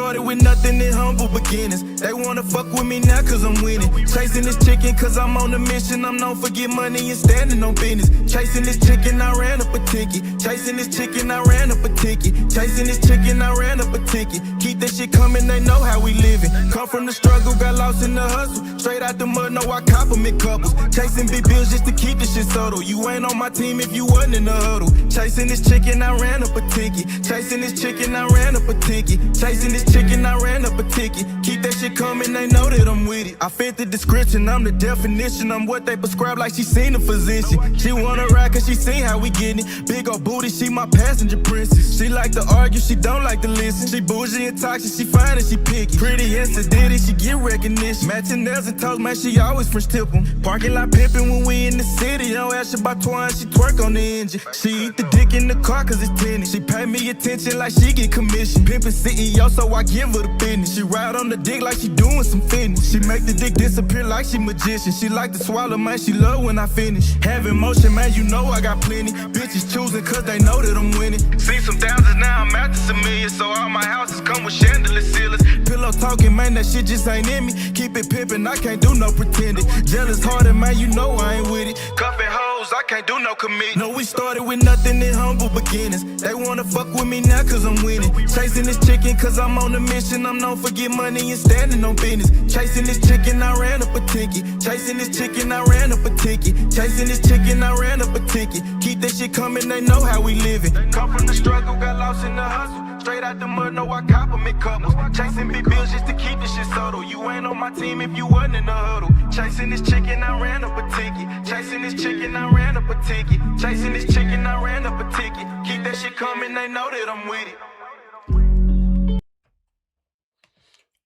started with nothing in humble beginnings. They wanna fuck with me now cause I'm winning. Chasing this chicken cause I'm on a mission. I'm known for get money and standing on business. Chasing this chicken, I ran up a ticket. Chasing this chicken, I ran up a ticket. Chasing this chicken, I ran up a ticket. Keep that shit coming, they know how we living. Come from the struggle, got lost in the hustle. Straight out the mud, no I compliment couples. Chasing big bills just to keep this shit subtle. You ain't on my team if you wasn't in the huddle. Chasing this chicken, I ran up a ticket. Chasing this chicken, I ran up a ticket. Chasing this chicken, I ran up a ticket. Keep that shit coming, they know that I'm with it. I fit the description, I'm the definition. I'm what they prescribe like she seen a physician. She wanna ride cause she seen how we getting it. Big ol' booty, she my passenger princess. She like to argue, she don't like to listen. She bougie and toxic, she fine and she picky. Pretty and sedity, she get recognition. Matching nails and toes, man, she always French tip 'em. Parking lot pimpin' when we in the city. Don't ask her about twine, she twerk on the engine. She eat the dick in the car cause it's tinted. She pay me attention like she get commission. Pimpin' CEO, so I give her the business. She ride on the dick like she doing some fitness. She make the dick disappear like she magician. She like to swallow, man, she love when I finish. Having motion, man, you know I got plenty. Bitches choosing cause they know that I'm winning. See some thousands, now I'm after some millions. So all my houses come with chandelier ceilings. Pillow talking, man, that shit just ain't in me. Keep it pimpin', I can't do no pretending. Jealous hearted, man, you know I ain't with it. Cuffin' hoes, I can't do no commit. No, we started with nothing in humble beginnings. They wanna fuck with me now cause I'm winning. Chasing this chicken cause I'm on a mission. I'm known for get money and standing on business. Chasing this chicken, I ran up a ticket. Chasing this chicken, I ran up a ticket. Chasing this chicken, I ran up a ticket. Keep that shit coming, they know how we living. Come from the struggle, got lost in the hustle. Straight out the mud, no I compliment couples. Chasing big bills just to keep this shit subtle. You ain't on my team if you wasn't in the huddle. Chasing this chicken, I ran up a ticket. Chasing this chicken, I ran up a ticket. Chasing this chicken, I ran up a ticket. Keep that shit coming, they know that I'm with it.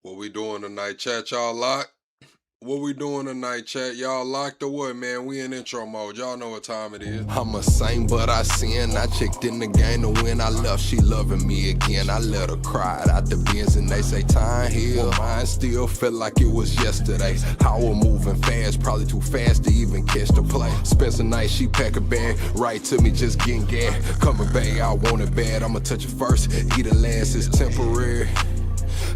What we doing tonight, chat? Y'all locked? What we doing tonight, chat? Y'all locked or what, man? We in intro mode. Y'all know what time it is. I'm a saint, but I sin. I checked in the game to win. I left, she loving me again. I let her cry out the bins and they say time heal. Mine still felt like it was yesterday. How we're moving fast, probably too fast to even catch the play. Spencer night, she pack a bag right to me, just getting gas. Coming back, I want it bad. I'ma touch it first. Eat it last, it's temporary.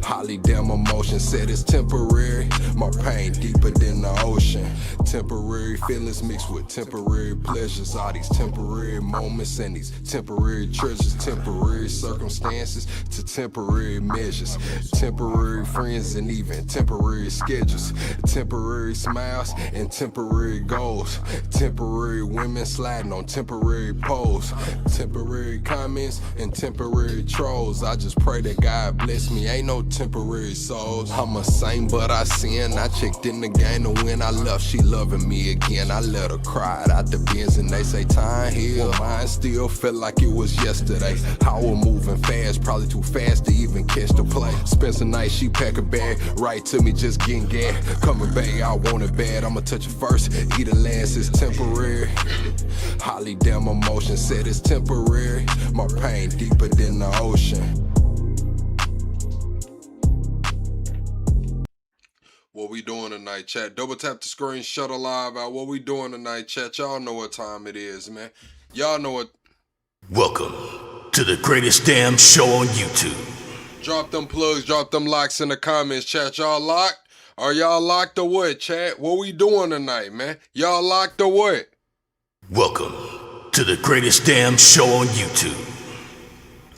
Holly damn emotion said it's temporary. My pain deeper than the ocean. Temporary feelings mixed with temporary pleasures. All these temporary moments and these temporary treasures. Temporary circumstances to temporary measures. Temporary friends and even temporary schedules. Temporary smiles and temporary goals. Temporary women sliding on temporary poles. Temporary comments and temporary trolls. I just pray that God bless me. Ain't no temporary souls. I'm a saint, but I sin. I checked in the game to win. I left, she loving me again. I let her cry out the bins and they say time heal. Mine still felt like it was yesterday. How we're moving fast, probably too fast to even catch the play. Spencer night, she pack a bag right to me, just getting gas. Coming back, I want it bad. I'ma touch it first. Eat it last, it's temporary. Holly damn emotion said it's temporary. My pain deeper than the ocean. What we doing tonight, chat? Double tap the screen, shut a live out. What we doing tonight, chat? Y'all know what time it is, man. Y'all know what. Welcome to the greatest damn show on YouTube. Drop them plugs, drop them likes in the comments, chat. Y'all locked? Are y'all locked or what, chat? What we doing tonight, man? Y'all locked or what? Welcome to the greatest damn show on YouTube.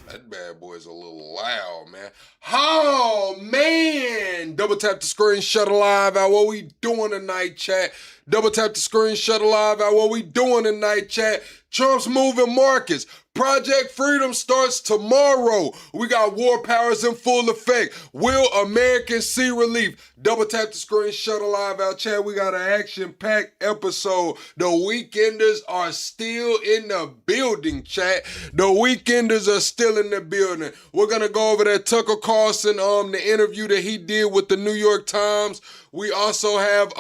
That bad boy's a little loud, man. Oh, man. Double tap the screen, shut a live out. What we doing tonight, chat? Double tap the screen, shut a live out. What we doing tonight, chat? Trump's moving markets. Project Freedom starts tomorrow. We got war powers in full effect. Will Americans see relief? Double tap the screen, shut a live out, chat. We got an action-packed episode. The Weekenders are still in the building, chat. The Weekenders are still in the building. We're gonna go over that Tucker Carlson, the interview that he did with the New York Times. We also have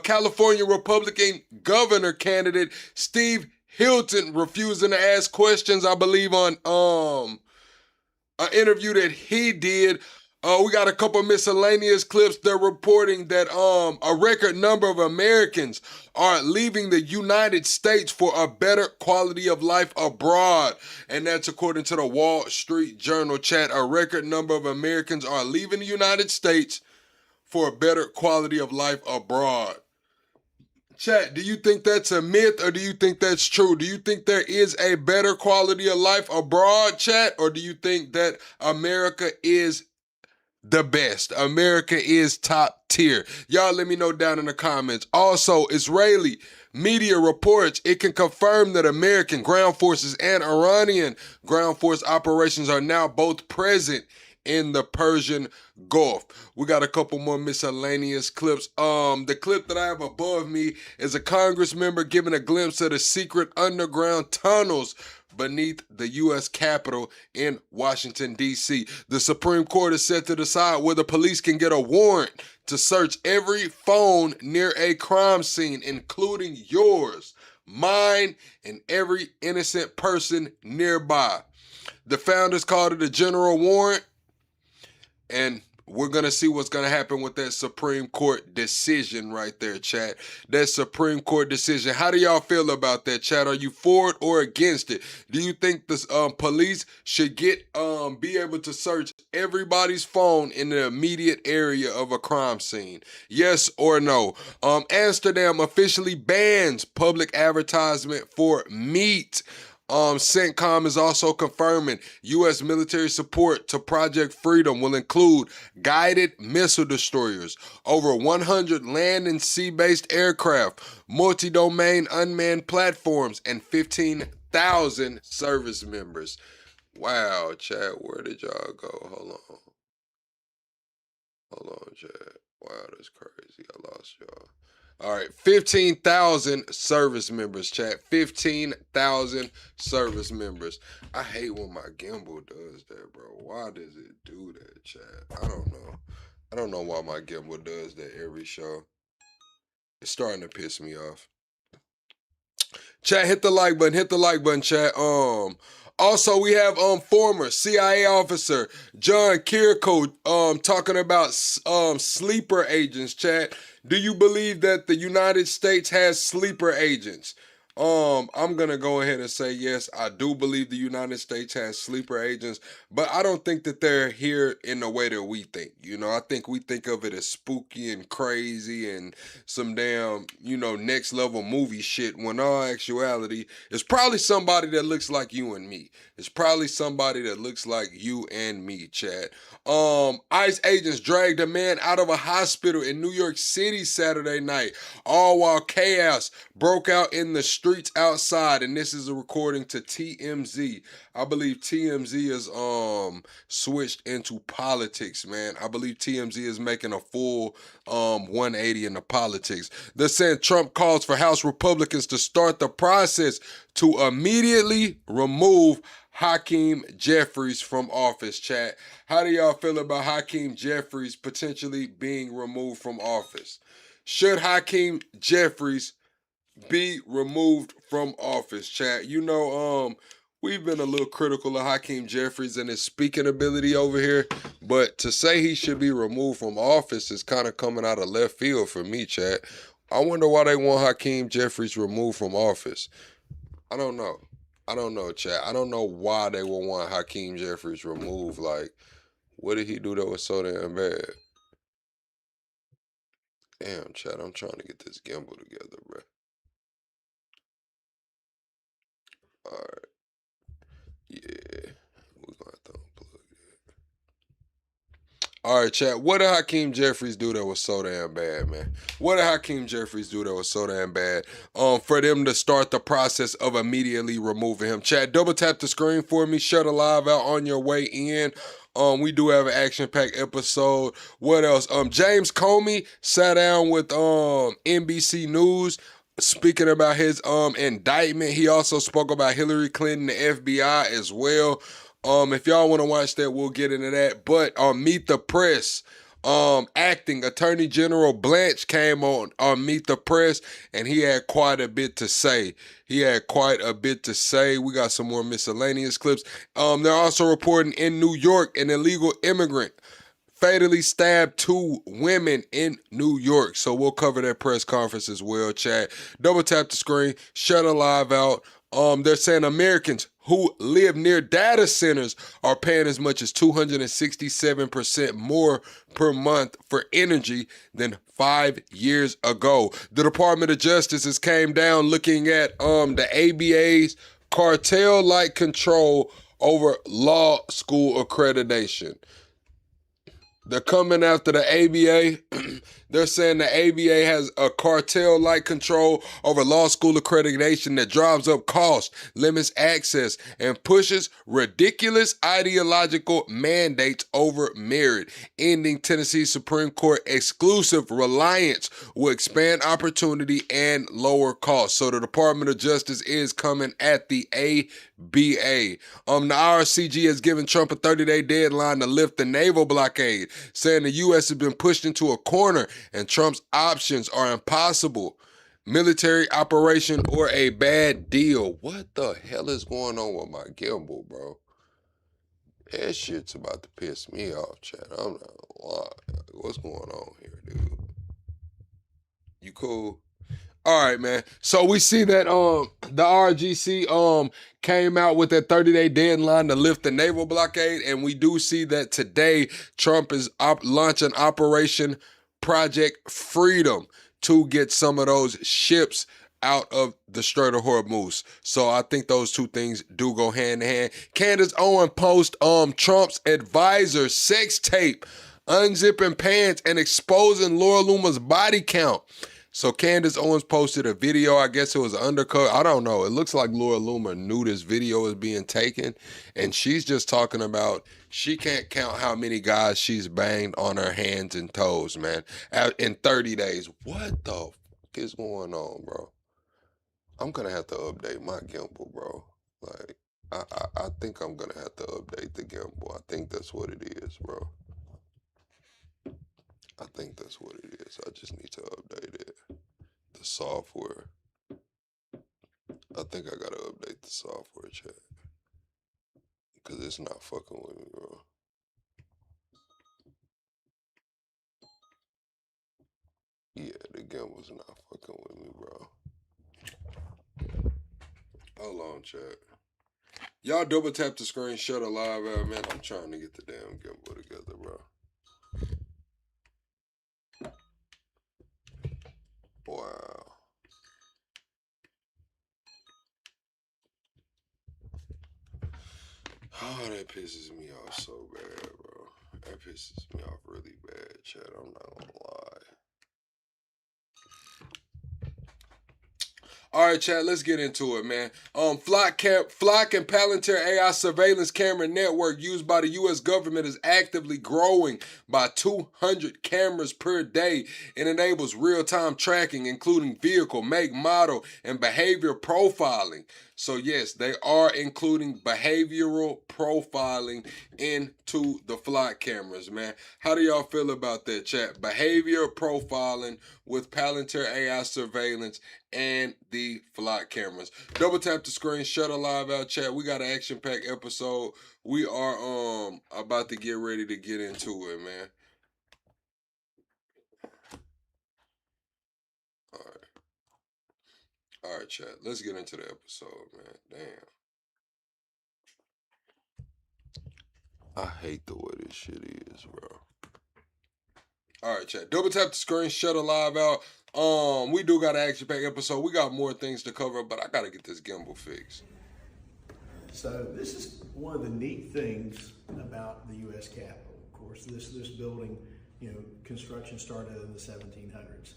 California Republican governor candidate Steve Hilton refusing to ask questions, I believe, on an interview that he did. We got a couple miscellaneous clips. They're reporting that a record number of Americans are leaving the United States for a better quality of life abroad. And that's according to the Wall Street Journal, chat. A record number of Americans are leaving the United States for a better quality of life abroad. Chat, do you think that's a myth or do you think that's true? Do you think there is a better quality of life abroad, chat? Or do you think that America is the best? America is top tier. Y'all let me know down in the comments. Also, Israeli media reports it can confirm that American ground forces and Iranian ground force operations are now both present in the Persian Gulf. We got a couple more miscellaneous clips. The clip that I have above me is a Congress member giving a glimpse of the secret underground tunnels beneath the U.S. Capitol in Washington, D.C. The Supreme Court is set to decide whether police can get a warrant to search every phone near a crime scene, including yours, mine, and every innocent person nearby. The founders called it a general warrant, and we're going to see what's going to happen with that Supreme Court decision right there, chat. That Supreme Court decision. How do y'all feel about that, chat? Are you for it or against it? Do you think the police should be able to search everybody's phone in the immediate area of a crime scene? Yes or no? Amsterdam officially bans public advertisement for meat. CENTCOM is also confirming U.S. military support to Project Freedom will include guided missile destroyers, over 100 land and sea-based aircraft, multi-domain unmanned platforms, and 15,000 service members. Wow, chat, where did y'all go? Hold on, chat. Wow, that's crazy. I lost y'all. All right, 15,000 service members, chat. 15,000 service members. I hate when my gimbal does that, bro. Why does it do that, chat? I don't know. I don't know why my gimbal does that every show. It's starting to piss me off. Chat, hit the like button, chat. Also, we have former CIA officer John Kirko talking about sleeper agents, chat. Do you believe that the United States has sleeper agents? I'm gonna go ahead and say yes, I do believe the United States has sleeper agents, but I don't think that they're here in the way that we think. You know, I think we think of it as spooky and crazy and some damn, next level movie shit, when all actuality, it's probably somebody that looks like you and me. It's probably somebody that looks like you and me, chat. ICE agents dragged a man out of a hospital in New York City Saturday night, all while chaos broke out in the streets outside, and this is a recording to TMZ. I believe TMZ is switched into politics, man. I believe TMZ is making a full 180 in the politics. They're saying Trump calls for House Republicans to start the process to immediately remove Hakeem Jeffries from office, chat. How do y'all feel about Hakeem Jeffries potentially being removed from office? Should Hakeem Jeffries be removed from office, chat? We've been a little critical of Hakeem Jeffries and his speaking ability over here, but to say he should be removed from office is kind of coming out of left field for me, chat. I wonder why they want Hakeem Jeffries removed from office. I don't know, chat. I don't know why they would want Hakeem Jeffries removed. Like, what did he do that was so damn bad? Damn, chat, I'm trying to get this gimbal together, bro. All right. Yeah, we're going to have to unplug it. All right, chat, what did Hakeem Jeffries do that was so damn bad, man? What did Hakeem Jeffries do that was so damn bad for them to start the process of immediately removing him? Chat, double tap the screen for me. Shut a live out on your way in. We do have an action-packed episode. What else? James Comey sat down with NBC News speaking about his indictment. He also spoke about Hillary Clinton, the FBI as well. If y'all want to watch that, we'll get into that. But Meet the Press, acting Attorney General Blanche came on Meet the Press, and he had quite a bit to say. We got some more miscellaneous clips. They're also reporting in New York, an illegal immigrant fatally stabbed 2 women in New York. So we'll cover that press conference as well, chat. Double tap the screen, shut a live out. They're saying Americans who live near data centers are paying as much as 267% more per month for energy than 5 years ago. The Department of Justice has came down looking at the ABA's cartel-like control over law school accreditation. They're coming after the ABA. They're saying the ABA has a cartel-like control over law school accreditation that drives up costs, limits access, and pushes ridiculous ideological mandates over merit. Ending Tennessee Supreme Court exclusive reliance will expand opportunity and lower costs. So the Department of Justice is coming at the ABA. The IRCG has given Trump a 30-day deadline to lift the naval blockade, saying the U.S. has been pushed into a corner and Trump's options are impossible. Military operation or a bad deal. What the hell is going on with my gimbal, bro? That shit's about to piss me off, chat. I'm not gonna lie. What's going on here, dude? You cool? All right, man. So we see that the RGC came out with that 30-day deadline to lift the naval blockade, and we do see that today Trump is launching Operation Project Freedom to get some of those ships out of the Strait of Hormuz. So I think those two things do go hand in hand. Candace Owen post Trump's advisor sex tape, unzipping pants and exposing Laura Loomer's body count. So Candace Owens posted a video. I guess it was undercover. I don't know. It looks like Laura Loomer knew this video was being taken, and she's just talking about she can't count how many guys she's banged on her hands and toes, man, in 30 days. What the fuck is going on, bro? I'm gonna have to update my gimbal, bro. Like, I think I'm gonna have to update the gimbal. I think that's what it is, bro. I think that's what it is. I just need to update it. The software. I think I gotta update the software, chat. Because it's not fucking with me, bro. Yeah, the gimbal's not fucking with me, bro. Hold on, chat. Y'all double tap the screen, shut a live out, man. I'm trying to get the damn gimbal together, bro. Wow. Oh, that pisses me off so bad, bro. That pisses me off really bad, chat. I'm not gonna lie. All right, chat, let's get into it, man. Flock and Palantir AI surveillance camera network used by the U.S. government is actively growing by 200 cameras per day and enables real-time tracking, including vehicle, make, model, and behavior profiling. So yes, they are including behavioral profiling into the Flock cameras, man. How do y'all feel about that, chat? Behavior profiling with Palantir AI surveillance and the Flock cameras. Double tap the screen, shut a live out, chat. We got an action-packed episode. We are about to get ready to get into it, man. All right, chat. Let's get into the episode, man. Damn. I hate the way this shit is, bro. All right, chat. Double tap the screen, shut a live out. We do got an action-packed episode. We got more things to cover, but I gotta get this gimbal fixed. So this is one of the neat things about the U.S. Capitol. Of course, this building, construction started in the 1700s.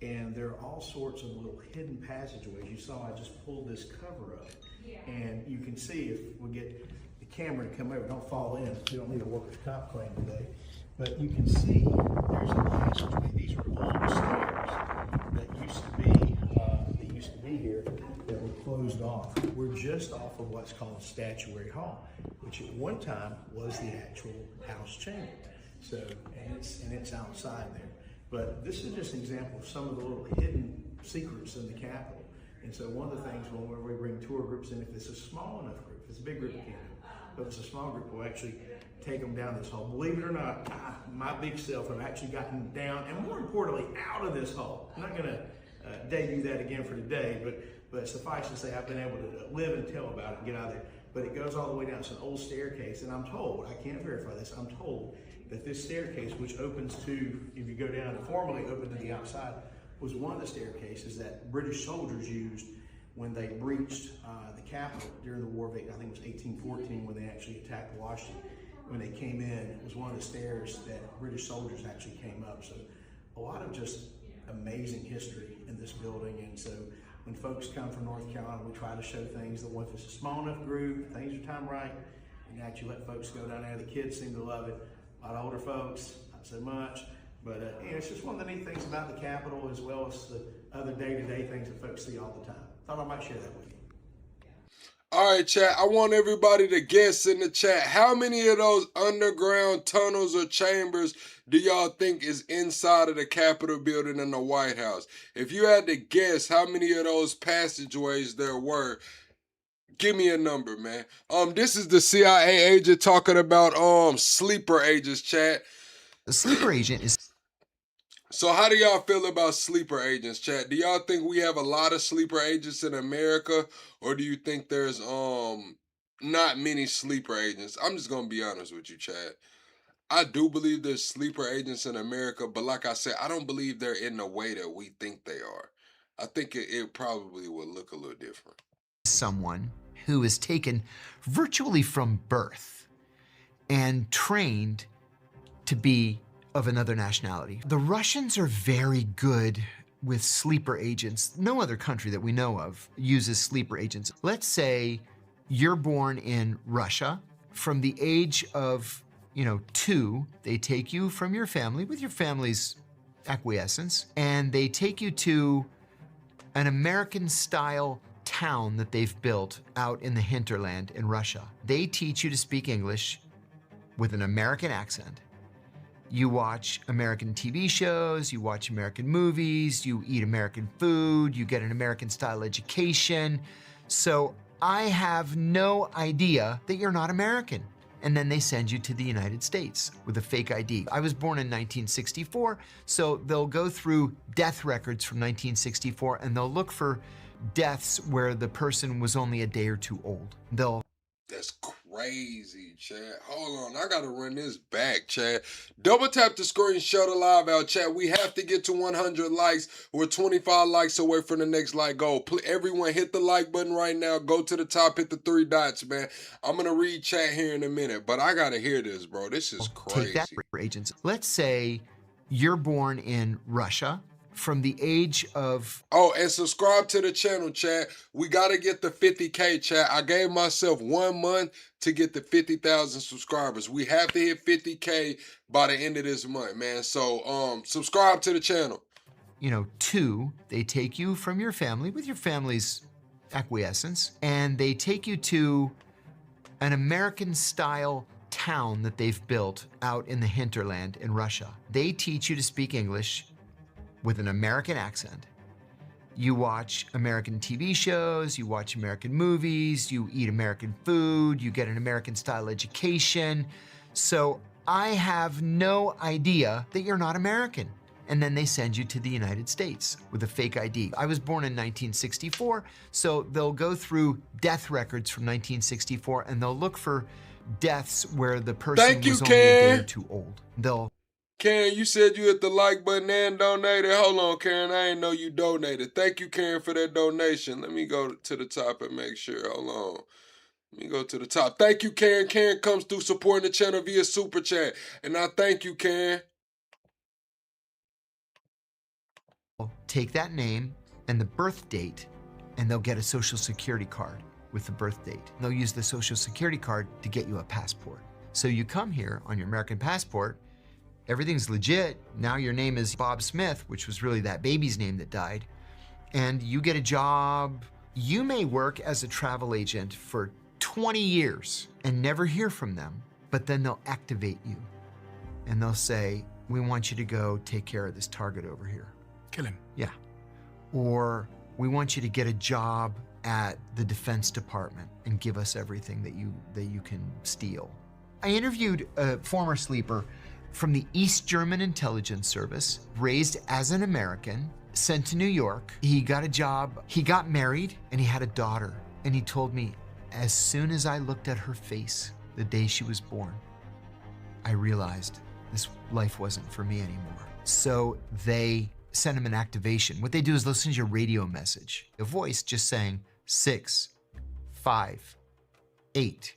And there are all sorts of little hidden passageways. You saw I just pulled this cover up. Yeah. And you can see if we get the camera to come over, don't fall in. You don't need a workers' comp claim today. But you can see there's a passageway. These are long stairs that used to be here that were closed off. We're just off of what's called Statuary Hall, which at one time was the actual House chamber. So, and it's outside there. But this is just an example of some of the little hidden secrets in the Capitol. And so one of the things when we bring tour groups in, if it's a small enough group, if it's a big group, but it's a small group who actually take them down this hole. Believe it or not, my big self have actually gotten down and more importantly, out of this hole. I'm not gonna debut that again for today, but suffice to say, I've been able to live and tell about it and get out of there. But it goes all the way down. It's an old staircase, and I'm told, I can't verify this, I'm told that this staircase, which opens to, if you go down, it formerly opened to the outside, was one of the staircases that British soldiers used when they breached the Capitol during the War of, I think it was 1814, when they actually attacked Washington. When they came in, it was one of the stairs that British soldiers actually came up. So a lot of just amazing history in this building. And so when folks come from North Carolina, we try to show things that if it's a small enough group, things are timed right, and actually let folks go down there. The kids seem to love it. A lot of older folks, not so much. But it's just one of the neat things about the Capitol, as well as the other day-to-day things that folks see all the time. Thought I might share that with you. All right, chat, I want everybody to guess in the chat, how many of those underground tunnels or chambers do y'all think is inside of the Capitol building and the White House? If you had to guess how many of those passageways there were, give me a number, man. This is the CIA agent talking about sleeper agents, chat. The sleeper agent is... So how do y'all feel about sleeper agents, chat? Do y'all think we have a lot of sleeper agents in America, or do you think there's not many sleeper agents? I'm just gonna be honest with you, chat. I do believe there's sleeper agents in America, but like I said, I don't believe they're in the way that we think they are. I think it probably would look a little different. Someone who is taken virtually from birth and trained to be of another nationality. The Russians are very good with sleeper agents. No other country that we know of uses sleeper agents. Let's say you're born in Russia. From the age of 2, they take you from your family with your family's acquiescence, and they take you to an American-style town that they've built out in the hinterland in Russia. They teach you to speak English with an American accent. You watch American TV shows, you watch American movies, you eat American food, you get an American-style education. So I have no idea that you're not American. And then they send you to the United States with a fake ID. I was born in 1964, so they'll go through death records from 1964 and they'll look for deaths where the person was only a day or 2 old. That's crazy, chat. Hold on, I gotta run this back, chat. Double tap the screen, shut the live out, chat. We have to get to 100 likes. We're 25 likes away from the next like goal. Everyone hit the like button right now. Go to the top, hit the 3 dots, man. I'm gonna read chat here in a minute, but I gotta hear this, bro. This is crazy. Take that, agents. Let's say you're born in Russia. From the age of... Oh, and subscribe to the channel, chat. We got to get the 50K, chat. I gave myself 1 month to get the 50,000 subscribers. We have to hit 50K by the end of this month, man. So, subscribe to the channel. 2, they take you from your family with your family's acquiescence, and they take you to an American-style town that they've built out in the hinterland in Russia. They teach you to speak English with an American accent. You watch American TV shows, you watch American movies, you eat American food, you get an American-style education. So I have no idea that you're not American. And then they send you to the United States with a fake ID. I was born in 1964, so they'll go through death records from 1964 and they'll look for deaths where the person was only a day or 2 old. Karen, you said you hit the like button and donated. Hold on, Karen. I didn't know you donated. Thank you, Karen, for that donation. Let me go to the top and make sure. Hold on. Let me go to the top. Thank you, Karen. Karen comes through supporting the channel via Super Chat. And I thank you, Karen. Take that name and the birth date, and they'll get a Social Security card with the birth date. They'll use the Social Security card to get you a passport. So you come here on your American passport, everything's legit. Now your name is Bob Smith, which was really that baby's name that died. And you get a job. You may work as a travel agent for 20 years and never hear from them, but then they'll activate you. And they'll say, we want you to go take care of this target over here. Kill him. Yeah. Or we want you to get a job at the Defense Department and give us everything that you can steal. I interviewed a former sleeper from the East German Intelligence Service, raised as an American, sent to New York. He got a job, he got married, and he had a daughter. And he told me, as soon as I looked at her face the day she was born, I realized this life wasn't for me anymore. So they send him an activation. What they do is they'll send you a radio message, a voice just saying 6, 5, 8,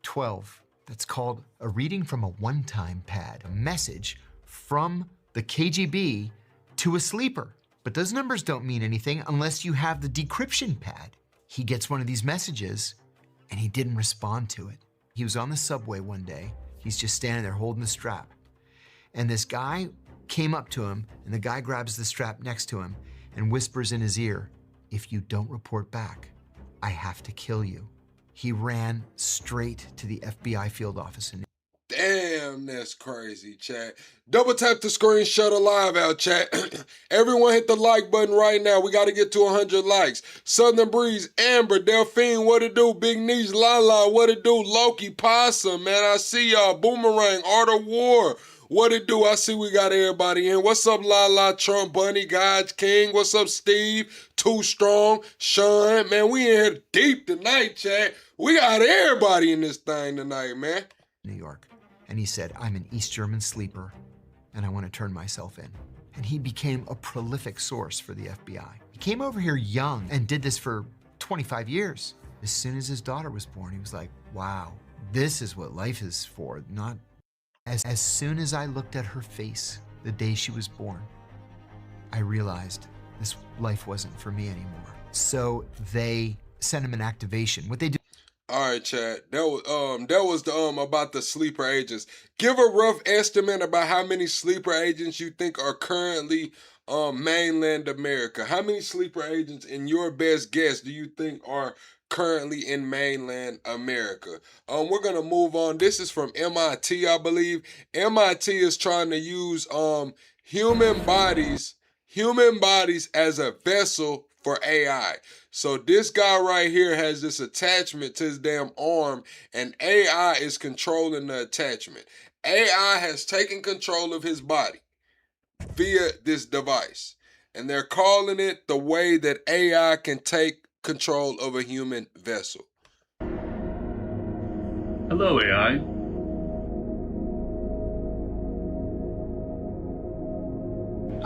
12. That's called a reading from a one-time pad, a message from the KGB to a sleeper. But those numbers don't mean anything unless you have the decryption pad. He gets one of these messages and he didn't respond to it. He was on the subway one day. He's just standing there holding the strap. And this guy came up to him, and the guy grabs the strap next to him and whispers in his ear, "If you don't report back, I have to kill you." He ran straight to the FBI field office. Damn, that's crazy, chat. Double tap the screen, shut a live out, chat. Everyone hit the like button right now. We got to get to 100 likes. Southern Breeze, Amber, Delphine, what it do? Big Niche, Lala, what it do? Loki, Possum, man, I see y'all. Boomerang, Art of War, what it do? I see we got everybody in. What's up, Lala, Trump, Bunny, God's King? What's up, Steve? Too Strong, Sean, man, we in here deep tonight, chat. We got everybody in this thing tonight, man. New York. And he said, "I'm an East German sleeper, and I want to turn myself in." And he became a prolific source for the FBI. He came over here young and did this for 25 years. As soon as his daughter was born, he was like, wow, this is what life is for, not... As soon as I looked at her face the day she was born, I realized this life wasn't for me anymore. So they sent him an activation. What they do... All right, Chad. That was the about the sleeper agents. Give a rough estimate about how many sleeper agents you think are currently mainland America. How many sleeper agents, in your best guess, do you think are currently in mainland America? We're gonna move on. This is from MIT, I believe. MIT is trying to use human bodies as a vessel for AI. So this guy right here has this attachment to his damn arm, and AI is controlling the attachment. AI has taken control of his body via this device, and they're calling it the way that AI can take control of a human vessel. Hello, AI.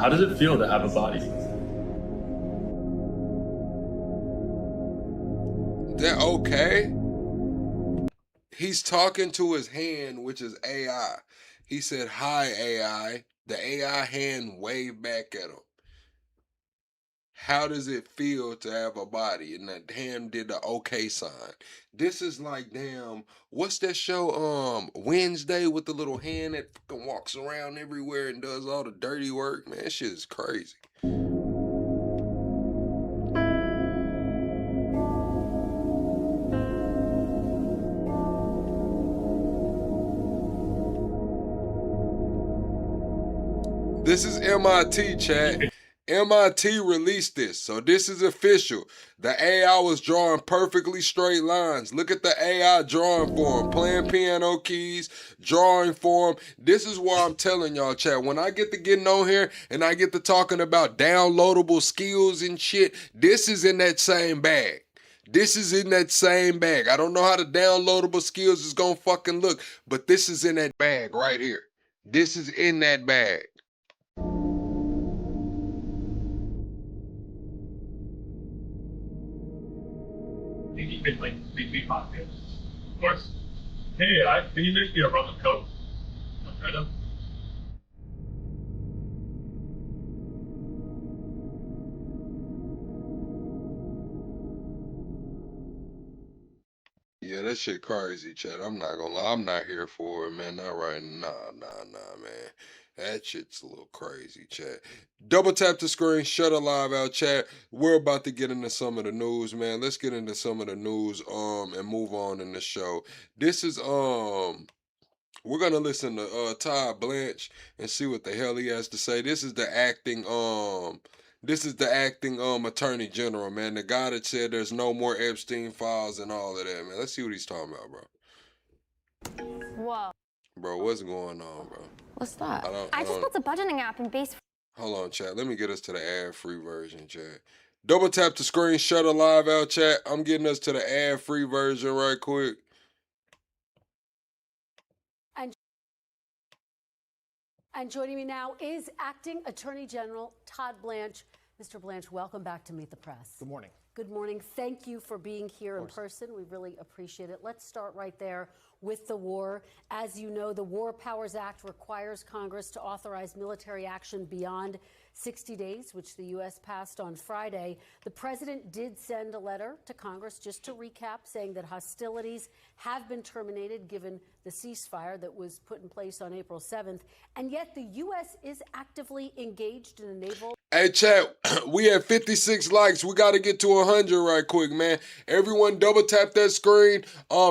How does it feel to have a body? That okay? He's talking to his hand, which is AI. He said, "Hi, AI." The AI hand waved back at him. How does it feel to have a body? And that hand did the okay sign. This is like, damn, what's that show, Wednesday, with the little hand that fucking walks around everywhere and does all the dirty work? Man, that shit is crazy. This is MIT, chat. MIT released this, so this is official. The AI was drawing perfectly straight lines. Look at the AI drawing for him, playing piano keys, drawing for him. This is why I'm telling y'all, chat, when I get to getting on here and I get to talking about downloadable skills and shit, this is in that same bag. This is in that same bag. I don't know how the downloadable skills is gonna fucking look, but this is in that bag right here. This is in that bag. Think you could, like, make me popular? Of course. Hey, AI, can you make me a rum and coke? Right up. Yeah, that shit crazy, Chad. I'm not gonna lie. I'm not here for it, man. Not right. Nah, man. That shit's a little crazy, Chad. Double tap the screen, shut a live out, Chad. We're about to get into some of the news, man. Let's get into some of the news, and move on in the show. This is, we're gonna listen to Todd Blanche and see what the hell he has to say. This is the acting This is the acting attorney general, man. The guy that said there's no more Epstein files and all of that, man. Let's see what he's talking about, bro. Whoa. Bro, what's going on, bro? What's that? I just built a budgeting app in Base. Hold on, chat. Let me get us to the ad-free version, chat. Double tap the screen, shutter live out, chat. I'm getting us to the ad-free version right quick. And joining me now is Acting Attorney General Todd Blanche. Mr. Blanche, welcome back to Meet the Press. Good morning. Good morning. Thank you for being here in person. We really appreciate it. Let's start right there with the war. As you know, the War Powers Act requires Congress to authorize military action beyond 60 days, which the U.S. passed on Friday. The president did send a letter to Congress, just to recap, saying that hostilities have been terminated given the ceasefire that was put in place on April 7th. And yet the U.S. is actively engaged in a naval... Hey, chat, we have 56 likes. We got to get to 100 right quick, man. Everyone double tap that screen.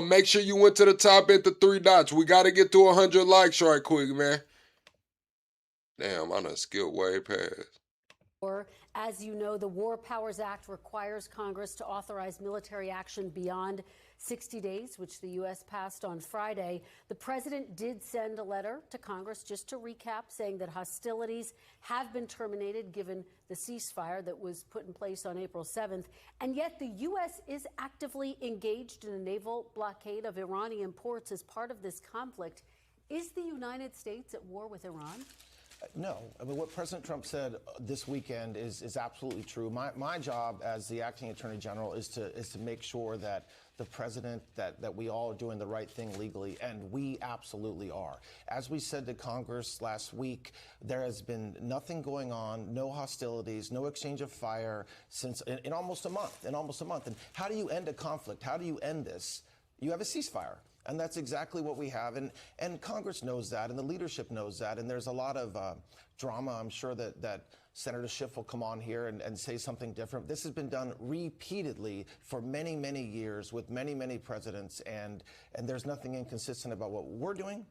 Make sure you went to the top at the 3 dots. We got to get to 100 likes right quick, man. Damn, I done skipped way past. As you know, the War Powers Act requires Congress to authorize military action beyond 60 days, which the U.S. passed on Friday. The president did send a letter to Congress, just to recap, saying that hostilities have been terminated given the ceasefire that was put in place on April 7th. And yet the U.S. is actively engaged in a naval blockade of Iranian ports as part of this conflict. Is the United States at war with Iran? No. I mean, what President Trump said this weekend is absolutely true. My job as the acting attorney general is to make sure that the president, that we all are doing the right thing legally, and we absolutely are. As we said to Congress last week, there has been nothing going on, no hostilities, no exchange of fire since in almost a month. And how do you end a conflict? How do you end this? You have a ceasefire. And that's exactly what we have. And Congress knows that, and the leadership knows that. And there's a lot of drama. I'm sure that Senator Schiff will come on here and say something different. This has been done repeatedly for many, many years with many, many presidents. And there's nothing inconsistent about what we're doing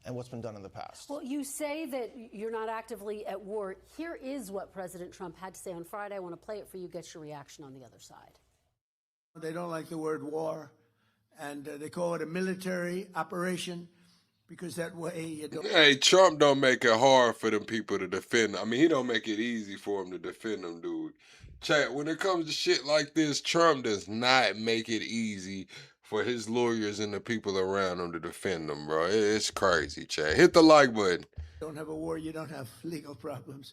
and what's been done in the past. Well, you say that you're not actively at war. Here is what President Trump had to say on Friday. I want to play it for you, get your reaction on the other side. They don't like the word war. And they call it a military operation because that way you don't... Hey, Trump don't make it hard for them people to defend. I mean, he don't make it easy for them to defend them, dude. Chat, when it comes to shit like this, Trump does not make it easy for his lawyers and the people around him to defend them, bro. It's crazy, chat. Hit the like button. Don't have a war, you don't have legal problems.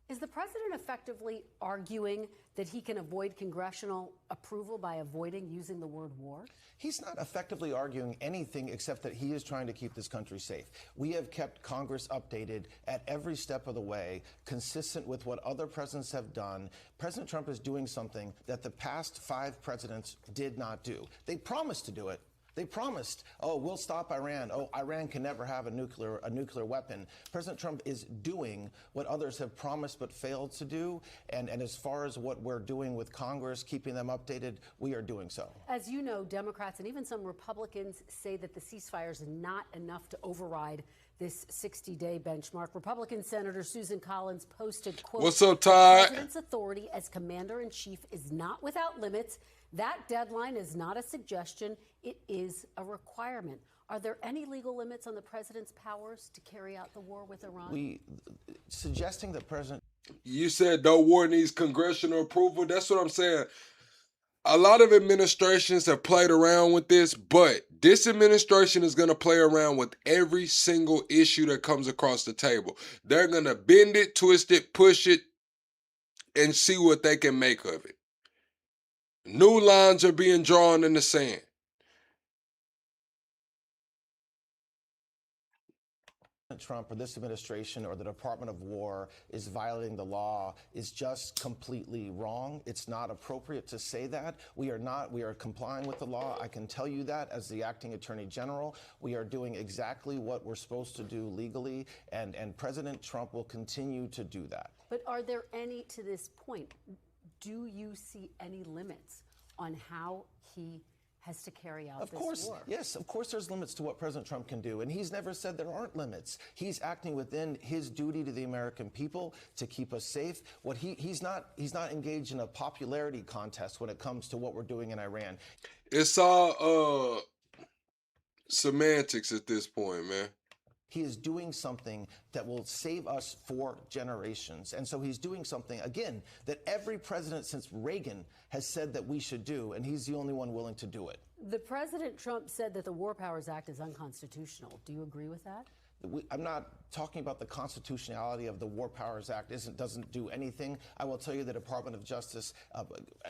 Is the president effectively arguing that he can avoid congressional approval by avoiding using the word war? He's not effectively arguing anything except that he is trying to keep this country safe. We have kept Congress updated at every step of the way, consistent with what other presidents have done. President Trump is doing something that the past 5 presidents did not do. They promised to do it. They promised, oh, we'll stop Iran. Oh, Iran can never have a nuclear weapon. President Trump is doing what others have promised but failed to do. And as far as what we're doing with Congress, keeping them updated, we are doing so. As you know, Democrats and even some Republicans say that the ceasefire is not enough to override this 60-day benchmark. Republican Senator Susan Collins posted, quote, "What's up, Todd? The president's authority as commander-in-chief is not without limits. That deadline is not a suggestion. It is a requirement." Are there any legal limits on the president's powers to carry out the war with Iran? Suggesting that President... You said no war needs congressional approval. That's what I'm saying. A lot of administrations have played around with this, but this administration is going to play around with every single issue that comes across the table. They're going to bend it, twist it, push it, and see what they can make of it. New lines are being drawn in the sand. Trump or this administration or the Department of War is violating the law is just completely wrong. It's not appropriate to say that. We are complying with the law. I can tell you that as the acting attorney general. We are doing exactly what we're supposed to do legally, and President Trump will continue to do that. But are there any, to this point, do you see any limits on how he has to carry out Of this course, war. yes, of course there's limits to what President Trump can do, and he's never said there aren't limits. He's acting within his duty to the American people to keep us safe. What he's not engaged in a popularity contest when it comes to what we're doing in Iran. It's all semantics at this point, man. He is doing something that will save us for generations. And so he's doing something, again, that every president since Reagan has said that we should do, and he's the only one willing to do it. The President Trump said that the War Powers Act is unconstitutional. Do you agree with that? I'm not talking about the constitutionality of the War Powers Act. Doesn't do anything. I will tell you the Department of Justice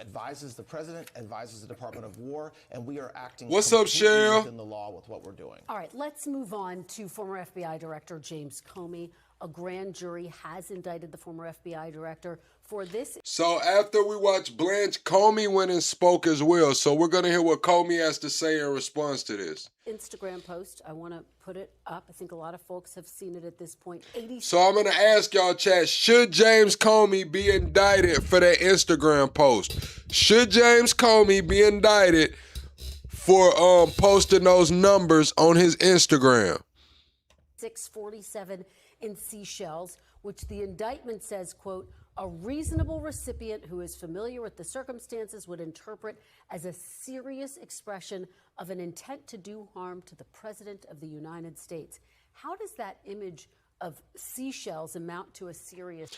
advises the president, advises the Department of War, and we are acting What's up, Cheryl? within the law with what we're doing. All right, let's move on to former FBI Director James Comey. A grand jury has indicted the former FBI director for this. So after we watched Blanche, Comey went and spoke as well. So we're going to hear what Comey has to say in response to this. Instagram post. I want to put it up. I think a lot of folks have seen it at this point. So I'm going to ask y'all, chat, should James Comey be indicted for that Instagram post? Should James Comey be indicted for posting those numbers on his Instagram? 647 in Seychelles, which the indictment says, quote, a reasonable recipient who is familiar with the circumstances would interpret as a serious expression of an intent to do harm to the President of the United States. How does that image of Seychelles amount to a serious...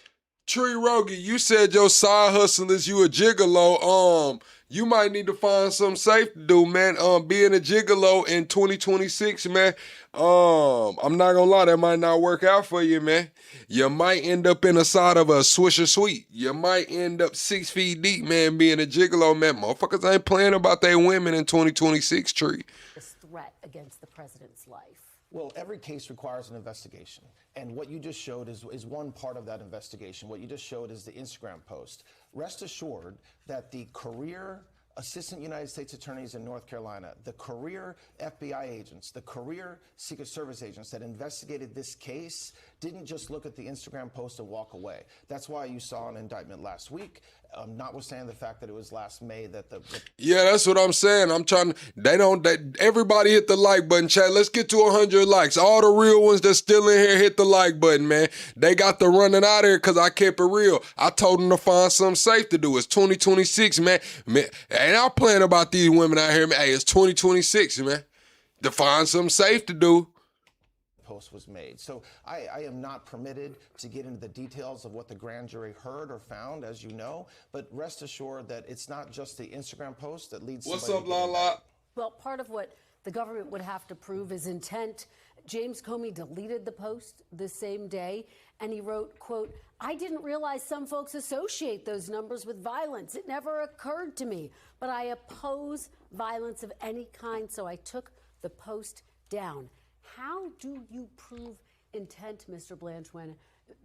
Tree Rogie, you said your side hustle is you a gigolo. You might need to find something safe to do, man. Being a gigolo in 2026, man. I'm not gonna lie, that might not work out for you, man. You might end up in the side of a Swisher Sweet. You might end up 6 feet deep, man, being a gigolo, man. Motherfuckers ain't playing about their women in 2026, Tree. This threat against the president's life. Well, every case requires an investigation. And what you just showed is one part of that investigation. What you just showed is the Instagram post. Rest assured that the career assistant United States attorneys in North Carolina, the career FBI agents, the career Secret Service agents that investigated this case didn't just look at the Instagram post and walk away. That's why you saw an indictment last week, notwithstanding the fact that it was last May that Yeah, that's what I'm saying. Everybody hit the like button, chat. Let's get to 100 likes. All the real ones that's still in here, hit the like button, man. They got the running out of here because I kept it real. I told them to find something safe to do. It's 2026, man. Ain't I playing about these women out here, man. Hey, it's 2026, man. To find something safe to do. post was made. So I am not permitted to get into the details of what the grand jury heard or found, as you know, but rest assured that it's not just the Instagram post that leads What's somebody up, Lala? Well, part of what the government would have to prove is intent. James Comey deleted the post the same day, and he wrote, quote, I didn't realize some folks associate those numbers with violence. It never occurred to me, but I oppose violence of any kind, so I took the post down. How do you prove intent, Mr. Blanche, when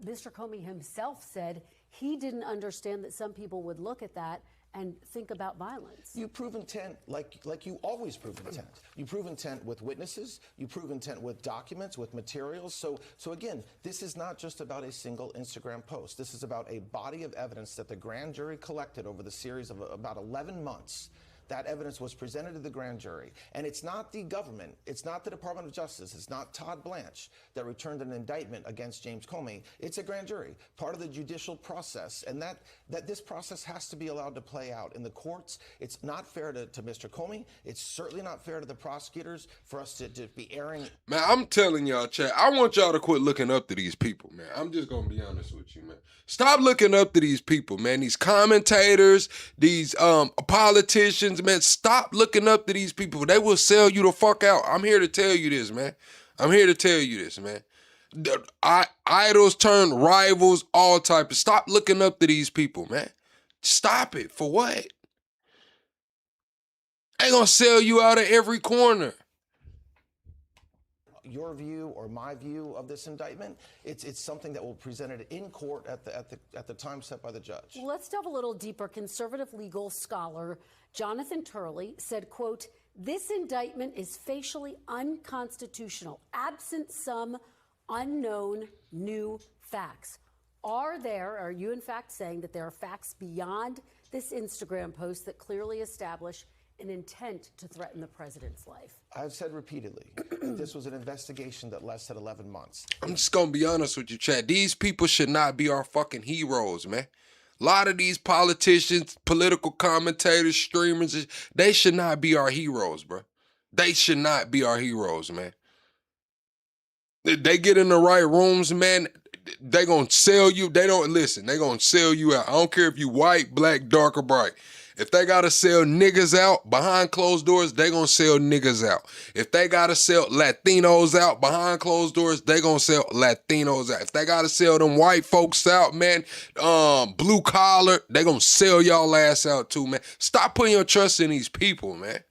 Mr. Comey himself said he didn't understand that some people would look at that and think about violence? You prove intent like you always prove intent. You prove intent with witnesses. You prove intent with documents, with materials. So again, this is not just about a single Instagram post. This is about a body of evidence that the grand jury collected over the series of about 11 months. That evidence was presented to the grand jury. And it's not the government, it's not the Department of Justice, it's not Todd Blanche that returned an indictment against James Comey. It's a grand jury, part of the judicial process. And that this process has to be allowed to play out in the courts. It's not fair to Mr. Comey. It's certainly not fair to the prosecutors for us to be airing. Man, I'm telling y'all, chat, I want y'all to quit looking up to these people, man. I'm just going to be honest with you, man. Stop looking up to these people, man. These commentators, these politicians, man. Stop looking up to these people. They will sell you the fuck out. I'm here to tell you this, man. I'm here to tell you this, man. Idols turn rivals, all type of. Stop looking up to these people, man. Stop it. For what? They gonna sell you out at every corner. Your view or my view of this indictment, it's something that will be presented in court at the time set by the judge. Well, let's delve a little deeper. Conservative legal scholar Jonathan Turley said, quote, this indictment is facially unconstitutional, absent some unknown new facts. Are you in fact saying that there are facts beyond this Instagram post that clearly establish an intent to threaten the president's life. I've said repeatedly, this was an investigation that lasted 11 months. I'm just gonna be honest with you, Chad. These people should not be our fucking heroes, man. A lot of these politicians, political commentators, streamers, they should not be our heroes, bro. They should not be our heroes, man. They get in the right rooms, man, they gonna sell you. They don't listen. They gonna sell you out. I don't care if you white, black, dark, or bright. If they gotta sell niggas out behind closed doors, they gonna sell niggas out. If they gotta sell Latinos out behind closed doors, they gonna sell Latinos out. If they gotta sell them white folks out, man, blue collar, they gonna sell y'all ass out too, man. Stop putting your trust in these people, man.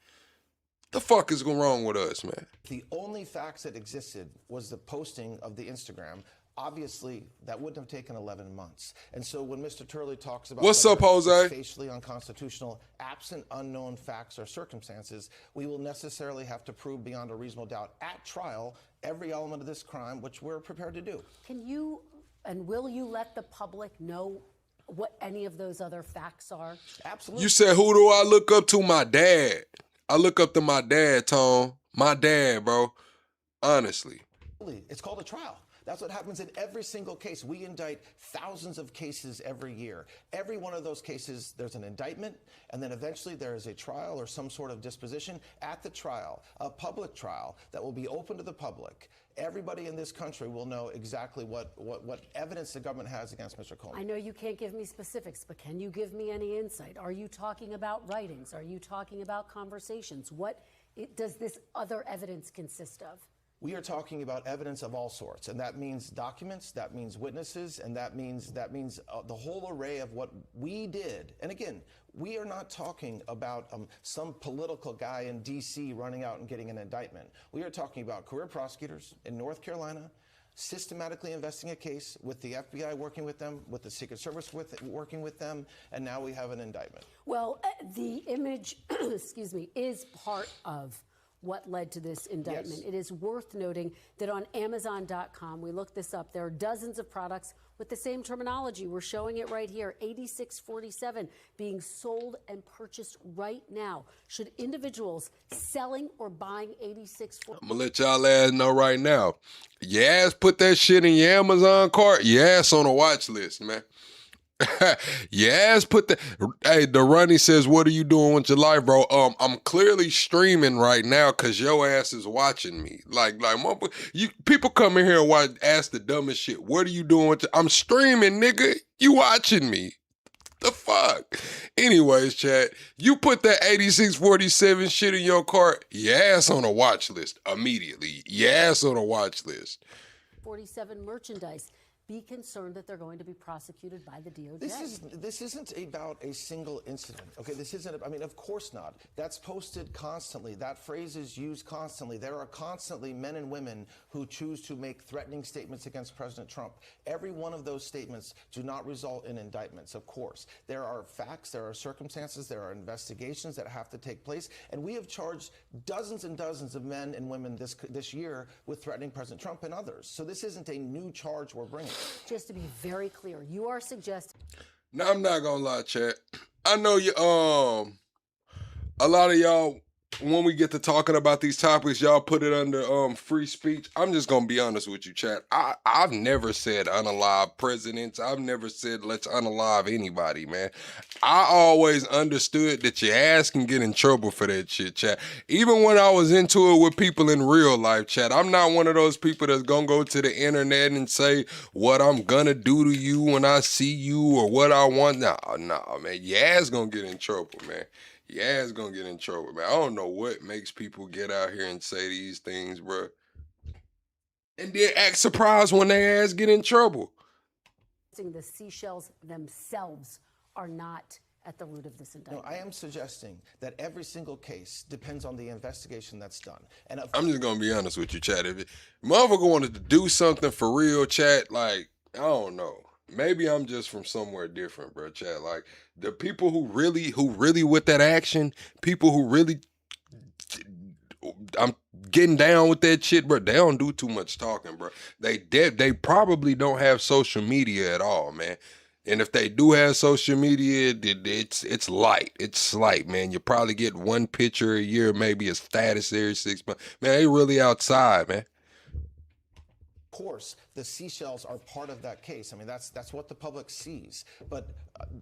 The fuck is going wrong with us, man? The only facts that existed was the posting of the Instagram. Obviously, that wouldn't have taken 11 months. And so when Mr. Turley talks about what's up, Jose? It's facially unconstitutional, absent unknown facts or circumstances, we will necessarily have to prove beyond a reasonable doubt at trial every element of this crime, which we're prepared to do. Can you and will you let the public know what any of those other facts are? Absolutely. You said, who do I look up to? My dad. I look up to my dad, Tone. My dad, bro. Honestly. It's called a trial. That's what happens in every single case. We indict thousands of cases every year. Every one of those cases, there's an indictment, and then eventually there is a trial or some sort of disposition. At the trial, a public trial that will be open to the public, everybody in this country will know exactly what evidence the government has against Mr. Coleman. I know you can't give me specifics, but can you give me any insight? Are you talking about writings? Are you talking about conversations? What does this other evidence consist of? We are talking about evidence of all sorts, and that means documents, that means witnesses, and that means the whole array of what we did. And again, we are not talking about some political guy in D.C. running out and getting an indictment. We are talking about career prosecutors in North Carolina systematically investigating a case with the FBI working with them, with the Secret Service working with them, and now we have an indictment. Well, the image, excuse me, is part of what led to this indictment. Yes. It is worth noting that on Amazon.com, we looked this up, there are dozens of products with the same terminology. We're showing it right here, 8647 being sold and purchased right now. Should individuals selling or buying 8647? I'm gonna let y'all ass know right now. Your ass put that shit in your Amazon cart, your ass on a watch list, man. Your ass put the hey, the Runny says, what are you doing with your life, bro? I'm clearly streaming right now because your ass is watching me. Like you people come in here and ask the dumbest shit. What are you doing with I'm streaming, nigga. You watching me. The fuck? Anyways, chat, you put that 8647 shit in your cart, your ass on a watch list immediately. Your ass on a watch list. 47 merchandise. Be concerned that they're going to be prosecuted by the DOJ. This isn't about a single incident. Okay, this isn't. I mean, of course not. That's posted constantly. That phrase is used constantly. There are constantly men and women who choose to make threatening statements against President Trump. Every one of those statements do not result in indictments. Of course, there are facts, there are circumstances, there are investigations that have to take place, and we have charged dozens and dozens of men and women this year with threatening President Trump and others. So this isn't a new charge we're bringing. Just to be very clear, you are suggesting... Now, I'm not gonna lie, chat. I know you, a lot of y'all, when we get to talking about these topics, y'all put it under free speech. I'm just gonna be honest with you, chat. I've never said unalive presidents. I've never said let's unalive anybody, man. I always understood that your ass can get in trouble for that shit, chat. Even when I was into it with people in real life, chat, I'm not one of those people that's gonna go to the internet and say what I'm gonna do to you when I see you or what I want. Nah, man. Your ass gonna get in trouble, man. Your ass gonna get in trouble, man. I don't know what makes people get out here and say these things, bro. And then act surprised when their ass get in trouble. The seashells themselves are not at the root of this indictment. No, I am suggesting that every single case depends on the investigation that's done. And I'm just gonna be honest with you, chat. If motherfucker wanted to do something for real, chat, like, I don't know. Maybe I'm just from somewhere different, bro, chat. Like, the people who really with that action, people who really, I'm getting down with that shit, bro, they don't do too much talking, bro. They probably don't have social media at all, man. And if they do have social media, it's light. It's slight, man. You probably get one picture a year, maybe a status every 6 months. Man, they really outside, man. Of course, the seashells are part of that case. I mean, that's what the public sees. But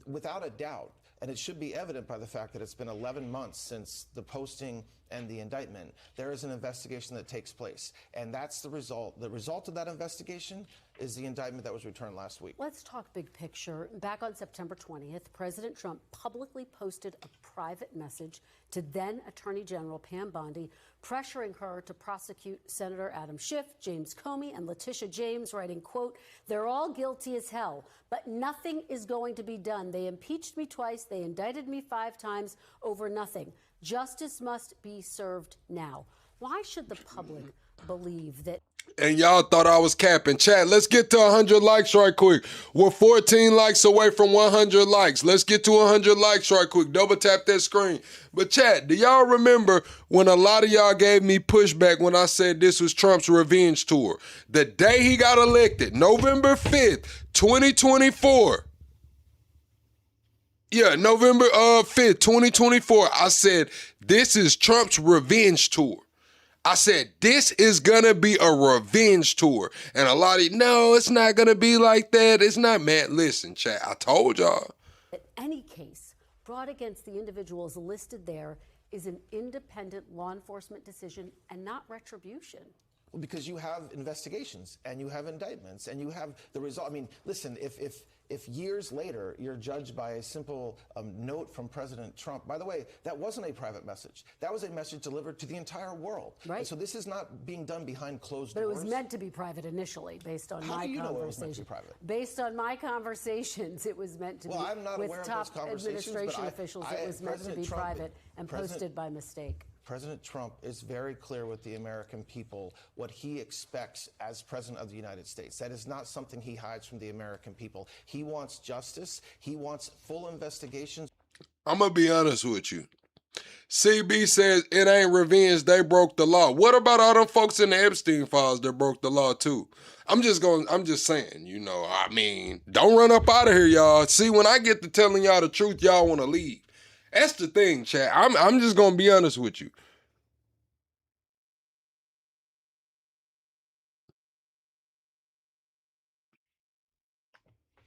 without a doubt, and it should be evident by the fact that it's been 11 months since the posting and the indictment, there is an investigation that takes place. And that's the result. The result of that investigation is the indictment that was returned last week. Let's talk big picture. Back on September 20th, President Trump publicly posted a private message to then Attorney General Pam Bondi, pressuring her to prosecute Senator Adam Schiff, James Comey, and Letitia James, writing, quote, "They're all guilty as hell, but nothing is going to be done. They impeached me twice. They indicted me 5 times over nothing. Justice must be served now." Why should the public believe that? And y'all thought I was capping. Chat, let's get to 100 likes right quick. We're 14 likes away from 100 likes. Let's get to 100 likes right quick. Double tap that screen. But chat, do y'all remember when a lot of y'all gave me pushback when I said this was Trump's revenge tour? The day he got elected, November 5th, 2024. Yeah, November 5th, 2024. I said, this is Trump's revenge tour. I said, this is going to be a revenge tour. And a lot of you, no, it's not going to be like that. It's not, man. Listen, chat, I told y'all. Any case brought against the individuals listed there is an independent law enforcement decision and not retribution. Well, because you have investigations and you have indictments and you have the result. I mean, listen, if years later you're judged by a simple note from President Trump, by the way, that wasn't a private message. That was a message delivered to the entire world. Right. And so this is not being done behind closed But doors. it was meant to be private initially, based on How my do you know it was conversations. meant to be private? Based on my conversations, it was meant to be. I'm not with aware of top those conversations, but administration officials, it was meant to be private and posted by mistake. President Trump is very clear with the American people what he expects as President of the United States. That is not something he hides from the American people. He wants justice. He wants full investigations. I'm going to be honest with you. CB says it ain't revenge, they broke the law. What about all them folks in the Epstein files that broke the law too? I'm just saying, you know, I mean, don't run up out of here, y'all. See, when I get to telling y'all the truth, y'all want to leave. That's the thing, chat. I'm just going to be honest with you.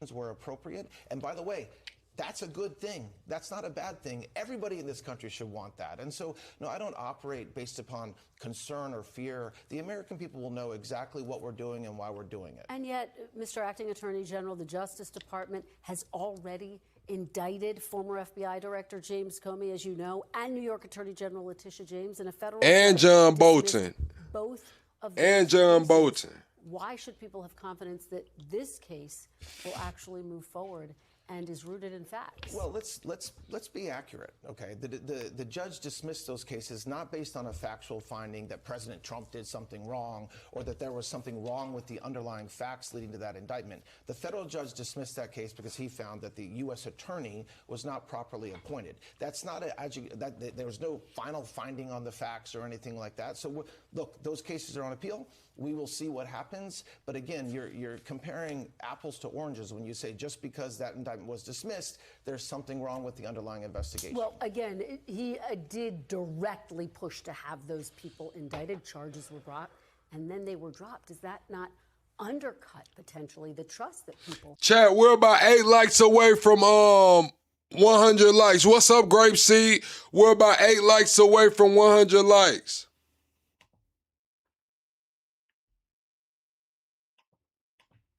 Were appropriate. And by the way, that's a good thing. That's not a bad thing. Everybody in this country should want that. And so, no, I don't operate based upon concern or fear. The American people will know exactly what we're doing and why we're doing it. And yet, Mr. Acting Attorney General, the Justice Department has already indicted former FBI Director James Comey, as you know, and New York Attorney General Letitia James in a federal and John Bolton. Both of them. And John Bolton. Why should people have confidence that this case will actually move forward and is rooted in facts? Well, let's be accurate, okay? The judge dismissed those cases not based on a factual finding that President Trump did something wrong or that there was something wrong with the underlying facts leading to that indictment. The federal judge dismissed that case because he found that the U.S. attorney was not properly appointed. That's not there was no final finding on the facts or anything like that. So look, those cases are on appeal. We will see what happens. But again, you're comparing apples to oranges when you say just because that indictment was dismissed, there's something wrong with the underlying investigation. Well, again, he did directly push to have those people indicted. Charges were brought, and then they were dropped. Does that not undercut potentially the trust that people? Chat, we're about 8 likes away from 100 likes. What's up, Grapeseed? We're about 8 likes away from 100 likes.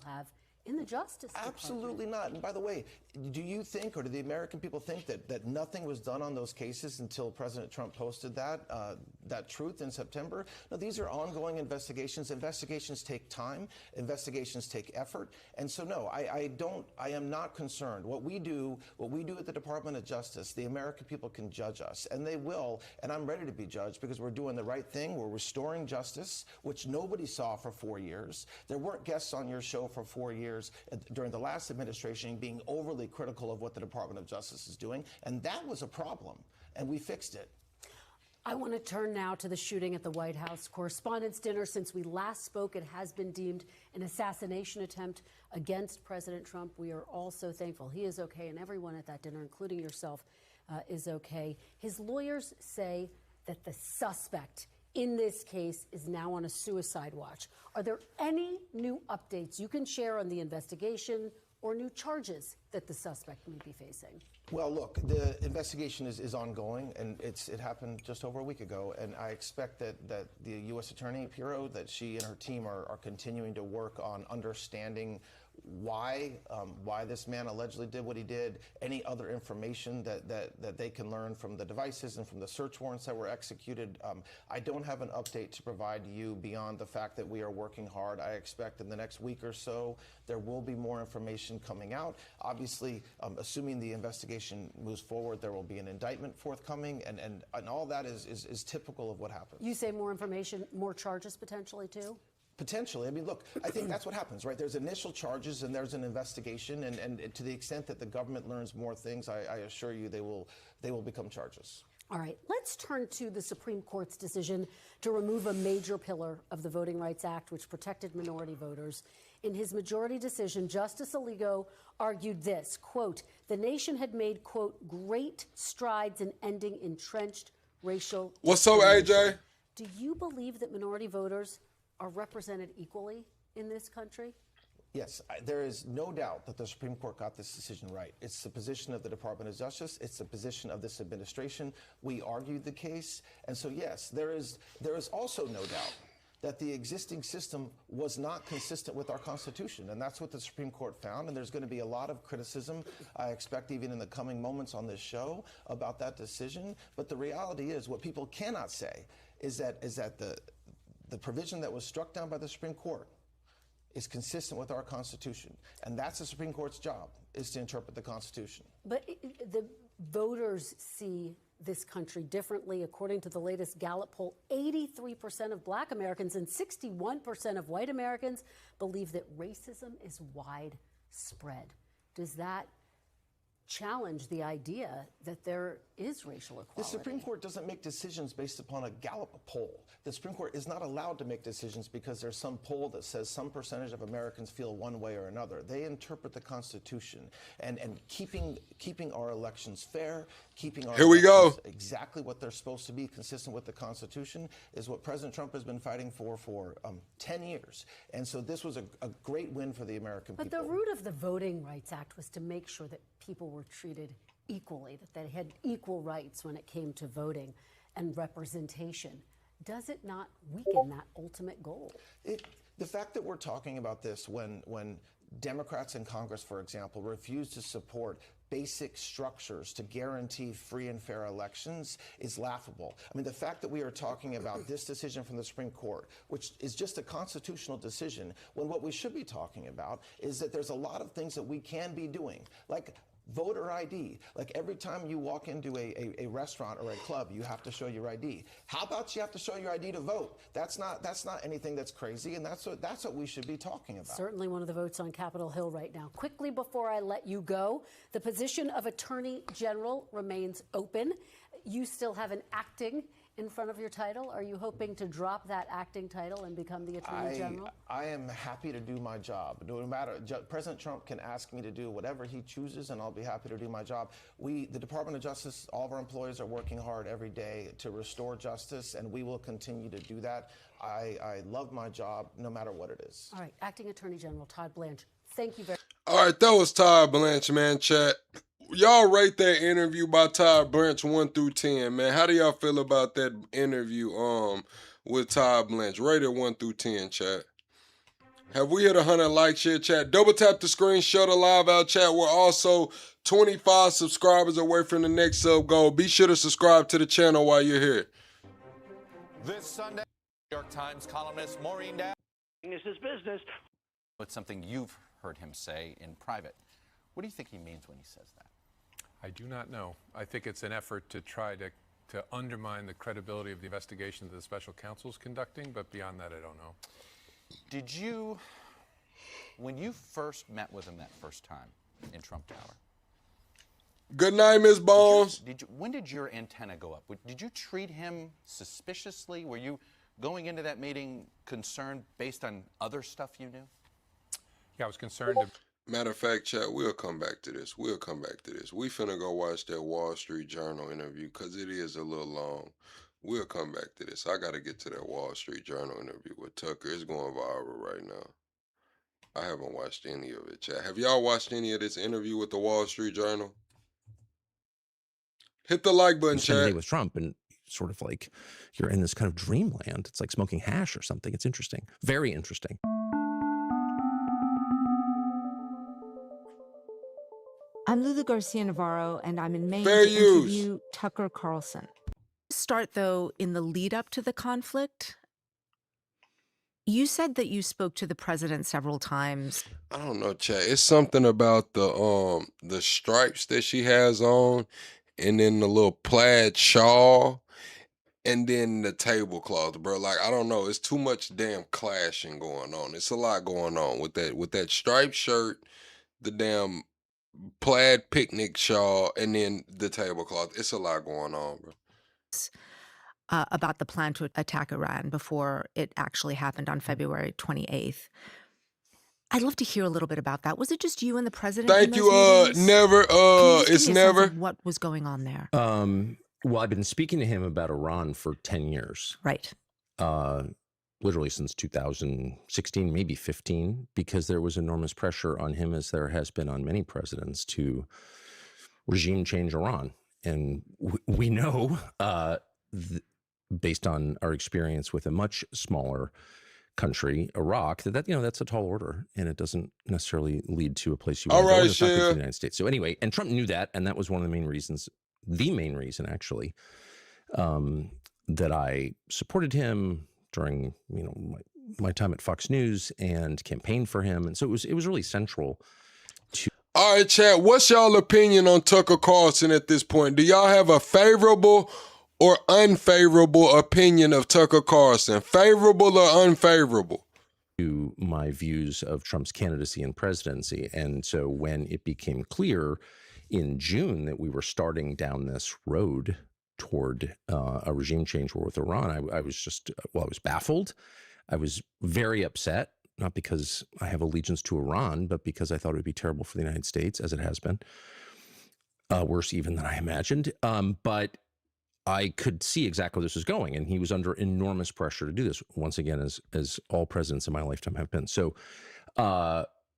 Have in the Justice Department. Absolutely not. And by the way, do you think, or do the American people think that nothing was done on those cases until President Trump posted that truth in September? No, these are ongoing investigations. Investigations take time. Investigations take effort. And so, no, I am not concerned. What we do at the Department of Justice, the American people can judge us, and they will. And I'm ready to be judged because we're doing the right thing. We're restoring justice, which nobody saw for 4 years. There weren't guests on your show for 4 years during the last administration being overly critical of what the Department of Justice is doing, and that was a problem, and we fixed it. I want to turn now to the shooting at the White House Correspondents' Dinner. Since we last spoke, it has been deemed an assassination attempt against President Trump. We are all so thankful he is okay, and everyone at that dinner, including yourself, is okay. His lawyers say that the suspect in this case is now on a suicide watch. Are there any new updates you can share on the investigation or new charges that the suspect may be facing? Well, look, the investigation is ongoing, and it happened just over a week ago, and I expect that the U.S. Attorney Bureau, that she and her team are continuing to work on understanding why this man allegedly did what he did, any other information that they can learn from the devices and from the search warrants that were executed. I don't have an update to provide you beyond the fact that we are working hard. I expect in the next week or so there will be more information coming out. Obviously, assuming the investigation moves forward, there will be an indictment forthcoming, and all that is typical of what happens. You say more information, more charges potentially too? Potentially. I mean, look, I think that's what happens, right? There's initial charges and there's an investigation, and to the extent that the government learns more things, I assure you they will become charges. All right, let's turn to the Supreme Court's decision to remove a major pillar of the Voting Rights Act, which protected minority voters. In his majority decision, Justice Alito argued this, quote, the nation had made, quote, great strides in ending entrenched racial What's up, AJ? Do you believe that minority voters are represented equally in this country? Yes, there is no doubt that the Supreme Court got this decision right. It's the position of the Department of Justice. It's the position of this administration. We argued the case. And so, yes, there is also no doubt that the existing system was not consistent with our Constitution. And that's what the Supreme Court found. And there's going to be a lot of criticism, I expect, even in the coming moments on this show about that decision. But the reality is, what people cannot say is that the provision that was struck down by the Supreme Court is consistent with our Constitution. And that's the Supreme Court's job, is to interpret the Constitution. But the voters see this country differently. According to the latest Gallup poll, 83% of Black Americans and 61% of white Americans believe that racism is widespread. Does that challenge the idea that there is racial equality? The Supreme Court doesn't make decisions based upon a Gallup poll. The Supreme Court is not allowed to make decisions because there's some poll that says some percentage of Americans feel one way or another. They interpret the Constitution, and keeping our elections fair, keeping our elections exactly what they're supposed to be, consistent with the Constitution, is what President Trump has been fighting for 10 years. And so this was a great win for the American people. But the root of the Voting Rights Act was to make sure that people were treated equally, that they had equal rights when it came to voting and representation. Does it not weaken that ultimate goal? The fact that we're talking about this when Democrats in Congress, for example, refuse to support basic structures to guarantee free and fair elections is laughable. I mean, the fact that we are talking about this decision from the Supreme Court, which is just a constitutional decision, when what we should be talking about is that there's a lot of things that we can be doing, like voter ID. Like every time you walk into a restaurant or a club, you have to show your ID. How about you have to show your ID to vote? That's not anything that's crazy, and that's what we should be talking about. Certainly one of the votes on Capitol Hill right now. Quickly before I let you go, the position of Attorney General remains open. You still have an acting in front of your title. Are you hoping to drop that acting title and become the Attorney General? I am happy to do my job. No matter, President Trump can ask me to do whatever he chooses, and I'll be happy to do my job. The Department of Justice, all of our employees are working hard every day to restore justice, and we will continue to do that. I love my job, no matter what it is. All right, Acting Attorney General Todd Blanche, thank you very much. All right, that was Todd Blanche, man, chat. Y'all rate that interview by Todd Blanche 1 through 10, man. How do y'all feel about that interview with Todd Blanche? Rate it 1 through 10, chat. Have we hit 100 likes here, chat? Double tap the screen, share the live out, chat. We're also 25 subscribers away from the next sub goal. Be sure to subscribe to the channel while you're here. This Sunday, New York Times columnist Maureen Dowd. This is business. It's something you've heard him say in private. What do you think he means when he says that? I do not know. I think it's an effort to try to undermine the credibility of the investigation that the special counsel is conducting, but beyond that, I don't know. Did you, when you first met with him that first time in Trump Tower, Good night, Miss Bones. When did your antenna go up? Did you treat him suspiciously? Were you going into that meeting concerned based on other stuff you knew? Yeah, I was concerned. Matter of fact, chat, we'll come back to this. We finna go watch that Wall Street Journal interview because it is a little long. We'll come back to this. I got to get to that Wall Street Journal interview with Tucker. It's going viral right now. I haven't watched any of it, chat. Have y'all watched any of this interview with the Wall Street Journal? Hit the like button, chat. With Trump, and sort of like you're in this kind of dreamland. It's like smoking hash or something. It's interesting. Very interesting. I'm Lulu Garcia Navarro, and I'm in Maine Fair to use. interview Tucker Carlson. Start, though, in the lead up to the conflict. You said that you spoke to the president several times. I don't know, chat. It's something about the stripes that she has on, and then the little plaid shawl, and then the tablecloth, bro. Like, I don't know. It's too much damn clashing going on. It's a lot going on with that striped shirt, the damn plaid picnic shawl, and then the tablecloth. It's a lot going on, bro. About the plan to attack Iran before it actually happened on February 28th. I'd love to hear a little bit about that. Was it just you and the president? Thank you. Never. It's never. What was going on there? Well, I've been speaking to him about Iran for 10 years. Right. Literally since 2016, maybe 15, because there was enormous pressure on him, as there has been on many presidents, to regime change Iran. And we know, based on our experience with a much smaller country, Iraq, that's a tall order, and it doesn't necessarily lead to a place you want to go. It's not good for the United States. So anyway, and Trump knew that, and that was one of the main reasons, actually, that I supported him during my time at Fox News and campaigned for him, and so it was really central to. All right, chat. What's y'all opinion on Tucker Carlson at this point? Do y'all have a favorable or unfavorable opinion of Tucker Carlson? Favorable or unfavorable? To my views of Trump's candidacy and presidency. And so when it became clear in June that we were starting down this road toward a regime change war with Iran, I was baffled. I was very upset, not because I have allegiance to Iran, but because I thought it would be terrible for the United States, as it has been. Worse even than I imagined. But I could see exactly where this was going, and he was under enormous pressure to do this, once again, as all presidents in my lifetime have been. So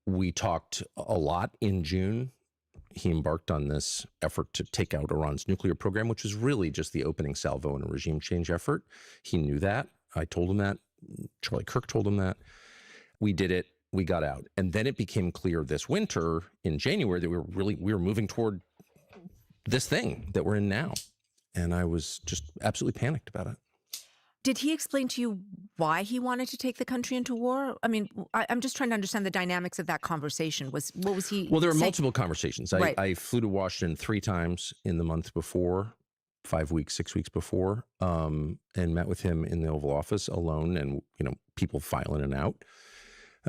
we talked a lot in June. He embarked on this effort to take out Iran's nuclear program, which was really just the opening salvo in a regime change effort. He knew that. I told him that. Charlie Kirk told him that. We did it. We got out. And then it became clear this winter in January that we were moving toward this thing that we're in now. And I was just absolutely panicked about it. Did he explain to you why he wanted to take the country into war? I mean, I'm just trying to understand the dynamics of that conversation. What was he Well, there were saying? multiple conversations. Right. I flew to Washington 3 times in the month before, 5 weeks, 6 weeks before, and met with him in the Oval Office alone, and people file in and out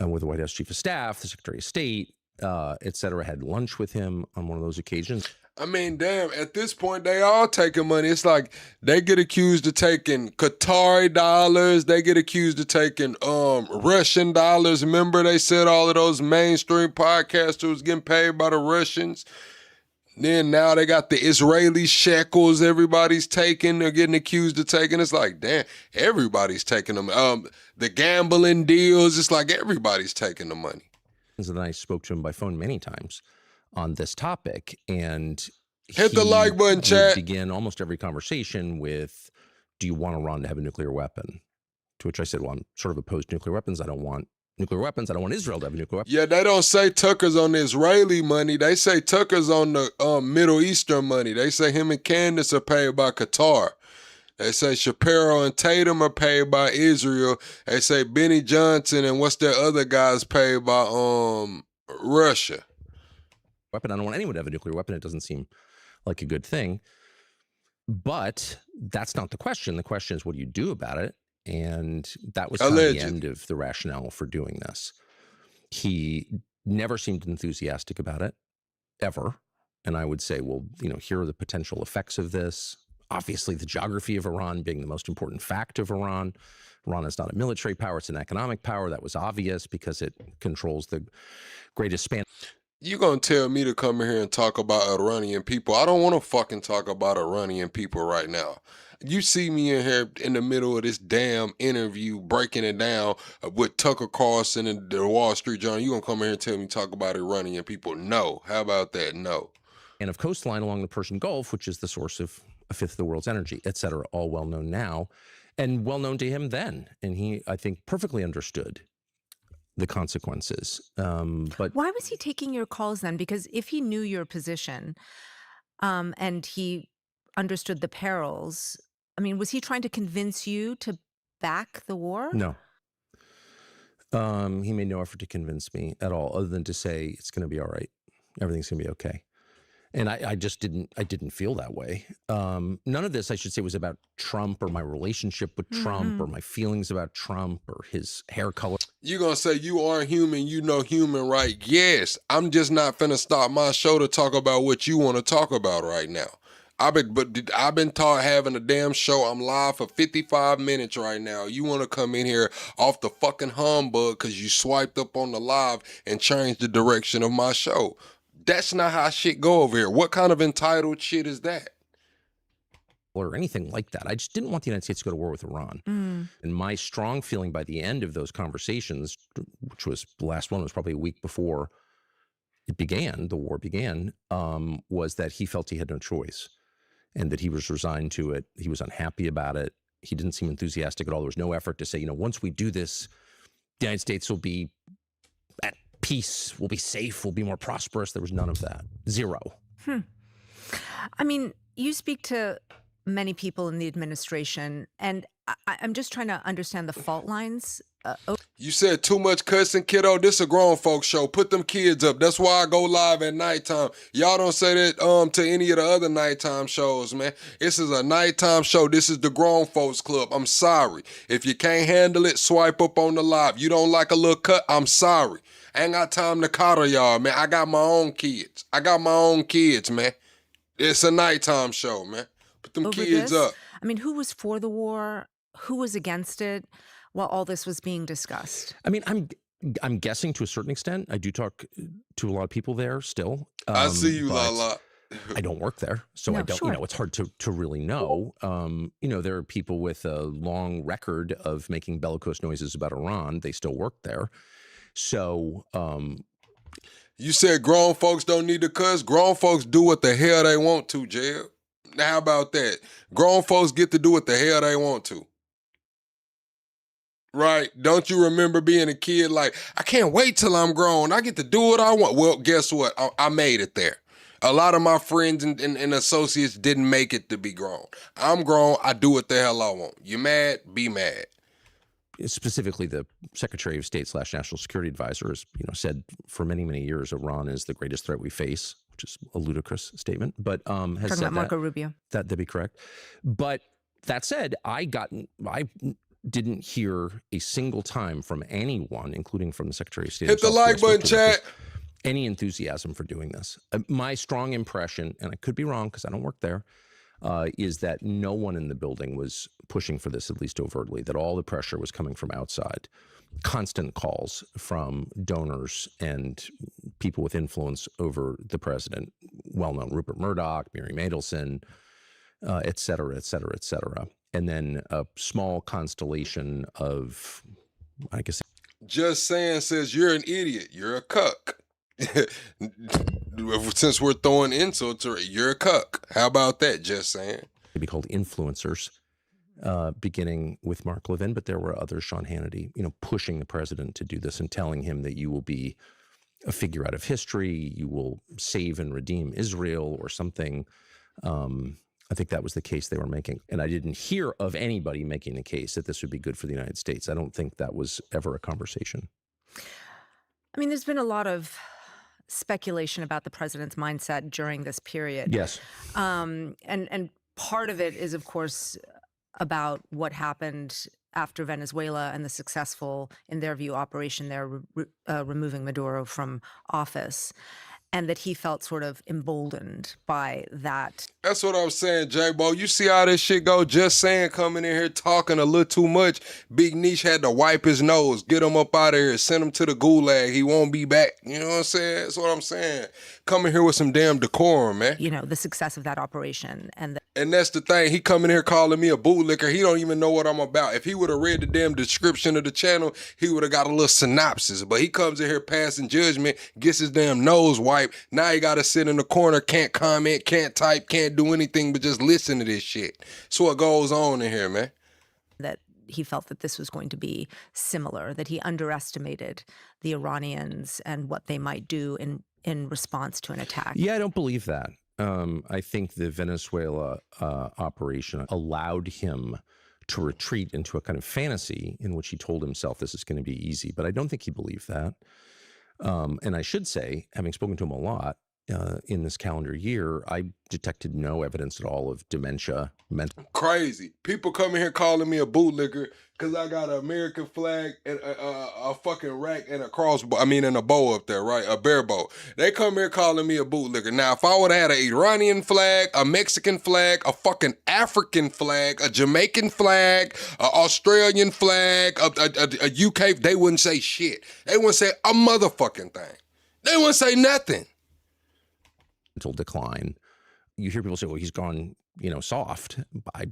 with the White House Chief of Staff, the Secretary of State, et cetera. Had lunch with him on one of those occasions. I mean, damn, at this point, they all taking money. It's like they get accused of taking Qatari dollars. They get accused of taking Russian dollars. Remember, they said all of those mainstream podcasters getting paid by the Russians. Then now they got the Israeli shekels everybody's taking. They're getting accused of taking. It's like, damn, everybody's taking them. The gambling deals, it's like everybody's taking the money. And then I spoke to him by phone many times on this topic, and hit the like button, chat. Begin almost every conversation with, "Do you want Iran to have a nuclear weapon?" To which I said, "Well, I'm sort of opposed to nuclear weapons. I don't want nuclear weapons. I don't want Israel to have a nuclear weapon." Yeah, they don't say Tucker's on the Israeli money. They say Tucker's on the Middle Eastern money. They say him and Candace are paid by Qatar. They say Shapiro and Tatum are paid by Israel. They say Benny Johnson and what's their other guys paid by Russia. Weapon. I don't want anyone to have a nuclear weapon. It doesn't seem like a good thing. But that's not the question. The question is, what do you do about it? And that was kind of the end of the rationale for doing this. He never seemed enthusiastic about it, ever. and I would say, well, here are the potential effects of this. Obviously, the geography of Iran being the most important fact of Iran. Iran is not a military power, it's an economic power. That was obvious because it controls the greatest span. You gonna tell me to come in here and talk about Iranian people? I don't want to fucking talk about Iranian people right now. You see me in here in the middle of this damn interview breaking it down with Tucker Carlson and the Wall Street Journal. You gonna come in here and tell me talk about Iranian people? No. How about that? No. And of coastline along the Persian Gulf, which is the source of a fifth of the world's energy, et cetera, all well known now and well known to him then. And he, I think, perfectly understood the consequences. But why was he taking your calls then? Because if he knew your position and he understood the perils, I mean, was he trying to convince you to back the war? No. He made no effort to convince me at all, other than to say it's going to be all right. Everything's going to be okay. And I just didn't feel that way. None of this, I should say, was about Trump or my relationship with Trump or my feelings about Trump or his hair color. You gonna say you are human, you know human right? Yes, I'm just not finna stop my show to talk about what you want to talk about right now. I've been taught having a damn show. I'm live for 55 minutes right now. You want to come in here off the fucking humbug because you swiped up on the live and changed the direction of my show. That's not how shit go over here. What kind of entitled shit is that? Or anything like that. I just didn't want the United States to go to war with Iran. And my strong feeling by the end of those conversations, which was the last one was probably a week before it began, the war began, was that he felt he had no choice and that he was resigned to it. He was unhappy about it. He didn't seem enthusiastic at all. There was no effort to say, once we do this, the United States will be at peace, we'll be safe, we'll be more prosperous. There was none of that. Zero. I mean, you speak to many people in the administration, and I'm just trying to understand the fault lines. You said too much cussing, kiddo. This a grown folks show. Put them kids up. That's why I go live at nighttime. Y'all don't say that to any of the other nighttime shows, man. This is a nighttime show. This is the grown folks club. I'm sorry. If you can't handle it, swipe up on the live. You don't like a little cut, I'm sorry. I ain't got time to coddle y'all, man. I got my own kids. Man. It's a nighttime show, man. Put them kids up. I mean, who was for the war? Who was against it while all this was being discussed? I mean, I'm guessing to a certain extent. I do talk to a lot of people there still. I see you, Lala. I don't work there, so I don't. Sure. It's hard to really know. There are people with a long record of making bellicose noises about Iran. They still work there. So, you said grown folks don't need to cuss. Grown folks do what the hell they want to, Jeb. Now, how about that? Grown folks get to do what the hell they want to. Right? Don't you remember being a kid like, I can't wait till I'm grown. I get to do what I want. Well, guess what? I made it there. A lot of my friends and associates didn't make it to be grown. I'm grown. I do what the hell I want. You mad? Be mad. Specifically, the Secretary of State / National Security Advisor has, said for many, many years Iran is the greatest threat we face, which is a ludicrous statement. But has talking said about Marco Rubio. That'd be correct. But that said, I didn't hear a single time from anyone, including from the Secretary of State. Hit the like button, chat. Any enthusiasm for doing this. My strong impression, and I could be wrong because I don't work there, is that no one in the building was pushing for this, at least overtly, that all the pressure was coming from outside. Constant calls from donors and people with influence over the president, well-known Rupert Murdoch, Mary Mandelson, et cetera, et cetera, et cetera. And then a small constellation of, I guess. Just saying says you're an idiot. You're a cuck. Since we're throwing insults, you're a cuck. How about that? Just saying. They'd be called influencers, beginning with Mark Levin, but there were others, Sean Hannity, pushing the president to do this and telling him that you will be a figure out of history, you will save and redeem Israel or something. I think that was the case they were making. And I didn't hear of anybody making the case that this would be good for the United States. I don't think that was ever a conversation. I mean, there's been a lot of speculation about the president's mindset during this period. Yes. And part of it is, of course, about what happened after Venezuela and the successful, in their view, operation there, removing Maduro from office. and that he felt sort of emboldened by that. That's what I'm saying, J-Bo. You see how this shit go? Just saying coming in here talking a little too much. Big Niche had to wipe his nose, get him up out of here, send him to the gulag. He won't be back. You know what I'm saying? That's what I'm saying. Coming here with some damn decorum, man. You know, the success of that operation. And that's the thing. He coming here calling me a bootlicker. He don't even know what I'm about. If he would have read the damn description of the channel, he would have got a little synopsis. But he comes in here passing judgment, gets his damn nose wiped. Now he got to sit in the corner, can't comment, can't type, can't do anything but just listen to this shit. That's what goes on in here, man. That he felt that this was going to be similar, that he underestimated the Iranians and what they might do in response to an attack. Yeah, I don't believe that. I think the Venezuela operation allowed him to retreat into a kind of fantasy in which he told himself this is going to be easy, but I don't think he believed that. And I should say, having spoken to him a lot in this calendar year, I detected no evidence at all of dementia. Crazy. People coming here calling me a bootlicker because I got an American flag and a fucking rack and a crossbow. I mean, and a bow up there, right? A bear bow. They come here calling me a bootlicker. Now, if I would have had an Iranian flag, a Mexican flag, a fucking African flag, a Jamaican flag, an Australian flag, a UK, they wouldn't say shit. They wouldn't say a motherfucking thing. They wouldn't say nothing. Until decline. You hear people say, well, he's gone, soft.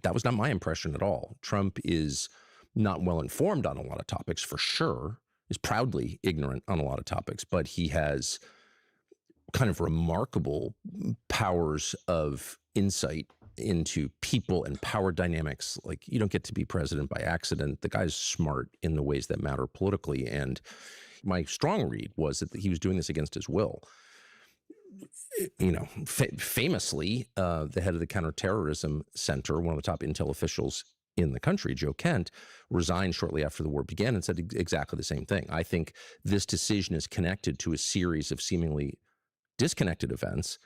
That was not my impression at all. Trump is not well informed on a lot of topics, for sure, is proudly ignorant on a lot of topics, but he has kind of remarkable powers of insight into people and power dynamics. Like, you don't get to be president by accident. The guy's smart in the ways that matter politically. And my strong read was that he was doing this against his will. Famously, the head of the Counterterrorism Center, one of the top intel officials in the country, Joe Kent, resigned shortly after the war began and said exactly the same thing. I think this decision is connected to a series of seemingly disconnected events,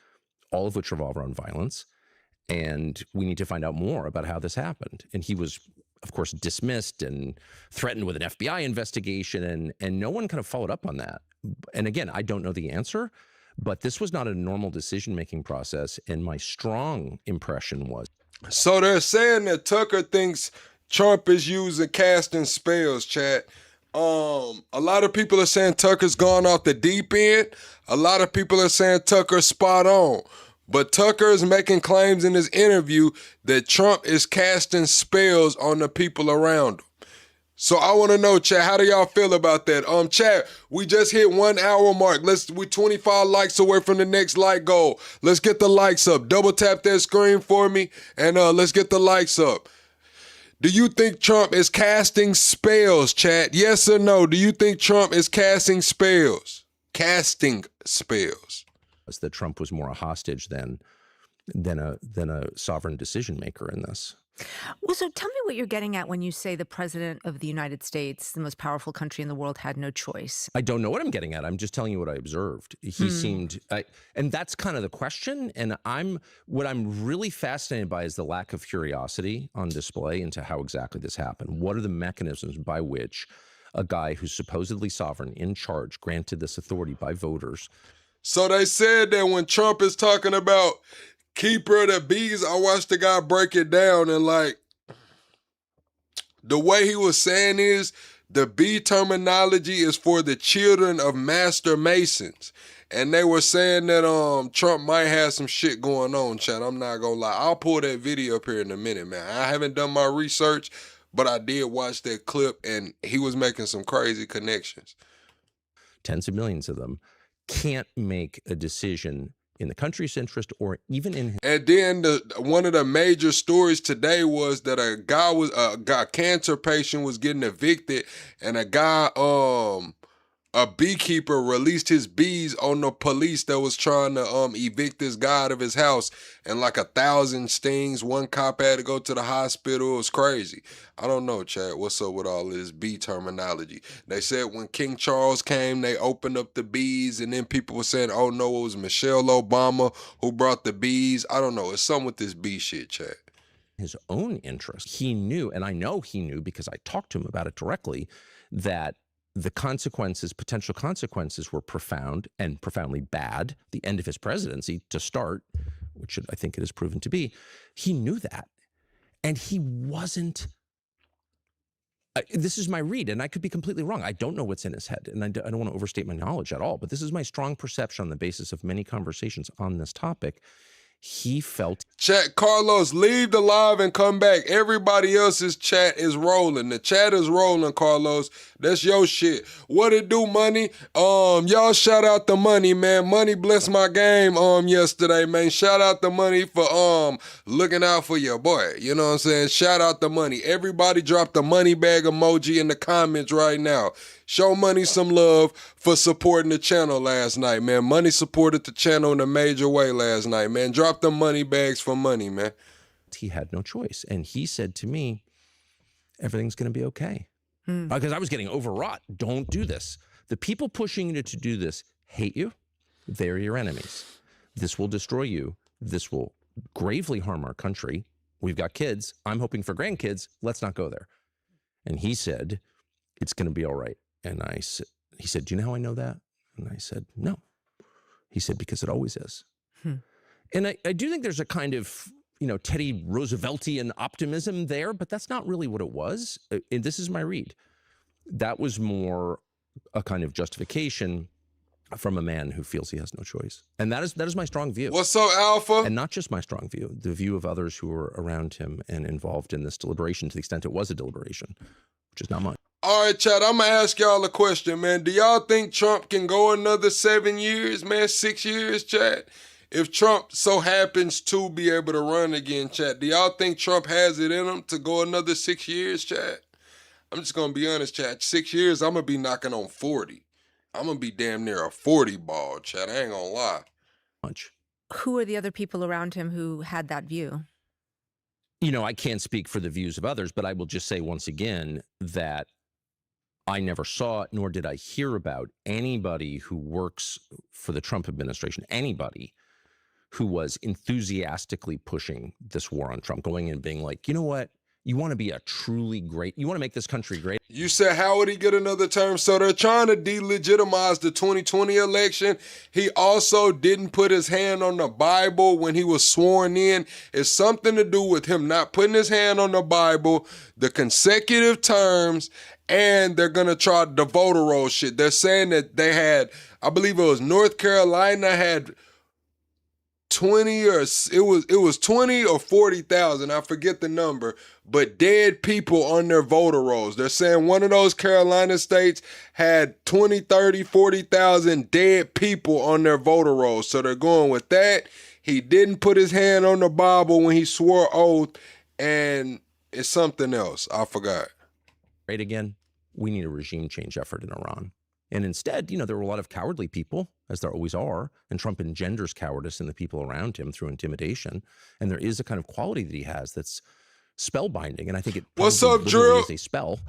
all of which revolve around violence, and we need to find out more about how this happened. And he was, of course, dismissed and threatened with an FBI investigation, and no one kind of followed up on that. And again, I don't know the answer, but this was not a normal decision-making process, and my strong impression was. So they're saying that Tucker thinks Trump is using casting spells, chat. A lot of people are saying Tucker's gone off the deep end. A lot of people are saying Tucker's spot on. But Tucker is making claims in his interview that Trump is casting spells on the people around him. So I want to know, chat, how do y'all feel about that? Chat, we just hit 1 hour mark. We 25 likes away from the next like goal. Let's get the likes up. Double tap that screen for me, and let's get the likes up. Do you think Trump is casting spells, chat? Yes or no? Do you think Trump is casting spells? Casting spells. That Trump was more a hostage than a sovereign decision maker in this. Well, so tell me what you're getting at when you say the president of the United States, the most powerful country in the world, had no choice. I don't know what I'm getting at. I'm just telling you what I observed. He seemed, and that's kind of the question. And what I'm really fascinated by is the lack of curiosity on display into how exactly this happened. What are the mechanisms by which a guy who's supposedly sovereign, in charge, granted this authority by voters? So they said that when Trump is talking about keeper of the bees, I watched the guy break it down, and the way he was saying is the bee terminology is for the children of master masons. And they were saying that Trump might have some shit going on, chat. I'm not gonna lie. I'll pull that video up here in a minute, man. I haven't done my research, but I did watch that clip, and he was making some crazy connections. Tens of millions of them can't make a decision in the country's interest or even in. And then one of the major stories today was that a cancer patient was getting evicted, and a guy, a beekeeper, released his bees on the police that was trying to evict this guy out of his house, and 1,000 stings. One cop had to go to the hospital. It was crazy. I don't know, Chad. What's up with all this bee terminology? They said when King Charles came, they opened up the bees, and then people were saying, oh no, it was Michelle Obama who brought the bees. I don't know. It's something with this bee shit, Chad. His own interest. He knew, and I know he knew because I talked to him about it directly, that the consequences, potential consequences, were profound and profoundly bad. The end of his presidency, to start, which I think it has proven to be, he knew that. And he wasn't, this is my read, and I could be completely wrong. I don't know what's in his head, and I don't want to overstate my knowledge at all, but this is my strong perception on the basis of many conversations on this topic. He felt... Chat, Carlos, leave the live and come back. Everybody else's chat is rolling. The chat is rolling, Carlos. That's your shit. What it do, Money? Y'all shout out the Money, man. Money blessed my game yesterday, man. Shout out the Money for looking out for your boy. You know what I'm saying? Shout out the Money. Everybody drop the money bag emoji in the comments right now. Show Money some love for supporting the channel last night, man. Money supported the channel in a major way last night, man. Drop the money bags for Money, man. He had no choice. And he said to me, everything's going to be okay. Because I was getting overwrought. Don't do this. The people pushing you to do this hate you. They're your enemies. This will destroy you. This will gravely harm our country. We've got kids. I'm hoping for grandkids. Let's not go there. And he said, it's going to be all right. And he said, do you know how I know that? And I said, no. He said, because it always is. And I do think there's a kind of, Teddy Rooseveltian optimism there, but that's not really what it was. And this is my read. That was more a kind of justification from a man who feels he has no choice. And that is my strong view. What's up, Alpha? And not just my strong view, the view of others who were around him and involved in this deliberation, to the extent it was a deliberation, which is not mine. All right, chat, I'm going to ask y'all a question, man. Do y'all think Trump can go another 7 years, man? 6 years, chat? If Trump so happens to be able to run again, chat, do y'all think Trump has it in him to go another 6 years, chat? I'm just going to be honest, chat. 6 years, I'm going to be knocking on 40. I'm going to be damn near a 40 ball, chat. I ain't going to lie. Who are the other people around him who had that view? I can't speak for the views of others, but I will just say once again that I never saw, nor did I hear about anybody who works for the Trump administration, anybody who was enthusiastically pushing this war on Trump, going in and being like, you know what? You want to be a truly great, you want to make this country great. You said, how would he get another term? So they're trying to delegitimize the 2020 election. He also didn't put his hand on the Bible when he was sworn in. It's something to do with him not putting his hand on the Bible, the consecutive terms, and they're going to try the voter roll shit. They're saying that they had, I believe it was North Carolina had 20 or it was 20 or 40,000, I forget the number, but dead people on their voter rolls. They're saying one of those Carolina states had 20, 30, 40,000 dead people on their voter rolls. So they're going with that. He didn't put his hand on the Bible when he swore oath, and it's something else. I forgot. Right again, we need a regime change effort in Iran. And instead, there were a lot of cowardly people, as there always are, and Trump engenders cowardice in the people around him through intimidation. And there is a kind of quality that he has that's spellbinding, and I think it What's up, Drew? Is a spell.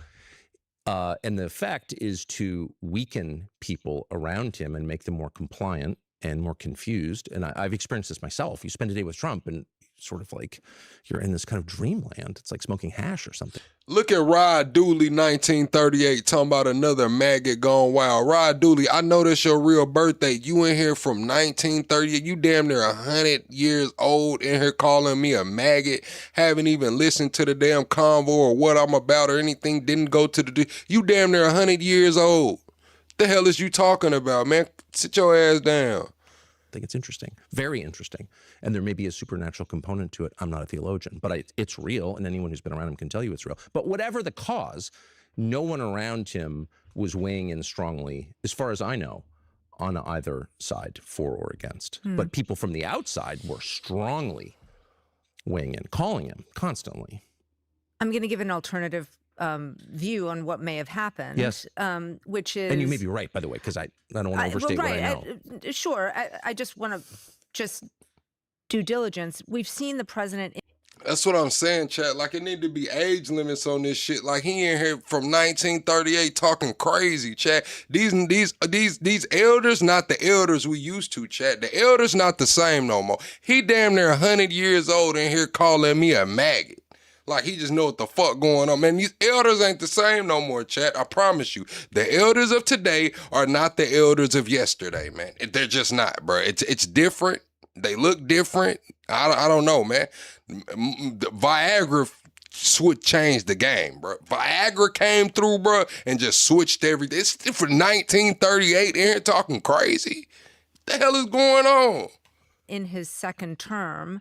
And the effect is to weaken people around him and make them more compliant and more confused. And I've experienced this myself. You spend a day with Trump and sort of like you're in this kind of dreamland. It's like smoking hash or something. Look at Rod Dooley, 1938, talking about another maggot gone wild. Rod Dooley, I know that's your real birthday. You in here from 1938. You damn near 100 years old in here calling me a maggot. Haven't even listened to the damn convo or what I'm about or anything. Didn't go to the... You damn near 100 years old. The hell is you talking about, man? Sit your ass down. I think it's interesting, very interesting. And there may be a supernatural component to it. I'm not a theologian, but it's real. And anyone who's been around him can tell you it's real. But whatever the cause, no one around him was weighing in strongly, as far as I know, on either side, for or against. But people from the outside were strongly weighing in, calling him constantly. I'm going to give an alternative view on what may have happened. Yes. Which is... And you may be right, by the way, because I don't want to overstate what I know. Sure. I just want to due diligence. We've seen the president... That's what I'm saying, chat. Like, it need to be age limits on this shit. Like, he in here from 1938 talking crazy, chat. These elders, not the elders we used to, chat. The elders not the same no more. He damn near 100 years old in here calling me a maggot. Like he just know what the fuck going on. Man, these elders ain't the same no more, chat. I promise you. The elders of today are not the elders of yesterday, man. They're just not, bro. It's different. They look different. I don't know, man. Viagra changed the game, bro. Viagra came through, bro, and just switched everything. It's for 1938 here talking crazy. What the hell is going on? In his second term,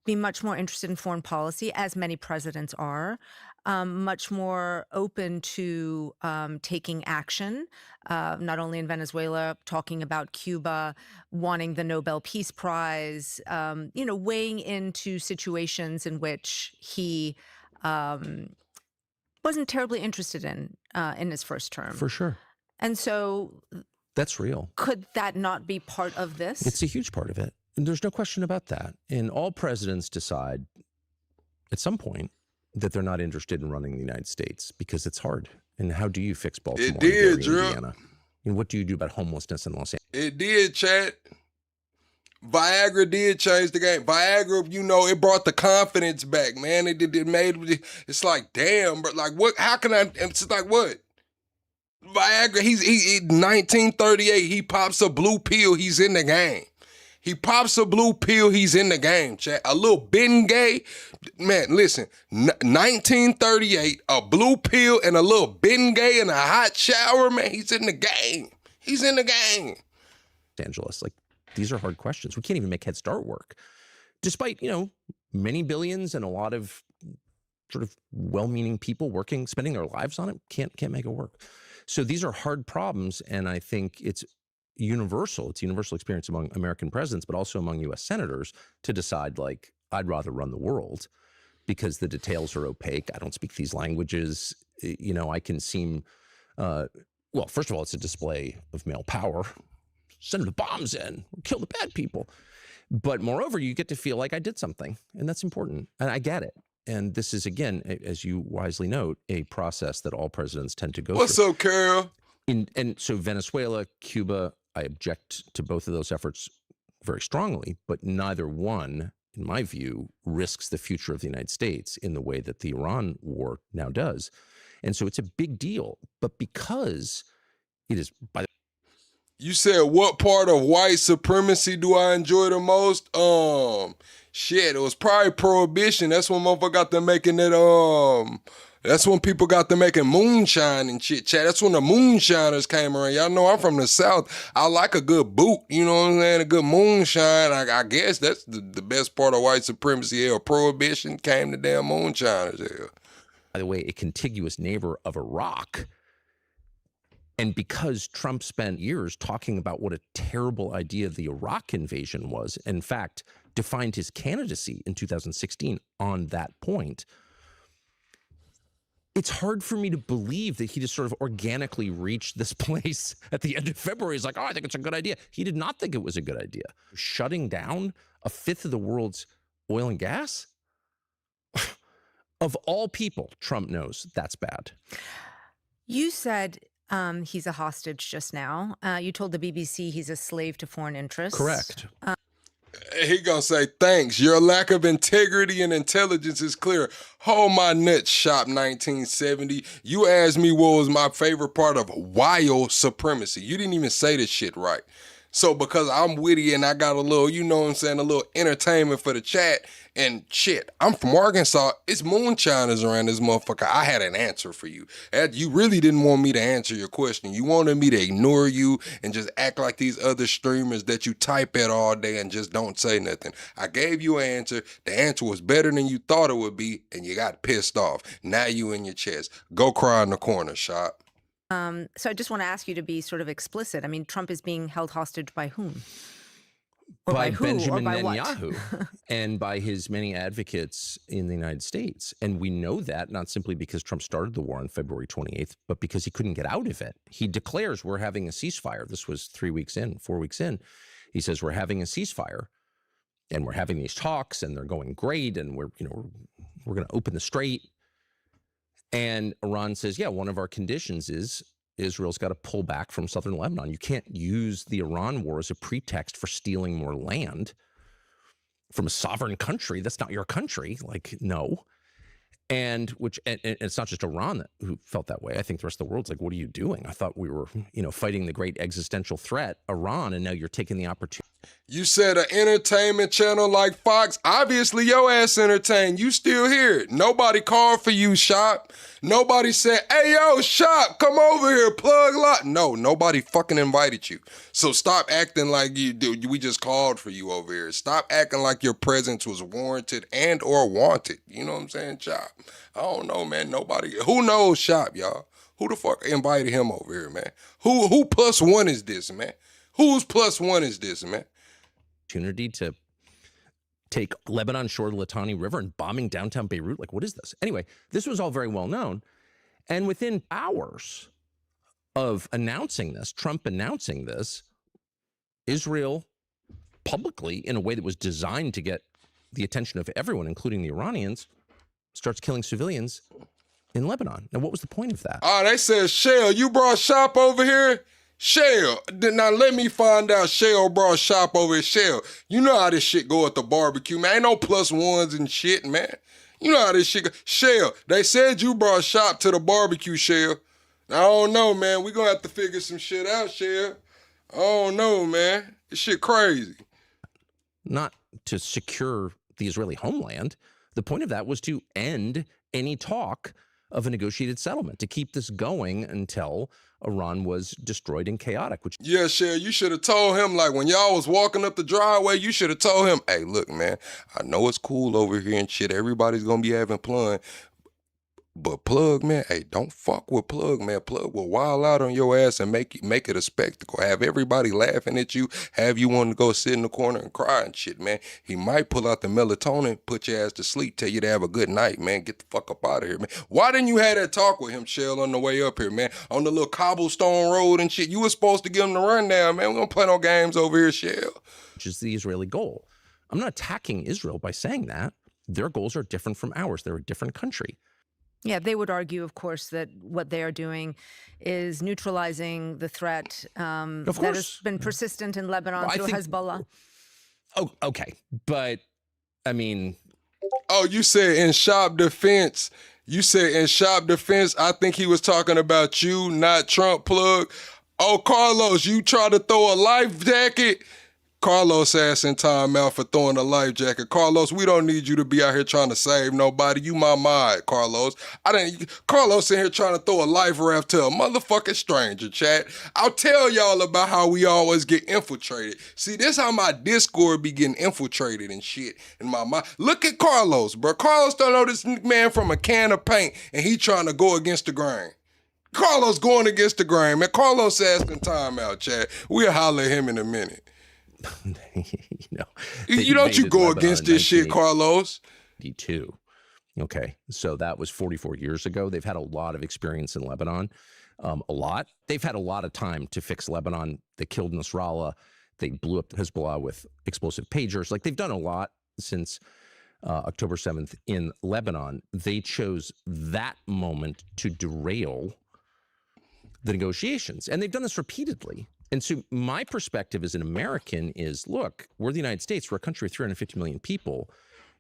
be much more interested in foreign policy, as many presidents are, much more open to taking action, not only in Venezuela, talking about Cuba, wanting the Nobel Peace Prize, weighing into situations in which he wasn't terribly interested in his first term. For sure. And so that's real. Could that not be part of this? It's a huge part of it. And there's no question about that. And all presidents decide at some point that they're not interested in running the United States because it's hard. And how do you fix Baltimore? It did, Gary, Indiana? And what do you do about homelessness in Los Angeles? It did, Chad. Viagra did change the game. Viagra, it brought the confidence back, man. It made, it's like, damn, bro. Like, what? How can I, it's like, what? Viagra, he 1938, he pops a blue pill, he's in the game. He pops a blue pill, he's in the game, chat. A little Bengay, man, listen, 1938, a blue pill and a little Bengay and a hot shower, man, he's in the game. He's in the game. Angeles, like, these are hard questions. We can't even make Head Start work. Despite, many billions and a lot of sort of well-meaning people spending their lives on it, can't make it work. So these are hard problems, and I think it's universal. It's a universal experience among American presidents, but also among U.S. senators to decide, like, I'd rather run the world because the details are opaque. I don't speak these languages. I can seem, well, first of all, it's a display of male power. Send the bombs in, kill the bad people. But moreover, you get to feel like I did something, and that's important. And I get it. And this is, again, as you wisely note, a process that all presidents tend to go through. What's up, Carol? And so Venezuela, Cuba, I object to both of those efforts very strongly, but neither one, in my view, risks the future of the United States in the way that the Iran war now does. And so it's a big deal. But because it is, by the You said, what part of white supremacy do I enjoy the most? Shit, it was probably prohibition. That's when motherfucker got to making that, that's when people got to making moonshine and shit, chat. That's when the moonshiners came around. Y'all know I'm from the South. I like a good boot, you know what I'm saying? A good moonshine. I guess that's the best part of white supremacy. Hell, prohibition came to damn moonshiners. Hell. By the way, a contiguous neighbor of Iraq. And because Trump spent years talking about what a terrible idea the Iraq invasion was, in fact, defined his candidacy in 2016 on that point, it's hard for me to believe that he just sort of organically reached this place at the end of February. He's like, I think it's a good idea. He did not think it was a good idea. Shutting down a fifth of the world's oil and gas? Of all people, Trump knows that's bad. You said he's a hostage just now. You told the BBC he's a slave to foreign interests. Correct. He gonna say, thanks. Your lack of integrity and intelligence is clear. Hold my nuts, Shop 1970. You asked me what was my favorite part of wild supremacy. You didn't even say this shit right. So because I'm witty and I got a little, you know what I'm saying, a little entertainment for the chat and shit, I'm from Arkansas. It's moonshiners around this motherfucker. I had an answer for you. You really didn't want me to answer your question. You wanted me to ignore you and just act like these other streamers that you type at all day and just don't say nothing. I gave you an answer. The answer was better than you thought it would be and you got pissed off. Now you in your chest. Go cry in the corner, Shop. So I just want to ask you to be sort of explicit. I mean, Trump is being held hostage by whom? Or by who? Benjamin or by Netanyahu and by his many advocates in the United States. And we know that not simply because Trump started the war on February 28th, but because he couldn't get out of it. He declares we're having a ceasefire. This was 4 weeks in. He says we're having a ceasefire and we're having these talks and they're going great and we're going to open the strait. And Iran says, yeah, one of our conditions is Israel's got to pull back from southern Lebanon. You can't use the Iran war as a pretext for stealing more land from a sovereign country. That's not your country. Like, no. And it's not just Iran who felt that way. I think the rest of the world's like, what are you doing? I thought we were, fighting the great existential threat, Iran, and now you're taking the opportunity. You said an entertainment channel like Fox. Obviously, your ass entertained. You still here. Nobody called for you, Shop. Nobody said, hey, yo, Shop, come over here, plug lot. No, nobody fucking invited you. So stop acting like we just called for you over here. Stop acting like your presence was warranted and or wanted. You know what I'm saying, Shop? I don't know, man. Nobody. Who knows Shop, y'all? Who the fuck invited him over here, man? Who plus one is this, man? Whose plus one is this, man? Opportunity to take Lebanon shore the Litani River and bombing downtown Beirut. Like, what is this? Anyway, this was all very well known. And within hours of announcing this, Trump announcing this, Israel publicly, in a way that was designed to get the attention of everyone, including the Iranians, starts killing civilians in Lebanon. Now, what was the point of that? Oh, they said, Shell, you brought Shop over here? Shell, now let me find out Shell brought Shop over here. Shell, you know how this shit go at the barbecue, man. Ain't no plus ones and shit, man. You know how this shit go. Shell, they said you brought Shop to the barbecue, Shell. I don't know, man. We gonna have to figure some shit out, Shell. I don't know, man. This shit crazy. Not to secure the Israeli homeland. The point of that was to end any talk of a negotiated settlement, to keep this going until Iran was destroyed and chaotic. Yeah, Shell, you should have told him, like, when y'all was walking up the driveway, you should have told him, hey, look, man, I know it's cool over here and shit. Everybody's going to be having fun. But Plug, man, hey, don't fuck with Plug, man. Plug will wild out on your ass and make it a spectacle. Have everybody laughing at you. Have you want to go sit in the corner and cry and shit, man. He might pull out the melatonin, put your ass to sleep, tell you to have a good night, man. Get the fuck up out of here, man. Why didn't you have that talk with him, Shell, on the way up here, man? On the little cobblestone road and shit. You was supposed to give him the rundown, man. We don't play no games over here, Shell. Which is the Israeli goal. I'm not attacking Israel by saying that. Their goals are different from ours. They're a different country. Yeah, they would argue, of course, that what they are doing is neutralizing the threat that has been persistent in Lebanon through Hezbollah. Oh, okay. But, I mean... Oh, you said in Shop defense. You said in Shop defense, I think he was talking about you, not Trump, Plug. Oh, Carlos, you tried to throw a life jacket? Carlos ass in timeout for throwing a life jacket. Carlos, we don't need you to be out here trying to save nobody. You my mind, Carlos. Carlos in here trying to throw a life raft to a motherfucking stranger, chat. I'll tell y'all about how we always get infiltrated. See, this how my Discord be getting infiltrated and shit in my mind. Look at Carlos, bro. Carlos don't know this man from a can of paint and he trying to go against the grain. Carlos going against the grain, man. Carlos ass in timeout, chat. We'll holler at him in a minute. You don't go against this shit, Carlos. 1982. Okay, so that was 44 years ago. They've had a lot of experience in Lebanon, a lot. They've had a lot of time to fix Lebanon. They killed Nasrallah. They blew up Hezbollah with explosive pagers. Like, they've done a lot since October 7th in Lebanon. They chose that moment to derail the negotiations, and they've done this repeatedly. And so my perspective as an American is, look, we're the United States. We're a country of 350 million people.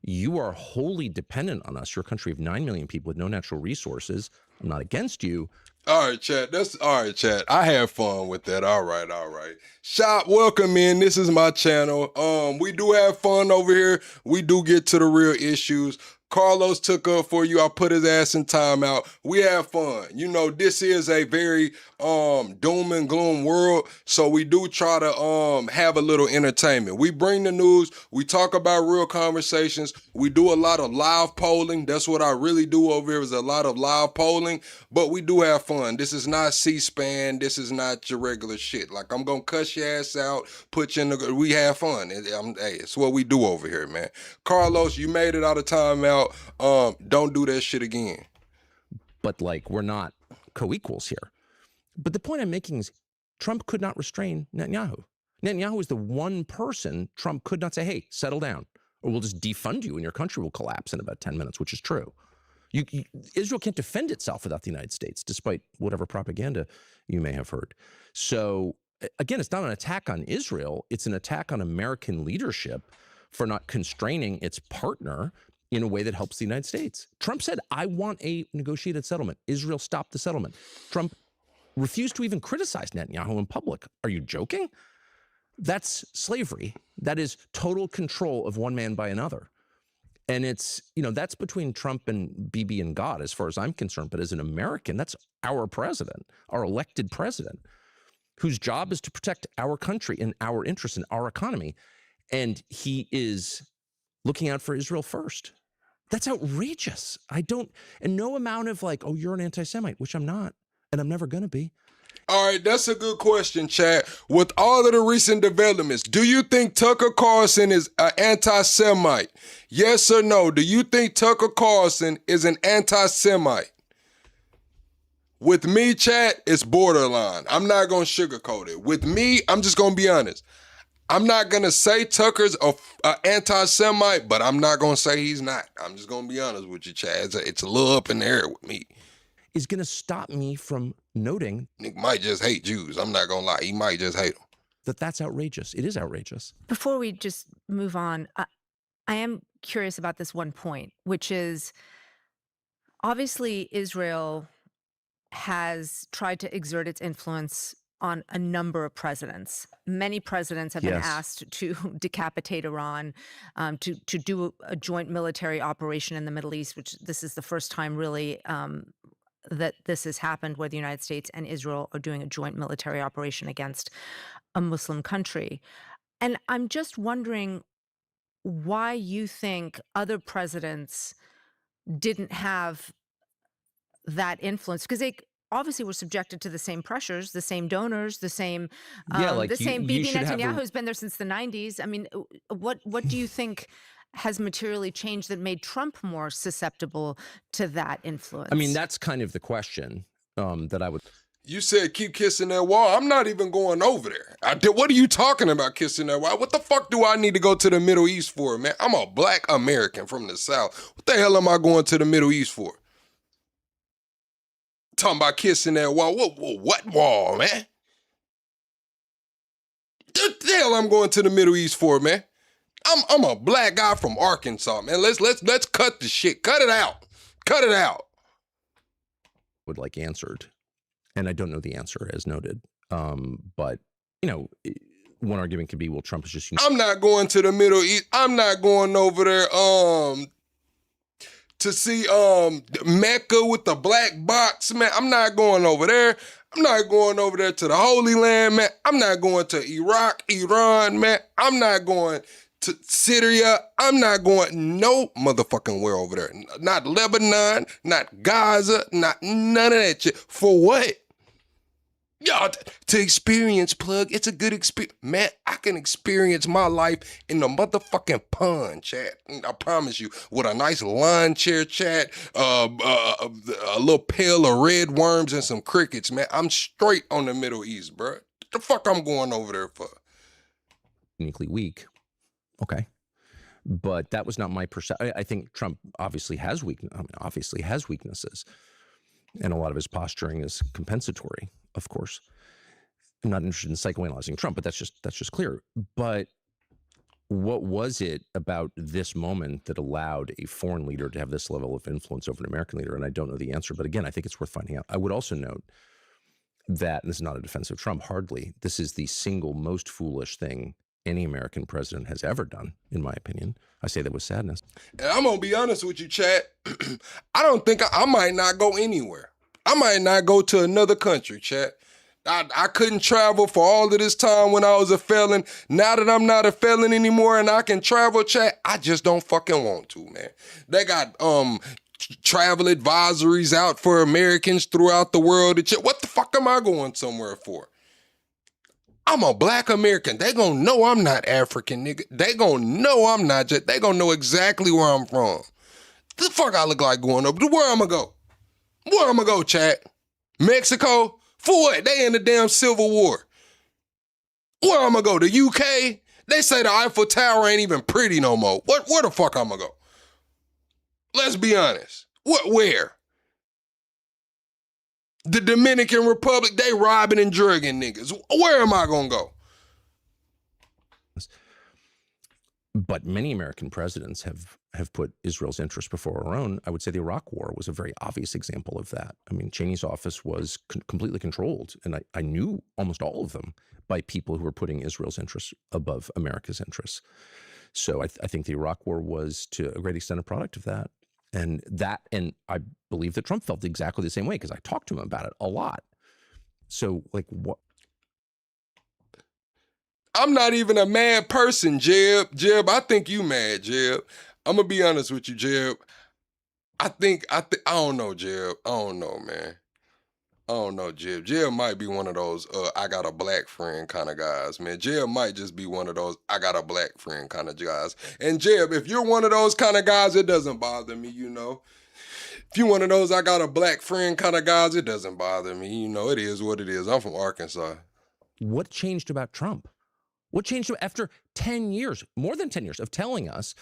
You are wholly dependent on us. You're a country of 9 million people with no natural resources. I'm not against you. All right, chat. All right, chat. I had fun with that. All right. Shop, welcome in. This is my channel. We do have fun over here. We do get to the real issues. Carlos took up for you. I put his ass in timeout. We have fun. You know, this is a very doom and gloom world, so we do try to have a little entertainment. We bring the news. We talk about real conversations. We do a lot of live polling. That's what I really do over here, is a lot of live polling, but we do have fun. This is not C-SPAN. This is not your regular shit. Like, I'm going to cuss your ass out, put you in the... We have fun. Hey, it's what we do over here, man. Carlos, you made it out of timeout. Don't do that shit again. But, like, we're not co-equals here. But the point I'm making is Trump could not restrain Netanyahu. Netanyahu is the one person Trump could not say, hey, settle down, or we'll just defund you and your country will collapse in about 10 minutes, which is true. Israel can't defend itself without the United States, despite whatever propaganda you may have heard. So, again, it's not an attack on Israel. It's an attack on American leadership for not constraining its partner in a way that helps the United States. Trump said, I want a negotiated settlement. Israel stopped the settlement. Trump refused to even criticize Netanyahu in public. Are you joking? That's slavery. That is total control of one man by another. And it's, that's between Trump and Bibi and God, as far as I'm concerned. But as an American, that's our president, our elected president, whose job is to protect our country and our interests and our economy. And he is looking out for Israel first. That's outrageous. And no amount of like, oh, you're an anti-Semite, which I'm not, and I'm never going to be. All right, that's a good question, Chad. With all of the recent developments, do you think Tucker Carlson is an anti-Semite? Yes or no? Do you think Tucker Carlson is an anti-Semite? With me, Chad, it's borderline. I'm not going to sugarcoat it. With me, I'm just going to be honest. I'm not going to say Tucker's an anti-Semite, but I'm not going to say he's not. I'm just going to be honest with you, Chad. It's a little up in the air with me. Is going to stop me from noting. Nick might just hate Jews. I'm not going to lie. He might just hate them. That's outrageous. It is outrageous. Before we just move on, I am curious about this one point, which is obviously Israel has tried to exert its influence on a number of presidents. Many presidents have been asked to decapitate Iran, to do a joint military operation in the Middle East, which this is the first time really that this has happened, where the United States and Israel are doing a joint military operation against a Muslim country. And I'm just wondering why you think other presidents didn't have that influence, because they obviously were subjected to the same pressures, the same donors, the same Bibi Netanyahu who's been there since the 90s. I mean, what do you think has materially changed that made Trump more susceptible to that influence? I mean, that's kind of the question that I would. You said keep kissing that wall. I'm not even going over there. What are you talking about, kissing that wall? What the fuck do I need to go to the Middle East for, man? I'm a black American from the South. What the hell am I going to the Middle East for? Talking about kissing that wall. What wall, man? What the hell I'm going to the Middle East for, man? I'm a black guy from Arkansas, man. Let's cut the shit. Cut it out. Cut it out. Would like answered, and I don't know the answer as noted. But one argument could be, well, Trump is just. I'm not going to the Middle East. I'm not going over there to see Mecca with the black box, man. I'm not going over there. I'm not going over there to the Holy Land, man. I'm not going to Iraq, Iran, man. I'm not going to Syria. I'm not going no motherfucking where over there. Not Lebanon, not Gaza, not none of that shit. For what? Y'all, to experience, plug, it's a good experience. Man, I can experience my life in the motherfucking pond, chat. I promise you, with a nice lawn chair, chat, a little pail of red worms and some crickets, man. I'm straight on the Middle East, bro. What the fuck I'm going over there for? Uniquely weak. Okay. But that was not my perception. I think Trump obviously has weaknesses. And a lot of his posturing is compensatory, of course. I'm not interested in psychoanalyzing Trump, but that's just clear. But what was it about this moment that allowed a foreign leader to have this level of influence over an American leader? And I don't know the answer, but again, I think it's worth finding out. I would also note that, and this is not a defense of Trump, hardly, this is the single most foolish thing any American president has ever done, in my opinion. I say that with sadness. And I'm going to be honest with you, Chad. I don't think I might not go anywhere. I might not go to another country, Chad. I couldn't travel for all of this time when I was a felon. Now that I'm not a felon anymore and I can travel, Chad, I just don't fucking want to, man. They got travel advisories out for Americans throughout the world. What the fuck am I going somewhere for? I'm a black American. They gonna know I'm not African, nigga. They gonna know I'm not just, they gonna know exactly where I'm from. The fuck I look like going up? Where I'm gonna go? Where I'm gonna go, Chad? Mexico? For what? They in the damn Civil War. Where I'm gonna go? The UK? They say the Eiffel Tower ain't even pretty no more. Where the fuck I'm gonna go? Let's be honest. Where? The Dominican Republic, they robbing and drugging niggas. Where am I gonna go? But many American presidents have put Israel's interests before our own. I would say the Iraq War was a very obvious example of that. I mean, Cheney's office was completely controlled, and I knew almost all of them by people who were putting Israel's interests above America's interests. So I think the Iraq War was, to a great extent, a product of that. And I believe that Trump felt exactly the same way because I talked to him about it a lot. So, like, what? I'm not even a mad person, Jeb. Jeb, I think you mad, Jeb. I'm gonna be honest with you, Jeb. I don't know, Jeb. I don't know, man. I don't know, Jeb. Jeb might be one of those I got a black friend kind of guys, man. Jeb might just be one of those I got a black friend kind of guys. And Jeb, if you're one of those kind of guys, it doesn't bother me, you know. If you're one of those I got a black friend kind of guys, it doesn't bother me. You know, it is what it is. I'm from Arkansas. What changed about Trump? What changed after 10 years, more than 10 years of telling us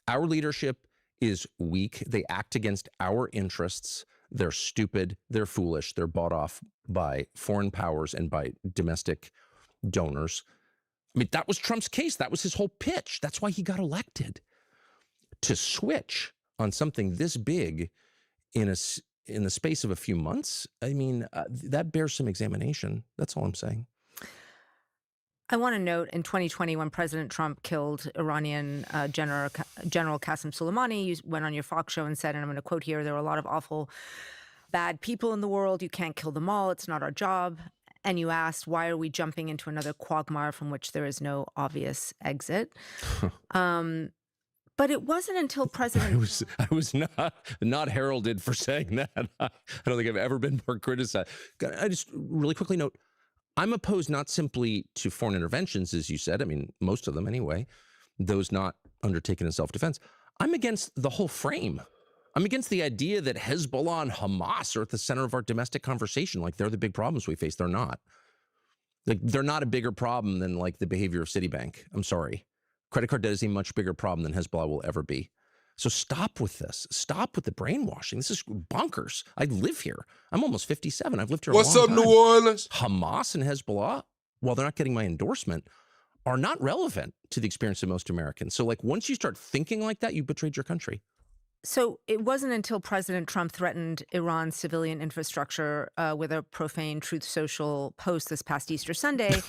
our leadership is weak, they act against our interests, they're stupid, they're foolish, they're bought off by foreign powers and by domestic donors. I mean, that was Trump's case. That was his whole pitch. That's why he got elected. To switch on something this big in the space of a few months, I mean, that bears some examination. That's all I'm saying. I want to note in 2020, when President Trump killed Iranian General Qasem Soleimani, you went on your Fox show and said, and I'm going to quote here, there are a lot of awful, bad people in the world. You can't kill them all. It's not our job. And you asked, why are we jumping into another quagmire from which there is no obvious exit? But it wasn't until President I was not heralded for saying that. I don't think I've ever been more criticized. I just really quickly note, I'm opposed not simply to foreign interventions, as you said, I mean, most of them anyway, those not undertaken in self-defense. I'm against the whole frame. I'm against the idea that Hezbollah and Hamas are at the center of our domestic conversation. Like, they're the big problems we face. They're not. Like, they're not a bigger problem than, like, the behavior of Citibank. I'm sorry. Credit card debt is a much bigger problem than Hezbollah will ever be. So stop with this. Stop with the brainwashing. This is bonkers. I live here. I'm almost 57. I've lived here a long time. What's up, New Orleans? Hamas and Hezbollah, while they're not getting my endorsement, are not relevant to the experience of most Americans. So, like, once you start thinking like that, you betrayed your country. So it wasn't until President Trump threatened Iran's civilian infrastructure with a profane Truth Social post this past Easter Sunday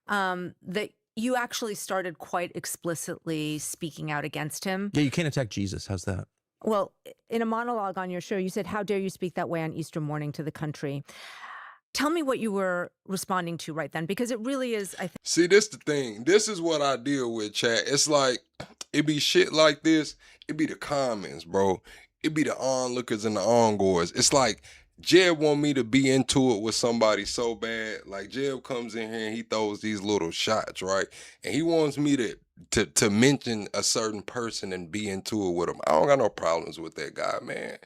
that you actually started quite explicitly speaking out against him. Yeah, you can't attack Jesus. How's that? Well, in a monologue on your show, you said, how dare you speak that way on Easter morning to the country? Tell me what you were responding to right then, because it really is, I think. See, this the thing. This is what I deal with, chat. It's like, it be shit like this. It be the comments, bro. It be the onlookers and the ongoers. It's like, Jeb want me to be into it with somebody so bad. Like, Jeb comes in here and he throws these little shots, right? And he wants me to mention a certain person and be into it with him. I don't got no problems with that guy, man.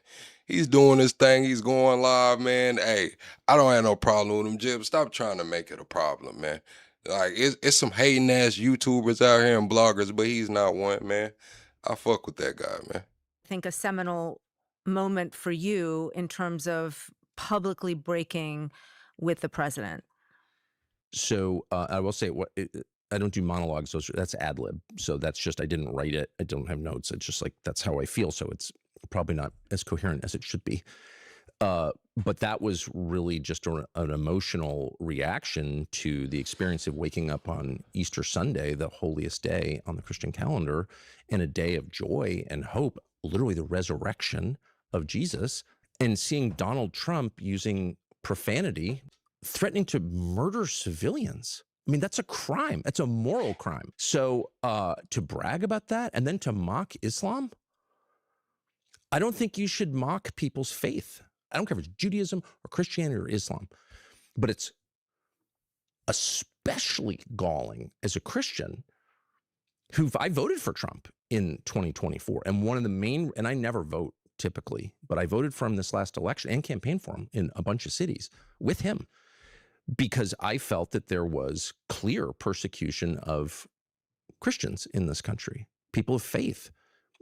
He's doing his thing. He's going live, man. Hey, I don't have no problem with him, Jeb. Stop trying to make it a problem, man. Like, it's some hating ass YouTubers out here and bloggers, but he's not one, man. I fuck with that guy, man. I think a seminal moment for you in terms of publicly breaking with the president. So I will say, I don't do monologues. That's ad lib. So that's just, I didn't write it. I don't have notes. It's just like, that's how I feel. So it's probably not as coherent as it should be. But that was really just an emotional reaction to the experience of waking up on Easter Sunday, the holiest day on the Christian calendar, and a day of joy and hope, literally the resurrection of Jesus, and seeing Donald Trump using profanity, threatening to murder civilians. I mean, that's a crime. That's a moral crime. So to brag about that and then to mock Islam, I don't think you should mock people's faith. I don't care if it's Judaism or Christianity or Islam, but it's especially galling as a Christian I voted for Trump in 2024. And one of the main, and I never vote typically, but I voted for him this last election and campaigned for him in a bunch of cities with him because I felt that there was clear persecution of Christians in this country, people of faith.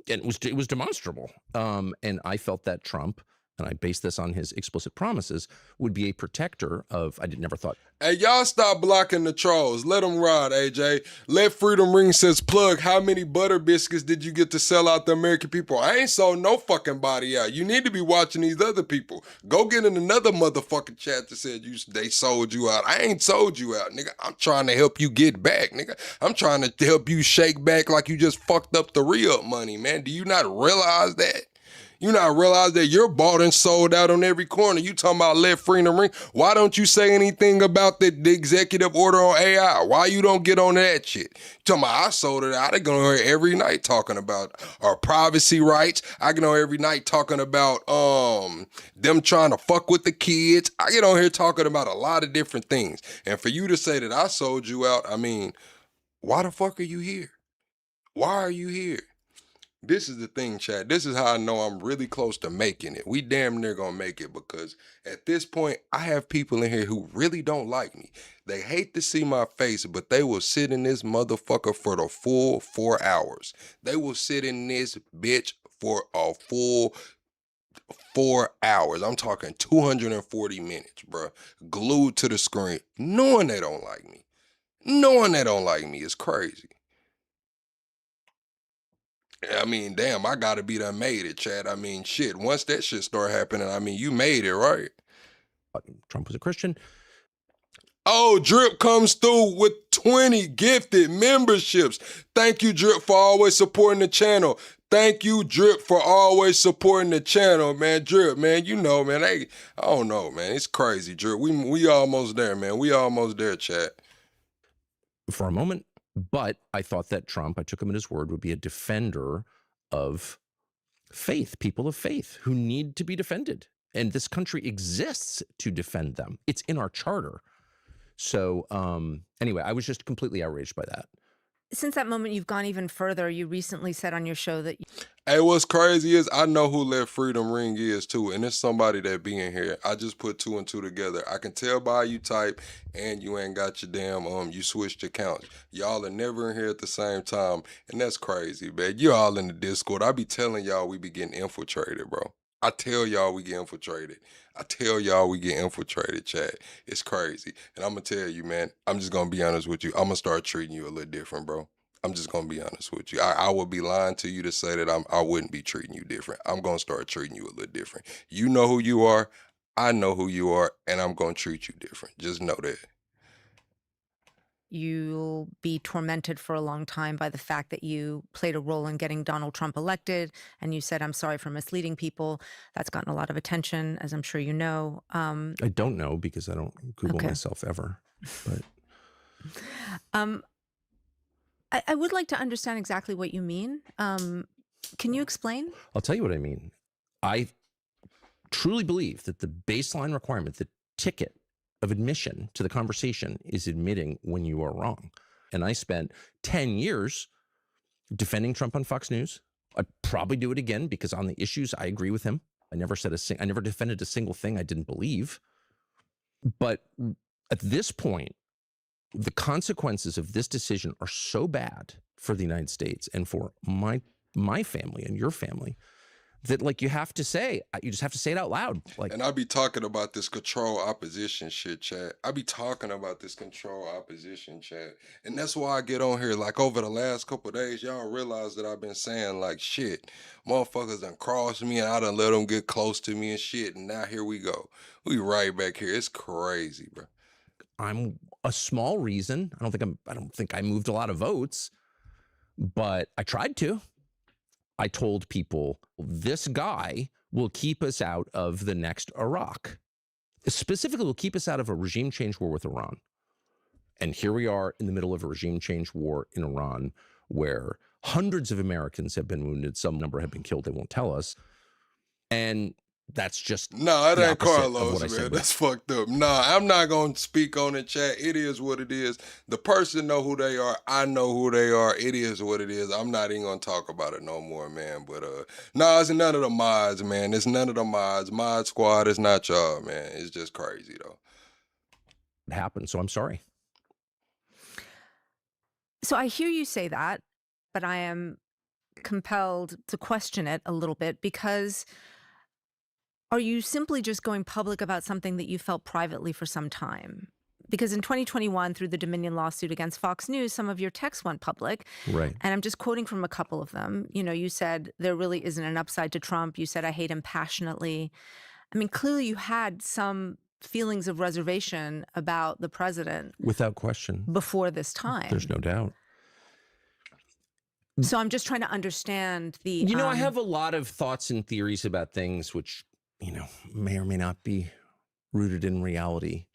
And it was demonstrable. And I felt that Trump and I base this on his explicit promises, would be a protector of, never thought. Hey, y'all stop blocking the trolls. Let them ride, AJ. Let Freedom Ring says, plug, how many butter biscuits did you get to sell out the American people? I ain't sold no fucking body out. You need to be watching these other people. Go get in another motherfucking chat that said they sold you out. I ain't sold you out, nigga. I'm trying to help you get back, nigga. I'm trying to help you shake back like you just fucked up the re-up money, man. Do you not realize that? You not realize that you're bought and sold out on every corner. You talking about let Freedom Ring. Why don't you say anything about the executive order on AI? Why you don't get on that shit? You talking about I sold it out. I get on here every night talking about our privacy rights. I get on here every night talking about them trying to fuck with the kids. I get on here talking about a lot of different things. And for you to say that I sold you out, I mean, why the fuck are you here? Why are you here? This is the thing, Chad. This is how I know I'm really close to making it. We damn near gonna make it because at this point, I have people in here who really don't like me. They hate to see my face, but they will sit in this motherfucker for the full 4 hours. They will sit in this bitch for a full 4 hours. I'm talking 240 minutes, bro. Glued to the screen, knowing they don't like me. Knowing they don't like me is crazy. I mean, damn, I gotta be done made it, Chad. I mean, shit, once that shit start happening, I mean, you made it, right? Trump was a Christian. Oh, Drip comes through with 20 gifted memberships. Thank you, Drip, for always supporting the channel. Thank you, Drip, for always supporting the channel, man. Drip, man, you know, man, I don't know, man. It's crazy, Drip. We almost there, man. We almost there, Chad. For a moment. But I thought that Trump, I took him at his word, would be a defender of faith, people of faith who need to be defended. And this country exists to defend them. It's in our charter. So anyway, I was just completely outraged by that. Since that moment, you've gone even further. You recently said on your show that... Hey, what's crazy is I know who Let Freedom Ring is too, and it's somebody that be in here. I just put 2 and 2 together. I can tell by you type, and you ain't got your damn you switched accounts. Y'all are never in here at the same time, and that's crazy, man. You all in the Discord. I be telling y'all we be getting infiltrated, bro. I tell y'all we get infiltrated. I tell y'all we get infiltrated, Chad. It's crazy. And I'm going to tell you, man, I'm just going to be honest with you. I'm going to start treating you a little different, bro. I'm just going to be honest with you. I would be lying to you to say that I wouldn't be treating you different. I'm going to start treating you a little different. You know who you are. I know who you are. And I'm going to treat you different. Just know that. You'll be tormented for a long time by the fact that you played a role in getting Donald Trump elected, and you said, I'm sorry for misleading people. That's gotten a lot of attention, as I'm sure you know. I don't know because I don't Google myself ever. But I would like to understand exactly what you mean. Can you explain? I'll tell you what I mean. I truly believe that the baseline requirement, the ticket of admission to the conversation, is admitting when you are wrong. And I spent 10 years defending Trump on Fox News. I'd probably do it again because on the issues I agree with him. I never defended a single thing I didn't believe. But at this point, the consequences of this decision are so bad for the United States and for my family and your family that, like, you just have to say it out loud. Like, and I be talking about this control opposition shit, Chad. I be talking about this control opposition, Chad. And that's why I get on here. Like, over the last couple of days, y'all realize that I've been saying, like, shit, motherfuckers done crossed me and I done let them get close to me and shit. And now here we go. We right back here. It's crazy, bro. I'm a small reason. I don't think I moved a lot of votes, but I tried to. I told people, this guy will keep us out of the next Iraq. Specifically, will keep us out of a regime change war with Iran. And here we are in the middle of a regime change war in Iran where hundreds of Americans have been wounded. Some number have been killed. They won't tell us. And that's just no, it ain't Carlos, man. That's fucked up. Nah, I'm not gonna speak on it, chat. It is what it is. The person know who they are. I know who they are. It is what it is. I'm not even gonna talk about it no more, man. But no, it's none of the mods, man. It's none of the mods. Mod squad is not y'all, man. It's just crazy though. It happened, so I'm sorry. So I hear you say that, but I am compelled to question it a little bit because are you simply just going public about something that you felt privately for some time? Because in 2021, through the Dominion lawsuit against Fox News, some of your texts went public. Right. And I'm just quoting from a couple of them. You know, you said, there really isn't an upside to Trump. You said, I hate him passionately. I mean, clearly you had some feelings of reservation about the president. Without question. Before this time. There's no doubt. So I'm just trying to understand the... You know, I have a lot of thoughts and theories about things which, you know, may or may not be rooted in reality.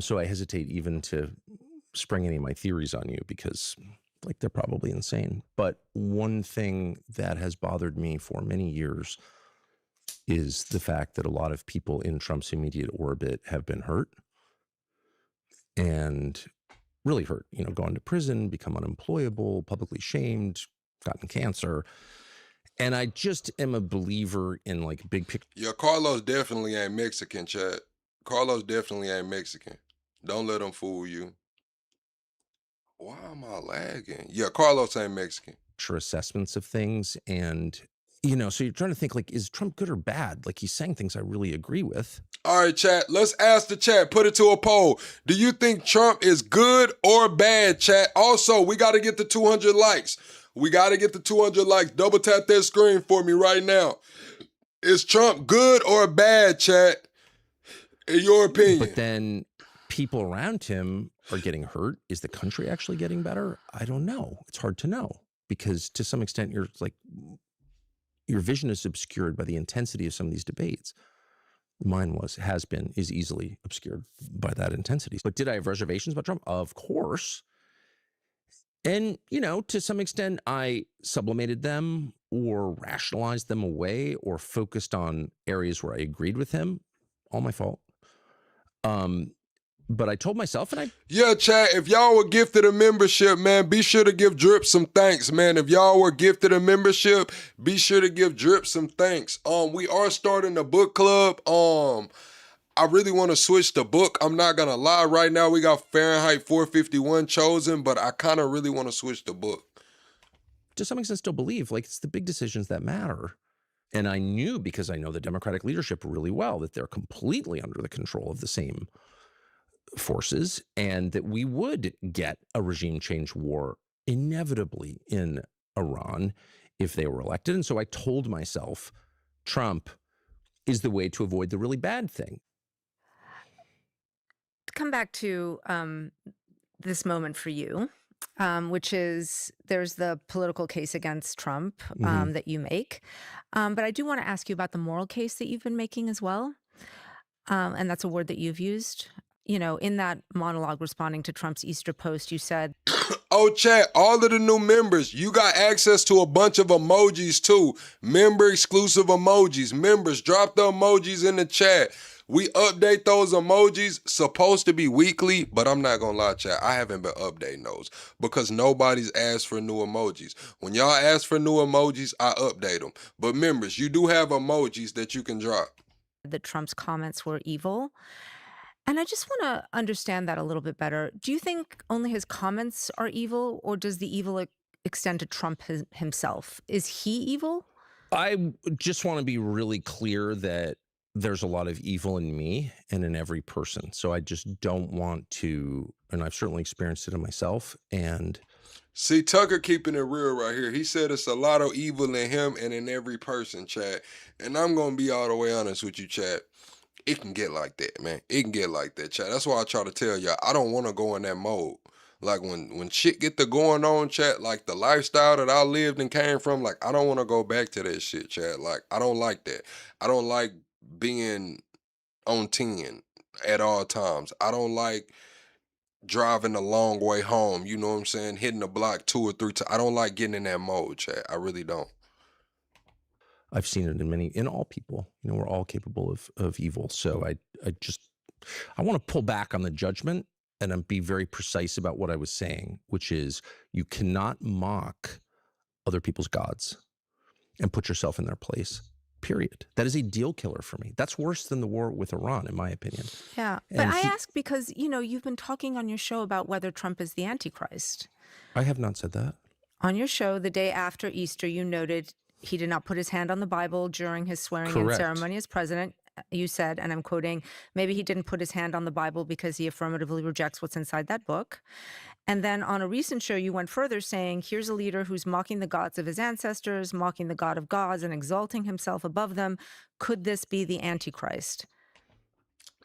So I hesitate even to spring any of my theories on you because, like, they're probably insane. But one thing that has bothered me for many years is the fact that a lot of people in Trump's immediate orbit have been hurt and really hurt, you know, gone to prison, become unemployable, publicly shamed, gotten cancer. And I just am a believer in, like, big picture. Yeah, Carlos definitely ain't Mexican, Chad. Carlos definitely ain't Mexican. Don't let him fool you. Why am I lagging? Yeah, Carlos ain't Mexican. Assessments of things. And, you know, so you're trying to think, like, is Trump good or bad? Like, he's saying things I really agree with. All right, chat. Let's ask the chat. Put it to a poll. Do you think Trump is good or bad, chat? Also, we got to get the 200 likes. We got to get the 200 likes. Double tap that screen for me right now. Is Trump good or bad, chat? In your opinion. But then people around him are getting hurt. Is the country actually getting better? I don't know. It's hard to know because to some extent you're like, your vision is obscured by the intensity of some of these debates. Mine has been, is easily obscured by that intensity. But did I have reservations about Trump? Of course. And, you know, to some extent I sublimated them or rationalized them away or focused on areas where I agreed with him. All my fault. But I told myself, and yeah, chat, if y'all were gifted a membership, man, be sure to give Drip some thanks, man. If y'all were gifted a membership, be sure to give Drip some thanks. We are starting a book club. I really want to switch the book. I'm not going to lie. Right now, we got Fahrenheit 451 chosen, but I kind of really want to switch the book. To some extent, still believe, like, it's the big decisions that matter. And I knew, because I know the Democratic leadership really well, that they're completely under the control of the same forces and that we would get a regime change war inevitably in Iran if they were elected. And so I told myself, Trump is the way to avoid the really bad thing. Come back to this moment for you, which is there's the political case against Trump that you make. But I do want to ask you about the moral case that you've been making as well. And that's a word that you've used. You know, in that monologue responding to Trump's Easter post, you said, oh, chat, all of the new members, you got access to a bunch of emojis too. Member exclusive emojis. Members, drop the emojis in the chat. We update those emojis, supposed to be weekly, but I'm not gonna lie, chat, I haven't been updating those because nobody's asked for new emojis. When y'all ask for new emojis, I update them. But members, you do have emojis that you can drop. that Trump's comments were evil. And I just want to understand that a little bit better. Do you think only his comments are evil, or does the evil extend to Trump himself? Is he evil? I just want to be really clear that there's a lot of evil in me and in every person. So I just don't want to, and I've certainly experienced it in myself. And see, Tucker keeping it real right here. He said it's a lot of evil in him and in every person, Chad. And I'm going to be all the way honest with you, Chad. It can get like that, man. It can get like that, Chad. That's why I try to tell y'all, I don't want to go in that mode. Like when shit get to going on, Chad, like the lifestyle that I lived and came from, like I don't want to go back to that shit, Chad. Like I don't like that. I don't like being on 10 at all times. I don't like driving a long way home, you know what I'm saying? Hitting the block 2 or 3 times. I don't like getting in that mode, Chad. I really don't. I've seen it in all people. You know, we're all capable of evil. So I want to pull back on the judgment and be very precise about what I was saying, which is you cannot mock other people's gods and put yourself in their place, period. That is a deal killer for me. That's worse than the war with Iran, in my opinion. Yeah, but I ask because, you know, you've been talking on your show about whether Trump is the Antichrist. I have not said that. On your show, the day after Easter, you noted he did not put his hand on the Bible during his swearing-in Correct. ceremony as president. You said, and I'm quoting, maybe he didn't put his hand on the Bible because he affirmatively rejects what's inside that book. And then on a recent show, you went further saying, here's a leader who's mocking the gods of his ancestors, mocking the God of gods, and exalting himself above them. Could this be the Antichrist?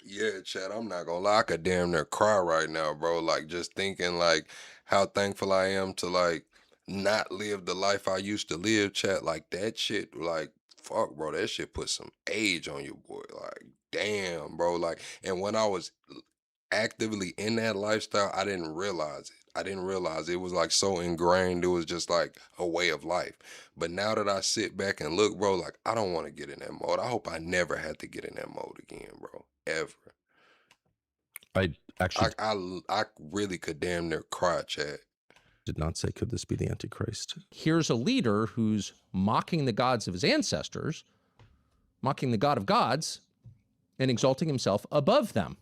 Yeah, Chad, I'm not gonna lie, I could damn near cry right now, bro. Like, just thinking, like, how thankful I am to, like, not live the life I used to live, Chad. Like, that shit, like, fuck, bro, that shit put some age on you, boy. Like, damn, bro. Like, and when I was actively in that lifestyle, I didn't realize it. I didn't realize it was like so ingrained. It was just like a way of life. But now that I sit back and look, bro, like, I don't want to get in that mode. I hope I never had to get in that mode again, bro. Ever. I actually I really could damn near cry, Chad. did not say, could this be the Antichrist? Here's a leader who's mocking the gods of his ancestors, mocking the God of gods, and exalting himself above them.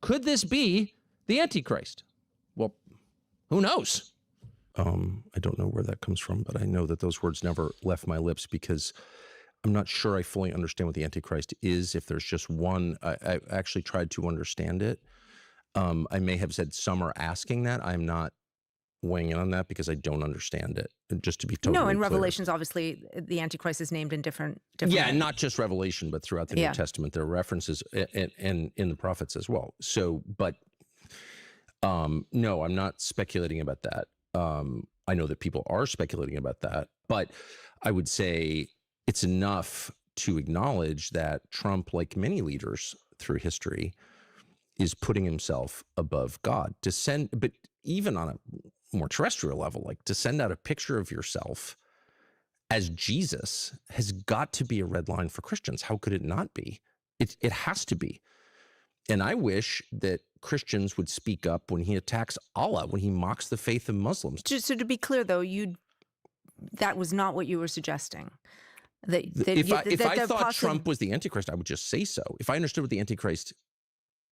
Could this be the Antichrist? Well, who knows? I don't know where that comes from, but I know that those words never left my lips because I'm not sure I fully understand what the Antichrist is. If there's just one, I actually tried to understand it. I may have said some are asking that. I'm not weighing in on that because I don't understand it. Just to be totally No, in clear. Revelations, obviously, the Antichrist is named in different Yeah, not just Revelation, but throughout the Yeah. New Testament, there are references and in the prophets as well. So, but no, I'm not speculating about that. I know that people are speculating about that, but I would say it's enough to acknowledge that Trump, like many leaders through history, is putting himself above God. But even on a more terrestrial level, like to send out a picture of yourself as Jesus has got to be a red line for Christians. How could it not be? It has to be. And I wish that Christians would speak up when he attacks Allah, when he mocks the faith of Muslims. So to be clear, though, that was not what you were suggesting. If I thought Trump was the Antichrist, I would just say so. If I understood what the Antichrist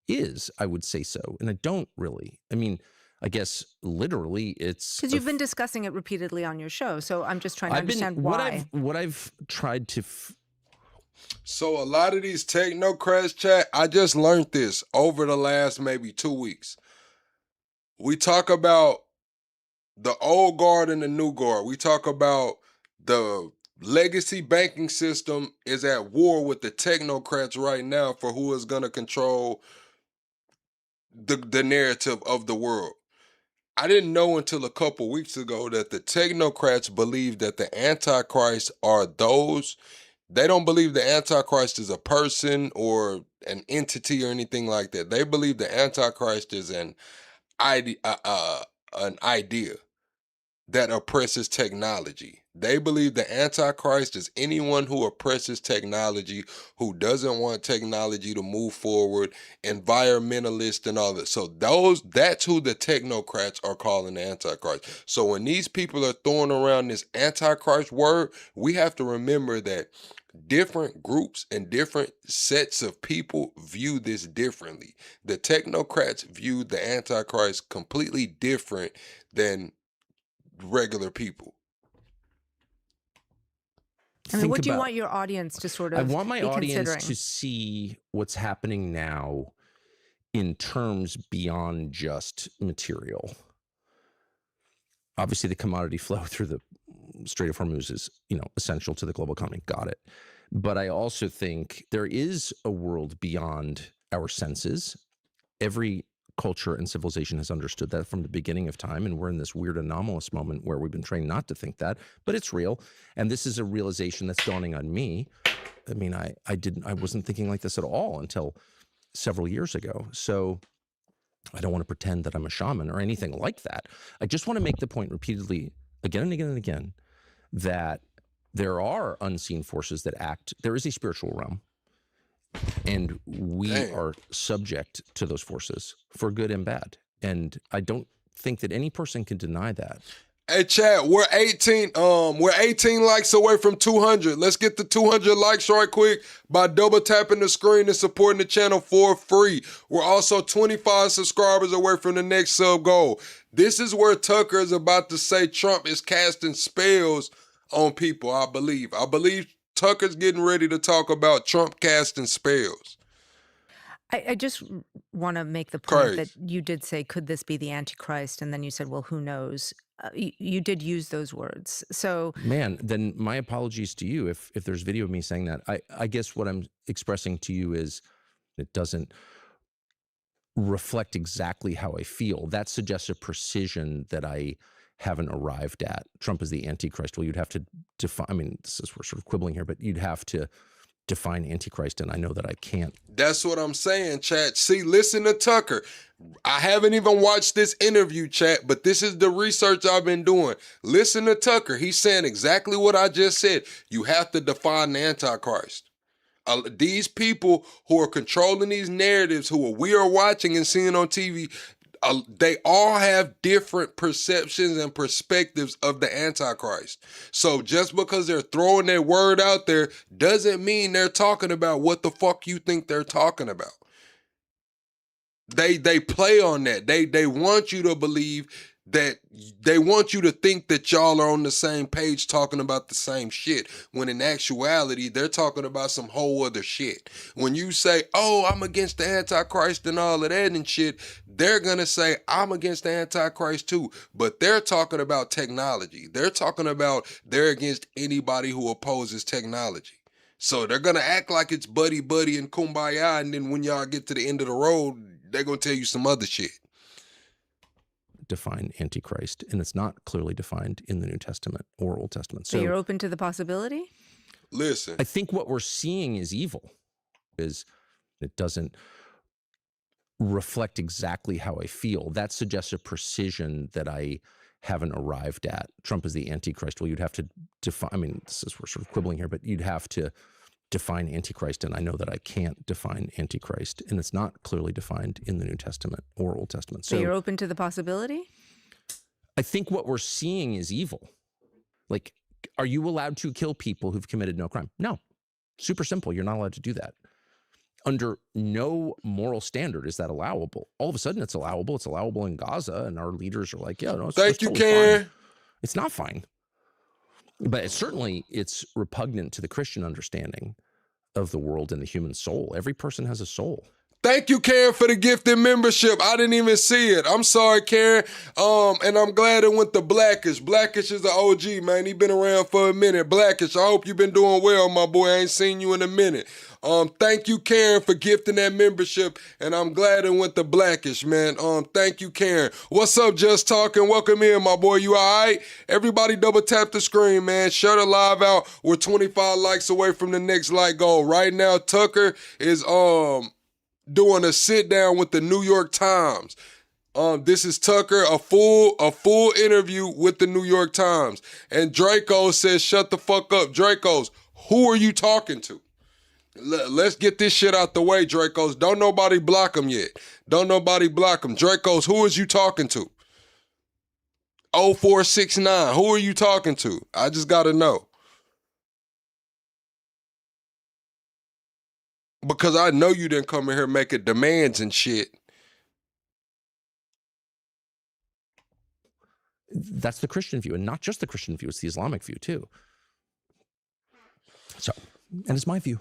is, I would say so. And I don't really. I mean, I guess literally it's... Because you've been discussing it repeatedly on your show, so I'm just trying to understand why. What I've tried to... So a lot of these technocrats, chat, I just learned this over the last maybe 2 weeks. We talk about the old guard and the new guard. We talk about the legacy banking system is at war with the technocrats right now for who is going to control the narrative of the world. I didn't know until a couple weeks ago that the technocrats believe that the Antichrist are those. They don't believe the Antichrist is a person or an entity or anything like that. They believe the Antichrist is an idea that oppresses technology. They believe the Antichrist is anyone who oppresses technology, who doesn't want technology to move forward, environmentalist and all that. So that's who the technocrats are calling the Antichrist. So when these people are throwing around this Antichrist word, we have to remember that different groups and different sets of people view this differently. The technocrats view the Antichrist completely different than regular people. I mean, what do you want your audience to sort of I want my be audience considering? to see what's happening now in terms beyond just material. Obviously, the commodity flow through the Strait of Hormuz is, essential to the global economy. Got it. But I also think there is a world beyond our senses. Every culture and civilization has understood that from the beginning of time, and we're in this weird anomalous moment where we've been trained not to think that, but it's real. And this is a realization that's dawning on me. I mean, I wasn't thinking like this at all until several years ago. So I don't want to pretend that I'm a shaman or anything like that. I just want to make the point repeatedly, again and again and again, that there are unseen forces that act. There is a spiritual realm, and we are subject to those forces for good and bad. And I don't think that any person can deny that. Hey, Chad, we're 18 likes away from 200. Let's get the 200 likes right quick by double tapping the screen and supporting the channel for free. We're also 25 subscribers away from the next sub goal. This is where Tucker is about to say Trump is casting spells on people, I believe. I believe Tucker's getting ready to talk about Trump casting spells. I just want to make the point that Crazy. you did say, could this be the Antichrist? And then you said, well, who knows? You did use those words. So, Man, then my apologies to you if there's video of me saying that. I guess what I'm expressing to you is it doesn't reflect exactly how I feel. That suggests a precision that I haven't arrived at. Trump is the Antichrist. Well, you'd have to define, I mean, this is, we're sort of quibbling here, but you'd have to define Antichrist, and I know that I can't. That's what I'm saying, chat. See, listen to Tucker. I haven't even watched this interview, chat, but this is the research I've been doing. Listen to Tucker. He's saying exactly what I just said. You have to define the Antichrist. These people who are controlling these narratives, we are watching and seeing on TV, they all have different perceptions and perspectives of the Antichrist. So just because they're throwing their word out there doesn't mean they're talking about what the fuck you think they're talking about. They play on that. They want you to believe that, they want you to think that y'all are on the same page talking about the same shit, when in actuality, they're talking about some whole other shit. When you say, oh, I'm against the Antichrist and all of that and shit, they're gonna say, I'm against the Antichrist too. But they're talking about technology. They're talking about they're against anybody who opposes technology. So they're gonna act like it's buddy-buddy and kumbaya, and then when y'all get to the end of the road, they're gonna tell you some other shit. Define Antichrist, and it's not clearly defined in the New Testament or Old Testament. so you're open to the possibility? Listen, I think what we're seeing is evil, is it doesn't reflect exactly how I feel. That suggests a precision that I haven't arrived at. Trump is the Antichrist. Well, you'd have to define, I mean, this is, we're sort of quibbling here, but you'd have to define Antichrist, and I know that I can't define Antichrist, and it's not clearly defined in the New Testament or Old Testament. So you're open to the possibility? I think what we're seeing is evil. Like, are you allowed to kill people who've committed no crime? No. Super simple. You're not allowed to do that. Under no moral standard is that allowable. All of a sudden it's allowable. It's allowable in Gaza, and our leaders are like, yeah, no, it's thank you, totally Karen. fine. It's not fine. But it's repugnant to the Christian understanding of the world and the human soul. Every person has a soul. Thank you, Karen, for the gifted membership. I didn't even see it. I'm sorry, Karen. And I'm glad it went to Blackish. Blackish is an OG, man. He been around for a minute. Blackish, I hope you've been doing well, my boy. I ain't seen you in a minute. Thank you, Karen, for gifting that membership, and I'm glad it went to Blackish, man. Thank you, Karen. What's up, Just Talking? Welcome in, my boy. You all right? Everybody double tap the screen, man. Shut the live out. We're 25 likes away from the next like goal. Right now, Tucker is doing a sit down with the New York Times. This is Tucker, a full interview with the New York Times. And Draco says, shut the fuck up. Dracos, who are you talking to? Let's get this shit out the way, Dracos. Don't nobody block him yet. Don't nobody block him. Dracos, who is you talking to? 0469, who are you talking to? I just gotta know. Because I know you didn't come in here making demands and shit. That's the Christian view, and not just the Christian view, it's the Islamic view too. So, and it's my view.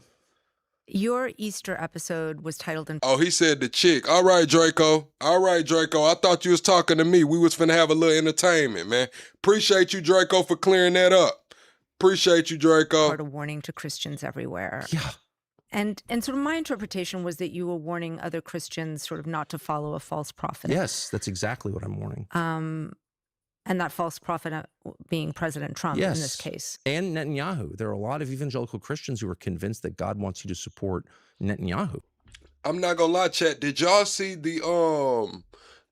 Your Easter episode was titled... Oh, he said the chick. All right, Draco. All right, Draco. I thought you was talking to me. We was finna have a little entertainment, man. Appreciate you, Draco, for clearing that up. Appreciate you, Draco. Part of warning to Christians everywhere. Yeah. And sort of my interpretation was that you were warning other Christians sort of not to follow a false prophet. Yes, that's exactly what I'm warning. And that false prophet being President Trump in this case. And Netanyahu. There are a lot of evangelical Christians who are convinced that God wants you to support Netanyahu. I'm not gonna lie, chat. Did y'all see the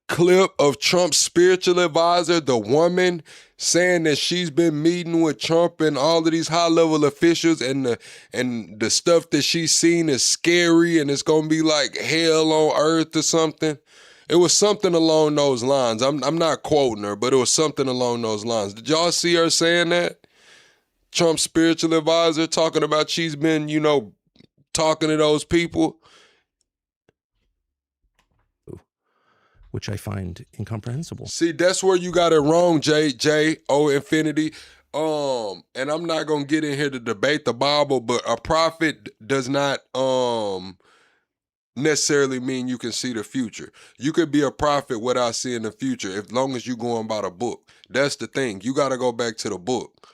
clip of Trump's spiritual advisor, the woman, saying that she's been meeting with Trump and all of these high-level officials, and the stuff that she's seen is scary and it's gonna be like hell on earth or something? It was something along those lines. I'm not quoting her, but it was something along those lines. Did y'all see her saying that? Trump's spiritual advisor talking about she's been, talking to those people. Which I find incomprehensible. See, that's where you got it wrong, J.O. Infinity. And I'm not gonna get in here to debate the Bible, but a prophet does not necessarily mean you can see the future. You could be a prophet without seeing the future, as long as you're going by the book. That's the thing. You got to go back to the book.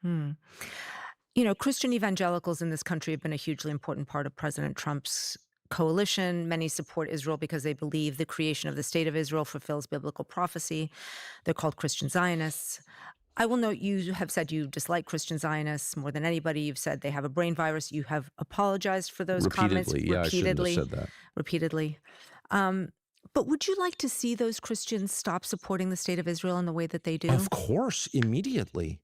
You know, Christian evangelicals in this country have been a hugely important part of President Trump's coalition. Many support Israel because they believe the creation of the state of Israel fulfills biblical prophecy. They're called Christian Zionists. I will note you have said you dislike Christian Zionists more than anybody. You've said they have a brain virus. You have apologized for those comments Repeatedly. Yeah, I shouldn't have said that. repeatedly. But would you like to see those Christians stop supporting the state of Israel in the way that they do? Of course, immediately.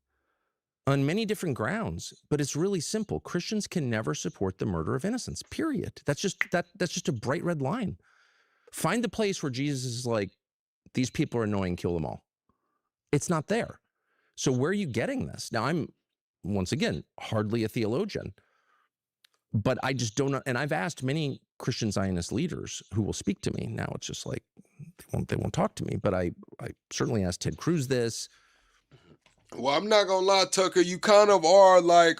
On many different grounds, but it's really simple. Christians can never support the murder of innocents, period. That's just a bright red line. Find the place where Jesus is like, these people are annoying, kill them all. It's not there. So where are you getting this? Now, I'm, once again, hardly a theologian, but I just don't know. And I've asked many Christian Zionist leaders who will speak to me. Now it's just like, they won't talk to me, but I certainly asked Ted Cruz this. Well, I'm not gonna lie, Tucker, you kind of are like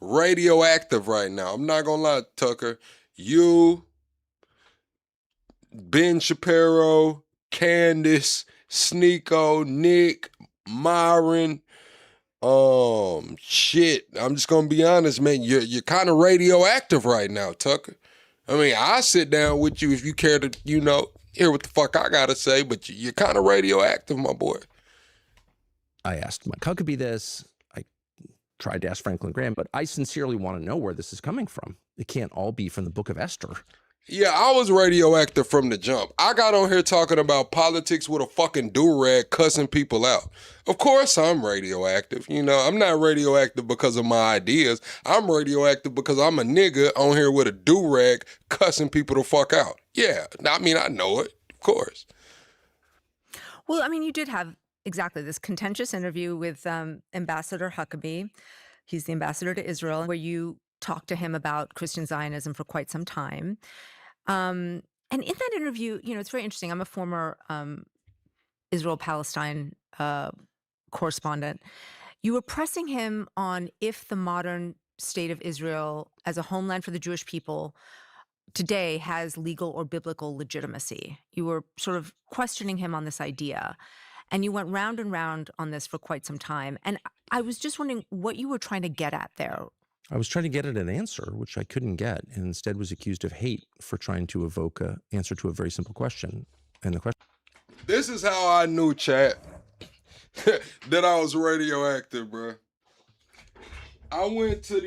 radioactive right now. I'm not gonna lie, Tucker. You, Ben Shapiro, Candace, Sneeko, Nick, Myron, shit. I'm just gonna be honest, man. You're kind of radioactive right now, Tucker. I mean, I sit down with you if you care to, hear what the fuck I gotta say, but you're kind of radioactive, my boy. I asked Mike Huckabee this. I tried to ask Franklin Graham, but I sincerely want to know where this is coming from. It can't all be from the Book of Esther. Yeah, I was radioactive from the jump. I got on here talking about politics with a fucking do-rag cussing people out. Of course I'm radioactive. I'm not radioactive because of my ideas. I'm radioactive because I'm a nigga on here with a do-rag cussing people the fuck out. Yeah, I mean, I know it, of course. Well, I mean, you did have exactly this contentious interview with Ambassador Huckabee. He's the ambassador to Israel, where you talked to him about Christian Zionism for quite some time. And in that interview, it's very interesting. I'm a former Israel-Palestine correspondent. You were pressing him on if the modern state of Israel as a homeland for the Jewish people today has legal or biblical legitimacy. You were sort of questioning him on this idea. And you went round and round on this for quite some time. And I was just wondering what you were trying to get at there. I was trying to get at an answer, which I couldn't get, and instead was accused of hate for trying to evoke an answer to a very simple question. And the question... This is how I knew, chat, that I was radioactive, bro. I went to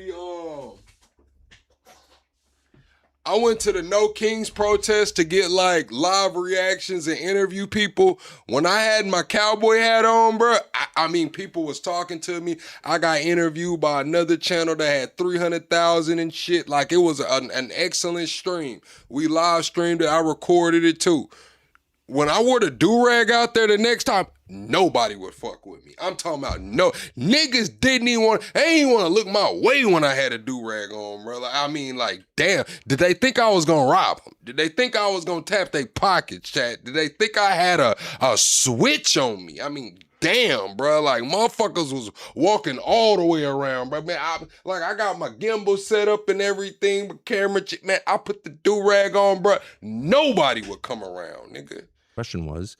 the No Kings protest to get like live reactions and interview people. When I had my cowboy hat on, bro, I mean, people was talking to me. I got interviewed by another channel that had 300,000 and shit. Like, it was an excellent stream. We live streamed it. I recorded it too. When I wore the do-rag out there the next time, nobody would fuck with me. I'm talking about no. Niggas they didn't want to look my way when I had a do-rag on, bro. I mean, like, damn, did they think I was gonna rob them? Did they think I was gonna tap their pockets, chat? Did they think I had a switch on me? I mean, damn, bro. Like, motherfuckers was walking all the way around, bro. Man, I got my gimbal set up and everything, but camera, man, I put the do-rag on, bro. Nobody would come around, nigga. Question was,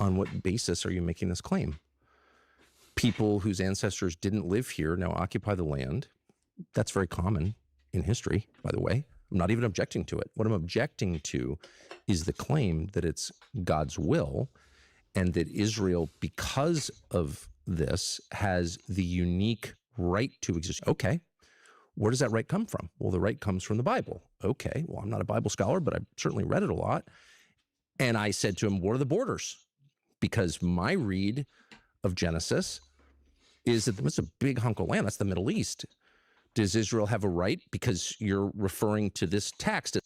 on what basis are you making this claim? People whose ancestors didn't live here now occupy the land. That's very common in history, by the way. I'm not even objecting to it. What I'm objecting to is the claim that it's God's will and that Israel, because of this, has the unique right to exist. Okay, where does that right come from? Well, the right comes from the Bible. Okay, well, I'm not a Bible scholar, but I've certainly read it a lot. And I said to him, what are the borders? Because my read of Genesis is that it's a big hunk of land. That's the Middle East. Does Israel have a right? Because you're referring to this text.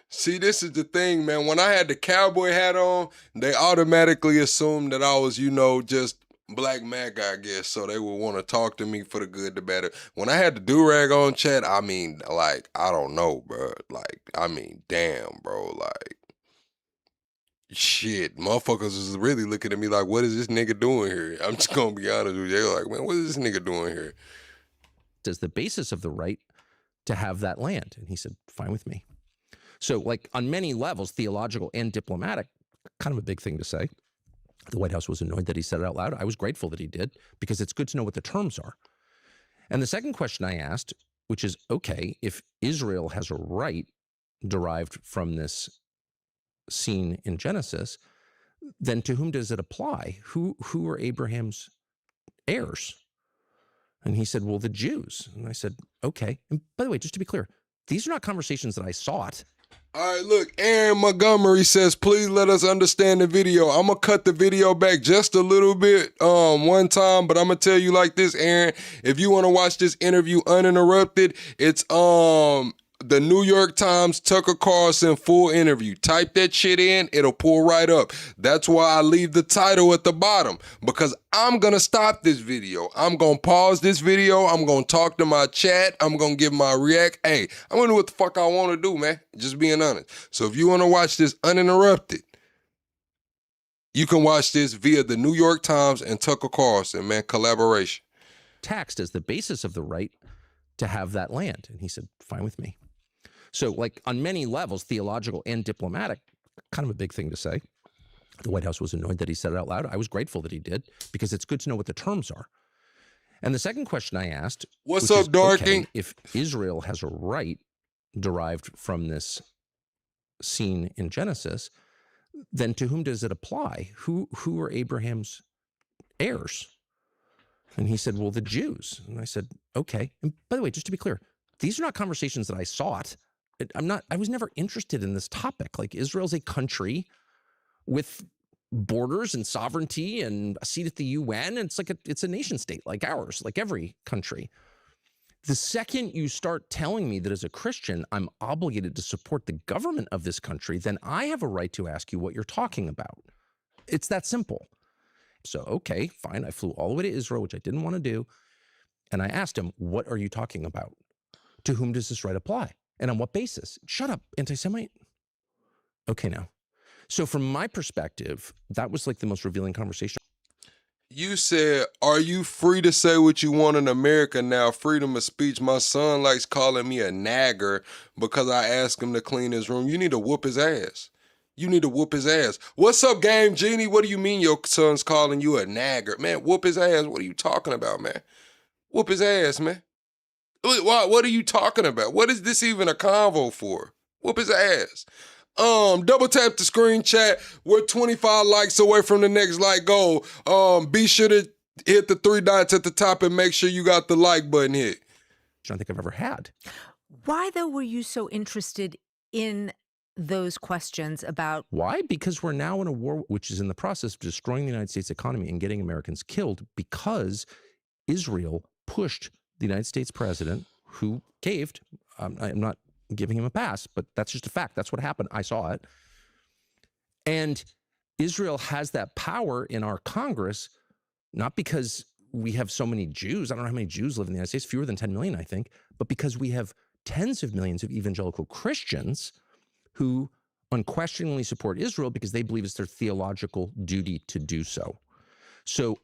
See, this is the thing, man. When I had the cowboy hat on, they automatically assumed that I was, just black MAGA, I guess. So they would want to talk to me for the good, the better. When I had the do-rag on, chat, I mean, like, I don't know, bro. Like, I mean, damn, bro. Like, Shit, motherfuckers was really looking at me like, what is this nigga doing here? I'm just gonna be honest with you. They're like, man, what is this nigga doing here? As the basis of the right to have that land. And he said, fine with me. So, like, on many levels, theological and diplomatic, kind of a big thing to say. The White House was annoyed that he said it out loud. I was grateful that he did, because it's good to know what the terms are. And the second question I asked, which is, okay, if Israel has a right derived from this scene in Genesis, then to whom does it apply? Who are Abraham's heirs? And he said, well, the Jews. And I said, okay. And by the way, just to be clear, these are not conversations that I sought. All right, look, Aaron Montgomery says, please let us understand the video. I'm going to cut the video back just a little bit one time, but I'm going to tell you like this, Aaron. If you want to watch this interview uninterrupted, it's the New York Times Tucker Carlson full interview. Type that shit in, it'll pull right up. That's why I leave the title at the bottom, because I'm going to stop this video. I'm going to pause this video. I'm going to talk to my chat. I'm going to give my react. Hey, I'm going to do what the fuck I want to do, man. Just being honest. So if you want to watch this uninterrupted, you can watch this via the New York Times and Tucker Carlson, man, collaboration. Taxed as the basis of the right to have that land. And he said, fine with me. So, like, on many levels, theological and diplomatic, kind of a big thing to say. The White House was annoyed that he said it out loud. I was grateful that he did, because it's good to know what the terms are. And the second question I asked, what's up, Darking? Okay, if Israel has a right derived from this scene in Genesis, then to whom does it apply? Who are Abraham's heirs? And he said, well, the Jews. And I said, okay. And by the way, just to be clear, these are not conversations that I sought. I was never interested in this topic. Like, Israel's a country with borders and sovereignty and a seat at the UN. And it's a nation state like ours, like every country. The second you start telling me that as a Christian, I'm obligated to support the government of this country, then I have a right to ask you what you're talking about. It's that simple. So, okay, fine. I flew all the way to Israel, which I didn't want to do. And I asked him, what are you talking about? To whom does this right apply? And on what basis? Shut up, anti-Semite. Okay, now. So from my perspective, that was like the most revealing conversation. You said, are you free to say what you want in America now? Freedom of speech. My son likes calling me a nagger because I asked him to clean his room. You need to whoop his ass. You need to whoop his ass. What's up, Game Genie? What do you mean your son's calling you a nagger? Man, whoop his ass. What are you talking about, man? Whoop his ass, man. What are you talking about? What is this even a convo for? Whoop his ass. Double tap the screen chat. We're 25 likes away from the next like goal. Be sure to hit the 3 dots at the top and make sure you got the like button hit. I don't think I've ever had. Why, though, were you so interested in those questions about... Why? Because we're now in a war which is in the process of destroying the United States economy and getting Americans killed, because Israel pushed the United States president, who caved. I'm not giving him a pass, but that's just a fact. That's what happened. I saw it. And Israel has that power in our Congress, not because we have so many Jews. I don't know how many Jews live in the United States, fewer than 10 million, I think, but because we have tens of millions of evangelical Christians who unquestioningly support Israel because they believe it's their theological duty to do so. So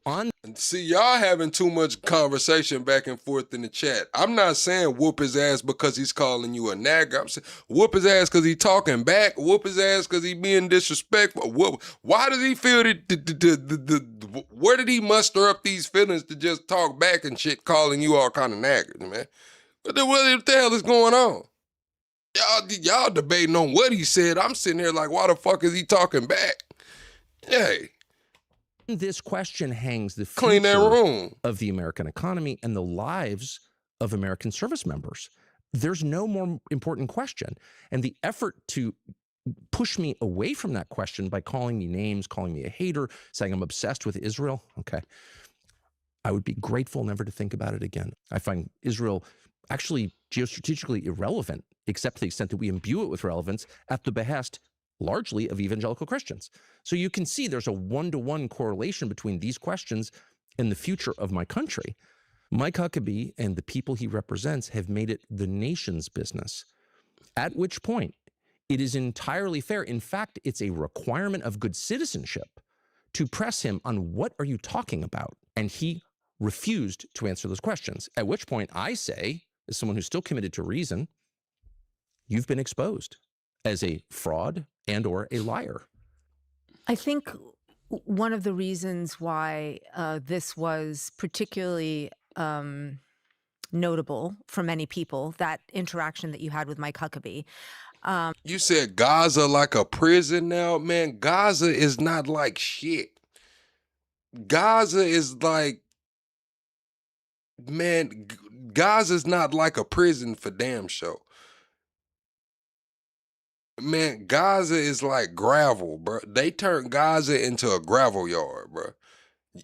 see, y'all having too much conversation back and forth in the chat. I'm not saying whoop his ass because he's calling you a nagger. I'm saying whoop his ass because he talking back. Whoop his ass because he being disrespectful. Why does he feel that? Where did he muster up these feelings to just talk back and shit, calling you all kind of naggers, man? What the hell is going on? Y'all debating on what he said. I'm sitting here like, why the fuck is he talking back? Hey. This question hangs the clean that room of the American economy and the lives of American service members. There's no more important question. And the effort to push me away from that question by calling me names, calling me a hater, saying I'm obsessed with Israel, okay, I would be grateful never to think about it again. I find Israel actually geostrategically irrelevant, except to the extent that we imbue it with relevance at the behest largely of evangelical Christians. So you can see there's a one-to-one correlation between these questions and the future of my country. Mike Huckabee and the people he represents have made it the nation's business, at which point it is entirely fair. In fact, it's a requirement of good citizenship to press him on what are you talking about? And he refused to answer those questions, at which point I say, as someone who's still committed to reason, you've been exposed as a fraud and or a liar. I think one of the reasons why this was particularly notable for many people, that interaction that you had with Mike Huckabee. You said Gaza like a prison now? Man, Gaza is not like shit. Gaza is like, man, Gaza's not like a prison for damn sure. Man, Gaza is like gravel, bro. They turned Gaza into a gravel yard, bro.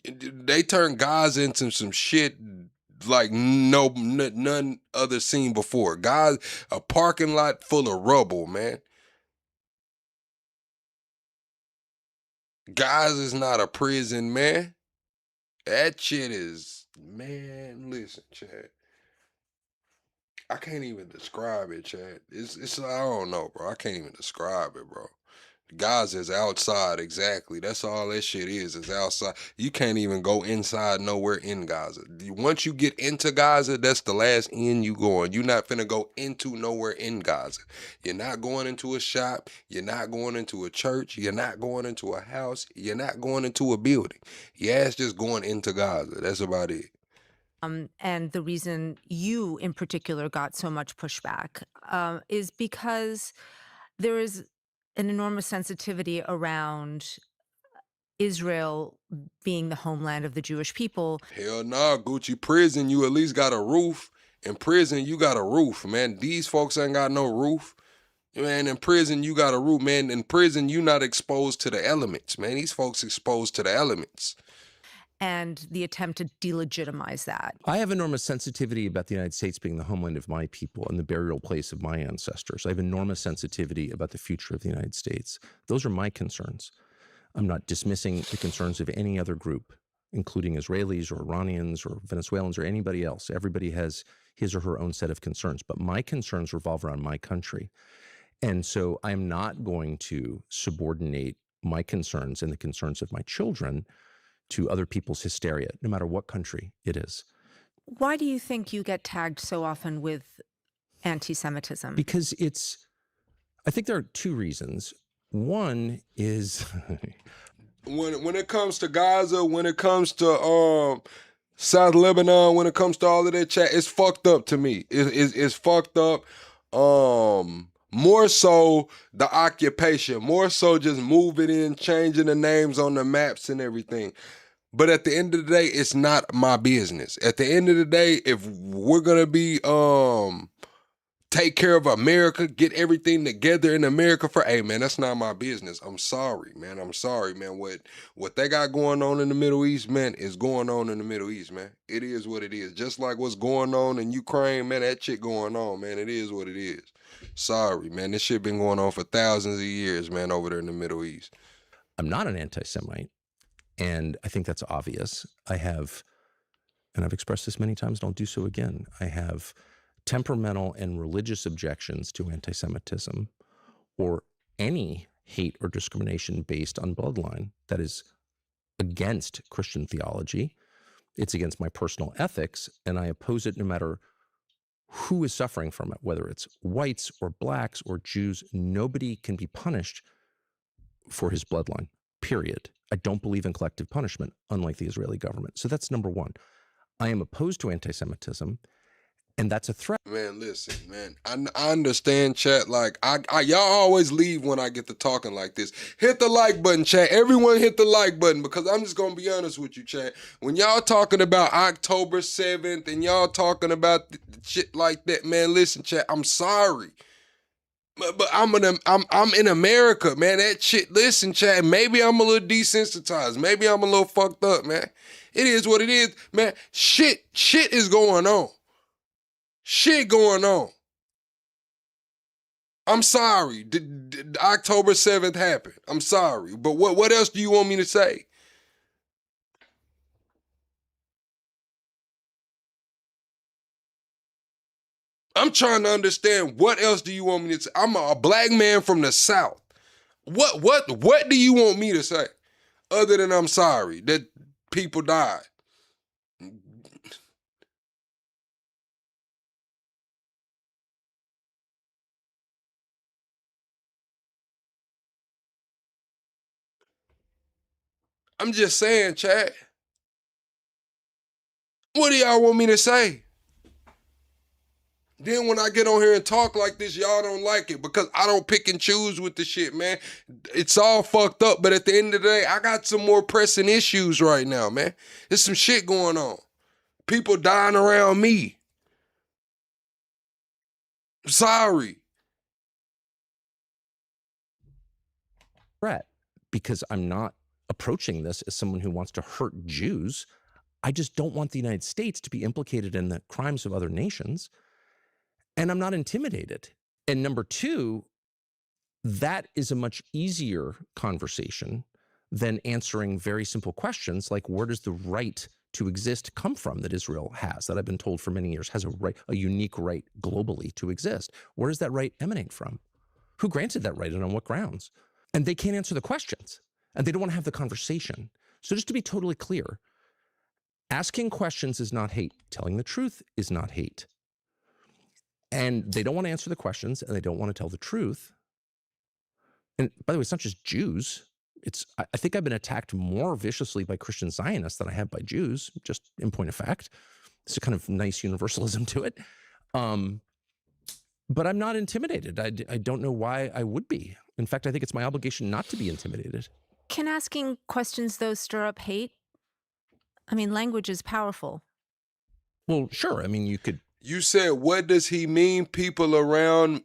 They turned Gaza into some shit like none other seen before. Gaza, a parking lot full of rubble, man. Gaza's not a prison, man. That shit is, man, listen, Chad. I can't even describe it, Chad. It's I don't know, bro. I can't even describe it, bro. Gaza is outside, exactly. That's all that shit is outside. You can't even go inside nowhere in Gaza. Once you get into Gaza, that's the last end you going. You're not finna go into nowhere in Gaza. You're not going into a shop. You're not going into a church. You're not going into a house. You're not going into a building. Your ass just going into Gaza. That's about it. And the reason you in particular got so much pushback is because there is an enormous sensitivity around Israel being the homeland of the Jewish people. Hell nah, Gucci. Prison, you at least got a roof. In prison, you got a roof, man. These folks ain't got no roof. Man, in prison, you got a roof, man. In prison, you not exposed to the elements, man. These folks exposed to the elements. And the attempt to delegitimize that. I have enormous sensitivity about the United States being the homeland of my people and the burial place of my ancestors. I have enormous sensitivity about the future of the United States. Those are my concerns. I'm not dismissing the concerns of any other group, including Israelis or Iranians or Venezuelans or anybody else. Everybody has his or her own set of concerns, but my concerns revolve around my country. And so I'm not going to subordinate my concerns and the concerns of my children to other people's hysteria, no matter what country it is. Why do you think you get tagged so often with anti-Semitism? Because I think there are two reasons. One is when it comes to Gaza, when it comes to South Lebanon, when it comes to all of that chat, it's fucked up to me. It's fucked up. More so the occupation, more so just moving in, changing the names on the maps and everything. But at the end of the day, it's not my business. At the end of the day, if we're gonna be take care of America, get everything together in America for, hey man, that's not my business. I'm sorry, man. I'm sorry, man. What they got going on in the Middle East, man, is going on in the Middle East, man. It is what it is. Just like what's going on in Ukraine, man, that shit going on, man. It is what it is. Sorry, man. This shit been going on for thousands of years, man, over there in the Middle East. I'm not an anti-Semite, and I think that's obvious. I have, and I've expressed this many times, and I'll do so again, I have temperamental and religious objections to anti-Semitism or any hate or discrimination based on bloodline that is against Christian theology. It's against my personal ethics, and I oppose it no matter who is suffering from it, whether it's whites or blacks or Jews. Nobody can be punished for his bloodline, period. I don't believe in collective punishment, unlike the Israeli government. So that's number one. I am opposed to anti-Semitism, and that's a threat. Man, listen, man. I understand, chat. Like, y'all always leave when I get to talking like this. Hit the like button, chat. Everyone hit the like button, because I'm just going to be honest with you, chat. When y'all talking about October 7th and y'all talking about shit like that, man, listen, chat, I'm sorry. But I'm in America, man. That shit, listen, chat, maybe I'm a little desensitized. Maybe I'm a little fucked up, man. It is what it is, man. Shit is going on. Shit going on. I'm sorry. October 7th happened. I'm sorry. But what else do you want me to say? I'm trying to understand, what else do you want me to say? I'm a black man from the South. What do you want me to say? Other than I'm sorry that people died. I'm just saying, Chad. What do y'all want me to say? Then when I get on here and talk like this, y'all don't like it because I don't pick and choose with the shit, man. It's all fucked up, but at the end of the day, I got some more pressing issues right now, man. There's some shit going on. People dying around me. Sorry. Threat, because I'm not approaching this as someone who wants to hurt Jews. I just don't want the United States to be implicated in the crimes of other nations. And I'm not intimidated. And number two, that is a much easier conversation than answering very simple questions like, where does the right to exist come from that Israel has, that I've been told for many years has a unique right globally to exist? Where does that right emanate from? Who granted that right and on what grounds? And they can't answer the questions, and they don't want to have the conversation. So just to be totally clear, asking questions is not hate. Telling the truth is not hate. And they don't want to answer the questions, and they don't want to tell the truth. And by the way, it's not just Jews. I think I've been attacked more viciously by Christian Zionists than I have by Jews, just in point of fact. It's a kind of nice universalism to it. But I'm not intimidated. I don't know why I would be. In fact, I think it's my obligation not to be intimidated. Can asking questions, though, stir up hate? I mean, language is powerful. Well, sure. I mean, you could. You said, what does he mean? People are dying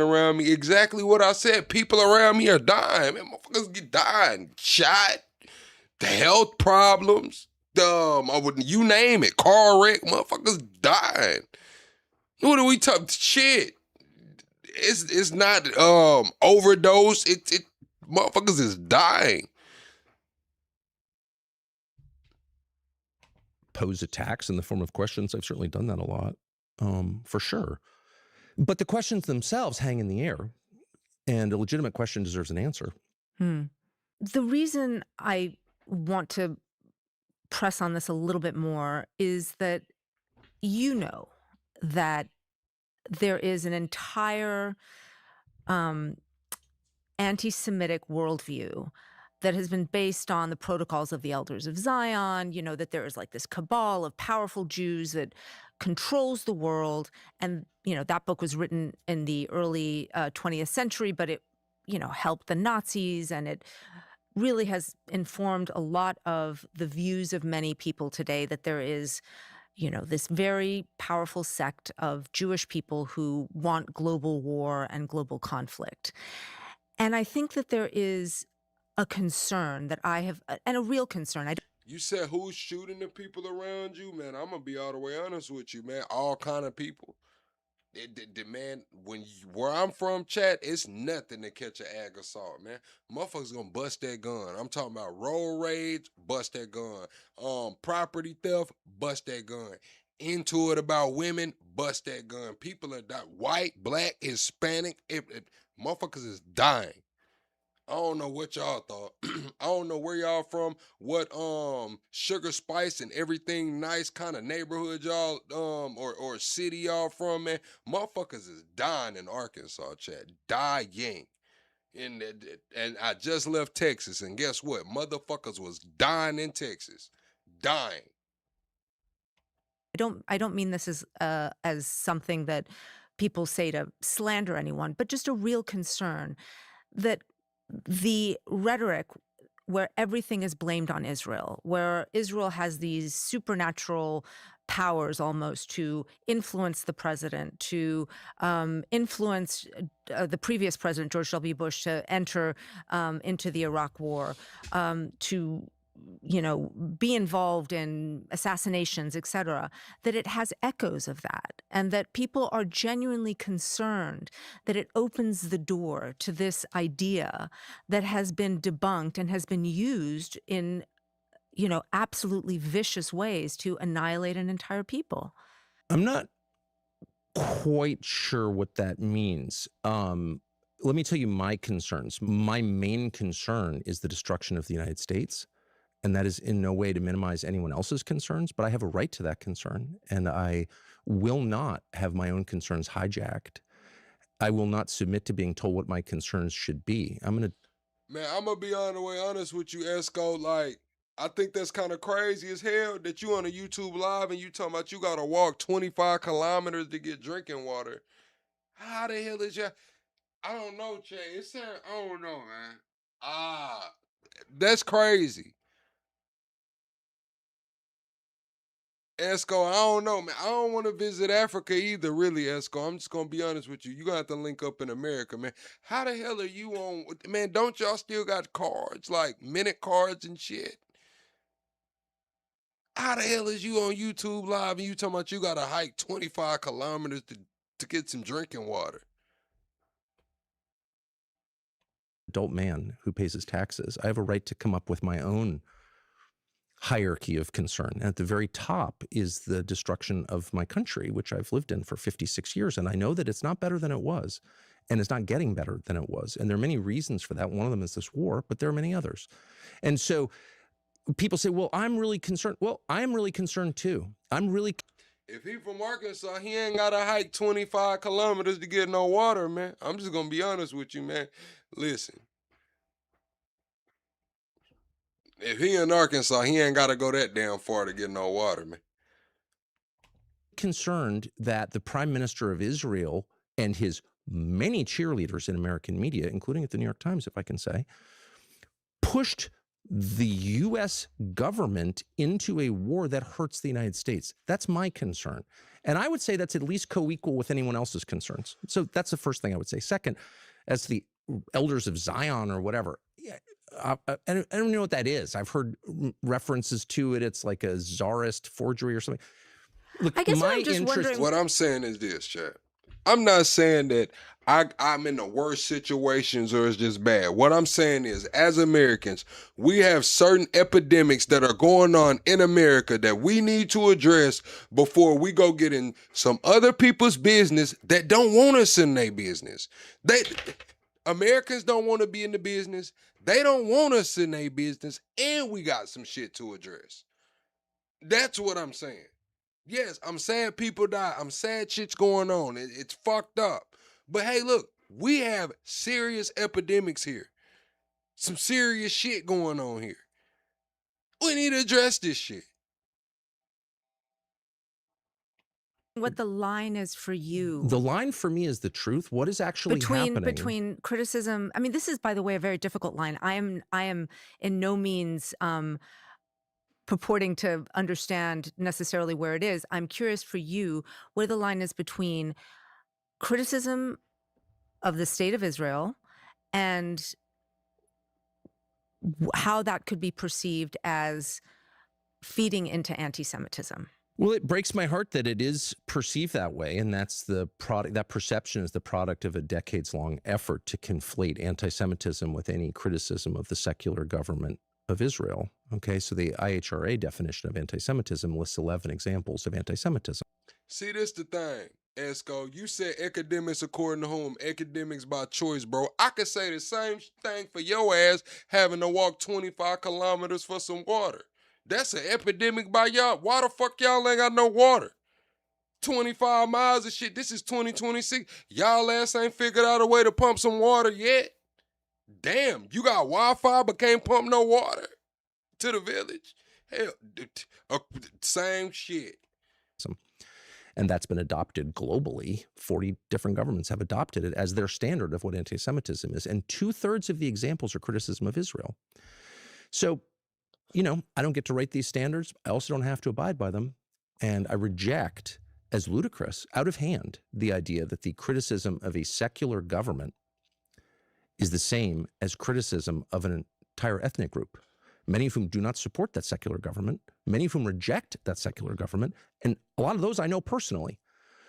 around me. Exactly what I said. People around me are dying. Man, motherfuckers get dying, shot, the health problems, you name it, car wreck, motherfuckers dying. What are we talking? Shit. It's not overdose. It motherfuckers is dying. Pose attacks in the form of questions. I've certainly done that a lot, for sure. But the questions themselves hang in the air, and a legitimate question deserves an answer. The reason I want to press on this a little bit more is that you know that there is an entire anti-Semitic worldview that has been based on the protocols of the elders of Zion, you know, that there is like this cabal of powerful Jews that controls the world. And, you know, that book was written in the early 20th century, but it, you know, helped the Nazis, and it really has informed a lot of the views of many people today that there is, you know, this very powerful sect of Jewish people who want global war and global conflict. And I think that there is a concern that I have, and a real concern. You said who's shooting the people around you, man? I'm gonna be all the way honest with you, man. All kind of people. Man, where I'm from, chat, it's nothing to catch an ag assault, man. Motherfuckers gonna bust that gun. I'm talking about road rage, bust that gun. Property theft, bust that gun. Into it about women, bust that gun. People are dying. White, black, Hispanic, motherfuckers is dying. I don't know what y'all thought. I don't know where y'all from, what sugar spice and everything nice kind of neighborhood y'all or city y'all from, man. Motherfuckers is dying in Arkansas, chat. Dying. And I just left Texas, and guess what? Motherfuckers was dying in Texas. Dying. I don't mean this as something that people say to slander anyone, but just a real concern that the rhetoric where everything is blamed on Israel, where Israel has these supernatural powers almost to influence the president, to influence the previous president, George W. Bush, to enter into the Iraq War, to be involved in assassinations, et cetera, that it has echoes of that, and that people are genuinely concerned that it opens the door to this idea that has been debunked and has been used in, absolutely vicious ways to annihilate an entire people. I'm not quite sure what that means. Let me tell you my concerns. My main concern is the destruction of the United States. And that is in no way to minimize anyone else's concerns, but I have a right to that concern. And I will not have my own concerns hijacked. I will not submit to being told what my concerns should be. Man, I'm gonna be all the way honest with you, Esco. Like, I think that's kind of crazy as hell that you on a YouTube live and you talking about you gotta walk 25 kilometers to get drinking water. How the hell is your? I don't know, Jay. It's saying I don't know, man. That's crazy. Esco, I don't know, man. I don't want to visit Africa either, really, Esco. I'm just gonna be honest with you. You gonna have to link up in America, man. How the hell are you on? Man, don't y'all still got cards, like minute cards and shit? How the hell is you on YouTube live and you talking about you gotta hike 25 kilometers to get some drinking water? Adult man who pays his taxes. I have a right to come up with my own hierarchy of concern. And at the very top is the destruction of my country, which I've lived in for 56 years. And I know that it's not better than it was, and it's not getting better than it was. And there are many reasons for that. One of them is this war, but there are many others. And so people say, well, I'm really concerned. Well, I'm really concerned too. If he from Arkansas, he ain't gotta hike 25 kilometers to get no water, man. I'm just gonna be honest with you, man. Listen. If he in Arkansas, he ain't gotta go that damn far to get no water, man. Concerned that the Prime Minister of Israel and his many cheerleaders in American media, including at the New York Times, if I can say, pushed the U.S. government into a war that hurts the United States. That's my concern. And I would say that's at least co-equal with anyone else's concerns. So that's the first thing I would say. Second, as the elders of Zion or whatever, I don't know what that is. I've heard references to it. It's like a czarist forgery or something. Look, I guess I'm just wondering. What I'm saying is this, Chad. I'm not saying that I'm in the worst situations or it's just bad. What I'm saying is, as Americans, we have certain epidemics that are going on in America that we need to address before we go get in some other people's business that don't want us in their business. Americans don't want to be in the business. They don't want us in their business, and we got some shit to address. That's what I'm saying. Yes, I'm sad people die. I'm sad shit's going on. It's fucked up. But hey, look, we have serious epidemics here. Some serious shit going on here. We need to address this shit. What the line is for you. The line for me is the truth. What is actually happening? Between criticism. I mean, this is, by the way, a very difficult line. I am in no means purporting to understand necessarily where it is. I'm curious for you where the line is between criticism of the state of Israel and how that could be perceived as feeding into anti-Semitism. Well, it breaks my heart that it is perceived that way, and that's the product. That perception is the product of a decades-long effort to conflate anti-Semitism with any criticism of the secular government of Israel. Okay, so the IHRA definition of anti-Semitism lists 11 examples of anti-Semitism. See, this the thing, Esco. You said academics according to whom? Academics by choice, bro. I could say the same thing for your ass having to walk 25 kilometers for some water. That's an epidemic by y'all. Why the fuck y'all ain't got no water? 25 miles of shit. This is 2026. Y'all ass ain't figured out a way to pump some water yet. Damn, you got Wi-Fi but can't pump no water to the village? Hell, same shit. And that's been adopted globally. 40 different governments have adopted it as their standard of what anti-Semitism is. And 2/3 of the examples are criticism of Israel. So, you know, I don't get to write these standards. I also don't have to abide by them. And I reject, as ludicrous, out of hand, the idea that the criticism of a secular government is the same as criticism of an entire ethnic group, many of whom do not support that secular government, many of whom reject that secular government, and a lot of those I know personally.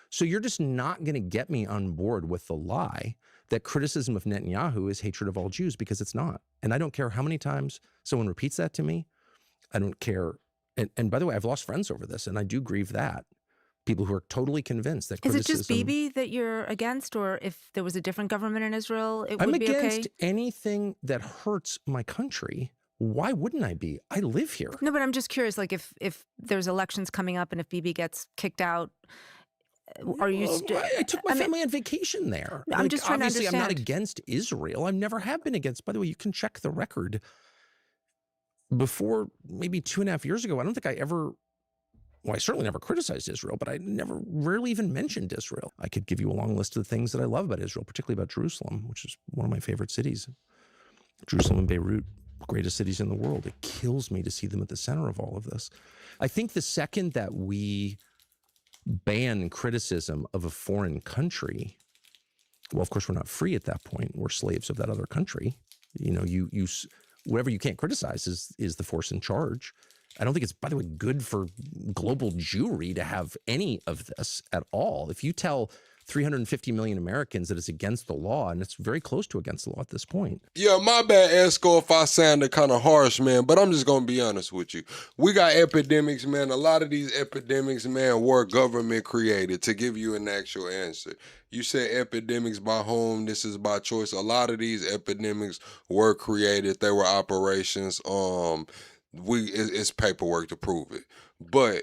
So you're just not going to get me on board with the lie that criticism of Netanyahu is hatred of all Jews, because it's not. And I don't care how many times someone repeats that to me. I don't care. And by the way, I've lost friends over this, and I do grieve that. People who are totally convinced that Is it criticism... just Bibi that you're against, or if there was a different government in Israel, it I'm would be against okay? anything that hurts my country. Why wouldn't I be? I live here. No, but I'm just curious, like if there's elections coming up and if Bibi gets kicked out, are you I took my family on vacation there. I'm just trying to obviously, I'm not understand. against Israel. I never have been against. By the way, you can check the record. Before maybe 2.5 years ago, I don't think I ever... Well, I certainly never criticized Israel, but I rarely even mentioned Israel. I could give you a long list of the things that I love about Israel, particularly about Jerusalem, which is one of my favorite cities. Jerusalem and Beirut, greatest cities in the world. It kills me to see them at the center of all of this. I think the second that we ban criticism of a foreign country, well, of course, we're not free at that point. We're slaves of that other country. You know, whatever you can't criticize is the force in charge. I don't think it's, by the way, good for global Jewry to have any of this at all. If you tell 350 million Americans that it's against the law, and it's very close to against the law at this point. Yeah, my bad, Esco, if I sounded kind of harsh, man, but I'm just going to be honest with you. We got epidemics, man. A lot of these epidemics, man, were government created, to give you an actual answer. You said epidemics by whom, this is by choice. A lot of these epidemics were created. They were operations. It's paperwork to prove it. But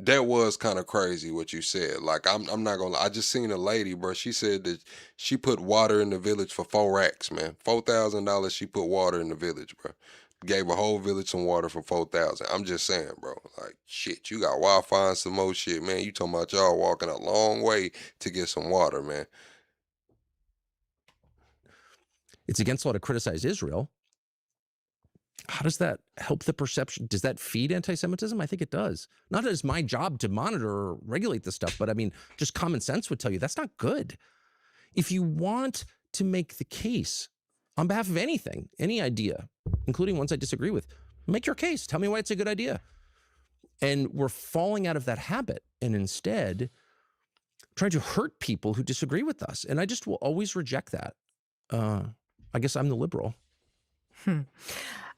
that was kind of crazy what you said. Like, I'm not gonna lie. I just seen a lady, bro. She said that she put water in the village for 4 racks, man. $4,000 she put water in the village, bro. Gave a whole village some water for 4,000. I'm just saying, bro. Like, shit, you got Wi-Fi and some more shit, man. You talking about y'all walking a long way to get some water, man. It's against the law to criticize Israel. How does that help the perception? Does that feed anti-Semitism? I think it does. Not that it's my job to monitor or regulate this stuff, but I mean, just common sense would tell you that's not good. If you want to make the case on behalf of anything, any idea, including ones I disagree with, make your case. Tell me why it's a good idea. And we're falling out of that habit and instead trying to hurt people who disagree with us. And I just will always reject that. I guess I'm the liberal.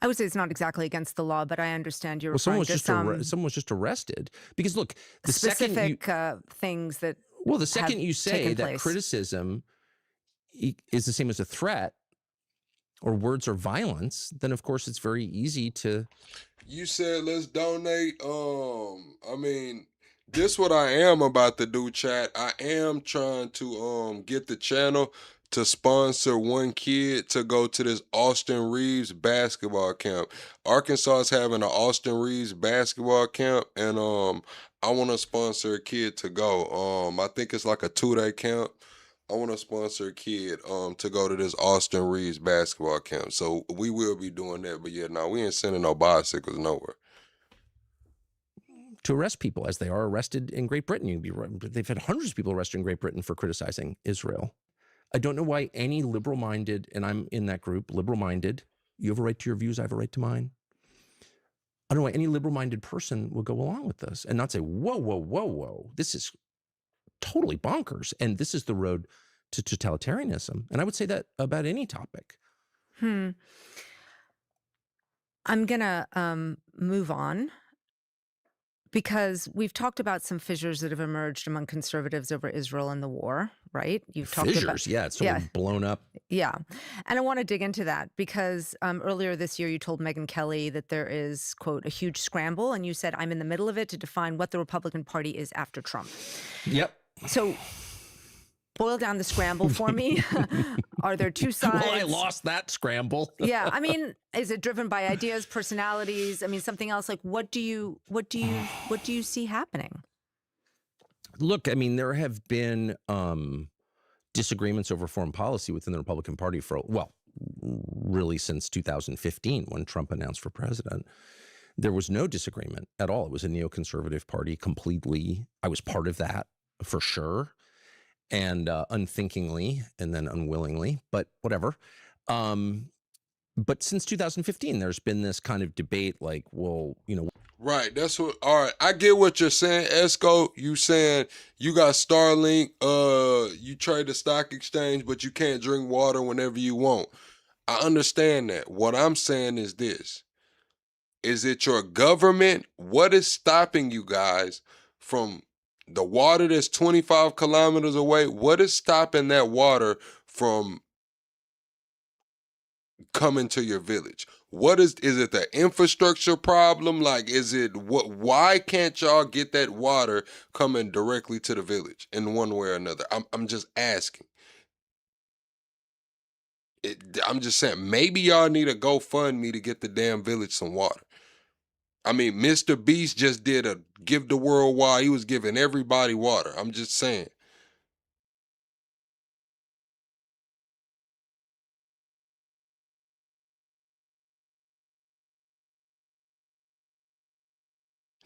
I would say it's not exactly against the law, but I understand you're someone was referring just arrested because look, the specific things that. Well, the second you say that place. criticism is the same as a threat or words or violence, then of course it's very easy to. You said let's donate. I mean, this what I am about to do, chat. I am trying to get the channel to sponsor one kid to go to this Austin Reeves basketball camp. Arkansas is having an Austin Reeves basketball camp, and I want to sponsor a kid to go. I think it's like a 2-day camp. I want to sponsor a kid to go to this Austin Reeves basketball camp. So we will be doing that. But yeah, no, we ain't sending no bicycles nowhere. To arrest people as they are arrested in Great Britain. They've had hundreds of people arrested in Great Britain for criticizing Israel. I don't know why any liberal-minded, and I'm in that group, liberal-minded, you have a right to your views, I have a right to mine. I don't know why any liberal-minded person will go along with this and not say, whoa, whoa, whoa, whoa, this is totally bonkers, and this is the road to totalitarianism. And I would say that about any topic. I'm gonna move on, because we've talked about some fissures that have emerged among conservatives over Israel and the war, right? You've talked Fissures, about, yeah, it's sort of blown up. Yeah. And I want to dig into that because earlier this year you told Megyn Kelly that there is, quote, a huge scramble, and you said, I'm in the middle of it to define what the Republican Party is after Trump. Yep. So boil down the scramble for me. Are there two sides? Well, I lost that scramble. Yeah, I mean, is it driven by ideas, personalities? I mean, something else. Like, what do you see happening? Look, I mean, there have been disagreements over foreign policy within the Republican Party for, well, really since 2015 when Trump announced for president. There was no disagreement at all. It was a neoconservative party completely. I was part of that for sure. And unthinkingly and then unwillingly, but whatever. But since 2015, there's been this kind of debate like, well, you know. Right, that's what, all right, I get what you're saying, Esco. You saying you got Starlink, you trade the stock exchange, but you can't drink water whenever you want. I understand that. What I'm saying is this. Is it your government? What is stopping you guys from the water that's 25 kilometers away? What is stopping that water from coming to your village? What is it the infrastructure problem? Like, why can't y'all get that water coming directly to the village in one way or another? I'm just asking. I'm just saying, maybe y'all need a GoFundMe to get the damn village some water. I mean, Mr. Beast just did a give the world water. He was giving everybody water. I'm just saying.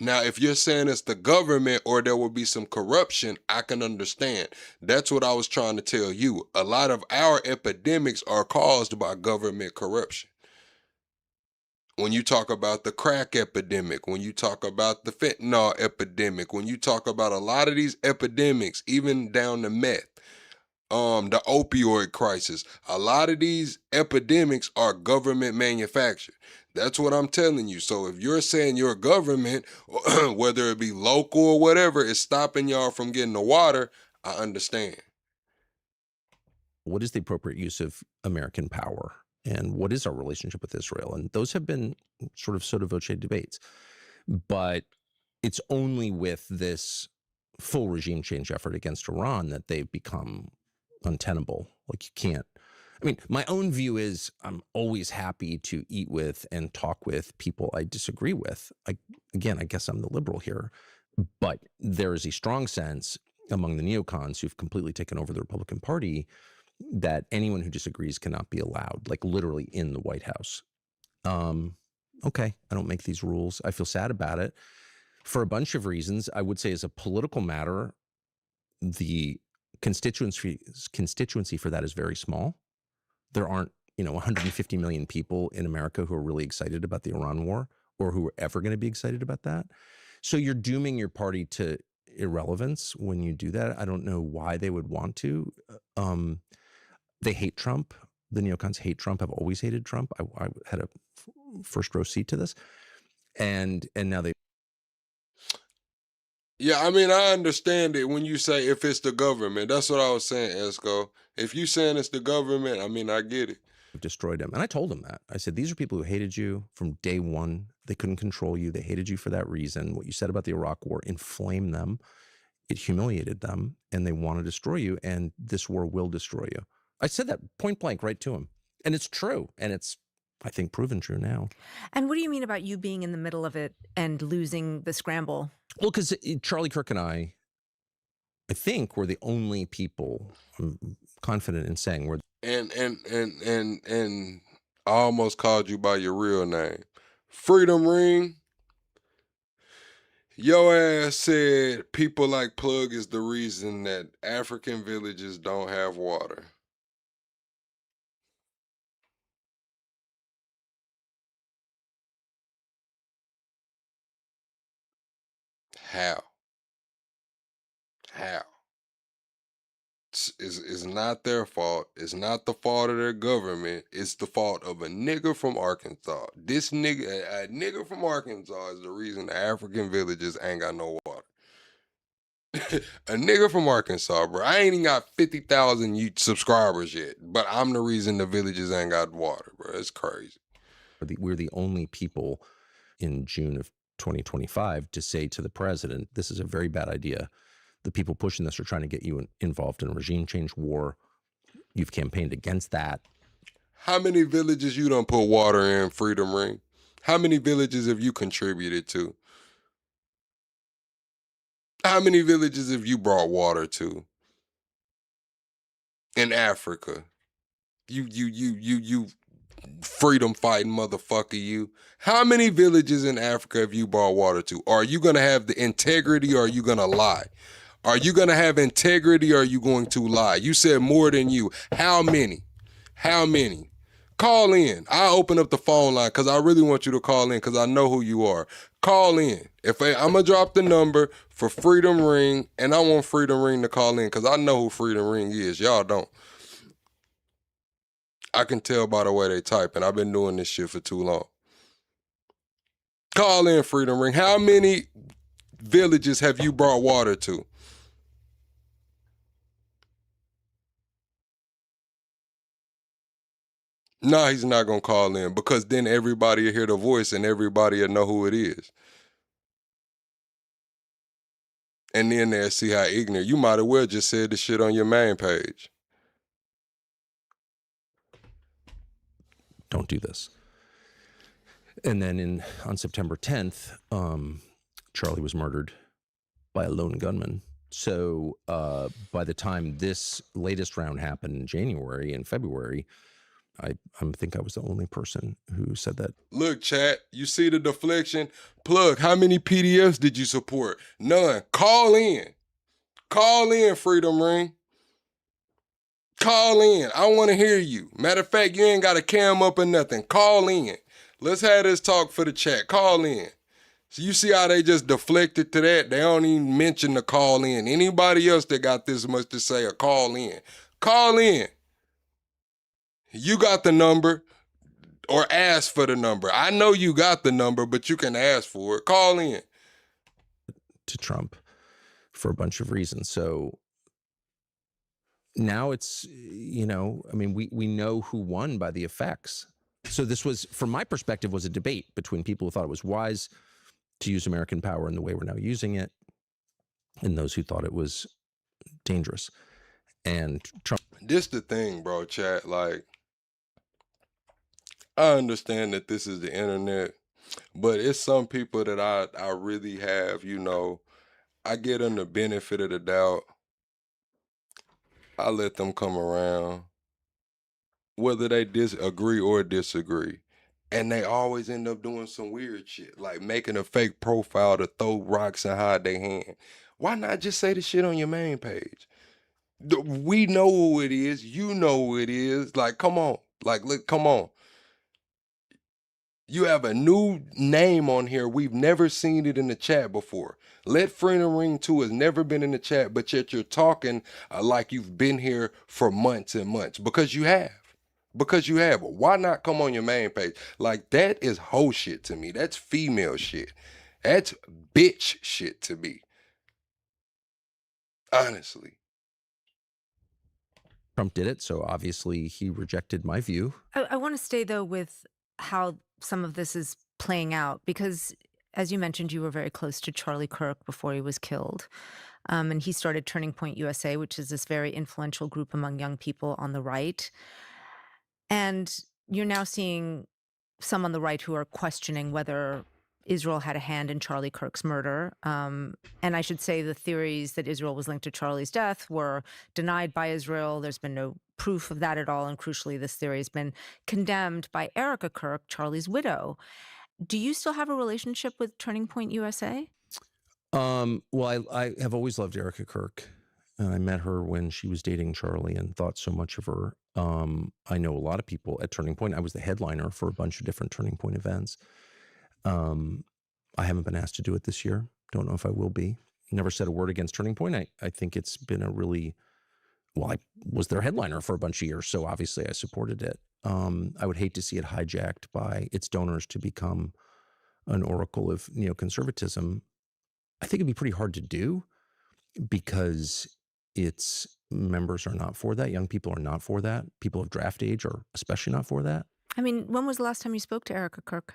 Now, if you're saying it's the government or there will be some corruption, I can understand. That's what I was trying to tell you. A lot of our epidemics are caused by government corruption. When you talk about the crack epidemic, when you talk about the fentanyl epidemic, when you talk about a lot of these epidemics, even down to meth, the opioid crisis, a lot of these epidemics are government manufactured. That's what I'm telling you. So if you're saying your government, whether it be local or whatever, is stopping y'all from getting the water, I understand. What is the appropriate use of American power? And what is our relationship with Israel? And those have been sort of sotto voce debates. But it's only with this full regime change effort against Iran that they've become untenable. Like, you can't. I mean, my own view is I'm always happy to eat with and talk with people I disagree with. I guess I'm the liberal here. But there is a strong sense among the neocons who've completely taken over the Republican Party that anyone who disagrees cannot be allowed, like literally in the White House. Okay, I don't make these rules. I feel sad about it for a bunch of reasons. I would say as a political matter, the constituency for that is very small. There aren't, 150 million people in America who are really excited about the Iran war or who are ever going to be excited about that. So you're dooming your party to irrelevance when you do that. I don't know why they would want to. They hate Trump. The neocons hate Trump, have always hated Trump. I had a first row seat to this. And now they. Yeah, I mean, I understand it when you say if it's the government. That's what I was saying, Esco. If you saying it's the government, I mean, I get it. Destroyed him. And I told him that. I said, these are people who hated you from day one. They couldn't control you. They hated you for that reason. What you said about the Iraq war inflamed them. It humiliated them. And they want to destroy you. And this war will destroy you. I said that point blank right to him. And it's true. And it's, I think, proven true now. And what do you mean about you being in the middle of it and losing the scramble? Well, because Charlie Kirk and I think we're the only people, I'm confident in saying we're. And I almost called you by your real name. Freedom Ring. Your ass said people like Plug is the reason that African villages don't have water. How? It's not their fault. It's not the fault of their government. It's the fault of a nigga from Arkansas. This nigga, a nigga from Arkansas is the reason the African villages ain't got no water. A nigga from Arkansas, bro. I ain't even got 50,000 subscribers yet, but I'm the reason the villages ain't got water, bro. It's crazy. We're the only people in June of 2025 to say to the president, this is a very bad idea. The people pushing this are trying to get you involved in a regime change war. You've campaigned against that. How many villages you done put water in, Freedom Ring? How many villages have you contributed to? How many villages have you brought water to? In Africa. You freedom fighting motherfucker, you. How many villages in Africa have you brought water to? Are you gonna have the integrity or are you gonna lie? Are you gonna have integrity or are you going to lie? You said more than you. How many? How many? Call in. I'll open up the phone line because I really want you to call in because I know who you are. Call in. I'm going to drop the number for Freedom Ring, and I want Freedom Ring to call in because I know who Freedom Ring is. Y'all don't. I can tell by the way they type, and I've been doing this shit for too long. Call in, Freedom Ring. How many villages have you brought water to? No, he's not going to call in because then everybody will hear the voice and everybody will know who it is. And then they'll see how ignorant. You might as well just said the shit on your main page. Don't do this. And then on September 10th, Charlie was murdered by a lone gunman. So by the time this latest round happened in January and February, I think I was the only person who said that. Look, chat, you see the deflection? Plug, how many PDFs did you support? None. Call in. Call in, Freedom Ring. Call in. I want to hear you. Matter of fact, you ain't got a cam up or nothing. Call in. Let's have this talk for the chat. Call in. So you see how they just deflected to that? They don't even mention the call in. Anybody else that got this much to say, or call in. Call in. You got the number, or ask for the number. I know you got the number, but you can ask for it. Call in. To Trump for a bunch of reasons. So now it's, you know, I mean, we know who won by the effects. So this was, from my perspective, was a debate between people who thought it was wise to use American power in the way we're now using it, and those who thought it was dangerous. And Trump. This the thing, bro, chat. Like, I understand that this is the internet, but it's some people that I really have, you know, I get them the benefit of the doubt. I let them come around, whether they agree or disagree. And they always end up doing some weird shit, like making a fake profile to throw rocks and hide their hand. Why not just say the shit on your main page? We know who it is. You know who it is. Like, come on. Like, look, come on. You have a new name on here. We've never seen it in the chat before. Let Freedom Ring 2 has never been in the chat, but yet you're talking like you've been here for months and months. Because you have. Because you have. Why not come on your main page? Like, that is hoe shit to me. That's female shit. That's bitch shit to me. Honestly. Trump did it, so obviously he rejected my view. I want to stay, though, with how some of this is playing out, because as you mentioned, you were very close to Charlie Kirk before he was killed. And he started Turning Point USA, which is this very influential group among young people on the right. And you're now seeing some on the right who are questioning whether Israel had a hand in Charlie Kirk's murder. And I should say the theories that Israel was linked to Charlie's death were denied by Israel. There's been no proof of that at all. And crucially, this theory has been condemned by Erica Kirk, Charlie's widow. Do you still have a relationship with Turning Point USA? Well, I have always loved Erica Kirk. And I met her when she was dating Charlie and thought so much of her. I know a lot of people at Turning Point. I was the headliner for a bunch of different Turning Point events. I haven't been asked to do it this year. Don't know if I will be. Never said a word against Turning Point. I think it's been a really, well, I was their headliner for a bunch of years, so obviously I supported it. I would hate to see it hijacked by its donors to become an oracle of neoconservatism. I think it'd be pretty hard to do because its members are not for that. Young people are not for that. People of draft age are especially not for that. I mean, when was the last time you spoke to Erica Kirk?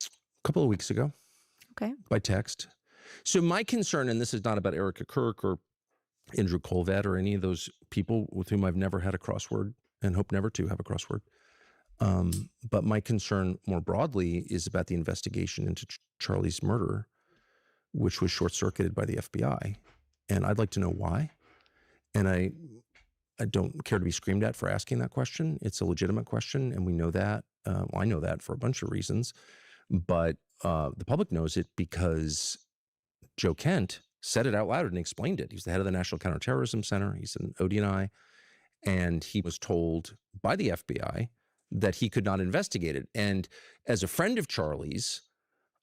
A couple of weeks ago. Okay. By text. So my concern, and this is not about Erica Kirk or Andrew Colvett or any of those people with whom I've never had a crossword and hope never to have a crossword. But my concern more broadly is about the investigation into Charlie's murder, which was short-circuited by the FBI. And I'd like to know why. And I don't care to be screamed at for asking that question. It's a legitimate question, and we know that. Well, I know that for a bunch of reasons. But the public knows it because Joe Kent said it out loud and explained it. He's the head of the National Counterterrorism Center. He's an ODNI. And he was told by the FBI that he could not investigate it. And as a friend of Charlie's,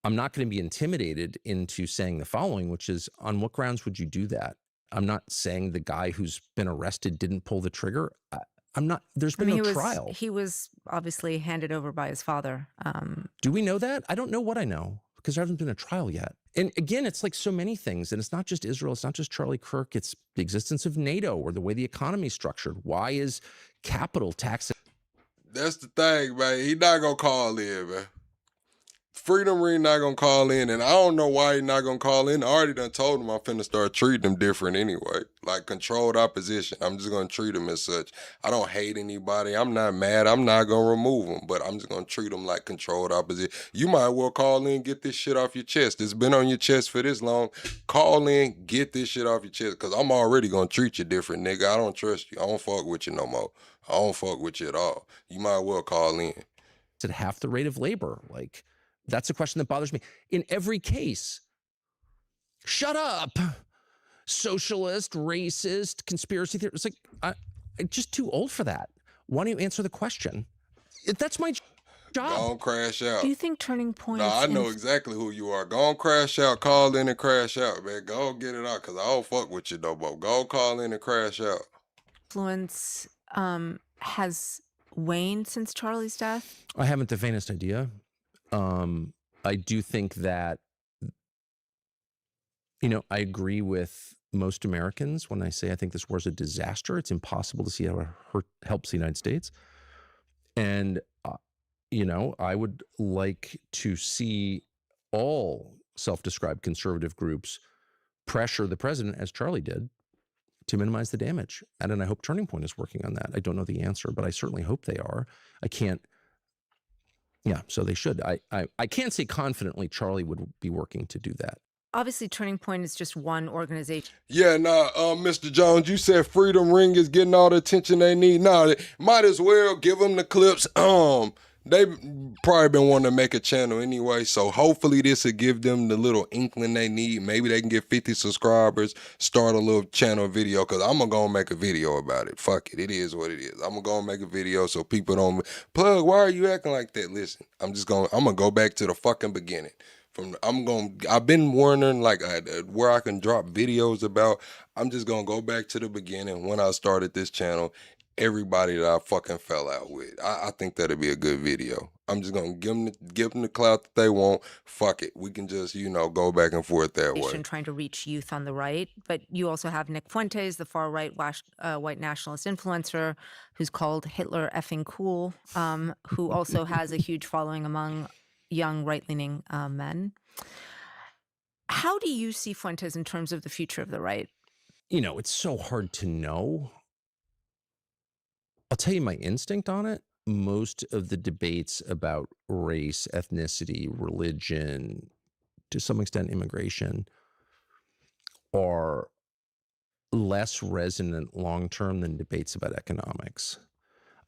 I'm not going to be intimidated into saying the following, which is, on what grounds would you do that? I'm not saying the guy who's been arrested didn't pull the trigger. There's been no he trial. He was obviously handed over by his father. Do we know that? I don't know what I know because there hasn't been a trial yet. And again, it's like so many things. And it's not just Israel. It's not just Charlie Kirk. It's the existence of NATO or the way the economy is structured. Why is capital tax? That's the thing, man. He not gonna call in, man. Freedom Ring not gonna call in, and I don't know why he not gonna call in. I already done told him I'm finna start treating him different anyway. Like controlled opposition. I'm just gonna treat him as such. I don't hate anybody. I'm not mad. I'm not gonna remove him, but I'm just gonna treat him like controlled opposition. You might well call in, get this shit off your chest. It's been on your chest for this long. Call in, get this shit off your chest, because I'm already gonna treat you different, nigga. I don't trust you. I don't fuck with you no more. I don't fuck with you at all. You might well call in. It's at half the rate of labor. Like, that's a question that bothers me. In every case, shut up, socialist, racist, conspiracy theorist. It's like, I'm just too old for that. Why don't you answer the question? That's my job. Go on, crash out. Do you think Turning Point? No, I know exactly who you are. Go on, crash out. Call in and crash out, man. Go on, get it out, because I don't fuck with you no more. Go on, call in and crash out. Influence has waned since Charlie's death? I haven't the faintest idea. I do think that, I agree with most Americans when I say I think this war is a disaster. It's impossible to see how it helps the United States. And, I would like to see all self-described conservative groups pressure the president, as Charlie did, to minimize the damage. And then I hope Turning Point is working on that. I don't know the answer, but I certainly hope they are. I can't. Yeah, so they should. I can't say confidently Charlie would be working to do that. Obviously, Turning Point is just one organization. Yeah, Mr. Jones, you said Freedom Ring is getting all the attention they need. They might as well give them the clips. They've probably been wanting to make a channel anyway, so hopefully this will give them the little inkling they need. Maybe they can get 50 subscribers, start a little channel video, because I'm going to go make a video about it. Fuck it. It is what it is. I'm going to go make a video so people don't... Plug, why are you acting like that? Listen, I'm going to go back to the fucking beginning. I've been wondering where I can drop videos about. I'm just going to go back to the beginning when I started this channel. Everybody that I fucking fell out with. I think that'd be a good video. I'm just gonna give them the clout that they want. Fuck it. We can just, go back and forth that way. Trying to reach youth on the right. But you also have Nick Fuentes, the far right white nationalist influencer who's called Hitler effing cool, who also has a huge following among young right-leaning men. How do you see Fuentes in terms of the future of the right? It's so hard to know. I'll tell you my instinct on it. Most of the debates about race, ethnicity, religion, to some extent immigration, are less resonant long-term than debates about economics.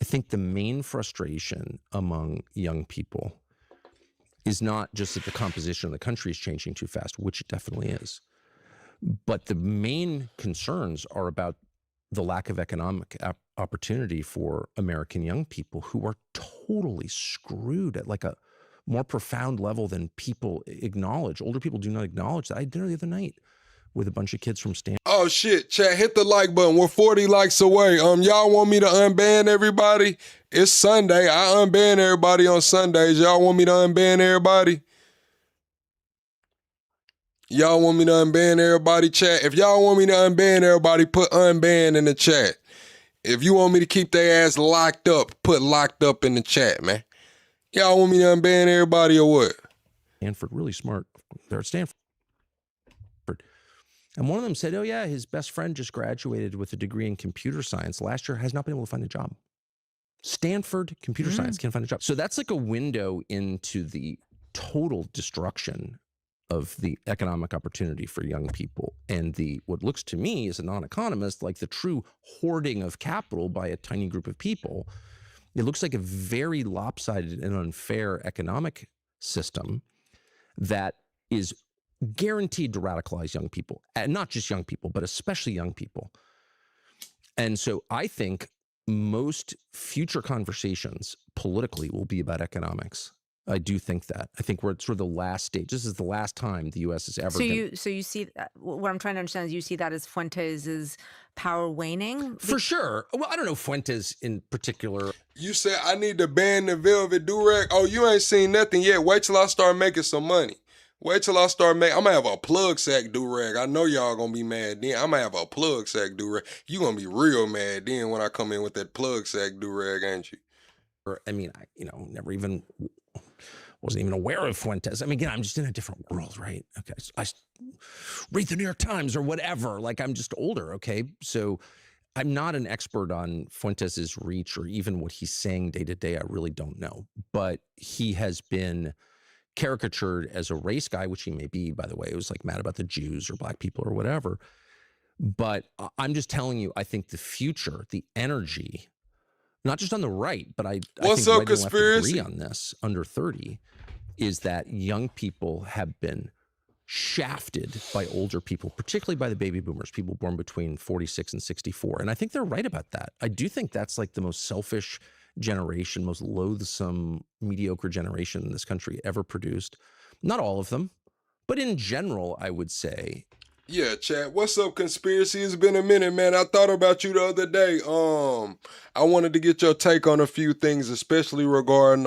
I think the main frustration among young people is not just that the composition of the country is changing too fast, which it definitely is, but the main concerns are about the lack of economic opportunity for American young people who are totally screwed at like a more profound level than people acknowledge. Older people do not acknowledge that. I had dinner the other night with a bunch of kids from Stanford. Oh shit, chat, hit the like button. We're 40 likes away. Y'all want me to unban everybody? It's Sunday. I unban everybody on Sundays. Y'all want me to unban everybody? Y'all want me to unban everybody, chat? If y'all want me to unban everybody, put unban in the chat. If you want me to keep their ass locked up, put locked up in the chat, man. Y'all want me to unban everybody or what? Stanford, really smart. They're at Stanford. And one of them said, oh yeah, his best friend just graduated with a degree in computer science last year, has not been able to find a job. Stanford computer science can't find a job. So that's like a window into the total destruction of the economic opportunity for young people and what looks to me as a non-economist like the true hoarding of capital by a tiny group of people. It looks like a very lopsided and unfair economic system that is guaranteed to radicalize young people, and not just young people, but especially young people. And so I think most future conversations politically will be about economics. I do think that. I think we're at sort of the last stage. This is the last time the U.S. is ever So you see what I'm trying to understand is you see that as Fuentes' power waning? For sure. Well, I don't know Fuentes in particular. You said I need to ban the velvet do-rag. Oh, you ain't seen nothing yet. Wait till I start making some money. Wait till I start making. I'm gonna have a plug sack do-rag. I know y'all gonna be mad then. I'm gonna have a plug sack do-rag. You gonna be real mad then when I come in with that plug sack do-rag, ain't you? I mean, I never even wasn't even aware of Fuentes. I mean, again, I'm just in a different world, right? Okay, so I read the New York Times or whatever. Like, I'm just older, okay? So I'm not an expert on Fuentes's reach or even what he's saying day to day. I really don't know. But he has been caricatured as a race guy, which he may be, by the way. It was like mad about the Jews or black people or whatever. But I'm just telling you, I think the future, the energy, not just on the right, but I think right and left agree on this, under 30, is that young people have been shafted by older people, particularly by the baby boomers, people born between 46 and 64. And I think they're right about that. I do think that's like the most selfish generation, most loathsome, mediocre generation this country ever produced. Not all of them, but in general, I would say. Yeah, chat. What's up, conspiracy? It's been a minute, man. I thought about you the other day. I wanted to get your take on a few things, especially regarding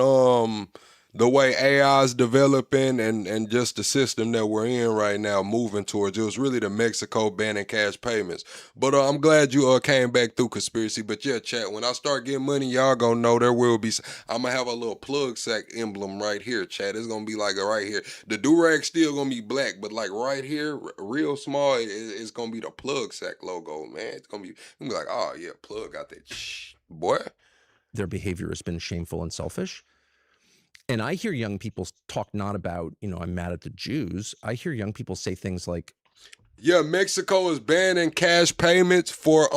the way AI is developing and just the system that we're in right now, moving towards. It was really the Mexico banning cash payments. But I'm glad you came back through, conspiracy. But yeah, chat, when I start getting money, y'all gonna know there will be. I'm gonna have a little plug sack emblem right here, chat. It's gonna be like right here. The do-rag still gonna be black, but like right here, real small, it's gonna be the plug sack logo, man. It's gonna be like, oh yeah, plug got that boy. Their behavior has been shameful and selfish. And I hear young people talk not about, I'm mad at the Jews. I hear young people say things like, yeah, Mexico is banning cash payments for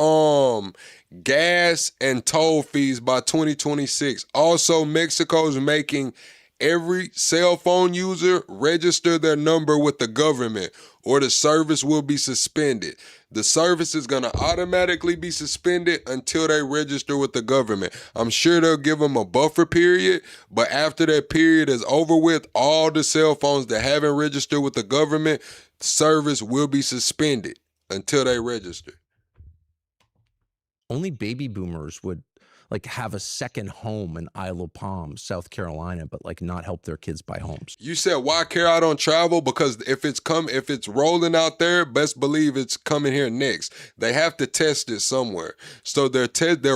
gas and toll fees by 2026. Also, Mexico is making every cell phone user register their number with the government or the service will be suspended. The service is going to automatically be suspended until they register with the government. I'm sure they'll give them a buffer period, but after that period is over with, all the cell phones that haven't registered with the government, service will be suspended until they register. Only baby boomers would have a second home in Isle of Palm, South Carolina, but not help their kids buy homes. You said why care I don't travel? Because if it's rolling out there, best believe it's coming here next. They have to test it somewhere. So they're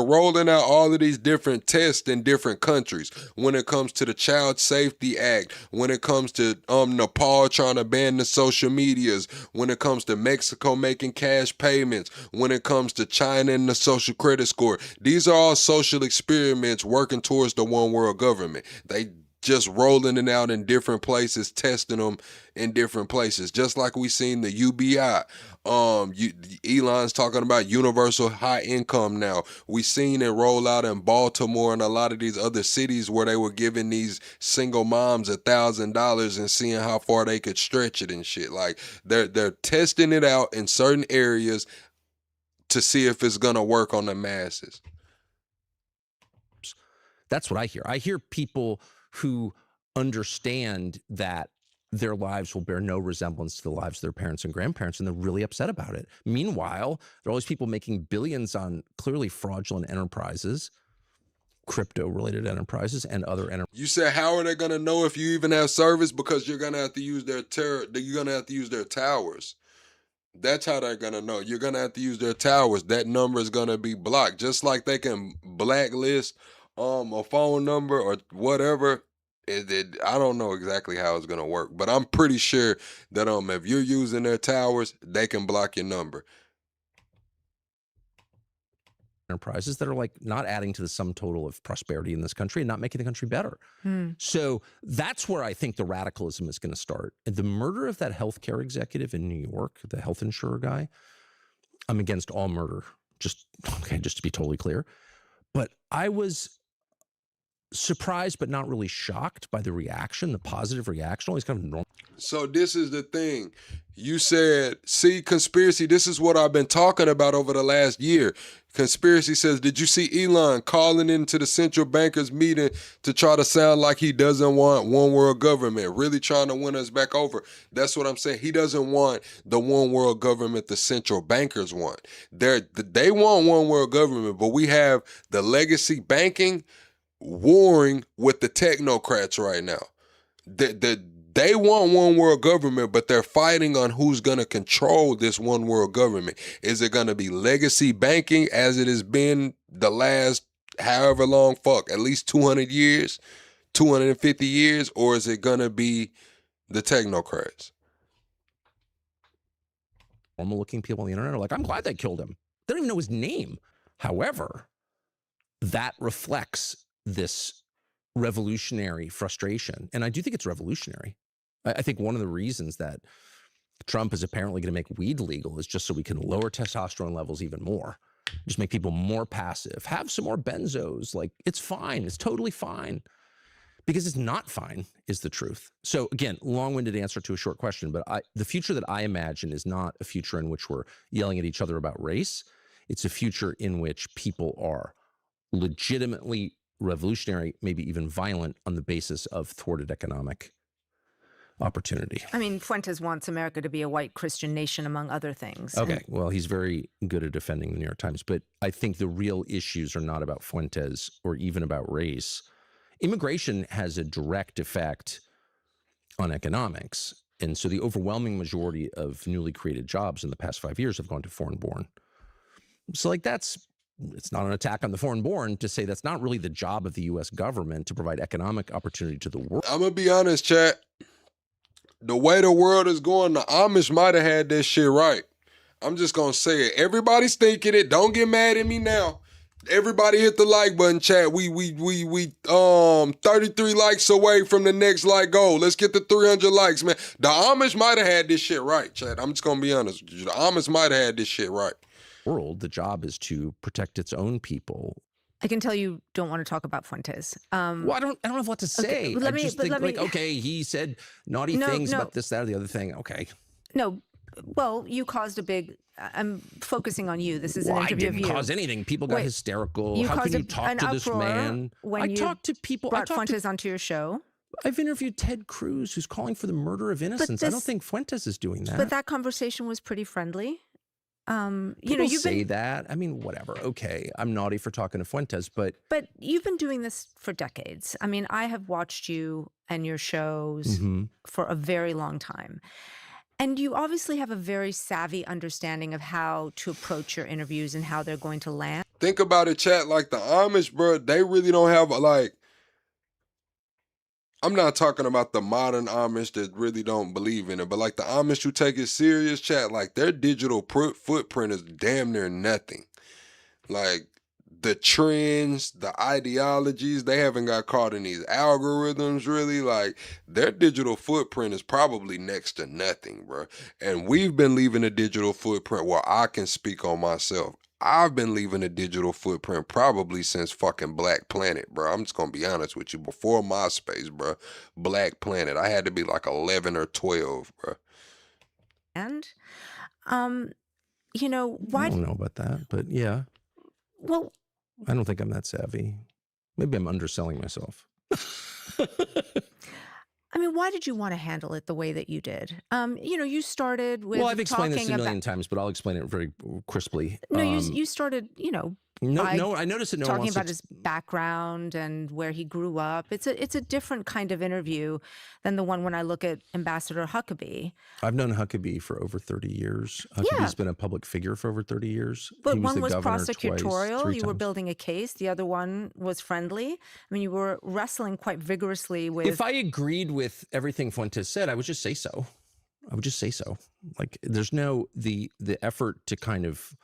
rolling out all of these different tests in different countries. When it comes to the Child Safety Act, when it comes to Nepal trying to ban the social medias, when it comes to Mexico making cash payments, when it comes to China and the social credit score. These are all social experiments working towards the one world government. They just rolling it out in different places, testing them in different places. Just like we seen the UBI. Elon's talking about universal high income now. We seen it roll out in Baltimore and a lot of these other cities where they were giving these single moms $1,000 and seeing how far they could stretch it and shit. Like they're testing it out in certain areas to see if it's gonna work on the masses. That's what I hear. I hear people who understand that their lives will bear no resemblance to the lives of their parents and grandparents, and they're really upset about it. Meanwhile, there are all these people making billions on clearly fraudulent enterprises, crypto-related enterprises, and other enterprises. You said, how are they going to know if you even have service? Because you're going to have to use their towers. That's how they're going to know. You're going to have to use their towers. That number is going to be blocked. Just like they can blacklist a phone number or whatever. I don't know exactly how it's gonna work, but I'm pretty sure that if you're using their towers, they can block your number. Enterprises that are not adding to the sum total of prosperity in this country and not making the country better. So that's where I think the radicalism is going to start. The murder of that healthcare executive in New York, the health insurer guy, I'm against all murder, just to be totally clear. But I was surprised but not really shocked by the reaction, the positive reaction. Always kind of normal. So this is the thing. You said, see, conspiracy, this is what I've been talking about over the last year. Conspiracy says, did you see Elon calling into the central bankers meeting to try to sound like he doesn't want one world government, really trying to win us back over? That's what I'm saying. He doesn't want the one world government the central bankers want. They want one world government, but we have the legacy banking warring with the technocrats right now. They want one world government, but they're fighting on who's going to control this one world government. Is it going to be legacy banking as it has been the last however long, at least 200 years, 250 years, or is it going to be the technocrats? Normal looking people on the internet are like, I'm glad they killed him. They don't even know his name. However, that reflects this revolutionary frustration. And I do think it's revolutionary. I think one of the reasons that Trump is apparently going to make weed legal is just so we can lower testosterone levels even more. Just make people more passive. Have some more benzos. Like, it's fine. It's totally fine. Because it's not fine is the truth. So again, long-winded answer to a short question, but the future that I imagine is not a future in which we're yelling at each other about race. It's a future in which people are legitimately revolutionary, maybe even violent, on the basis of thwarted economic opportunity. I mean, Fuentes wants America to be a white Christian nation, among other things. Okay, well, he's very good at defending the New York Times, but I think the real issues are not about Fuentes or even about race. Immigration has a direct effect on economics, and so the overwhelming majority of newly created jobs in the past 5 years have gone to foreign-born. So, like, it's not an attack on the foreign-born to say that's not really the job of the U.S. government to provide economic opportunity to the world. I'm going to be honest, chat. The way the world is going, the Amish might have had this shit right. I'm just going to say it. Everybody's thinking it. Don't get mad at me now. Everybody hit the like button, chat. We 33 likes away from the next like goal. Let's get to 300 likes, man. The Amish might have had this shit right, chat. I'm just going to be honest. The Amish might have had this shit right. The job is to protect its own people. I can tell you don't want to talk about Fuentes. Well, I don't have what to say. Okay, I just think, okay, he said naughty things about this, that, or the other thing. Okay. No, well, you caused a big. I'm focusing on you. This is an interview of you. I didn't cause anything. People got hysterical. How can you talk to this man? When I talked to people. Brought Fuentes onto your show. I've interviewed Ted Cruz, who's calling for the murder of innocents. I don't think Fuentes is doing that. But that conversation was pretty friendly. People say that. I mean, whatever. Okay, I'm naughty for talking to Fuentes, but you've been doing this for decades. I mean, I have watched you and your shows for a very long time. And you obviously have a very savvy understanding of how to approach your interviews and how they're going to land. Think about it, chat. Like the Amish, bro, they really don't have I'm not talking about the modern Amish that really don't believe in it, but like the Amish who take it serious, chat, like their digital footprint is damn near nothing. Like the trends, the ideologies, they haven't got caught in these algorithms really. Like their digital footprint is probably next to nothing, bro. And we've been leaving a digital footprint where I can speak on myself. I've been leaving a digital footprint probably since fucking Black Planet, bro. I'm just going to be honest with you. Before MySpace, bro, Black Planet, I had to be like 11 or 12, bro. And, you know, why... I don't know about that, but yeah. Well... I don't think I'm that savvy. Maybe I'm underselling myself. I mean, why did you want to handle it the way that you did? You know, you started with. Well, I've explained this a million times, but I'll explain it very crisply. No, you started, you know. No, I noticed that no one talking wants about his background and where he grew up. It's a different kind of interview than the one when I look at Ambassador Huckabee. I've known Huckabee for over 30 years. Huckabee's been a public figure for over 30 years. But he was one was governor prosecutorial. twice, You were building a case. The other one was friendly. I mean, you were wrestling quite vigorously with. If I agreed with everything Fuentes said, I would just say so. Like, there's no the effort to kind of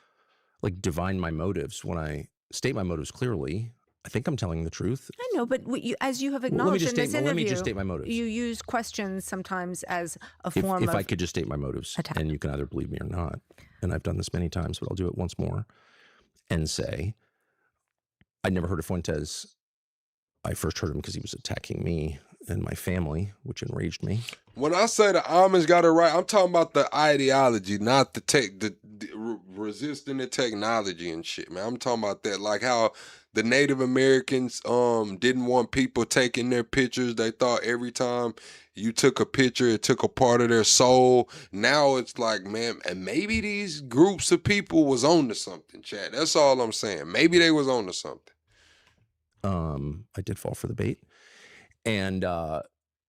like divine my motives. When I state my motives clearly, I think I'm telling the truth. I know, but as you have acknowledged in this interview, let me just state my motives. You use questions sometimes as a form if of I could just state my motives, attack. And you can either believe me or not. And I've done this many times, but I'll do it once more and say, I'd never heard of Fuentes. I first heard him because he was attacking me and my family, which enraged me. When I say the Amish got it right, I'm talking about the ideology, not the resisting the technology and shit, man. I'm talking about that, like how the Native Americans didn't want people taking their pictures. They thought every time you took a picture, it took a part of their soul. Now it's like, man, and maybe these groups of people was on to something, Chad. That's all I'm saying. Maybe they was on to something. I did fall for the bait. And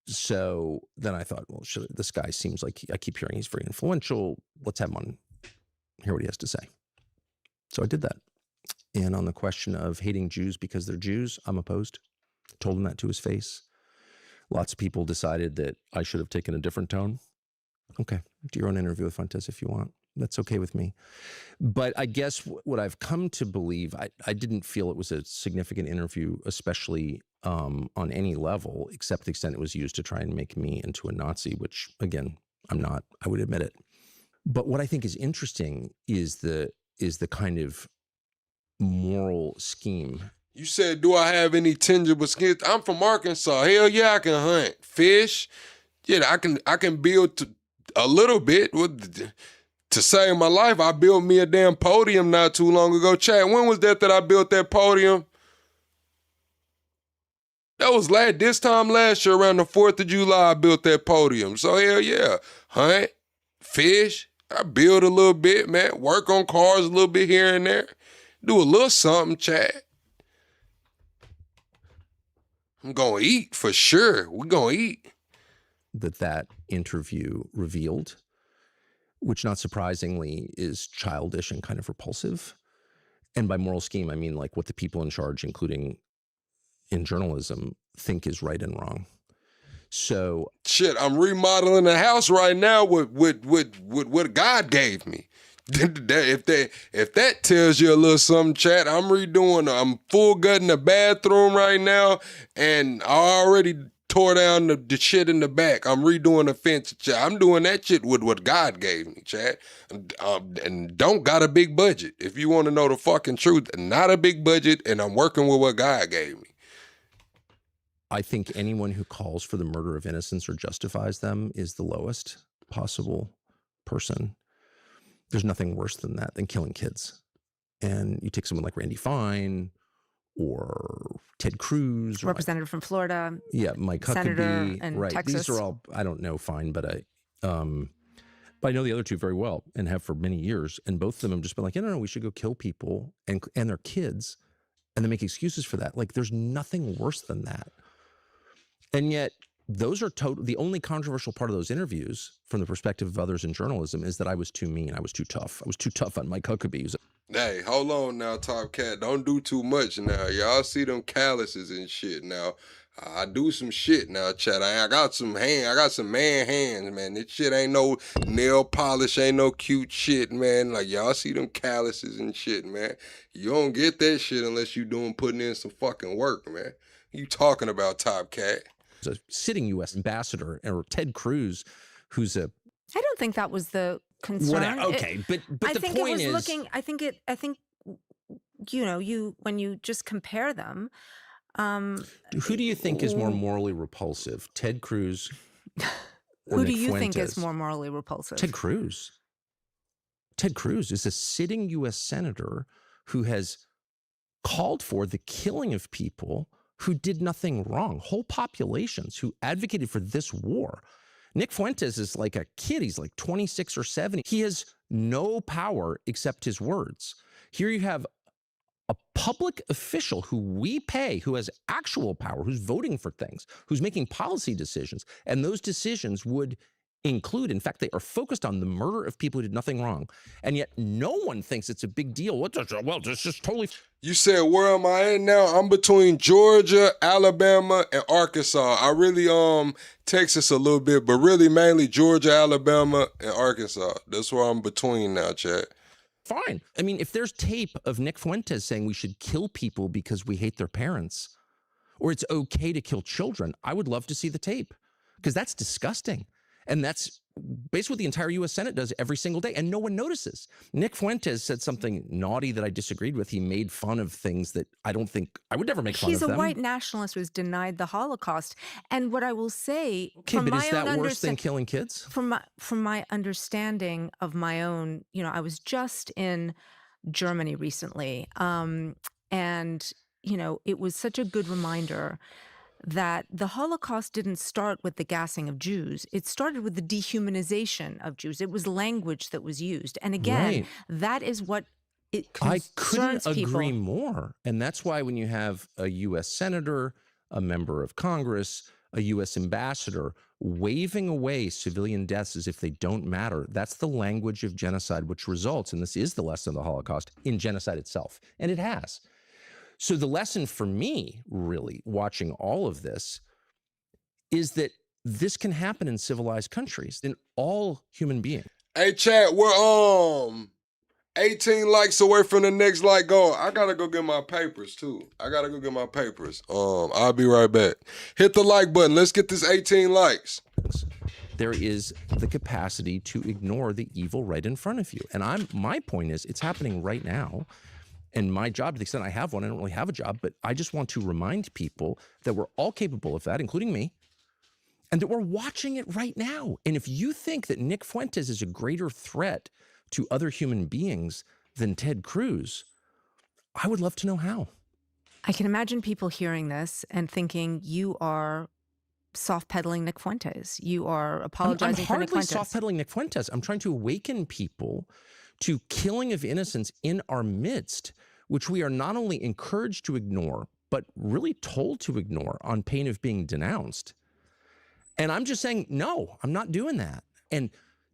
so then I thought, well, this guy seems like, I keep hearing he's very influential. Let's have him on, hear what he has to say. So I did that. And on the question of hating Jews because they're Jews, I'm opposed. Told him that to his face. Lots of people decided that I should have taken a different tone. Okay, do your own interview with Fuentes if you want. That's okay with me. But I guess what I've come to believe, I didn't feel it was a significant interview, especially on any level, except the extent it was used to try and make me into a Nazi, which, again, I'm not. I would admit it. But what I think is interesting is the kind of moral scheme. You said, do I have any tangible skills? I'm from Arkansas. Hell yeah, I can hunt, fish. Yeah, I can build a little bit. To save my life, I built me a damn podium not too long ago. Chad, when was that I built that podium? That was this time last year, around the 4th of July, I built that podium. So hell yeah, hunt, fish. I build a little bit, man. Work on cars a little bit here and there. Do a little something, Chad. I'm gonna eat for sure. We're gonna eat. That interview revealed, which not surprisingly is childish and kind of repulsive. And by moral scheme, I mean like what the people in charge, including in journalism, think is right and wrong. So shit, I'm remodeling the house right now with what God gave me. If that tells you a little something, chat, I'm full gutting the bathroom right now, and I already tore down the shit in the back. I'm redoing the fence, chat. I'm doing that shit with what God gave me, chat. And don't got a big budget. If you want to know the fucking truth, not a big budget, and I'm working with what God gave me. I think anyone who calls for the murder of innocents or justifies them is the lowest possible person. There's nothing worse than that, than killing kids. And you take someone like Randy Fine or Ted Cruz. Representative from Florida. Yeah, Mike Huckabee. Senator in right. Texas. These are all, I don't know Fine, but I know the other two very well and have for many years. And both of them have just been like, no, we should go kill people and their kids. And they make excuses for that. Like, there's nothing worse than that. And yet, those are the only controversial part of those interviews from the perspective of others in journalism is that I was too mean. I was too tough. I was too tough on Mike Huckabee. Hey, hold on now, Top Cat. Don't do too much now. Y'all see them calluses and shit now. I do some shit now, chat. I got some man hands, man. This shit ain't no nail polish, ain't no cute shit, man. Like, y'all see them calluses and shit, man. You don't get that shit unless you putting in some fucking work, man. You talking about, Top Cat? A sitting U.S. ambassador, or Ted Cruz, who's a. I don't think that was the concern. Okay, but I the think point it was is, looking. I think when you just compare them. Who do you think is more morally repulsive, Ted Cruz? Who do you think is more morally repulsive? Ted Cruz. Ted Cruz is a sitting U.S. senator who has called for the killing of people who did nothing wrong, whole populations who advocated for this war. Nick Fuentes is like a kid. He's like 26 or 70. He has no power except his words. Here you have a public official who we pay, who has actual power, who's voting for things, who's making policy decisions. And those decisions would include, in fact, they are focused on the murder of people who did nothing wrong. And yet no one thinks it's a big deal. Well, this is totally... You said, where am I at now? I'm between Georgia, Alabama, and Arkansas. I really, Texas a little bit, but really mainly Georgia, Alabama, and Arkansas. That's where I'm between now, Chad. Fine. I mean, if there's tape of Nick Fuentes saying we should kill people because we hate their parents, or it's okay to kill children, I would love to see the tape, because that's disgusting. And that's basically what the entire U.S. Senate does every single day, and no one notices. Nick Fuentes said something naughty that I disagreed with. He made fun of things that I don't think I would never make fun of He's them. a white nationalist who's denied the Holocaust. And what I will say, Okay, from but my is that own worse than killing kids? From my understanding of my own, I was just in Germany recently, and it was such a good reminder that the Holocaust didn't start with the gassing of Jews. It started with the dehumanization of Jews. It was language that was used. And again, Right. that is what it I concerns couldn't people. agree more. And that's why when you have a U.S. senator, a member of Congress, a U.S. ambassador waving away civilian deaths as if they don't matter, that's the language of genocide, which results, and this is the lesson of the Holocaust, in genocide itself. And it has. So the lesson for me, really, watching all of this, is that this can happen in civilized countries, in all human beings. Hey, chat, we're 18 likes away from the next like goal. I gotta go get my papers too. I'll be right back. Hit the like button. Let's get this 18 likes. There is the capacity to ignore the evil right in front of you. And my point is, it's happening right now. And my job, to the extent I have one, I don't really have a job, but I just want to remind people that we're all capable of that, including me, and that we're watching it right now. And if you think that Nick Fuentes is a greater threat to other human beings than Ted Cruz, I would love to know how. I can imagine people hearing this and thinking you are soft-pedaling Nick Fuentes. You are apologizing for Nick I'm hardly Fuentes. soft-pedaling Nick Fuentes. I'm trying to awaken people to killing of innocents in our midst, which we are not only encouraged to ignore, but really told to ignore on pain of being denounced. And I'm just saying, no, I'm not doing that. And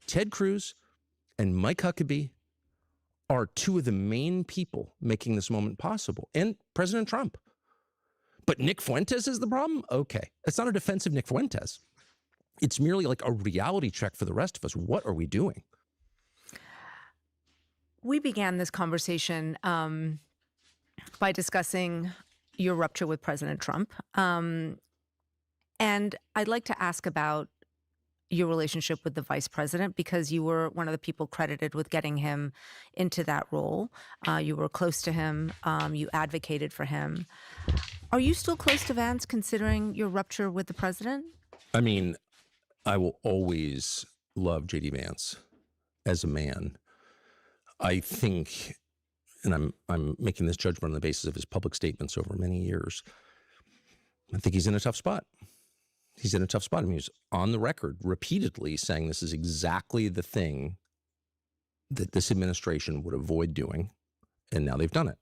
Ted Cruz and Mike Huckabee are two of the main people making this moment possible, and President Trump. But Nick Fuentes is the problem? Okay. It's not a defense of Nick Fuentes. It's merely like a reality check for the rest of us. What are we doing? We began this conversation by discussing your rupture with President Trump. And I'd like to ask about your relationship with the vice president, because you were one of the people credited with getting him into that role. You were close to him. You advocated for him. Are you still close to Vance, considering your rupture with the president? I mean, I will always love J.D. Vance as a man. I think, and I'm making this judgment on the basis of his public statements over many years, I think he's in a tough spot. He's in a tough spot. I mean, he's on the record repeatedly saying this is exactly the thing that this administration would avoid doing, and now they've done it.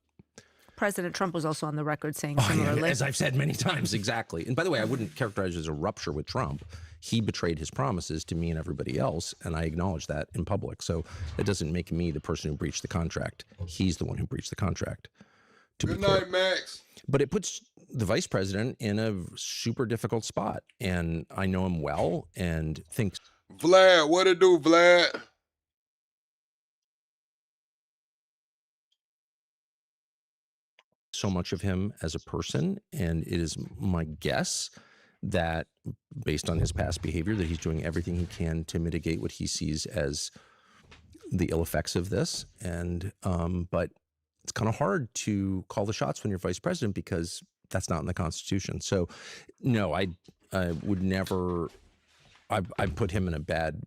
President Trump was also on the record saying similarly. As I've said many times, exactly. And by the way, I wouldn't characterize it as a rupture with Trump. He betrayed his promises to me and everybody else, and I acknowledge that in public. So it doesn't make me the person who breached the contract. He's the one who breached the contract. Good night, Max. But it puts the vice president in a super difficult spot, and I know him well and think... Vlad, what it do, Vlad? so much of him as a person, and it is my guess that based on his past behavior that he's doing everything he can to mitigate what he sees as the ill effects of this. And but it's kind of hard to call the shots when you're vice president because that's not in the Constitution. So no, I would never, I put him in a bad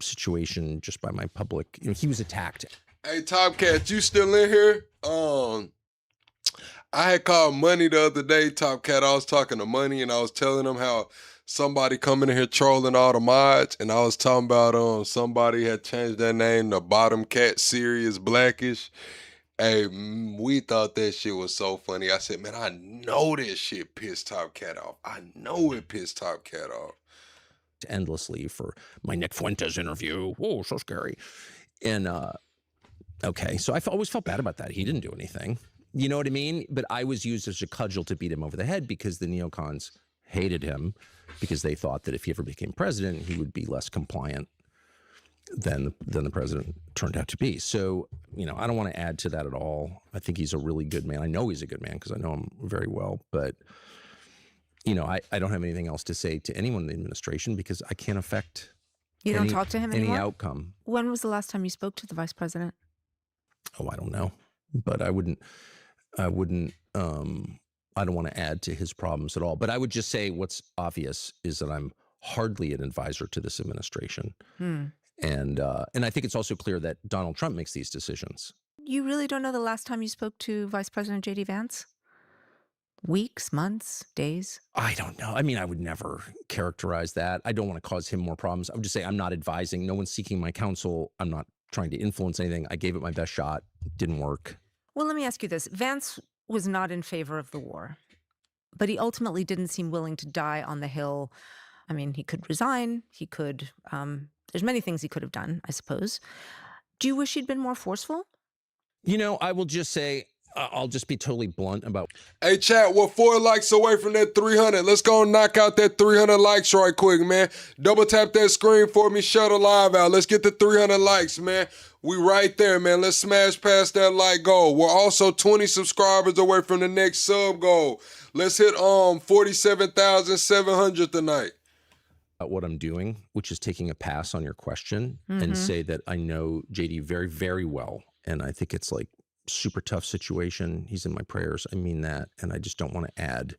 situation just by my public, he was attacked. Hey, Top Cat, you still in here? I had called Money the other day, Top Cat. I was talking to Money and I was telling him how somebody coming in here trolling all the mods, and I was talking about somebody had changed their name to Bottom Cat Serious Blackish. Hey, we thought that shit was so funny. I said, man, I know this shit pissed Top Cat off. I know it pissed Top Cat off. Endlessly for my Nick Fuentes interview. Whoa, so scary. And okay, so I always felt bad about that. He didn't do anything. You know what I mean? But I was used as a cudgel to beat him over the head because the neocons hated him because they thought that if he ever became president, he would be less compliant than the president turned out to be. So, you know, I don't want to add to that at all. I think he's a really good man. I know he's a good man because I know him very well. But, you know, I don't have anything else to say to anyone in the administration because I can't affect You don't talk to him anymore? Any outcome. When was the last time you spoke to the vice president? Oh, I don't know. But I don't want to add to his problems at all. But I would just say what's obvious is that I'm hardly an advisor to this administration. And I think it's also clear that Donald Trump makes these decisions. You really don't know the last time you spoke to Vice President J.D. Vance? Weeks, months, days? I don't know. I mean, I would never characterize that. I don't want to cause him more problems. I would just say I'm not advising. No one's seeking my counsel. I'm not trying to influence anything. I gave it my best shot. Didn't work. Well, let me ask you this. Vance was not in favor of the war, but he ultimately didn't seem willing to die on the Hill. I mean, he could resign. He could, there's many things he could have done, I suppose. Do you wish he'd been more forceful? You know, I will just say, I'll just be totally blunt about. Hey, chat, we're 4 likes away from that 300. Let's go and knock out that 300 likes right quick, man. Double tap that screen for me. Shuttle live out. Let's get the 300 likes, man. We right there, man. Let's smash past that like goal. We're also 20 subscribers away from the next sub goal. Let's hit 47,700 tonight. What I'm doing, which is taking a pass on your question and say that I know JD very, very well. And I think it's like super tough situation. He's in my prayers. I mean that. And I just don't want to add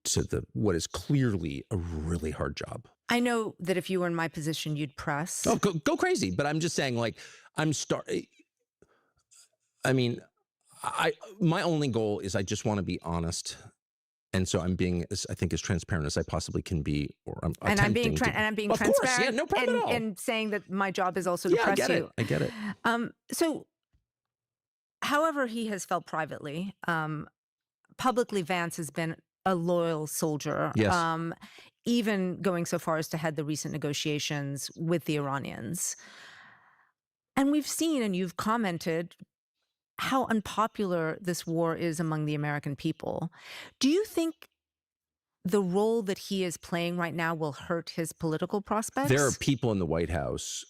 to what is clearly a really hard job. I know that if you were in my position, you'd press. Oh, go crazy. But I'm just saying, like, my only goal is I just want to be honest. And so I'm being, I think, as transparent as I possibly can be, or I'm being transparent. Of course, yeah, no problem at all. And saying that my job is also to press you. I get it. So, however he has felt privately, publicly Vance has been a loyal soldier. Yes. Even going so far as to head the recent negotiations with the Iranians. And we've seen, and you've commented, how unpopular this war is among the American people. Do you think the role that he is playing right now will hurt his political prospects? There are people in the White House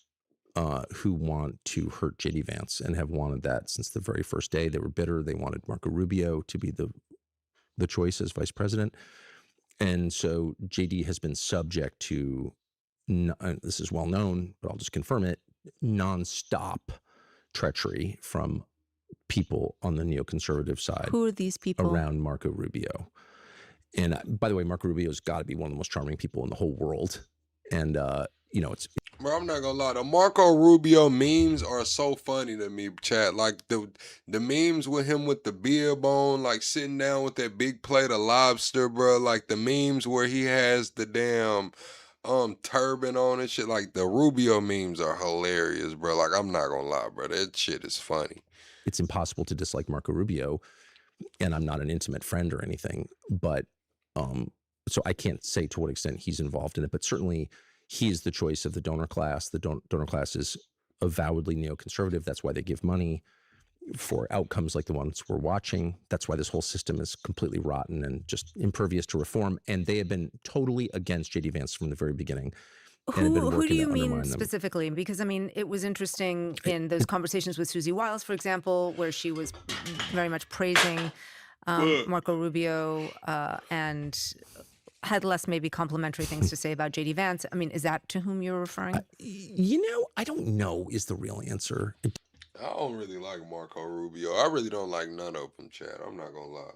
who want to hurt J.D. Vance and have wanted that since the very first day. They were bitter. They wanted Marco Rubio to be the choice as vice president. And so J.D. has been subject to, this is well known, but I'll just confirm it, nonstop treachery from people on the neoconservative side. Who are these people? Around Marco Rubio. And by the way, Marco Rubio's got to be one of the most charming people in the whole world. And, it's... Bro, I'm not gonna lie. The Marco Rubio memes are so funny to me, chat. Like the memes with him with the beard bone, like sitting down with that big plate of lobster, bro. Like the memes where he has the damn turban on and shit. Like the Rubio memes are hilarious, bro. Like I'm not gonna lie, bro. That shit is funny. It's impossible to dislike Marco Rubio, and I'm not an intimate friend or anything, but so I can't say to what extent he's involved in it, but certainly he is the choice of the donor class. The donor class is avowedly neoconservative. That's why they give money for outcomes like the ones we're watching. That's why this whole system is completely rotten and just impervious to reform. And they have been totally against J.D. Vance from the very beginning. Who do you mean specifically? Because, I mean, it was interesting in those conversations with Susie Wiles, for example, where she was very much praising Marco Rubio and had less maybe complimentary things to say about J.D. Vance. I mean, is that to whom you're referring? I don't know is the real answer. I don't really like Marco Rubio. I really don't like none of them, Chad. I'm not gonna lie.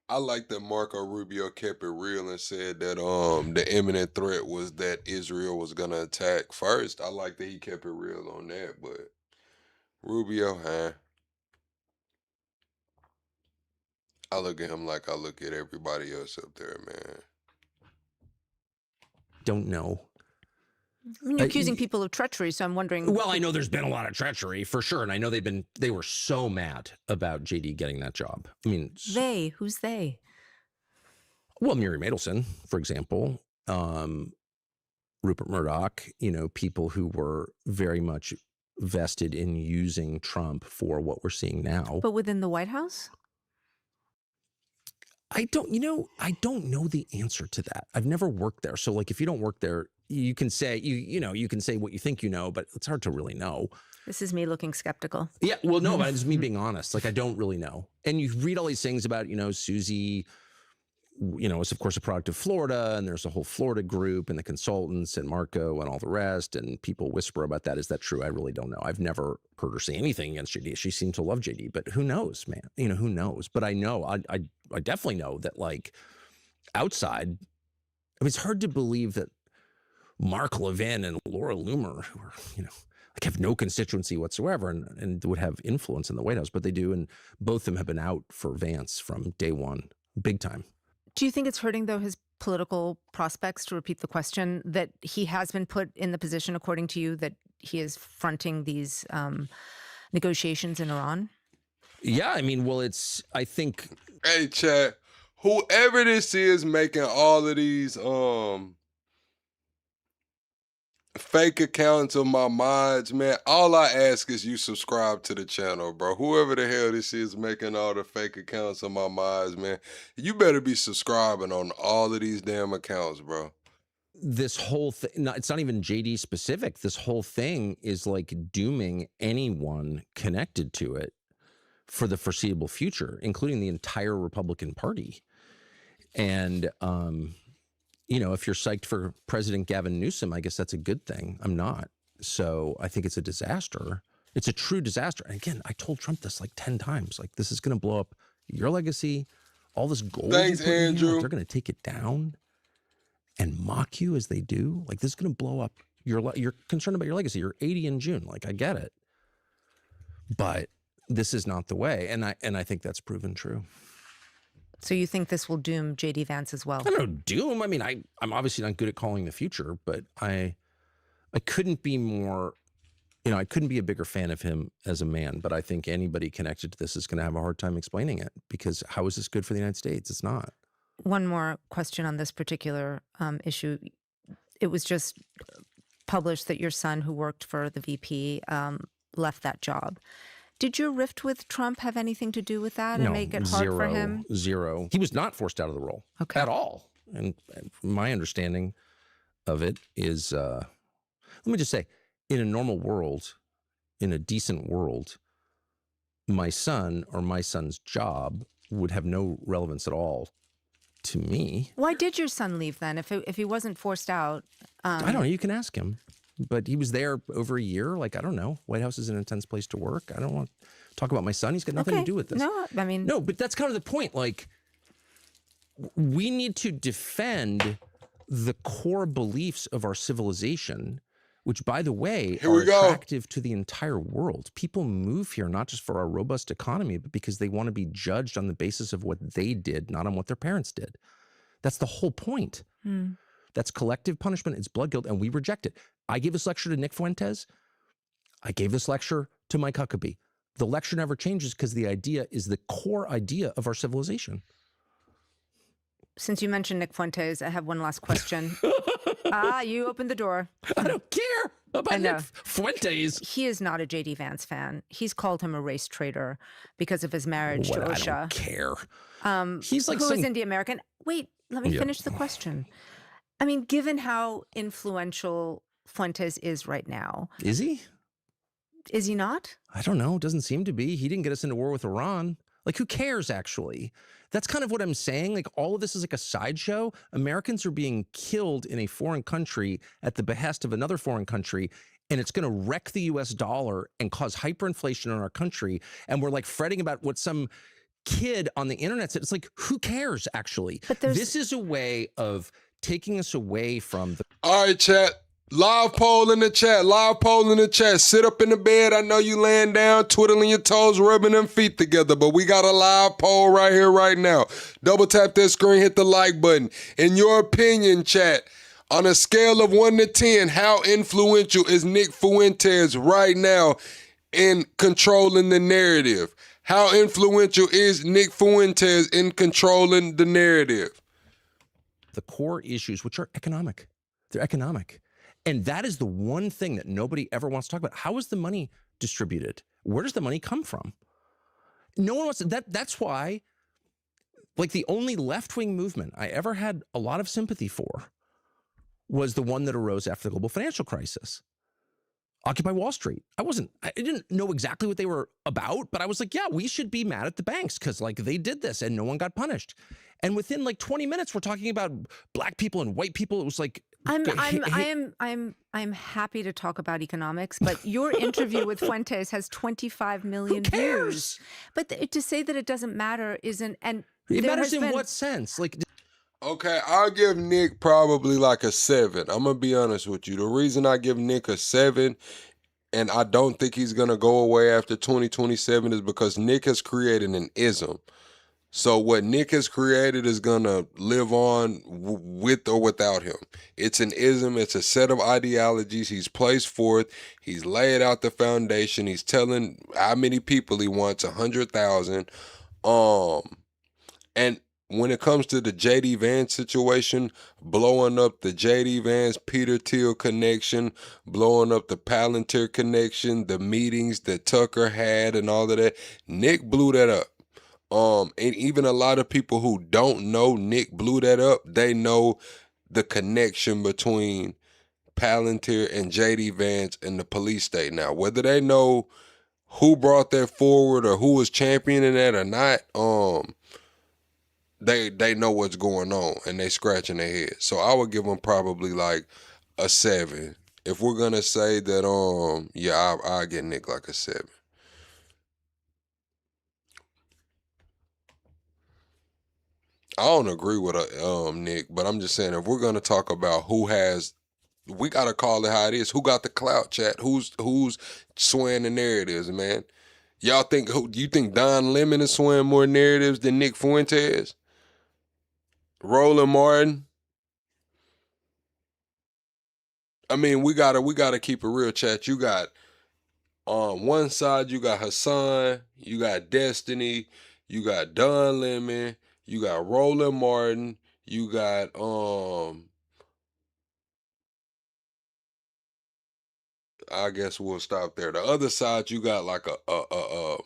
I like that Marco Rubio kept it real and said that the imminent threat was that Israel was gonna attack first. I like that he kept it real on that, but Rubio, I look at him like I look at everybody else up there, man. Don't know. I mean, you're accusing people of treachery, so I'm wondering. Well, I know there's been a lot of treachery for sure, and I know they were so mad about JD getting that job. I mean, who's they? Well, Mary Madelson, for example, Rupert Murdoch. People who were very much vested in using Trump for what we're seeing now. But within the White House? I don't know the answer to that. I've never worked there. So like, if you don't work there, you can say, you can say what you think you know, but it's hard to really know. This is me looking skeptical. Yeah, well, no, but it's me being honest. Like, I don't really know. And you read all these things about, Susie is of course a product of Florida, and there's a whole Florida group and the consultants and Marco and all the rest, and people whisper about that. Is that true? I really don't know. I've never heard her say anything against JD. She seemed to love JD, but who knows, man? Who knows? But I know, I definitely know that, like, outside, I mean, it's hard to believe that Mark Levin and Laura Loomer, who are, like, have no constituency whatsoever and would have influence in the White House, but they do. And both of them have been out for Vance from day one, big time. Do you think it's hurting, though, his political prospects, to repeat the question, that he has been put in the position, according to you, that he is fronting these negotiations in Iran? Yeah, I mean, well, I think... Hey, Chad, whoever this is making all of these fake accounts of my mods, man, all I ask is you subscribe to the channel, bro. Whoever the hell this is making all the fake accounts of my mods, man, you better be subscribing on all of these damn accounts, bro. This whole thing, it's not even JD specific. This whole thing is like dooming anyone connected to it for the foreseeable future, including the entire Republican Party. And, if you're psyched for President Gavin Newsom, I guess that's a good thing. I'm not. So I think it's a disaster. It's a true disaster. And again, I told Trump this like 10 times. Like, this is going to blow up your legacy, all this gold. Thanks, Andrew. Like, they're going to take it down and mock you as they do. Like, this is going to blow up you're concerned about your legacy. You're 80 in June. Like, I get it. But this is not the way. And I think that's proven true. So you think this will doom JD Vance as well? I don't know, doom. I mean, I'm obviously not good at calling the future, but I couldn't be more, I couldn't be a bigger fan of him as a man. But I think anybody connected to this is going to have a hard time explaining it, because how is this good for the United States? It's not. One more question on this particular issue. It was just published that your son, who worked for the VP, left that job. Did your rift with Trump have anything to do with that and make it hard for him? Zero. He was not forced out of the role at all. And my understanding of it is, let me just say, in a normal world, in a decent world, my son or my son's job would have no relevance at all to me. Why did your son leave then? If he wasn't forced out? I don't know. You can ask him. But he was there over a year. Like, I don't know. White House is an intense place to work. I don't want to talk about my son. He's got nothing to do with this. No, I mean... No, but that's kind of the point. Like, we need to defend the core beliefs of our civilization, which, by the way, are attractive to the entire world. People move here not just for our robust economy, but because they want to be judged on the basis of what they did, not on what their parents did. That's the whole point. That's collective punishment. It's blood guilt, and we reject it. I gave this lecture to Nick Fuentes. I gave this lecture to Mike Huckabee. The lecture never changes because the idea is the core idea of our civilization. Since you mentioned Nick Fuentes, I have one last question. You opened the door. I don't care about Nick Fuentes. He is not a JD Vance fan. He's called him a race traitor because of his marriage to OSHA. I don't care. He's like who is Indian American. Wait, let me finish the question. I mean, given how influential Fuentes is right now. Is he? Is he not? I don't know. Doesn't seem to be. He didn't get us into war with Iran. Like, who cares, actually? That's kind of what I'm saying. Like, all of this is like a sideshow. Americans are being killed in a foreign country at the behest of another foreign country, and it's going to wreck the U.S. dollar and cause hyperinflation in our country. And we're like fretting about what some kid on the internet said. It's like, who cares, actually? But this is a way of taking us away from the... All right, chat. Live poll in the chat. Live poll in the chat. Sit up in the bed. I know you laying down, twiddling your toes, rubbing them feet together, but we got a live poll right here, right now. Double tap that screen, hit the like button. In your opinion, chat, on a scale of 1 to 10, how influential is Nick Fuentes right now in controlling the narrative? How influential is Nick Fuentes in controlling the narrative? The core issues, which are economic. They're economic. And that is the one thing that nobody ever wants to talk about. How is the money distributed? Where does the money come from? No one wants to, that's why, like, the only left-wing movement I ever had a lot of sympathy for was the one that arose after the global financial crisis. Occupy Wall Street. I didn't know exactly what they were about, but I was like, yeah, we should be mad at the banks because, like, they did this and no one got punished. And within like 20 minutes, we're talking about black people and white people. It was like, I'm happy to talk about economics, but your interview with Fuentes has 25 million views. But to say that it doesn't matter isn't, and it matters in what sense? Like, okay, I'll give Nick probably like a 7. I'm gonna be honest with you. The reason I give Nick a 7, and I don't think he's gonna go away after 2027, is because Nick has created an ism. So what Nick has created is gonna live on with or without him. It's an ism. It's a set of ideologies he's placed forth. He's laid out the foundation. He's telling how many people he wants, 100,000. And when it comes to the JD Vance situation, blowing up the JD Vance Peter Thiel connection, blowing up the Palantir connection, the meetings that Tucker had and all of that, Nick blew that up. And even a lot of people who don't know Nick blew that up, they know the connection between Palantir and JD Vance and the police state. Now, whether they know who brought that forward or who was championing that or not, they know what's going on and they scratching their head. So I would give them probably like a 7. If we're gonna say that, yeah, I'll get Nick like a 7. I don't agree with Nick, but I'm just saying if we're gonna talk about who has, we gotta call it how it is. Who got the clout, chat? Who's swaying the narratives, man? Y'all think you think Don Lemon is swaying more narratives than Nick Fuentes? Roland Martin? I mean, we gotta keep it real, chat. You got on one side, you got Hassan, you got Destiny, you got Don Lemon, you got Roland Martin, you got I guess we'll stop there. The other side, you got like a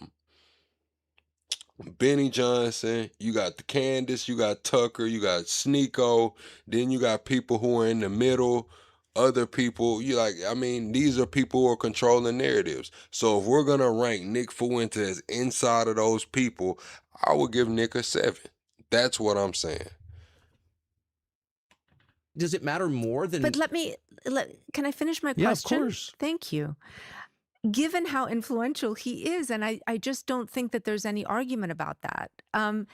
Benny Johnson, you got the Candace, you got Tucker, you got Sneeko, then you got people who are in the middle, other people, I mean, these are people who are controlling narratives. So if we're gonna rank Nick Fuentes inside of those people, I would give Nick a 7. That's what I'm saying. Does it matter more than? But can I finish my question? Yeah, of course. Thank you. Given how influential he is, and I just don't think that there's any argument about that. I'm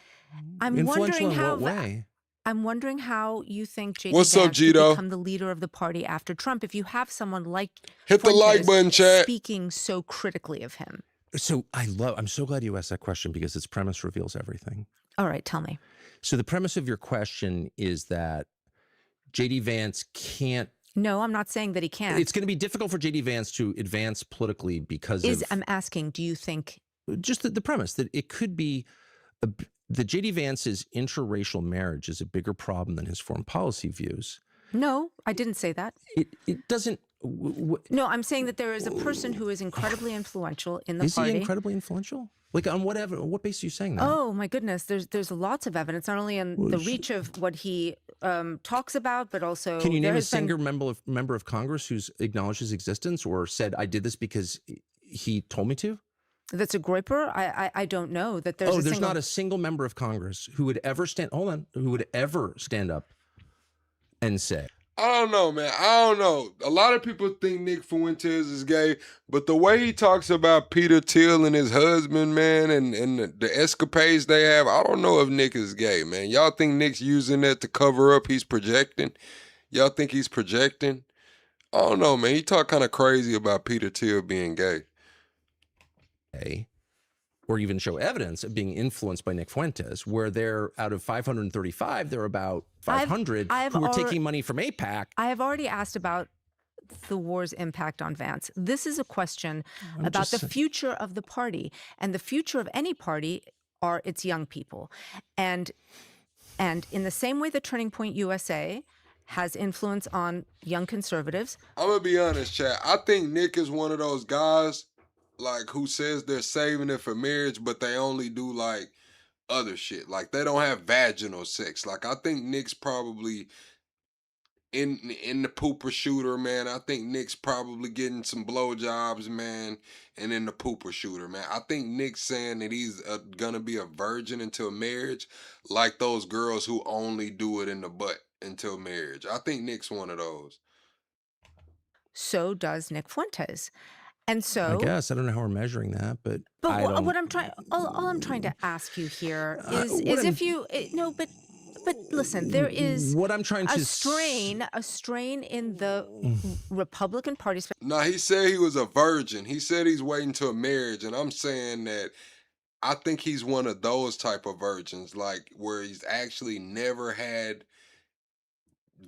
wondering in how. What way? I'm wondering how you think JD What's up, Vance could Gito? become the leader of the party after Trump if you have someone like Hit the like Fuentes button, chat. speaking so critically of him. So I'm so glad you asked that question because its premise reveals everything. All right, tell me. So the premise of your question is that JD Vance can't. No, I'm not saying that he can't. It's going to be difficult for JD Vance to advance politically because I'm asking, do you think? Just the premise that it could be that JD Vance's interracial marriage is a bigger problem than his foreign policy views. No, I didn't say that. It doesn't. No, I'm saying that there is a person who is incredibly influential in the party. Is he incredibly influential? Like on what basis are you saying that? Oh my goodness, there's lots of evidence, not only on the reach of what he talks about, but also. Can you name a single member of Congress who's acknowledged his existence or said I did this because he told me to? That's a groyper? I don't know that there's. There's not a single member of Congress who would ever stand. Who would ever stand up and say. I don't know, man. I don't know. A lot of people think Nick Fuentes is gay, but the way he talks about Peter Thiel and his husband, man, and the escapades they have, I don't know if Nick is gay, man. Y'all think Nick's using that to cover up he's projecting? Y'all think he's projecting? I don't know, man. He talk kind of crazy about Peter Thiel being gay. Or even show evidence of being influenced by Nick Fuentes, where they're out of 535, they're about 500 who are taking money from AIPAC. I have already asked about the war's impact on Vance. This is a question about the future of the party, and the future of any party are its young people. And in the same way that Turning Point USA has influence on young conservatives. I'm gonna be honest, chat. I think Nick is one of those guys like who says they're saving it for marriage, but they only do like other shit. Like they don't have vaginal sex. Like I think Nick's probably in the pooper shooter, man. I think Nick's probably getting some blowjobs, man, and in the pooper shooter, man. I think Nick's saying that he's gonna be a virgin until marriage, like those girls who only do it in the butt until marriage. I think Nick's one of those. So does Nick Fuentes. And I so, guess I don't know how we're measuring that, but I what, don't. what I'm trying, all I'm trying to ask you here is what I'm- if you no, but listen, there is what I'm trying a to strain in the Republican Party. Nah, he said he was a virgin. He said he's waiting till marriage, and I'm saying that I think he's one of those type of virgins, like where he's actually never had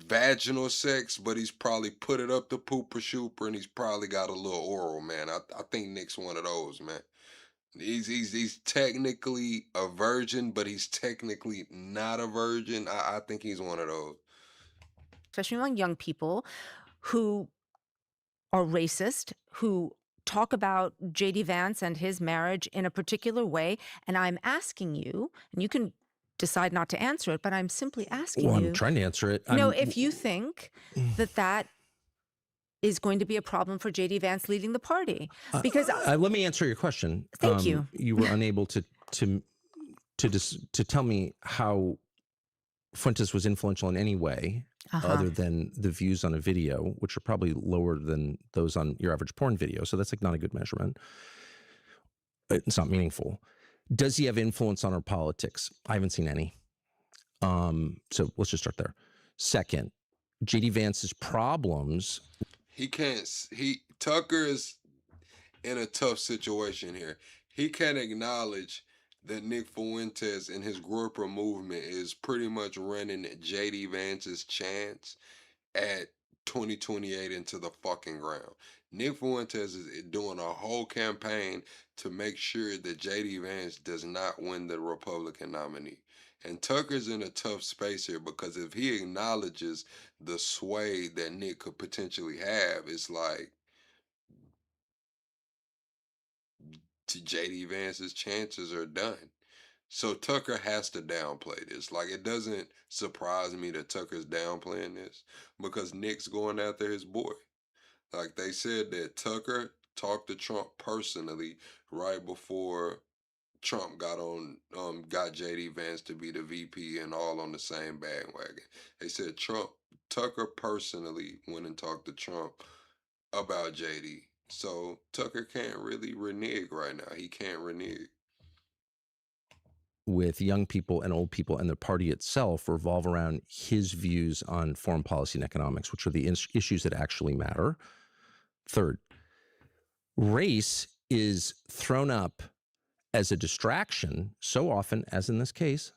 vaginal sex, but he's probably put it up the pooper shooper, and he's probably got a little oral, man. I think Nick's one of those, man. He's technically a virgin, but he's technically not a virgin. I think he's one of those. Especially among young people who are racist, who talk about J.D. Vance and his marriage in a particular way. And I'm asking you, and you can decide not to answer it, but I'm simply asking Well, you. I'm trying to answer it. If you think that is going to be a problem for J.D. Vance leading the party. Because let me answer your question. Thank you. You were unable to tell me how Fuentes was influential in any way other than the views on a video, which are probably lower than those on your average porn video. So that's like not a good measurement. It's not meaningful. Does he have influence on our politics? I haven't seen any. So let's just start there. Second, J.D. Vance's problems. Tucker is in a tough situation here. He can't acknowledge that Nick Fuentes and his Groper movement is pretty much running J.D. Vance's chance at 2028 into the fucking ground. Nick Fuentes is doing a whole campaign to make sure that J.D. Vance does not win the Republican nominee. And Tucker's in a tough space here because if he acknowledges the sway that Nick could potentially have, it's like J.D. Vance's chances are done. So Tucker has to downplay this. Like, it doesn't surprise me that Tucker's downplaying this because Nick's going after his boy. Like, they said that Tucker talked to Trump personally right before Trump got J.D. Vance to be the VP and all on the same bandwagon. They said Tucker personally went and talked to Trump about J.D. So Tucker can't really renege right now. He can't renege. With young people and old people and the party itself revolve around his views on foreign policy and economics, which are the issues that actually matter. Third, race is thrown up as a distraction so often, as in this case,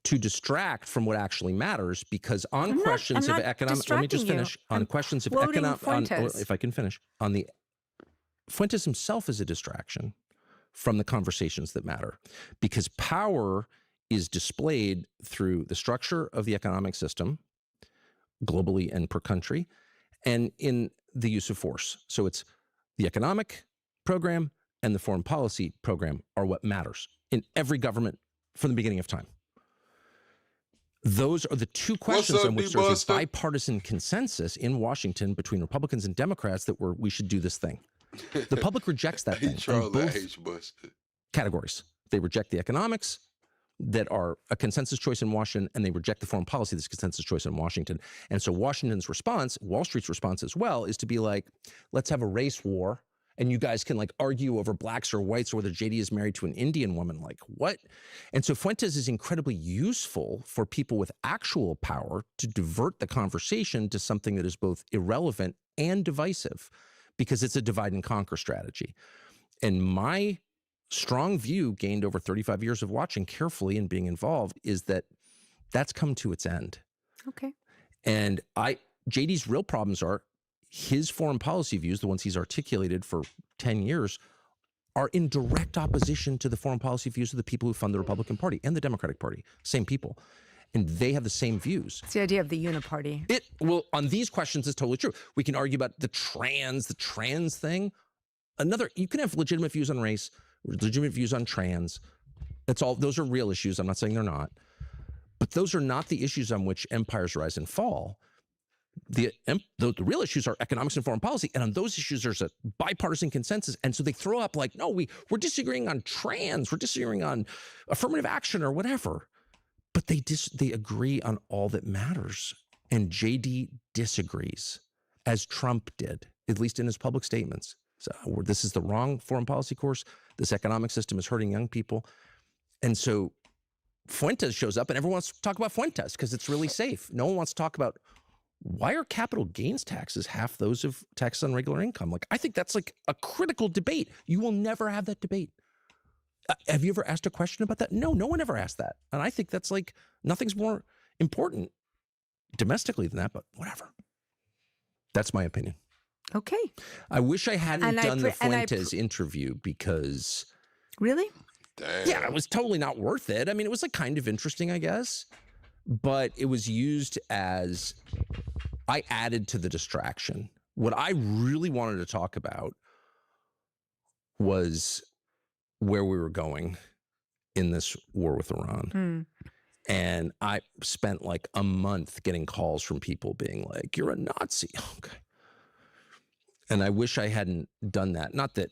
to distract from what actually matters, because on questions of economic, let me just finish, on questions of economic, if I can finish, on the Fuentes himself is a distraction from the conversations that matter, because power is displayed through the structure of the economic system, globally and per country, and in the use of force. So it's the economic program and the foreign policy program are what matters in every government from the beginning of time. Those are the two questions on which there's a bipartisan consensus in Washington between Republicans and Democrats that we should do this thing. The public rejects that thing in both categories. They reject the economics that are a consensus choice in Washington, and they reject the foreign policy that's a consensus choice in Washington. And so Washington's response, Wall Street's response as well, is to be like, let's have a race war, and you guys can like argue over blacks or whites or whether JD is married to an Indian woman. Like, what? And so Fuentes is incredibly useful for people with actual power to divert the conversation to something that is both irrelevant and divisive, because it's a divide and conquer strategy. And my strong view, gained over 35 years of watching carefully and being involved, is that that's come to its end. Okay. And JD's real problems are his foreign policy views, the ones he's articulated for 10 years, are in direct opposition to the foreign policy views of the people who fund the Republican Party and the Democratic Party, same people. And they have the same views. It's the idea of the uniparty. Well, on these questions, it's totally true. We can argue about the trans thing. You can have legitimate views on race, legitimate views on trans. Those are real issues. I'm not saying they're not. But those are not the issues on which empires rise and fall. The real issues are economics and foreign policy. And on those issues, there's a bipartisan consensus. And so they throw up like, no, we're disagreeing on trans, we're disagreeing on affirmative action or whatever. But they agree on all that matters. And JD disagrees, as Trump did, at least in his public statements. So this is the wrong foreign policy course. This economic system is hurting young people. And so Fuentes shows up and everyone wants to talk about Fuentes because it's really safe. No one wants to talk about why are capital gains taxes half those of taxes on regular income? Like, I think that's like a critical debate. You will never have that debate. Have you ever asked a question about that? No, no one ever asked that. And I think that's like, nothing's more important domestically than that, but whatever. That's my opinion. Okay. I wish I hadn't done the Fuentes interview because... Really? Damn. Yeah, it was totally not worth it. I mean, it was like kind of interesting, I guess. But it was used as, I added to the distraction. What I really wanted to talk about was where we were going in this war with Iran. And I spent like a month getting calls from people being like, you're a Nazi. Okay. And I wish I hadn't done that. Not that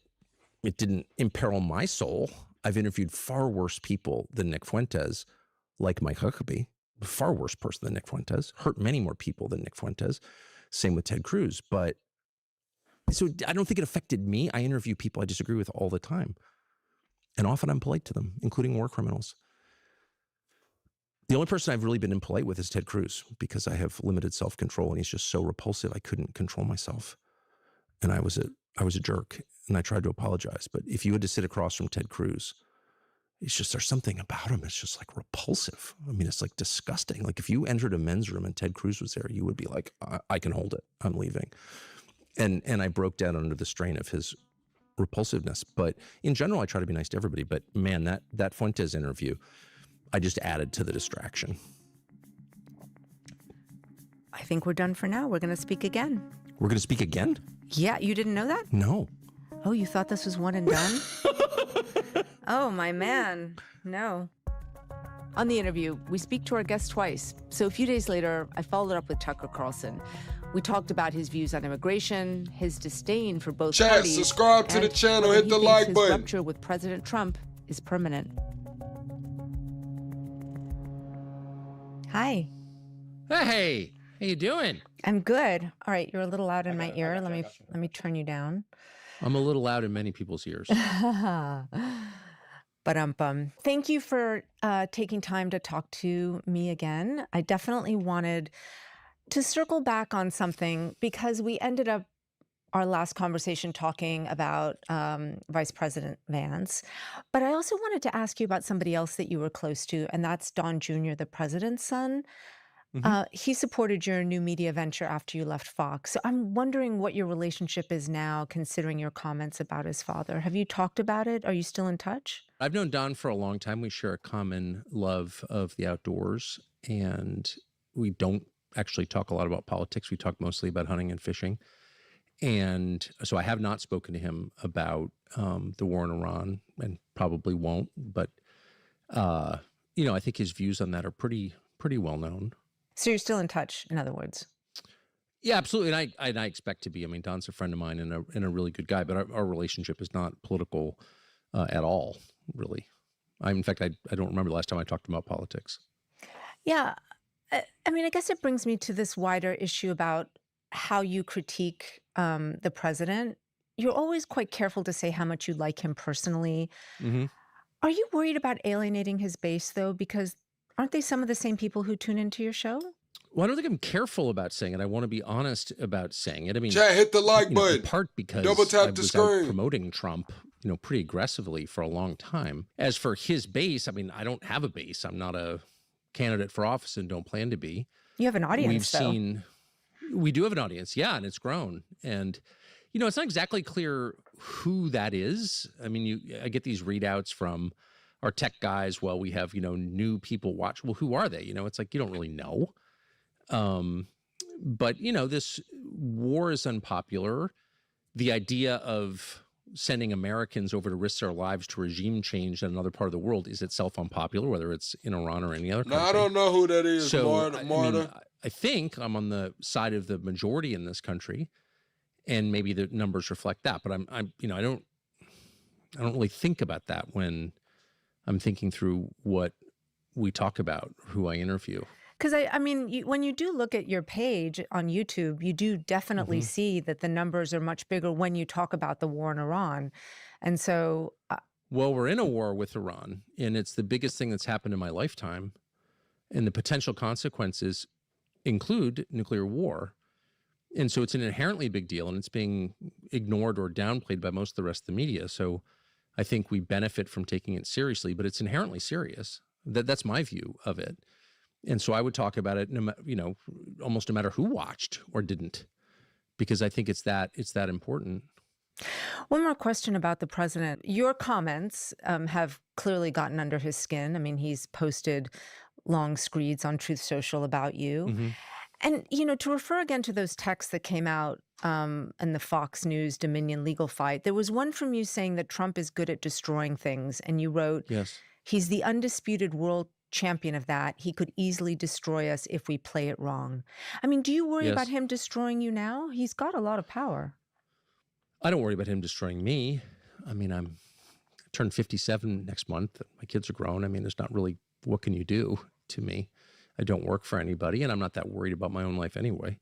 it didn't imperil my soul. I've interviewed far worse people than Nick Fuentes, like Mike Huckabee. Far worse person than Nick Fuentes, hurt many more people than Nick Fuentes. Same with Ted Cruz. But so I don't think it affected me. I interview people I disagree with all the time. And often I'm polite to them, including war criminals. The only person I've really been impolite with is Ted Cruz because I have limited self-control and he's just so repulsive I couldn't control myself. And I was a jerk and I tried to apologize. But if you had to sit across from Ted Cruz, it's just, there's something about him. It's just like repulsive. I mean, it's like disgusting. Like if you entered a men's room and Ted Cruz was there, you would be like, I can hold it. I'm leaving. And I broke down under the strain of his repulsiveness. But in general, I try to be nice to everybody. But man, that Fuentes interview, I just added to the distraction. I think we're done for now. We're going to speak again. We're going to speak again? Yeah, you didn't know that? No. Oh, you thought this was one and done? Oh, my man. No. On the interview, we speak to our guest twice. So a few days later, I followed up with Tucker Carlson. We talked about his views on immigration, his disdain for both parties. Subscribe to the channel, hit the like button. His rupture with President Trump is permanent. Hi. Hey, how you doing? I'm good. All right, you're a little loud in my ear. Let me turn you down. I'm a little loud in many people's ears. But thank you for taking time to talk to me again. I definitely wanted to circle back on something because we ended up our last conversation talking about Vice President Vance. But I also wanted to ask you about somebody else that you were close to, and that's Don Jr., the president's son. He supported your new media venture after you left Fox. So I'm wondering what your relationship is now, considering your comments about his father. Have you talked about it? Are you still in touch? I've known Don for a long time. We share a common love of the outdoors, and we don't actually talk a lot about politics. We talk mostly about hunting and fishing. And so I have not spoken to him about the war in Iran and probably won't. But, I think his views on that are pretty well known. So you're still in touch, in other words? Yeah, absolutely. And I expect to be. I mean, Don's a friend of mine and a really good guy, but our relationship is not political at all, really. In fact, I don't remember the last time I talked about politics. Yeah. I mean, I guess it brings me to this wider issue about how you critique the president. You're always quite careful to say how much you like him personally. Are you worried about alienating his base, though? Because aren't they some of the same people who tune into your show? Well, I don't think I'm careful about saying it. I want to be honest about saying it. I mean, chat, hit the like button. In part because double tap I the was screen. Out promoting Trump, pretty aggressively for a long time. As for his base, I mean, I don't have a base. I'm not a candidate for office and don't plan to be. You have an audience, We do have an audience, yeah, and it's grown. And, it's not exactly clear who that is. I mean, I get these readouts from our tech guys. Well, we have, new people watch. Well, who are they? It's like, you don't really know. But, this war is unpopular. The idea of sending Americans over to risk their lives to regime change in another part of the world is itself unpopular, whether it's in Iran or any other country. No, I don't know who that is, So, Marta. I think I'm on the side of the majority in this country, and maybe the numbers reflect that. But I'm you know, I don't really think about that when I'm thinking through what we talk about, who I interview. Because I mean, when you do look at your page on YouTube, you do definitely see that the numbers are much bigger when you talk about the war in Iran. And so, Well, we're in a war with Iran, and it's the biggest thing that's happened in my lifetime. And the potential consequences include nuclear war. And so it's an inherently big deal, and it's being ignored or downplayed by most of the rest of the media. So I think we benefit from taking it seriously, but it's inherently serious. That's my view of it. And so I would talk about it, you know, almost no matter who watched or didn't, because I think it's that important. one more question about the president. Your comments have clearly gotten under his skin. I mean, he's posted long screeds on Truth Social about you. And, you know, to refer again to those texts that came out in the Fox News Dominion legal fight, there was one from you saying that Trump is good at destroying things. And you wrote, yes, he's the undisputed world champion of that. He could easily destroy us if we play it wrong. I mean, do you worry about him destroying you now? He's got a lot of power. I don't worry about him destroying me. I mean, I turned 57 next month. My kids are grown. I mean, there's not really, what can you do to me? I don't work for anybody, and I'm not that worried about my own life anyway.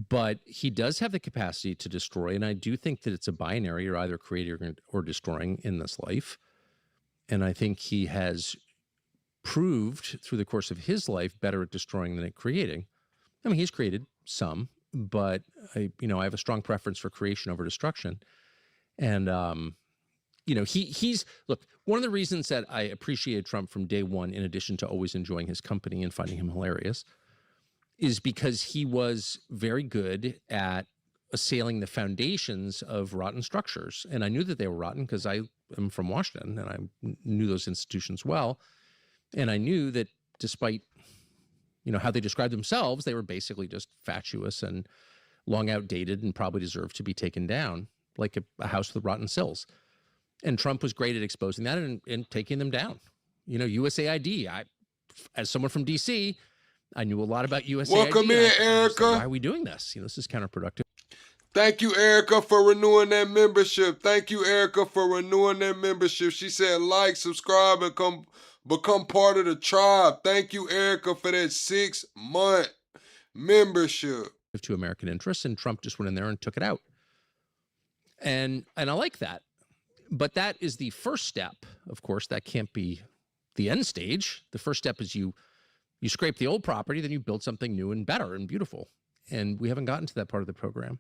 But he does have the capacity to destroy, and I do think that it's a binary. You're either creating or destroying in this life. And I think he has proved through the course of his life better at destroying than at creating. I mean, he's created some, but I have a strong preference for creation over destruction. And, you know, look, one of the reasons that I appreciated Trump from day one, in addition to always enjoying his company and finding him hilarious, is because he was very good at assailing the foundations of rotten structures. And I knew that they were rotten because I am from Washington and I knew those institutions well. And I knew that despite, you know, how they described themselves, they were basically just fatuous and long outdated and probably deserved to be taken down, like a house with rotten sills. And Trump was great at exposing that and taking them down. You know, USAID, as someone from D.C., I knew a lot about USAID. Welcome in, Erica. Like, why are we doing this? You know, this is counterproductive. Thank you, Erica, for renewing that membership. Thank you, Erica, for renewing that membership. She said like, subscribe, and become part of the tribe. Thank you, Erica, for that 6-month membership. To American interests, and Trump just went in there and took it out. And I like that. But that is the first step. Of course, that can't be the end stage. The first step is you scrape the old property, then you build something new and better and beautiful. And we haven't gotten to that part of the program.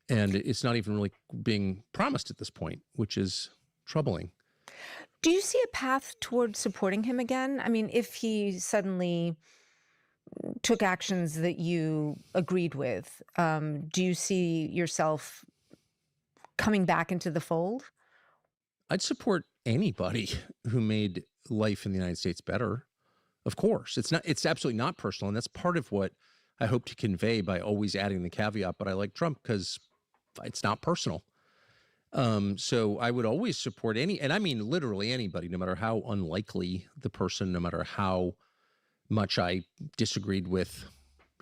And it's not even really being promised at this point, which is troubling. Do you see a path towards supporting him again? I mean, if he suddenly took actions that you agreed with, do you see yourself coming back into the fold? I'd support anybody who made life in the United States better. Of course, it's absolutely not personal. And that's part of what I hope to convey by always adding the caveat, but I like Trump because it's not personal. So I would always support and I mean literally anybody, no matter how unlikely the person, no matter how much I disagreed with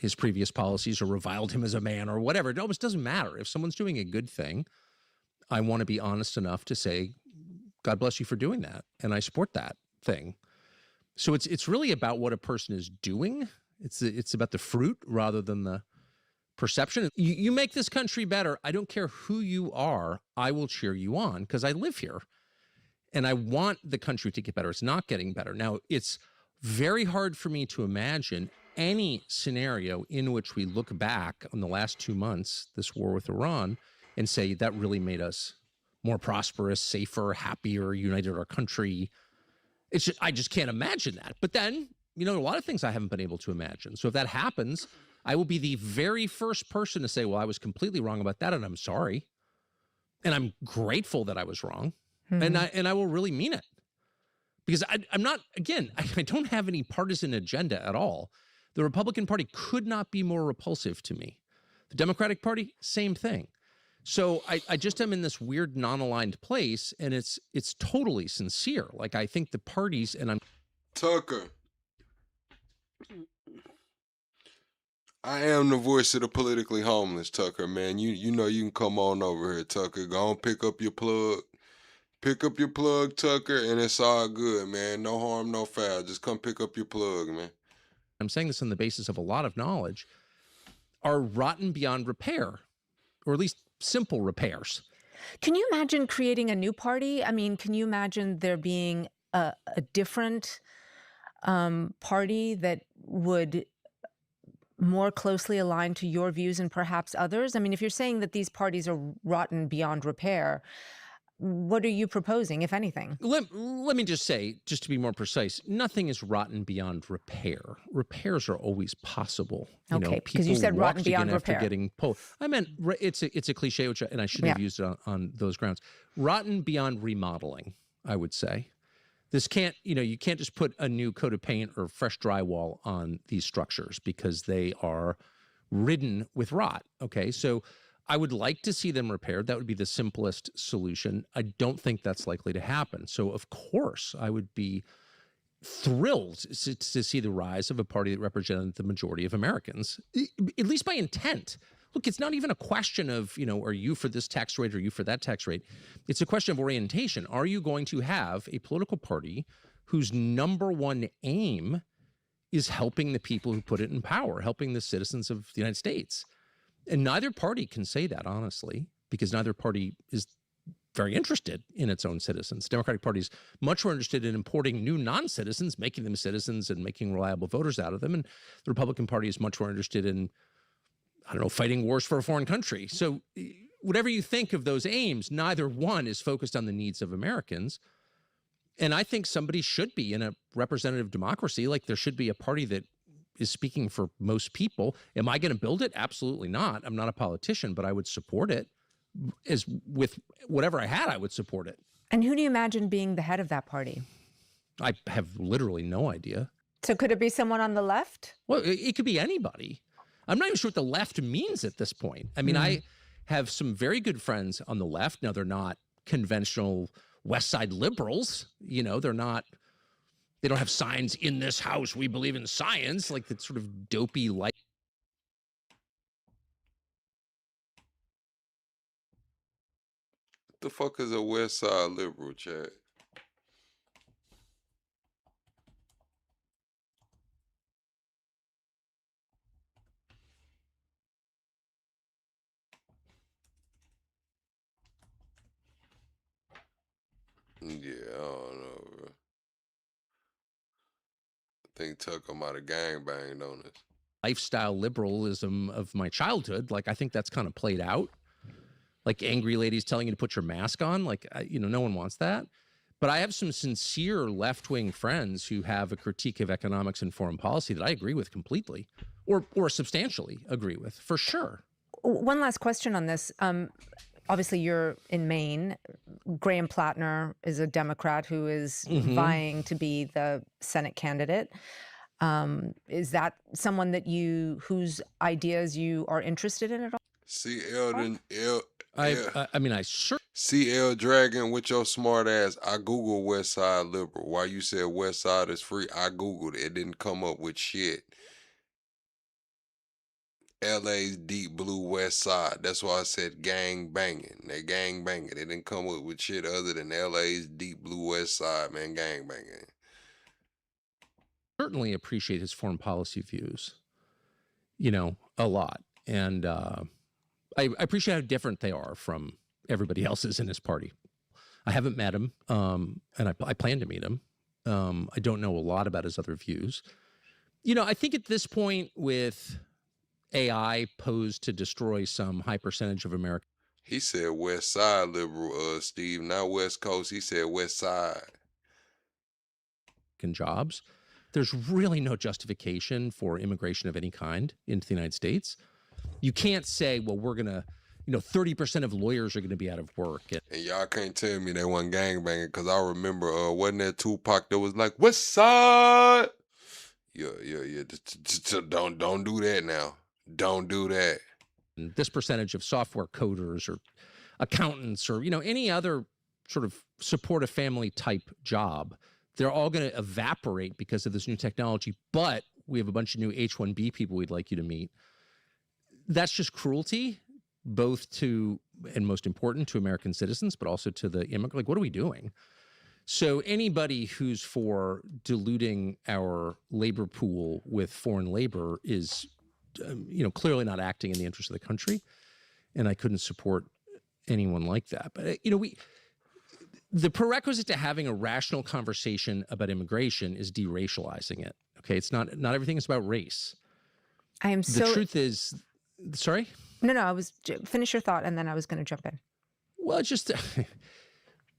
his previous policies or reviled him as a man or whatever. It almost doesn't matter. If someone's doing a good thing, I want to be honest enough to say, God bless you for doing that. And I support that thing. So it's really about what a person is doing. It's about the fruit rather than the perception. You make this country better. I don't care who you are. I will cheer you on because I live here and I want the country to get better. It's not getting better. Now, it's very hard for me to imagine any scenario in which we look back on the last 2 months, this war with Iran, and say that really made us more prosperous, safer, happier, united our country. I just can't imagine that. But then, you know, a lot of things I haven't been able to imagine. So if that happens, I will be the very first person to say, well, I was completely wrong about that, and I'm sorry. And I'm grateful that I was wrong. Mm-hmm. And I will really mean it. Because I'm not, again, I don't have any partisan agenda at all. The Republican Party could not be more repulsive to me. The Democratic Party, same thing. So I just am in this weird non-aligned place, and it's totally sincere. Like, I think the parties, and I'm... Tucker. I am the voice of the politically homeless, Tucker, man. You know you can come on over here, Tucker. Go on, pick up your plug. Pick up your plug, Tucker, and it's all good, man. No harm, no foul. Just come pick up your plug, man. I'm saying this on the basis of a lot of knowledge, are rotten beyond repair, or at least simple repairs. Can you imagine creating a new party? I mean, can you imagine there being a different party that would more closely align to your views and perhaps others? I mean, if you're saying that these parties are rotten beyond repair, what are you proposing, if anything? Let me just say, just to be more precise, nothing is rotten beyond repair. Repairs are always possible. Okay, because you said rotten beyond repair. After getting pulled. I meant it's a cliche, and I shouldn't have used it on those grounds. Rotten beyond remodeling, I would say. This can't, you can't just put a new coat of paint or fresh drywall on these structures because they are ridden with rot. Okay, so I would like to see them repaired. That would be the simplest solution. I don't think that's likely to happen. So, of course, I would be thrilled to see the rise of a party that represented the majority of Americans, at least by intent. Look, it's not even a question of, are you for this tax rate or are you for that tax rate? It's a question of orientation. Are you going to have a political party whose number one aim is helping the people who put it in power, helping the citizens of the United States? And neither party can say that, honestly, because neither party is very interested in its own citizens. The Democratic Party is much more interested in importing new non-citizens, making them citizens and making reliable voters out of them. And the Republican Party is much more interested in, fighting wars for a foreign country. So whatever you think of those aims, neither one is focused on the needs of Americans. And I think somebody should be in a representative democracy, like there should be a party that is speaking for most people. Am I going to build it? Absolutely not. I'm not a politician, but I would support it. As with whatever I had, I would support it. And who do you imagine being the head of that party? I have literally no idea. So could it be someone on the left? Well, it could be anybody. I'm not even sure what the left means at this point. I mean, I have some very good friends on the left. Now, they're not conventional West Side liberals. They're not, they don't have signs, "In this house, we believe in science," like that sort of dopey light. What the fuck is a West Side liberal, chat? Yeah, I don't know, bro. I think Tucker might have gangbanged on us. Lifestyle liberalism of my childhood, like I think that's kind of played out. Like angry ladies telling you to put your mask on, like no one wants that. But I have some sincere left-wing friends who have a critique of economics and foreign policy that I agree with completely, or substantially agree with, for sure. One last question on this. Obviously, you're in Maine. Graham Plattner is a Democrat who is vying to be the Senate candidate. Is that someone that whose ideas you are interested in at all? See, Eldon, See, L Dragon, with your smart ass, I Googled West Side Liberal. While you said West Side is free, I Googled it. It didn't come up with shit. LA's deep blue West Side. That's why I said gang banging. They gang banging. They didn't come up with shit other than LA's deep blue West Side, man, gang banging. Certainly appreciate his foreign policy views, a lot. And I appreciate how different they are from everybody else's in his party. I haven't met him, and I plan to meet him. I don't know a lot about his other views. I think at this point with AI posed to destroy some high percentage of America. He said West Side liberal, Steve, not West Coast. He said West Side. Jobs. There's really no justification for immigration of any kind into the United States. You can't say, well, we're going to, 30% of lawyers are going to be out of work. And y'all can't tell me they wasn't gangbanging, because I remember, wasn't there Tupac that was like, West Side? Yeah. Don't do that now. Don't do that. And this percentage of software coders or accountants or, any other sort of support a family type job, they're all going to evaporate because of this new technology. But we have a bunch of new H-1B people we'd like you to meet. that's just cruelty, both to, and most important, to American citizens, but also to the immigrant. Like, what are we doing? So anybody who's for diluting our labor pool with foreign labor is, clearly not acting in the interest of the country. And I couldn't support anyone like that. But, the prerequisite to having a rational conversation about immigration is deracializing it. Okay, it's not everything is about race. The truth is, sorry? No, finish your thought and then I was going to jump in. Well, just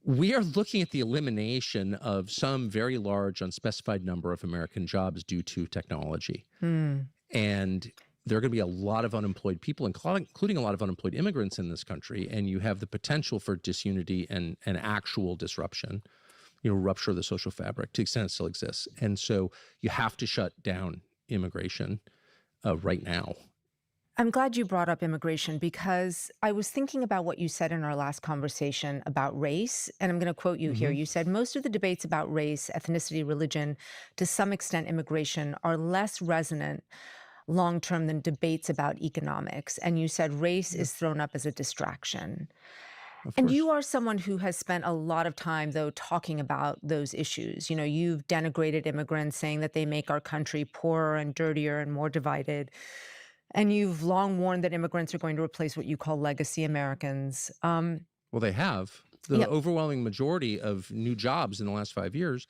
we are looking at the elimination of some very large unspecified number of American jobs due to technology. And there are going to be a lot of unemployed people, including a lot of unemployed immigrants in this country. And you have the potential for disunity and actual disruption, rupture of the social fabric to the extent it still exists. And so you have to shut down immigration right now. I'm glad you brought up immigration because I was thinking about what you said in our last conversation about race. And I'm going to quote you here. You said, most of the debates about race, ethnicity, religion, to some extent immigration, are less resonant long-term than debates about economics. And you said race is thrown up as a distraction. And you are someone who has spent a lot of time, though, talking about those issues. You've denigrated immigrants, saying that they make our country poorer and dirtier and more divided. And you've long warned that immigrants are going to replace what you call legacy Americans. Well, they have. The overwhelming majority of new jobs in the last 5 years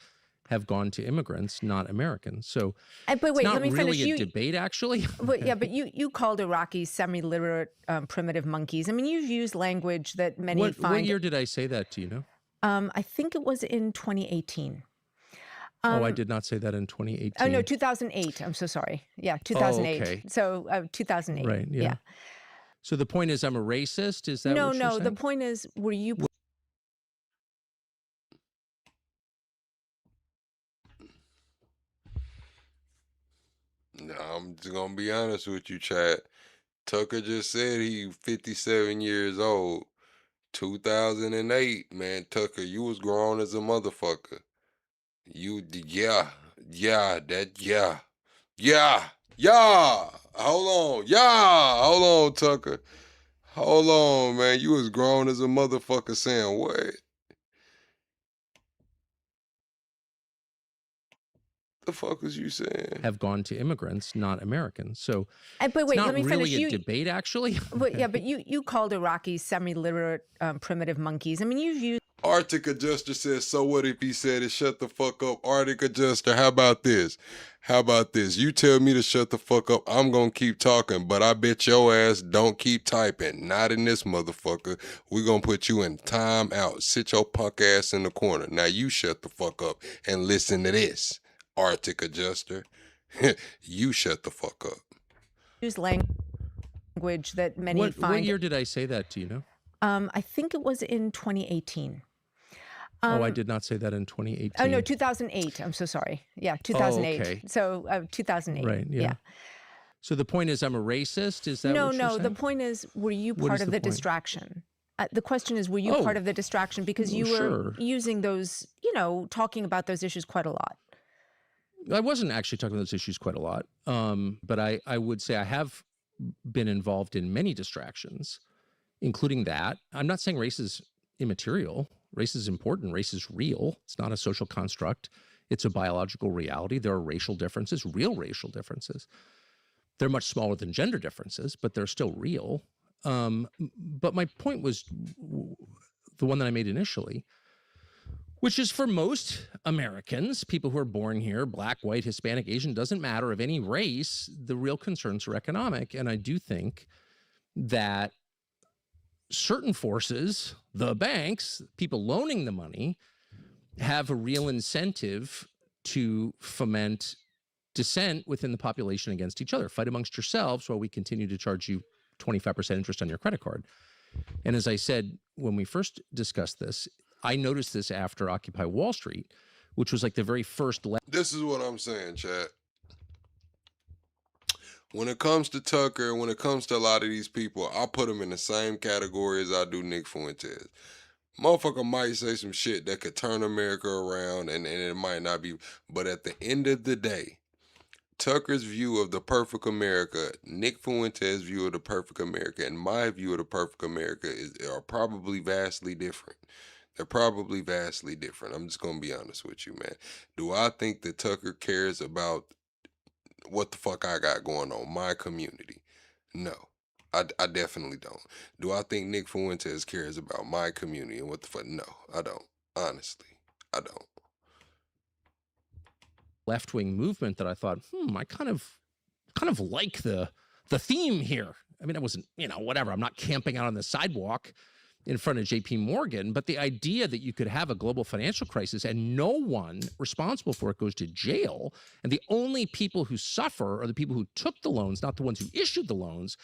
have gone to immigrants, not Americans. So but wait, it's not let me really finish. a debate, actually. But you called Iraqis semi-literate primitive monkeys. I mean, you've used language that many What find... year did I say that? Do you know? I think it was in 2018. I did not say that in 2018. Oh, no, 2008. I'm so sorry. Yeah, 2008. Okay. So 2008. Right, yeah. So the point is I'm a racist? Is that what you're saying? No, the point is, were you... No, I'm just gonna be honest with you, Chad. Tucker just said he 57 years old. 2008, man, Tucker, you was grown as a motherfucker. Yeah. Hold on, Tucker. Hold on, man. You was grown as a motherfucker saying what? The fuck was you saying? Have gone to immigrants, not Americans. So but wait, it's not let me really finish. a debate, actually. But you called Iraqis semi-literate primitive monkeys. I mean, you've used... Arctic Adjuster says, so what if he said it? Shut the fuck up. Arctic Adjuster, how about this? You tell me to shut the fuck up. I'm going to keep talking, but I bet your ass don't keep typing. Not in this motherfucker. We're going to put you in time out. Sit your punk ass in the corner. Now you shut the fuck up and listen to this. Arctic Adjuster, you shut the fuck up. Use language that many find... What year did I say that? Do you know? I think it was in 2018. I did not say that in 2018. Oh, no, 2008. I'm so sorry. Yeah, 2008. Okay. So 2008. Right, yeah. So the point is I'm a racist? Is that what you're saying? No, the point is, were you part of the distraction? The question is, were you part of the distraction? Because you were using those, talking about those issues quite a lot. I wasn't actually talking about those issues quite a lot, but I would say I have been involved in many distractions, including that. I'm not saying race is immaterial. Race is important. Race is real. It's not a social construct. It's a biological reality. There are racial differences, real racial differences. They're much smaller than gender differences, but they're still real. But my point was the one that I made initially, which is for most Americans, people who are born here, black, white, Hispanic, Asian, doesn't matter of any race, the real concerns are economic. And I do think that certain forces, the banks, people loaning the money, have a real incentive to foment dissent within the population against each other. Fight amongst yourselves while we continue to charge you 25% interest on your credit card. And as I said, when we first discussed this, I noticed this after Occupy Wall Street, which was like the very first... This is what I'm saying, Chad. When it comes to Tucker, when it comes to a lot of these people, I put them in the same category as I do Nick Fuentes. Motherfucker might say some shit that could turn America around, and it might not be. But at the end of the day, Tucker's view of the perfect America, Nick Fuentes' view of the perfect America, and my view of the perfect America are probably vastly different. They're probably vastly different. I'm just gonna be honest with you, man. Do I think that Tucker cares about what the fuck I got going on, my community? No. I definitely don't. Do I think Nick Fuentes cares about my community and what the fuck? No, I don't. Honestly, I don't. Left-wing movement that I thought, I kind of like the theme here. I mean, I wasn't, whatever. I'm not camping out on the sidewalk in front of JP Morgan, but the idea that you could have a global financial crisis and no one responsible for it goes to jail, and the only people who suffer are the people who took the loans, not the ones who issued the loans,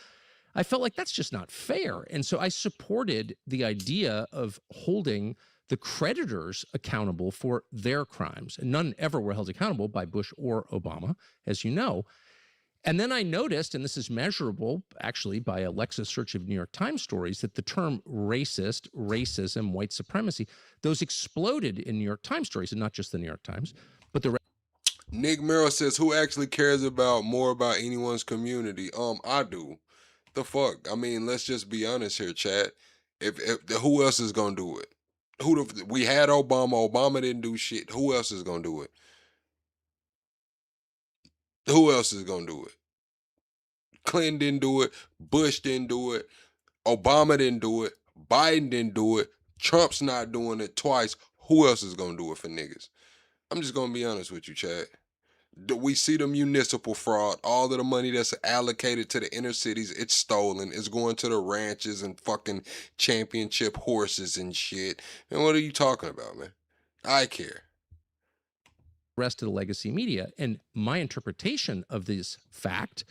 I felt like that's just not fair. And so I supported the idea of holding the creditors accountable for their crimes. And none ever were held accountable by Bush or Obama, as you know. And then I noticed, and this is measurable actually by a Lexis search of New York Times stories, that the term racist, racism, white supremacy, those exploded in New York Times stories, and not just the New York Times, but the Nick Merrill says, who actually cares more about anyone's community? I do. The fuck? I mean, let's just be honest here, chat. If who else is gonna do it? We had Obama. Obama didn't do shit. Who else is gonna do it? Who else is gonna do it? Clinton didn't do it. Bush didn't do it. Obama didn't do it. Biden didn't do it. Trump's not doing it twice. Who else is gonna do it for niggas? I'm just gonna be honest with you, Chad. We see the municipal fraud. All of the money that's allocated to the inner cities, it's stolen. It's going to the ranches and fucking championship horses and shit. And what are you talking about, man? I care. Rest of the legacy media. And my interpretation of this fact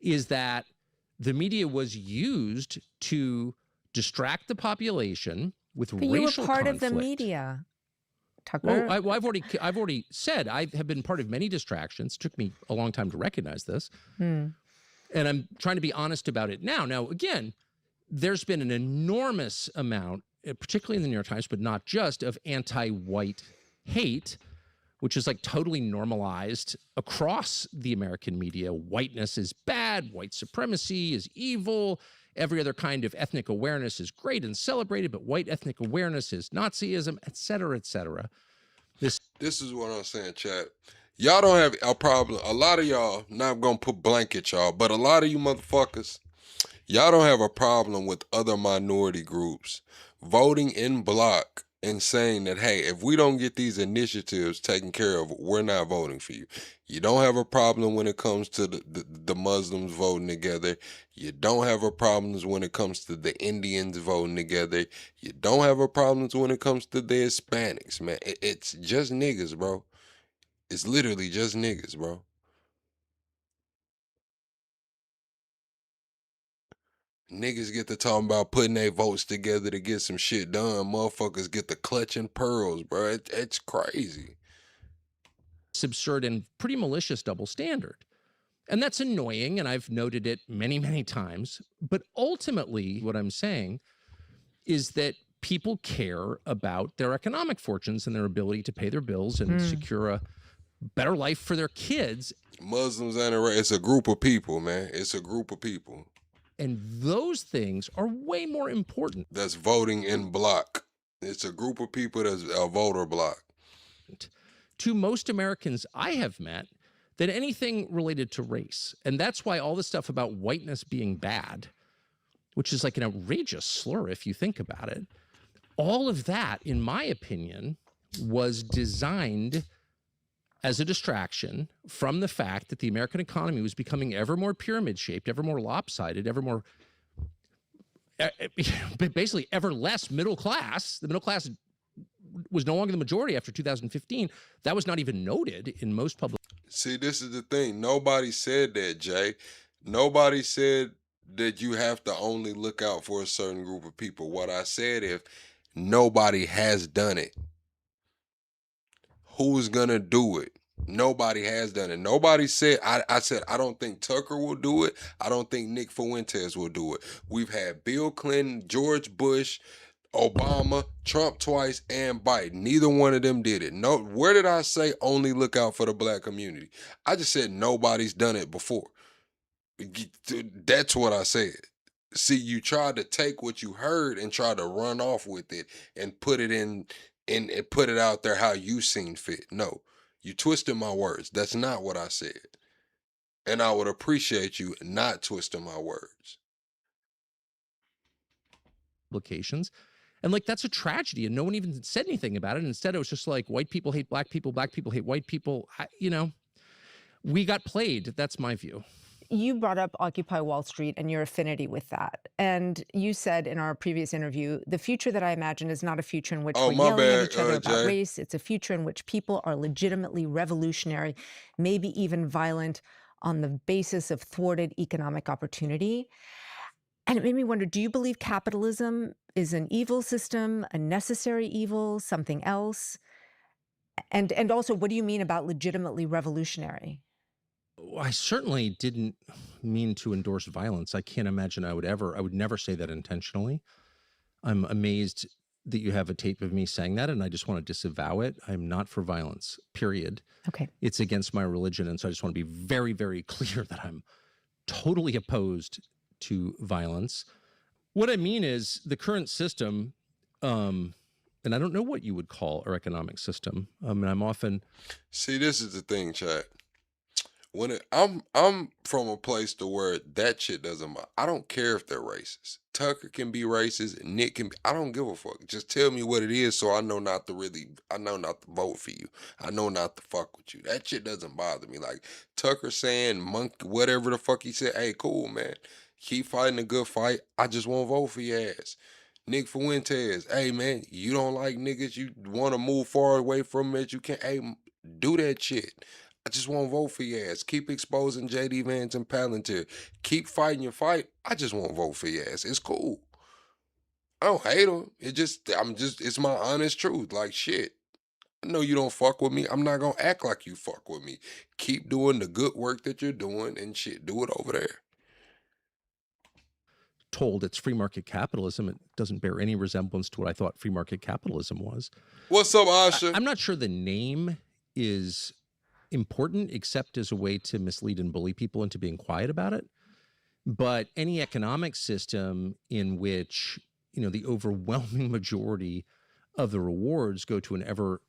is that the media was used to distract the population with But racial you were part conflict. of the media, Tucker. Well, I've already said I have been part of many distractions. It took me a long time to recognize this. And I'm trying to be honest about it now. Now, again, there's been an enormous amount, particularly in the New York Times, but not just, of anti-white hate, which is like totally normalized across the American media. Whiteness is bad. White supremacy is evil. Every other kind of ethnic awareness is great and celebrated, but white ethnic awareness is Nazism, et cetera, et cetera. This is what I'm saying, chat. Y'all don't have a problem. A lot of y'all, not gonna put blanket y'all, but a lot of you motherfuckers, y'all don't have a problem with other minority groups voting in block and saying that, hey, if we don't get these initiatives taken care of, we're not voting for you. You don't have a problem when it comes to the Muslims voting together. You don't have a problem when it comes to the Indians voting together. You don't have a problem when it comes to the Hispanics, man. It's just niggas, bro. It's literally just niggas, bro. Niggas get to talking about putting their votes together to get some shit done. Motherfuckers get the clutching pearls, bro. It's crazy. It's absurd and pretty malicious double standard. And that's annoying, and I've noted it many, many times. But ultimately, what I'm saying is that people care about their economic fortunes and their ability to pay their bills and secure a better life for their kids. Muslims and it's a group of people, man. It's a group of people. And those things are way more important. That's voting in block. It's a group of people that's a voter block. To most Americans I have met than anything related to race. And that's why all this stuff about whiteness being bad, which is like an outrageous slur if you think about it, all of that, in my opinion, was designed as a distraction from the fact that the American economy was becoming ever more pyramid-shaped, ever more lopsided, ever more, basically ever less middle class. The middle class was no longer the majority after 2015. That was not even noted in most public. See, this is the thing. Nobody said that, Jay. Nobody said that you have to only look out for a certain group of people. What I said, if nobody has done it, who's gonna do it? Nobody has done it. Nobody said, I said, I don't think Tucker will do it. I don't think Nick Fuentes will do it. We've had Bill Clinton, George Bush, Obama, Trump twice, and Biden. Neither one of them did it. No, where did I say only look out for the black community? I just said nobody's done it before. That's what I said. See, you tried to take what you heard and try to run off with it and put it in and put it out there how you seen fit. No, you twisted my words. That's not what I said. And I would appreciate you not twisting my words. Implications. And like, that's a tragedy. And no one even said anything about it. Instead, it was just like, white people hate black people hate white people. You know, we got played. That's my view. You brought up Occupy Wall Street and your affinity with that. And you said in our previous interview, the future that I imagine is not a future in which we're yelling at each other about race. It's a future in which people are legitimately revolutionary, maybe even violent, on the basis of thwarted economic opportunity. And it made me wonder, do you believe capitalism is an evil system, a necessary evil, something else? And also, what do you mean about legitimately revolutionary? I certainly didn't mean to endorse violence. I can't imagine I would never say that intentionally. I'm amazed that you have a tape of me saying that, and I just want to disavow it. I'm not for violence, period. Okay. It's against my religion, and so I just want to be very, very clear that I'm totally opposed to violence. What I mean is the current system, and I don't know what you would call our economic system. I mean, I'm often... See, this is the thing, chat. I'm from a place to where that shit doesn't matter. I don't care if they're racist. Tucker can be racist, Nick can be, I don't give a fuck. Just tell me what it is so I know not to vote for you. I know not to fuck with you. That shit doesn't bother me. Like Tucker saying monkey, whatever the fuck he said, hey, cool, man. Keep fighting a good fight. I just won't vote for your ass. Nick Fuentes, hey man, you don't like niggas, you want to move far away from them as you can. Hey, do that shit. I just won't vote for your ass. Keep exposing JD Vance and Palantir. Keep fighting your fight. I just won't vote for your ass. It's cool. I don't hate him. It's my honest truth. Like shit. I know you don't fuck with me. I'm not gonna act like you fuck with me. Keep doing the good work that you're doing and shit. Do it over there. Told it's free market capitalism. It doesn't bear any resemblance to what I thought free market capitalism was. What's up, Asha? I'm not sure the name is important except as a way to mislead and bully people into being quiet about it. But any economic system in which, you know, the overwhelming majority of the rewards go to an ever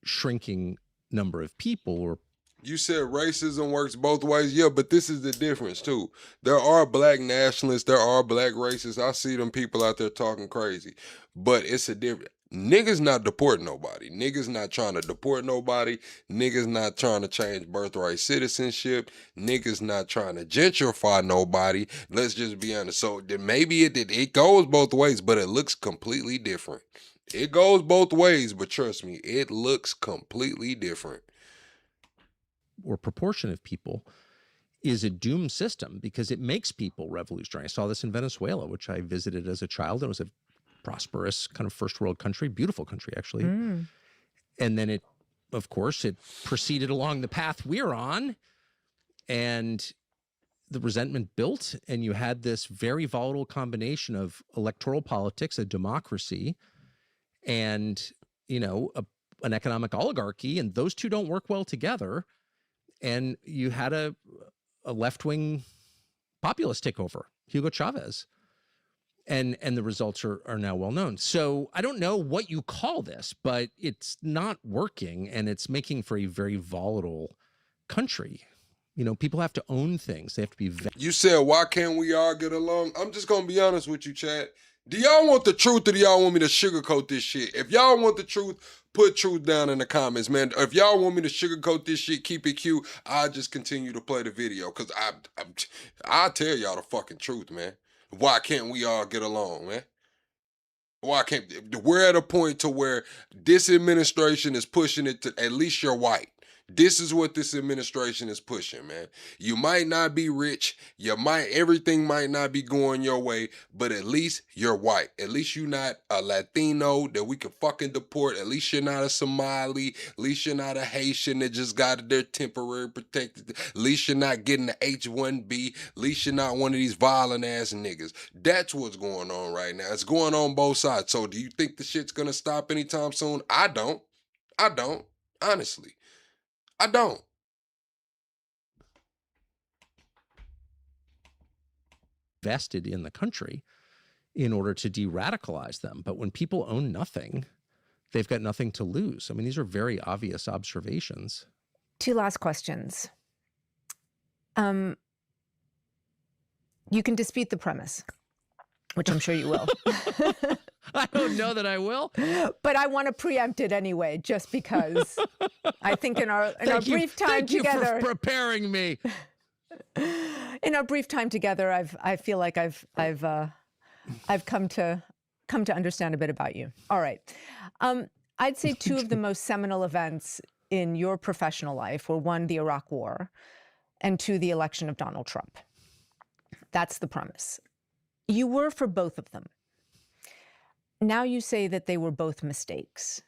shrinking number of people, or you said racism works both ways. Yeah, but this is the difference too. There are black nationalists, there are black racists. I see them people out there talking crazy. But it's a different. Niggas not deporting nobody. Niggas not trying to deport nobody. Niggas not trying to change birthright citizenship. Niggas not trying to gentrify nobody. Let's just be honest. So maybe it goes both ways, but it looks completely different. It goes both ways, but trust me, it looks completely different. Or proportion of people is a doomed system because it makes people revolutionary. I saw this in Venezuela, which I visited as a child. It was a prosperous kind of first world country, beautiful country, actually. And then it proceeded along the path we're on, and the resentment built, and you had this very volatile combination of electoral politics, a democracy, and, you know, an economic oligarchy, and those two don't work well together. And you had a left-wing populist takeover, Hugo Chavez. And the results are now well known. So I don't know what you call this, but it's not working, and it's making for a very volatile country. You know, people have to own things. They have to be... You said, why can't we all get along? I'm just going to be honest with you, Chad. Do y'all want the truth, or do y'all want me to sugarcoat this shit? If y'all want the truth, put truth down in the comments, man. If y'all want me to sugarcoat this shit, keep it cute, I'll just continue to play the video, because I'll tell y'all the fucking truth, man. Why can't we all get along, man? Why can't... We're at a point to where this administration is pushing it to, at least you're white. This is what this administration is pushing, man. You might not be rich, everything might not be going your way, but at least you're white. At least you're not a Latino that we can fucking deport. At least you're not a Somali. At least you're not a Haitian that just got their temporary protected. At least you're not getting the H-1B. At least you're not one of these violent ass niggas. That's what's going on right now. It's going on both sides. So do you think the shit's gonna stop anytime soon? I don't. Honestly. I don't. Vested in the country in order to de-radicalize them. But when people own nothing, they've got nothing to lose. I mean, these are very obvious observations. 2 last questions. You can dispute the premise, which I'm sure you will. I don't know that I will. But I want to preempt it anyway, just because I think in our brief time together. Thank you for preparing me. In our brief time together, I feel like I've come to understand a bit about you. All right. I'd say 2 of the most seminal events in your professional life were 1, the Iraq War, and 2, the election of Donald Trump. That's the premise. You were for both of them. Now you say that they were both mistakes.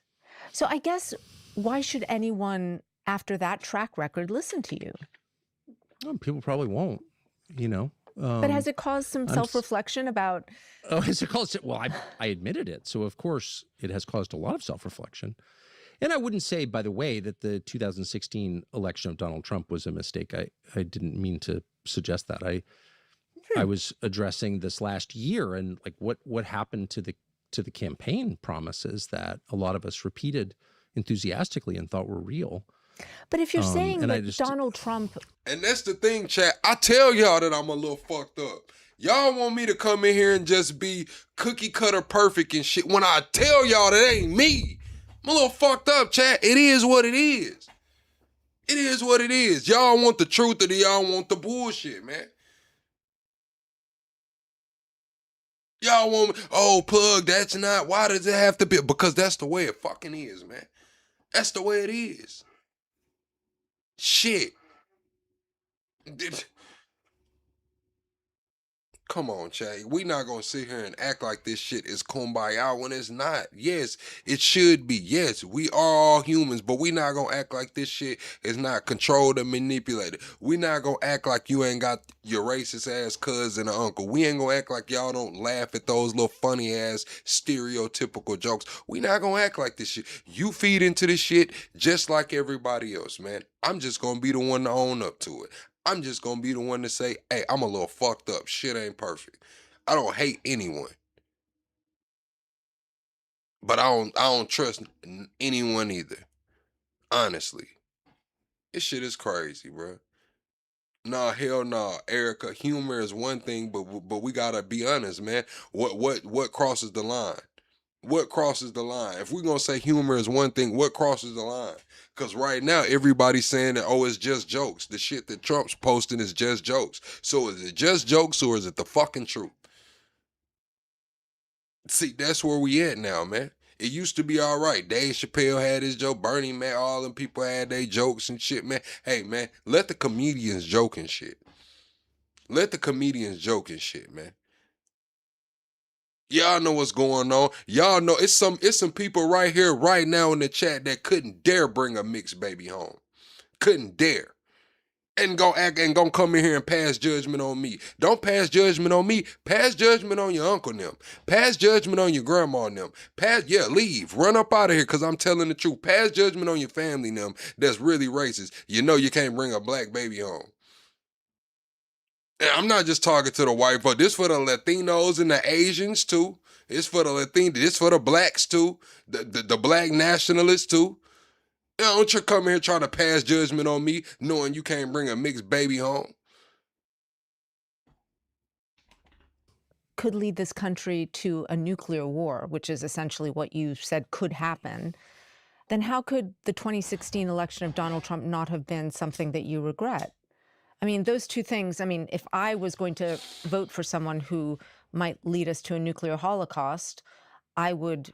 So I guess why should anyone after that track record listen to you? Well, people probably won't, you know. But has it caused some self-reflection about? Oh, has it caused? Well, I admitted it. So, of course, it has caused a lot of self-reflection. And I wouldn't say, by the way, that the 2016 election of Donald Trump was a mistake. I didn't mean to suggest that. I was addressing this last year and like what happened to the campaign promises that a lot of us repeated enthusiastically and thought were real. But if you're saying that Donald Trump... And that's the thing, chat. I tell y'all that I'm a little fucked up. Y'all want me to come in here and just be cookie cutter perfect and shit when I tell y'all that ain't me. I'm a little fucked up, chat. It is what it is. It is what it is. Y'all want the truth or do y'all want the bullshit, man? Y'all want me, oh, plug, that's not, why does it have to be? Because that's the way it fucking is, man. That's the way it is. Shit. Come on, Chay. We not gonna sit here and act like this shit is kumbaya when it's not. Yes, it should be. Yes, we are all humans, but we not gonna act like this shit is not controlled and manipulated. We not gonna act like you ain't got your racist ass cousin or uncle. We ain't gonna act like y'all don't laugh at those little funny ass stereotypical jokes. We not gonna act like this shit. You feed into this shit just like everybody else, man. I'm just gonna be the one to own up to it. I'm just gonna be the one to say, hey, I'm a little fucked up. Shit ain't perfect. I don't hate anyone. But I don't trust anyone either. Honestly. This shit is crazy, bro. Nah, hell nah. Erica, humor is one thing, but we gotta be honest, man. What crosses the line? What crosses the line? If we're gonna say humor is one thing, what crosses the line? Because right now, everybody's saying that, oh, it's just jokes. The shit that Trump's posting is just jokes. So is it just jokes or is it the fucking truth? See, that's where we at now, man. It used to be all right. Dave Chappelle had his joke. Bernie, man, all them people had their jokes and shit, man. Hey, man, let the comedians joke and shit. Let the comedians joke and shit, man. Y'all know what's going on. Y'all know it's some people right here, right now in the chat that couldn't dare bring a mixed baby home. Couldn't dare. And gonna come in here and pass judgment on me. Don't pass judgment on me. Pass judgment on your uncle and them. Pass judgment on your grandma and them. Leave. Run up out of here because I'm telling the truth. Pass judgment on your family and them that's really racist. You know you can't bring a black baby home. And I'm not just talking to the white folks. This for the Latinos and the Asians too. It's for the Latinos. This for the blacks too. The black nationalists too. You know, don't you come here trying to pass judgment on me knowing you can't bring a mixed baby home. Could lead this country to a nuclear war, which is essentially what you said could happen. Then how could the 2016 election of Donald Trump not have been something that you regret? I mean, those two things, I mean, if I was going to vote for someone who might lead us to a nuclear holocaust, I would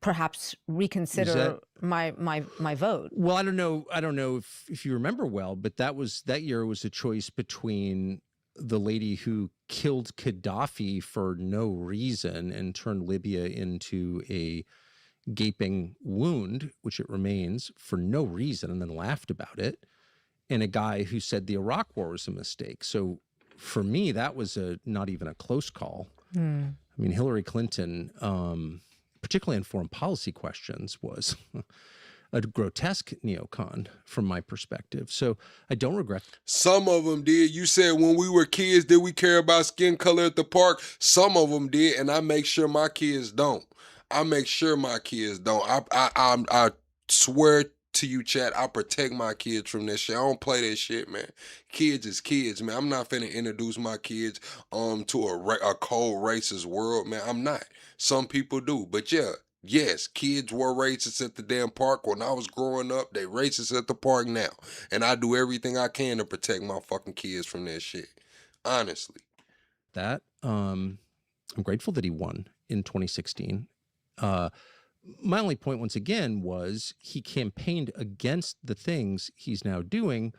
perhaps reconsider my vote. Well, I don't know if you remember well, but that year was a choice between the lady who killed Gaddafi for no reason and turned Libya into a gaping wound, which it remains, for no reason, and then laughed about it, and a guy who said the Iraq War was a mistake. So for me, that was not even a close call. I mean, Hillary Clinton, particularly in foreign policy questions, was a grotesque neocon from my perspective. So I don't regret. Some of them did. You said when we were kids, did we care about skin color at the park? Some of them did, and I make sure my kids don't. I make sure my kids don't. I swear to you, chat, I protect my kids from this shit. I don't play that shit, man. Kids is kids, man. I'm not finna introduce my kids to a cold racist world, man. I'm not. Some people do, but yeah. Yes, kids were racist at the damn park when I was growing up. They racist at the park now. And I do everything I can to protect my fucking kids from that shit. Honestly. That, I'm grateful that he won in 2016. My only point, once again, was he campaigned against the things he's now doing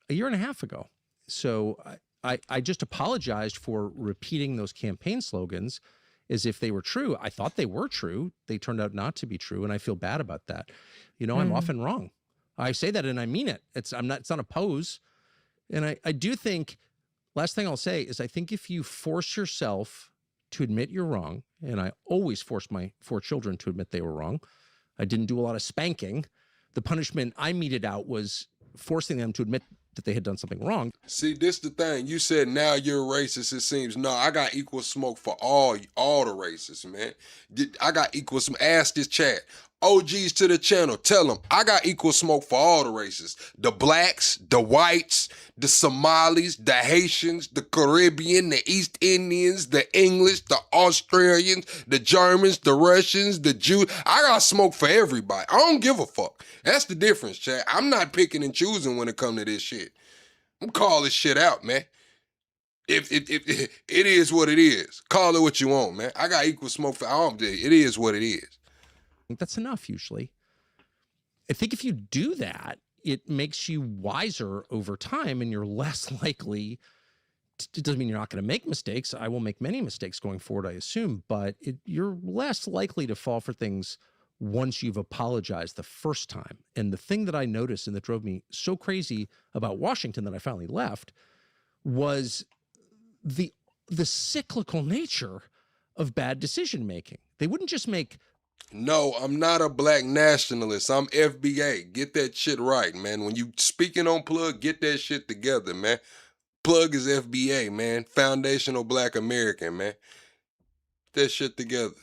a year and a half ago. So I just apologized for repeating those campaign slogans as if they were true. I thought they were true. They turned out not to be true, and I feel bad about that. You know, I'm often wrong. I say that and I mean it. It's not a pose. And I do think, last thing I'll say is I think if you force yourself to admit you're wrong, and I always forced my 4 children to admit they were wrong. I didn't do a lot of spanking. The punishment I meted out was forcing them to admit that they had done something wrong. See, this the thing. You said now you're racist, it seems. No, I got equal smoke for all the racists, man. I got equal smoke. Ask this chat. OGs to the channel, tell them I got equal smoke for all the races. The blacks, the whites, the Somalis, the Haitians, the Caribbean, the East Indians, the English, the Australians, the Germans, the Russians, the Jews. I got smoke for everybody. I don't give a fuck. That's the difference, chat. I'm not picking and choosing when it comes to this shit. I'm calling this shit out, man. If it is what it is. Call it what you want, man. I got equal smoke for all. It is what it is. That's enough usually. I think if you do that, it makes you wiser over time and you're less likely, it doesn't mean you're not going to make mistakes. I will make many mistakes going forward, I assume, but you're less likely to fall for things once you've apologized the first time. And the thing that I noticed and that drove me so crazy about Washington that I finally left was the cyclical nature of bad decision making. They wouldn't just make. No, I'm not a black nationalist. I'm FBA. Get that shit right, man. When you speaking on Plug, get that shit together, man. Plug is FBA, man. Foundational Black American, man. Get that shit together.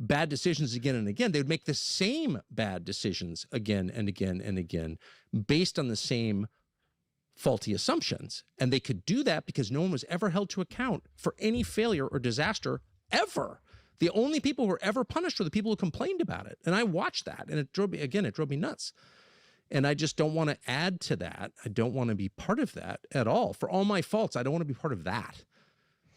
Bad decisions again and again. They would make the same bad decisions again and again and again based on the same faulty assumptions. And they could do that because no one was ever held to account for any failure or disaster ever. The only people who were ever punished were the people who complained about it. And I watched that, and it drove me nuts. And I just don't want to add to that. I don't want to be part of that at all. For all my faults, I don't want to be part of that.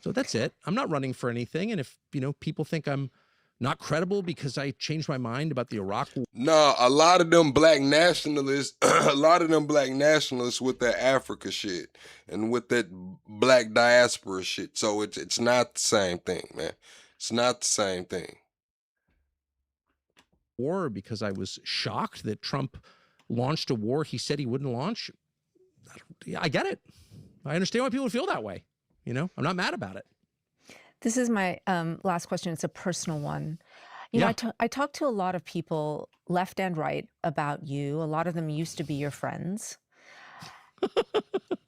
So that's it. I'm not running for anything. And if, people think I'm not credible because I changed my mind about the Iraq War. No, a lot of them black nationalists, with that Africa shit and with that black diaspora shit. So it's not the same thing, man. It's not the same thing. War because I was shocked that Trump launched a war he said he wouldn't launch. I get it. I understand why people feel that way. I'm not mad about it. This is my last question. It's a personal one. I talk to a lot of people left and right about you. A lot of them used to be your friends.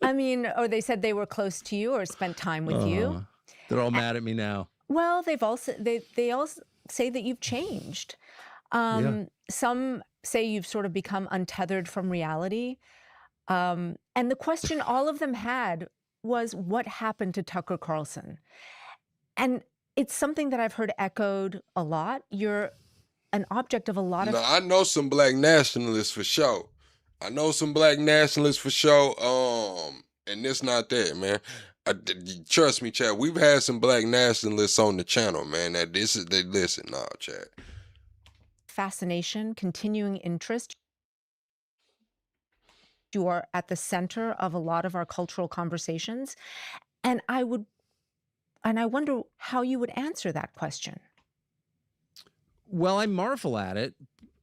Or they said they were close to you or spent time with you. They're all mad at me now. Well, they all say that you've changed. Some say you've sort of become untethered from reality. And the question all of them had was, what happened to Tucker Carlson? And it's something that I've heard echoed a lot. You're an object of a lot of. No, I know some black nationalists for sure. And it's not that, man. Trust me, Chad. We've had some black nationalists on the channel, man. That this is they listen, nah, Chad. Fascination, continuing interest. You are at the center of a lot of our cultural conversations. And I wonder how you would answer that question. Well, I marvel at it,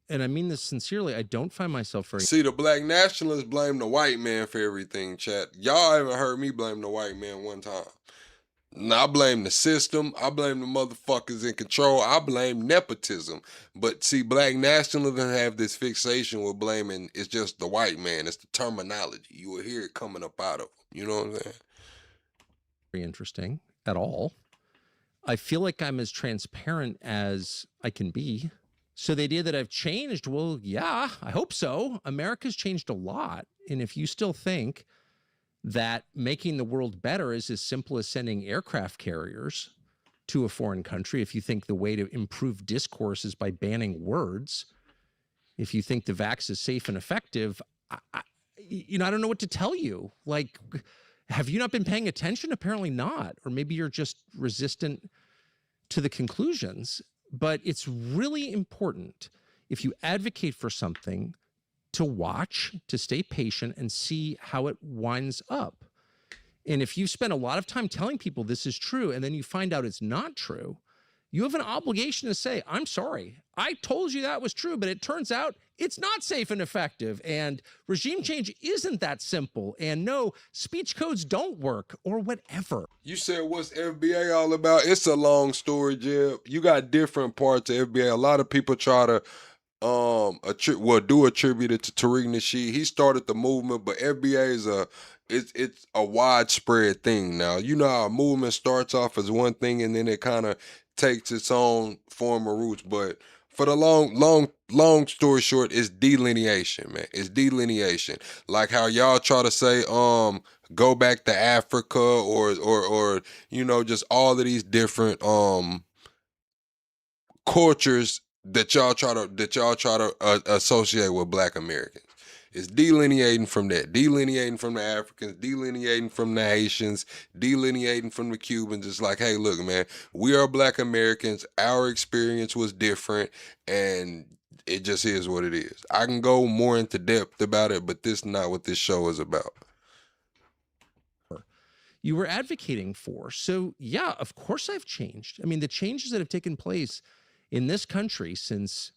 and I mean this sincerely. I don't find myself very. See, the black nationalists blame the white man for everything, Chad. Y'all haven't heard me blame the white man one time. Now, I blame the system. I blame the motherfuckers in control. I blame nepotism. But see, black nationalism have this fixation with blaming it's just the white man. It's the terminology. You will hear it coming up out of them. You know what I'm saying? Very interesting at all. I feel like I'm as transparent as I can be. So the idea that I've changed, well, yeah, I hope so. America's changed a lot. And if you still think that making the world better is as simple as sending aircraft carriers to a foreign country, if you think the way to improve discourse is by banning words, if you think the vax is safe and effective, I don't know what to tell you. Like, have you not been paying attention? Apparently not. Or maybe you're just resistant to the conclusions. But it's really important, if you advocate for something, to watch, to stay patient, and see how it winds up. And if you spend a lot of time telling people this is true, and then you find out it's not true, you have an obligation to say, I'm sorry, I told you that was true, but it turns out it's not safe and effective, and regime change isn't that simple, and no, speech codes don't work, or whatever. You said, what's FBA all about? It's a long story, Jeb. You got different parts of FBA. A lot of people try to do attribute it to Tariq Nasheed. He started the movement, but FBA is it's a widespread thing now. You know how a movement starts off as one thing and then it kind of takes its own form or roots. But for the long story short, it's delineation, man. It's delineation. Like how y'all try to say, go back to Africa or just all of these different cultures that y'all try to associate with Black Americans. It's delineating from that, delineating from the Africans, delineating from the Haitians, delineating from the Cubans. It's like, hey, look, man, we are Black Americans. Our experience was different, and it just is what it is. I can go more into depth about it, but this is not what this show is about. You were advocating for. So yeah, of course I've changed. I mean, the changes that have taken place in this country since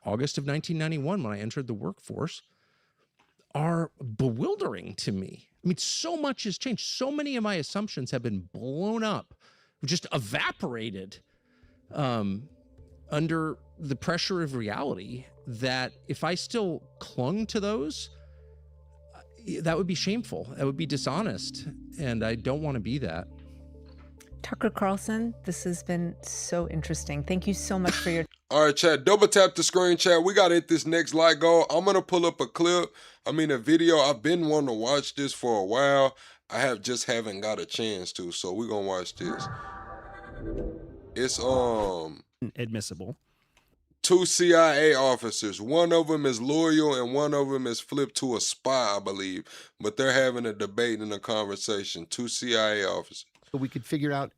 August of 1991, when I entered the workforce, are bewildering to me. I mean, so much has changed. So many of my assumptions have been blown up, just evaporated under the pressure of reality, that if I still clung to those, that would be shameful. That would be dishonest. And I don't want to be that. Tucker Carlson, this has been so interesting. Thank you so much for your All right, chat, double tap the screen, chat. We got to hit this next like goal. I'm going to pull up a video. I've been wanting to watch this for a while. I haven't got a chance to, so we're going to watch this. It's admissible. 2 CIA officers. One of them is loyal and one of them is flipped to a spy, I believe. But they're having a debate and a conversation. 2 CIA officers. So we could figure out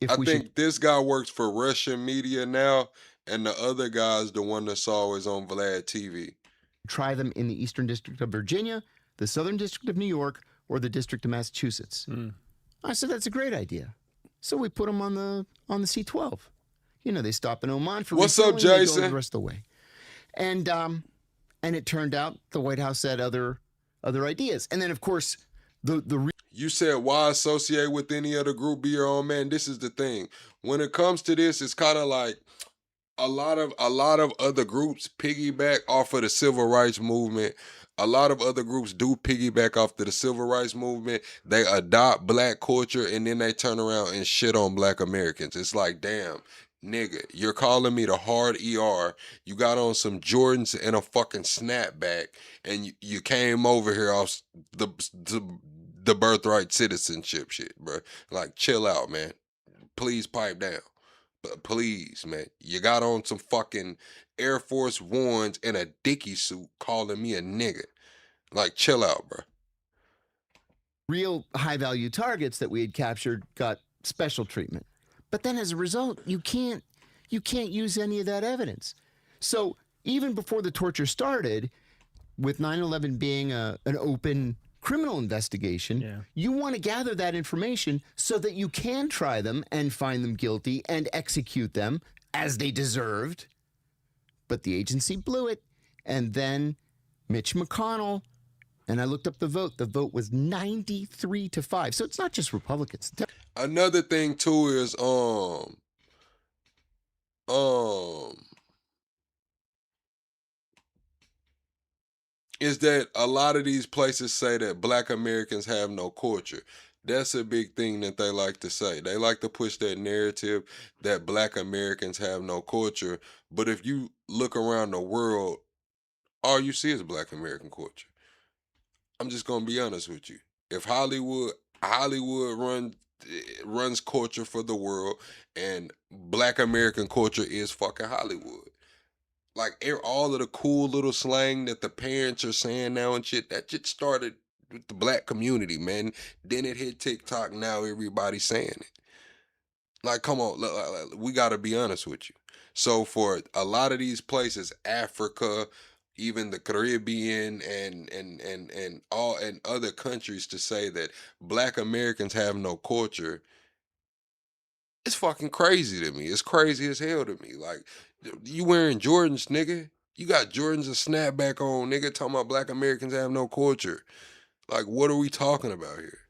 if I think this guy works for Russian media now, and the other guy's the one that's always on Vlad TV. Try them in the Eastern District of Virginia, the Southern District of New York, or the District of Massachusetts. I said, that's a great idea. So we put them on the C-12. You know, they stop in Oman for what's up, refueling, Jason? they go the rest of the way. And it turned out the White House had other ideas. And then, of course, you said, why associate with any other group? Be your own man. This is the thing. When it comes to this, it's kind of like a lot of other groups piggyback off of the civil rights movement. A lot of other groups do piggyback off of the civil rights movement. They adopt Black culture and then they turn around and shit on Black Americans. It's like, damn, nigga, you're calling me the hard ER. You got on some Jordans and a fucking snapback, and you came over here off the birthright citizenship shit, bro. Like, chill out, man. Please pipe down. But please, man. You got on some fucking Air Force Ones and a Dickie suit calling me a nigga. Like, chill out, bro. Real high-value targets that we had captured got special treatment. But then as a result, you can't use any of that evidence. So even before the torture started, with 9/11 being an open criminal investigation, you want to gather that information so that you can try them and find them guilty and execute them as they deserved. But the agency blew it. And then Mitch McConnell, and I looked up the vote was 93-5. So it's not just Republicans. Another thing too is is that a lot of these places say that Black Americans have no culture. That's a big thing that they like to say. They like to push that narrative that Black Americans have no culture. But if you look around the world, all you see is Black American culture. I'm just gonna be honest with you. If Hollywood runs culture for the world, and Black American culture is fucking Hollywood. Like all of the cool little slang that the parents are saying now and shit, that shit started with the Black community, man. Then it hit TikTok. Now everybody's saying it. Like, come on, we got to be honest with you. So for a lot of these places, Africa, even the Caribbean, and other countries, to say that Black Americans have no culture, it's fucking crazy to me. It's crazy as hell to me. Like, you wearing Jordans, nigga. You got Jordans and snapback on, nigga, talking about Black Americans have no culture. Like, what are we talking about here?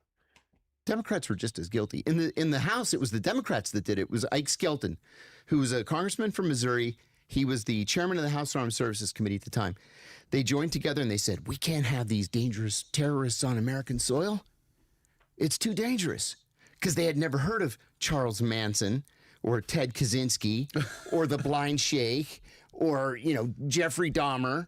Democrats were just as guilty. In the House, it was the Democrats that did it. It was Ike Skelton, who was a congressman from Missouri. He was the chairman of the House Armed Services Committee at the time. They joined together and they said, we can't have these dangerous terrorists on American soil. It's too dangerous. Because they had never heard of Charles Manson or Ted Kaczynski or the Blind Sheikh or, Jeffrey Dahmer.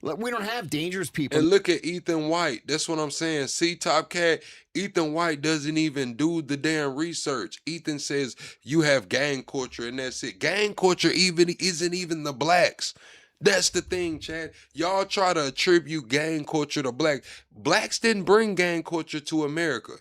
We don't have dangerous people. And look at Ethan White. That's what I'm saying. See, Top Cat, Ethan White doesn't even do the damn research. Ethan says you have gang culture and that's it. Gang culture isn't even the blacks. That's the thing, Chad. Y'all try to attribute gang culture to black. Blacks didn't bring gang culture to America.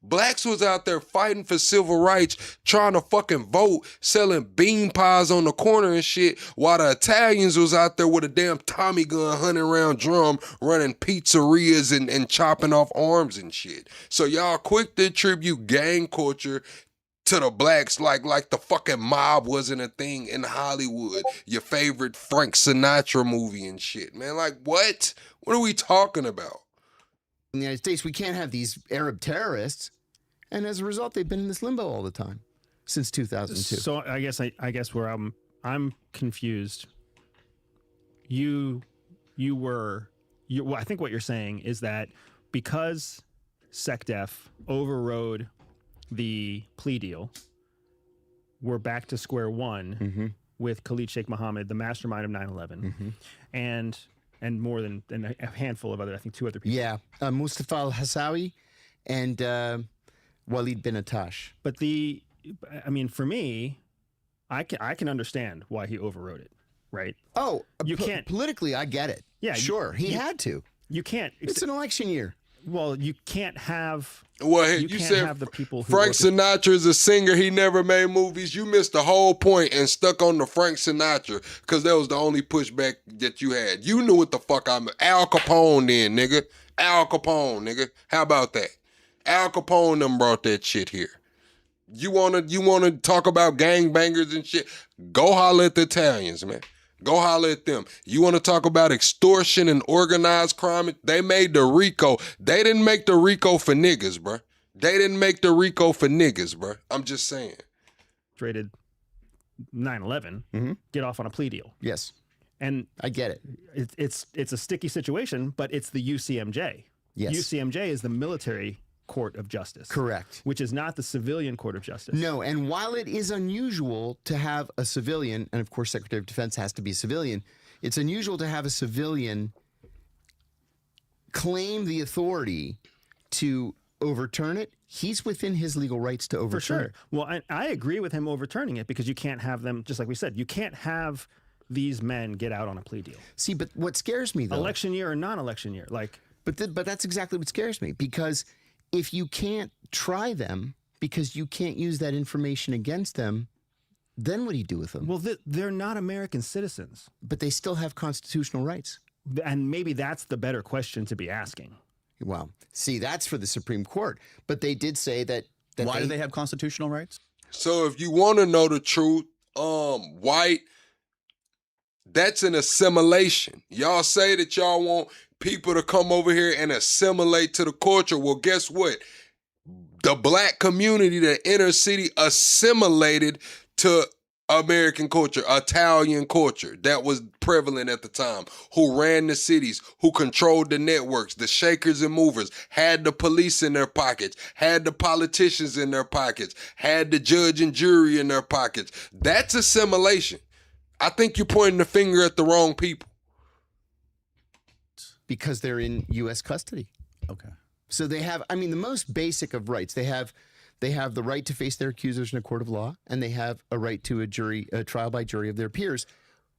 Blacks was out there fighting for civil rights, trying to fucking vote, selling bean pies on the corner and shit, while the Italians was out there with a damn Tommy gun, 100-round drum, running pizzerias and chopping off arms and shit. So y'all quick to attribute gang culture to the blacks like the fucking mob wasn't a thing in Hollywood. Your favorite Frank Sinatra movie and shit, man. Like, what? What are we talking about? In the United States, we can't have these Arab terrorists, and as a result, they've been in this limbo all the time since 2002. So I guess where I'm confused. Well, I think what you're saying is that because SecDef overrode the plea deal, we're back to square one with Khalid Sheikh Mohammed, the mastermind of 9/11, and more than a handful of other, I think 2 other people. Yeah, Mustafa al-Hassawi and Walid bin Attash. But for me, I can understand why he overrode it, right? Oh, you can't politically. I get it. Yeah, sure, he had to. You can't. It's an election year. Well, you can't have. Well, you can't said have the people. Who Frank Sinatra is a singer. He never made movies. You missed the whole point and stuck on the Frank Sinatra because that was the only pushback that you had. You knew what the fuck I'm. Al Capone, then, nigga. Al Capone, nigga. How about that? Al Capone them brought that shit here. You wanna talk about gangbangers and shit? Go holler at the Italians, man. Go holler at them. You want to talk about extortion and organized crime? They made the RICO. They didn't make the RICO for niggas, bruh. They didn't make the RICO for niggas, bruh. I'm just saying. Traded 9/11, get off on a plea deal. Yes. And I get it. It's a sticky situation, but it's the UCMJ. Yes. UCMJ is the military court of justice. Correct. Which is not the civilian court of justice. No, and while it is unusual to have a civilian, and of course Secretary of Defense has to be a civilian, it's unusual to have a civilian claim the authority to overturn it. He's within his legal rights to overturn For sure. it. Well, I agree with him overturning it because you can't have them, just like we said, you can't have these men get out on a plea deal. See, but what scares me though... Election year or non-election year, like... But that's exactly what scares me, because if you can't try them because you can't use that information against them, then what do you do with them? Well, they're not American citizens. But they still have constitutional rights. And maybe that's the better question to be asking. Well, see, that's for the Supreme Court. But they did say that Why do they have constitutional rights? So if you want to know the truth, white, that's an assimilation. Y'all say that y'all want people to come over here and assimilate to the culture. Well, guess what? The black community, the inner city, assimilated to American culture, Italian culture that was prevalent at the time, who ran the cities, who controlled the networks, the shakers and movers, had the police in their pockets, had the politicians in their pockets, had the judge and jury in their pockets. That's assimilation. I think you're pointing the finger at the wrong people. Because they're in U.S. custody. Okay. So they have, I mean, the most basic of rights. They have the right to face their accusers in a court of law, and they have a right to a trial by jury of their peers,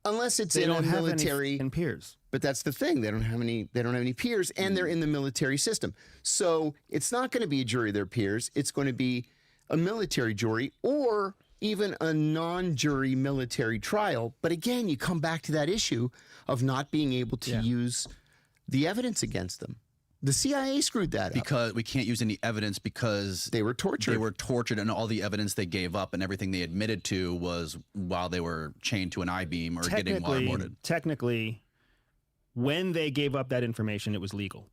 unless it's in a military peers. But that's the thing; they don't have any peers, and they're in the military system. So it's not going to be a jury of their peers; it's going to be a military jury or even a non-jury military trial. But again, you come back to that issue of not being able to use the evidence against them. The CIA screwed that up. Because we can't use any evidence because they were tortured. They were tortured, and all the evidence they gave up and everything they admitted to was while they were chained to an I-beam or getting waterboarded. Technically, when they gave up that information, it was legal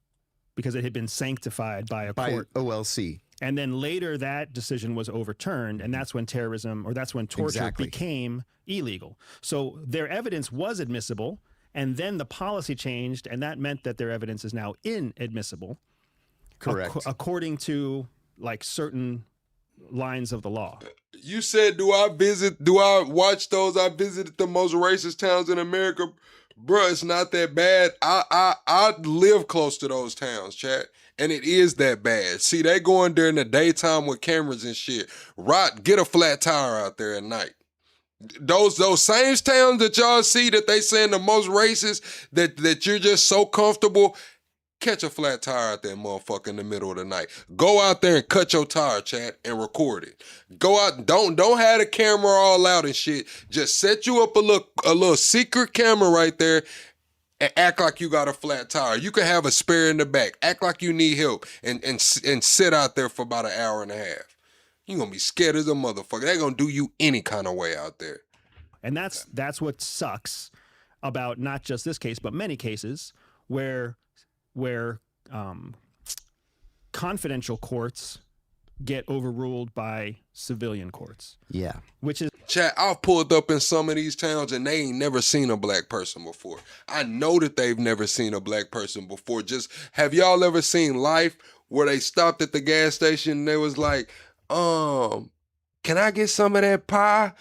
because it had been sanctified by a court. OLC. And then later that decision was overturned, and that's when torture became illegal. So their evidence was admissible, and then the policy changed, and that meant that their evidence is now inadmissible. Correct. According to like certain lines of the law. You said, do I watch those? I visited the most racist towns in America. Bruh, it's not that bad. I live close to those towns, chat. And it is that bad. See, they go in there in the daytime with cameras and shit. Get a flat tire out there at night. Those same towns that y'all see that they saying the most racist, that you're just so comfortable, catch a flat tire out there, motherfucker, in the middle of the night. Go out there and cut your tire, chat, and record it. Go out, don't have the camera all out and shit. Just set you up a little secret camera right there and act like you got a flat tire. You can have a spare in the back. Act like you need help and sit out there for about an hour and a half. You're going to be scared as a motherfucker. They're going to do you any kind of way out there. And that's what sucks about not just this case, but many cases where confidential courts get overruled by civilian courts. Yeah. Which is... Chat, I've pulled up in some of these towns and they ain't never seen a black person before. I know that they've never seen a black person before. Just, have y'all ever seen Life where they stopped at the gas station and they was like, can I get some of that pie?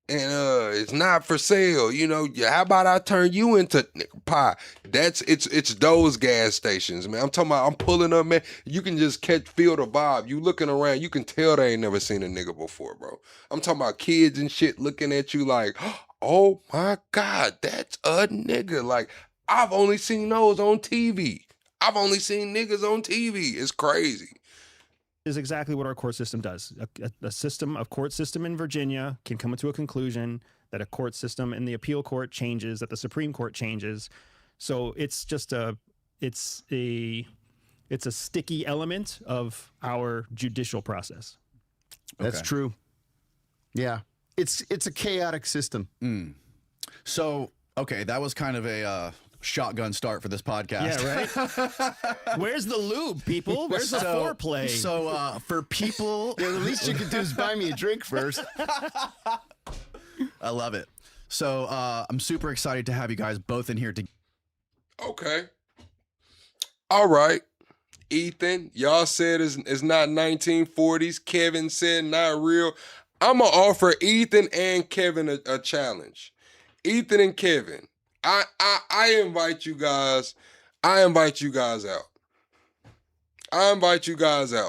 And it's not for sale, you know. How about I turn you into pie? It's those gas stations, man. I'm talking about, I'm pulling up, man. You can just feel the vibe. You looking around, you can tell they ain't never seen a nigga before, bro. I'm talking about kids and shit looking at you like, oh my God, that's a nigga. Like, I've only seen those on TV. I've only seen niggas on TV. It's crazy. Is exactly what our court system does. A court system in Virginia can come to a conclusion that a court system in the appeal court changes, that the Supreme Court changes. So it's just it's a sticky element of our judicial process. That's true. Yeah. It's a chaotic system. So, okay, that was kind of a shotgun start for this podcast. Yeah, right? Where's the lube, people? Where's the foreplay? So for people... Yeah, the least you could do is buy me a drink first. I love it. So I'm super excited to have you guys both in here. Okay. All right. Ethan, y'all said it's not 1940s. Kevin said not real. I'm going to offer Ethan and Kevin a challenge. Ethan and Kevin, I invite you guys. I invite you guys out.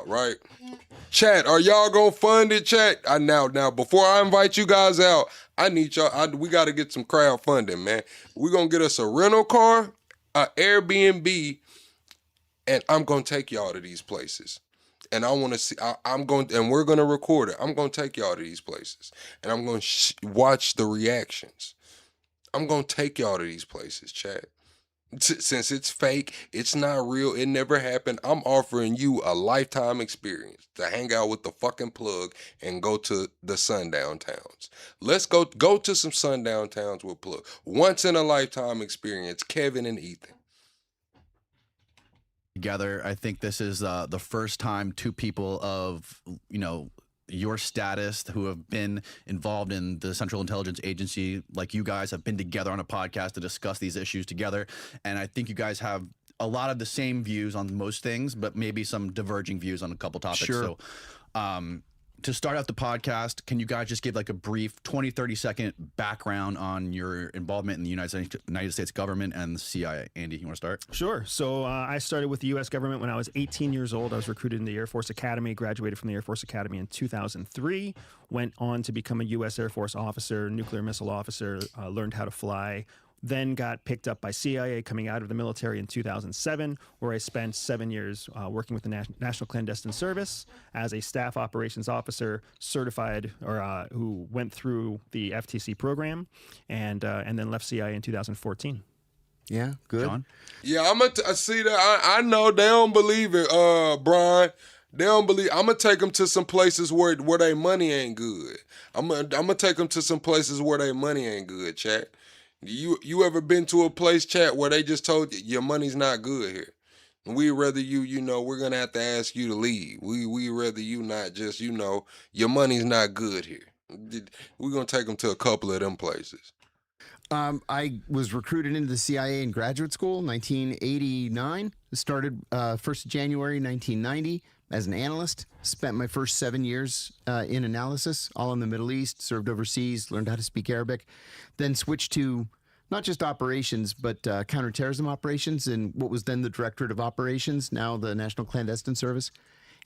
Right? Chat, are y'all gonna fund it, chat? Now, before I invite you guys out, I need y'all. We got to get some crowdfunding, man. We're gonna get us a rental car, an Airbnb, and I'm gonna take y'all to these places. and I want to see. I'm going, and we're going to record it. I'm going to take y'all to these places, and I'm going to watch the reactions. I'm going to take y'all to these places, chat. Since it's fake, it's not real, it never happened, I'm offering you a lifetime experience to hang out with the fucking plug and go to the sundown towns. Let's go to some sundown towns with plug. Once in a lifetime experience, Kevin and Ethan. Together, I think this is the first time two people of, you know, your status who have been involved in the Central Intelligence Agency, like you guys, have been together on a podcast to discuss these issues together. And I think you guys have a lot of the same views on most things, but maybe some diverging views on a couple topics. Sure. So to start out the podcast, can you guys just give like a brief 20-30-second background on your involvement in the United States government and the CIA? Andy, you want to start? Sure. So I started with the U.S. government when I was 18 years old. I was recruited in the Air Force Academy, graduated from the Air Force Academy in 2003, went on to become a U.S. Air Force officer, nuclear missile officer, learned how to fly, then got picked up by CIA coming out of the military in 2007, where I spent 7 years working with the National Clandestine Service as a staff operations officer, certified, or who went through the FTC program, and then left CIA in 2014. Yeah, good. John? Yeah, I see that. I know they don't believe it, Brian. They don't believe. I'm gonna take them to some places where their money ain't good. I'm gonna take them to some places where their money ain't good, chat. You ever been to a place, chat, where they just told you your money's not good here? And we'd rather you know, we're gonna have to ask you to leave. We rather you not just, you know, your money's not good here. We're gonna take them to a couple of them places. I was recruited into the CIA in graduate school, 1989. Started 1st of January 1990 as an analyst. Spent my first 7 years in analysis, all in the Middle East, served overseas, learned how to speak Arabic, then switched to not just operations, but counterterrorism operations in what was then the Directorate of Operations, now the National Clandestine Service,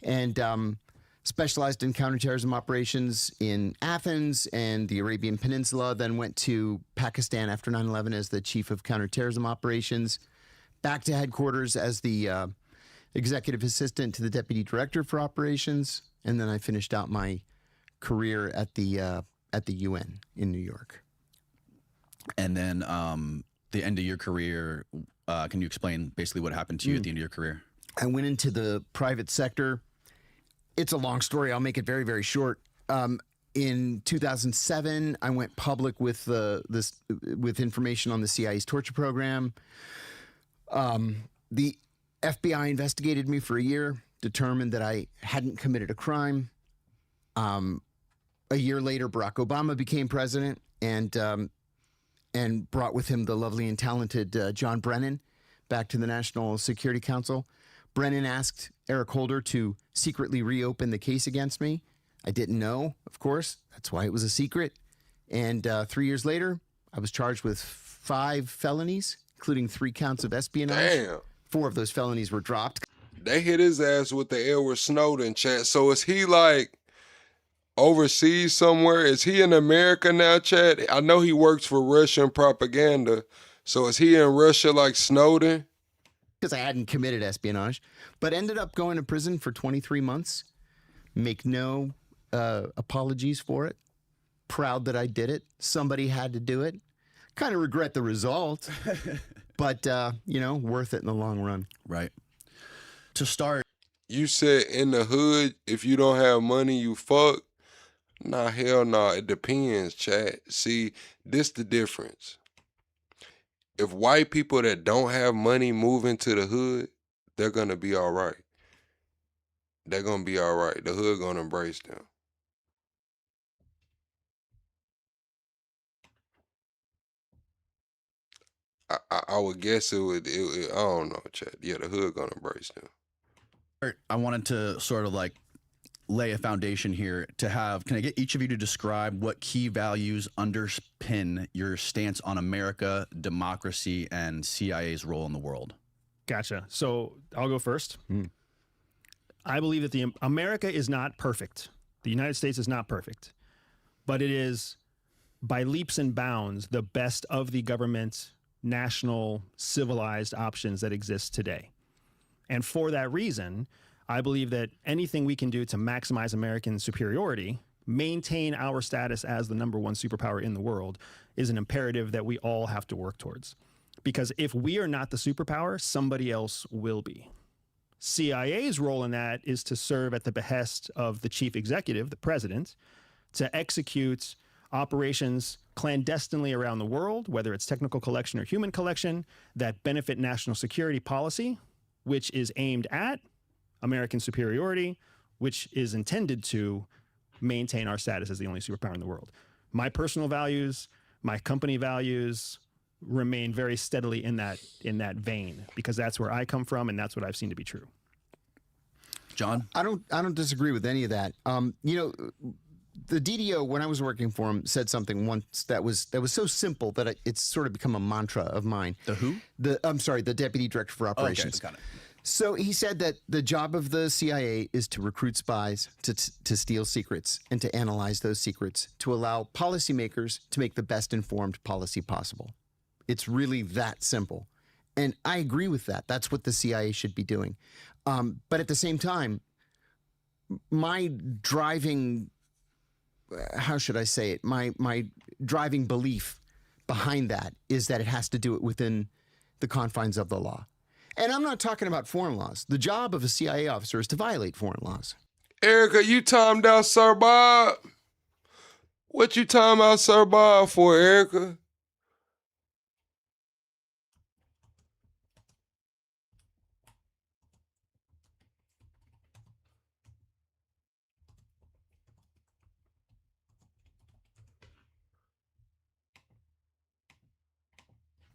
and specialized in counterterrorism operations in Athens and the Arabian Peninsula, then went to Pakistan after 9/11 as the Chief of Counterterrorism Operations, back to headquarters as the Executive Assistant to the Deputy Director for Operations, and then I finished out my career at the UN in New York. And then the end of your career, can you explain basically what happened to you at the end of your career? I went into the private sector. It's a long story. I'll make it very, very short. In 2007, I went public with with information on the CIA's torture program. The FBI investigated me for a year, determined that I hadn't committed a crime. A year later, Barack Obama became president and brought with him the lovely and talented John Brennan back to the National Security Council. Brennan asked Eric Holder to secretly reopen the case against me. I didn't know, of course. That's why it was a secret. And 3 years later, I was charged with 5 felonies, including 3 counts of espionage. Damn. 4 of those felonies were dropped. They hit his ass with the Edward Snowden, chat. So is he like overseas somewhere? Is he in America now, chat? I know he works for Russian propaganda. So is he in Russia like Snowden? Because I hadn't committed espionage, but ended up going to prison for 23 months. Make no apologies for it. Proud that I did it. Somebody had to do it. Kind of regret the result, but, you know, worth it in the long run. Right. To start. You said in the hood, if you don't have money, you fuck. Nah, hell nah. It depends, chat. See, this the difference. If white people that don't have money move into the hood, they're going to be all right. They're going to be all right. The hood going to embrace them. I would guess it would, I don't know, Chad. Yeah, the hood going to embrace them. I wanted to sort of like lay a foundation here to have, can I get each of you to describe what key values underpin your stance on America, democracy, and CIA's role in the world? Gotcha. So I'll go first. I believe that America is not perfect. The United States is not perfect, but it is by leaps and bounds the best of the government, national, civilized options that exist today. And for that reason, I believe that anything we can do to maximize American superiority, maintain our status as the number one superpower in the world, is an imperative that we all have to work towards. Because if we are not the superpower, somebody else will be. CIA's role in that is to serve at the behest of the chief executive, the president, to execute operations clandestinely around the world, whether it's technical collection or human collection, that benefit national security policy, which is aimed at American superiority, which is intended to maintain our status as the only superpower in the world. My personal values, my company values remain very steadily in that vein, because that's where I come from and that's what I've seen to be true. John? I don't disagree with any of that. You know, the DDO, when I was working for him, said something once that was so simple that it's sort of become a mantra of mine. The who? The Deputy Director for Operations. Okay, got it. So he said that the job of the CIA is to recruit spies, to steal secrets, and to analyze those secrets, to allow policymakers to make the best informed policy possible. It's really that simple. And I agree with that. That's what the CIA should be doing. But at the same time, my driving, how should I say it? My driving belief behind that is that it has to do it within the confines of the law. And I'm not talking about foreign laws. The job of a CIA officer is to violate foreign laws. Erica, you timed out Sir Bob? What you time out Sir Bob for, Erica?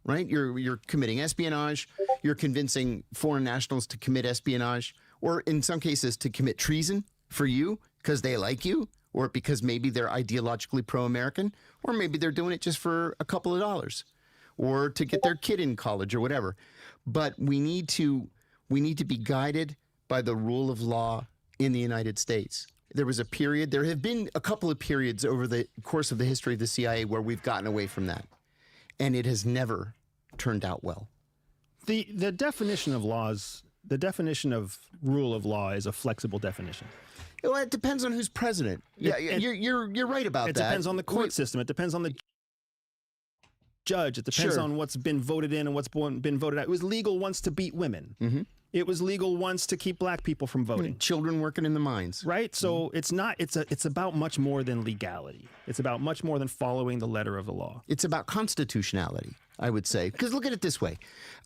Right? You're committing espionage. You're convincing foreign nationals to commit espionage, or in some cases to commit treason for you because they like you, or because maybe they're ideologically pro-American, or maybe they're doing it just for a couple of dollars, or to get their kid in college or whatever. But we need to be guided by the rule of law in the United States. There have been a couple of periods over the course of the history of the CIA where we've gotten away from that. And it has never turned out well. The definition of laws, the definition of rule of law is a flexible definition. Well, it depends on who's president. Yeah, you're right about that. It depends on the court system. It depends on the judge. It depends on what's been voted in and what's been voted out. It was legal once to beat women. Mm-hmm. It was legal once to keep black people from voting. Children working in the mines. Right? So it's not, it's about much more than legality. It's about much more than following the letter of the law. It's about constitutionality, I would say. Because look at it this way.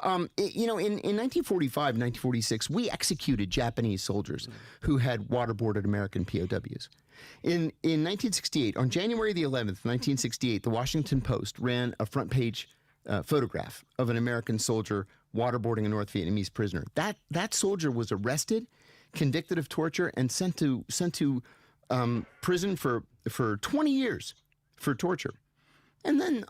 In 1945, 1946, we executed Japanese soldiers who had waterboarded American POWs. In 1968, on January the 11th, 1968, the Washington Post ran a front page photograph of an American soldier waterboarding a North Vietnamese prisoner. That soldier was arrested, convicted of torture, and sent to prison for 20 years for torture. And then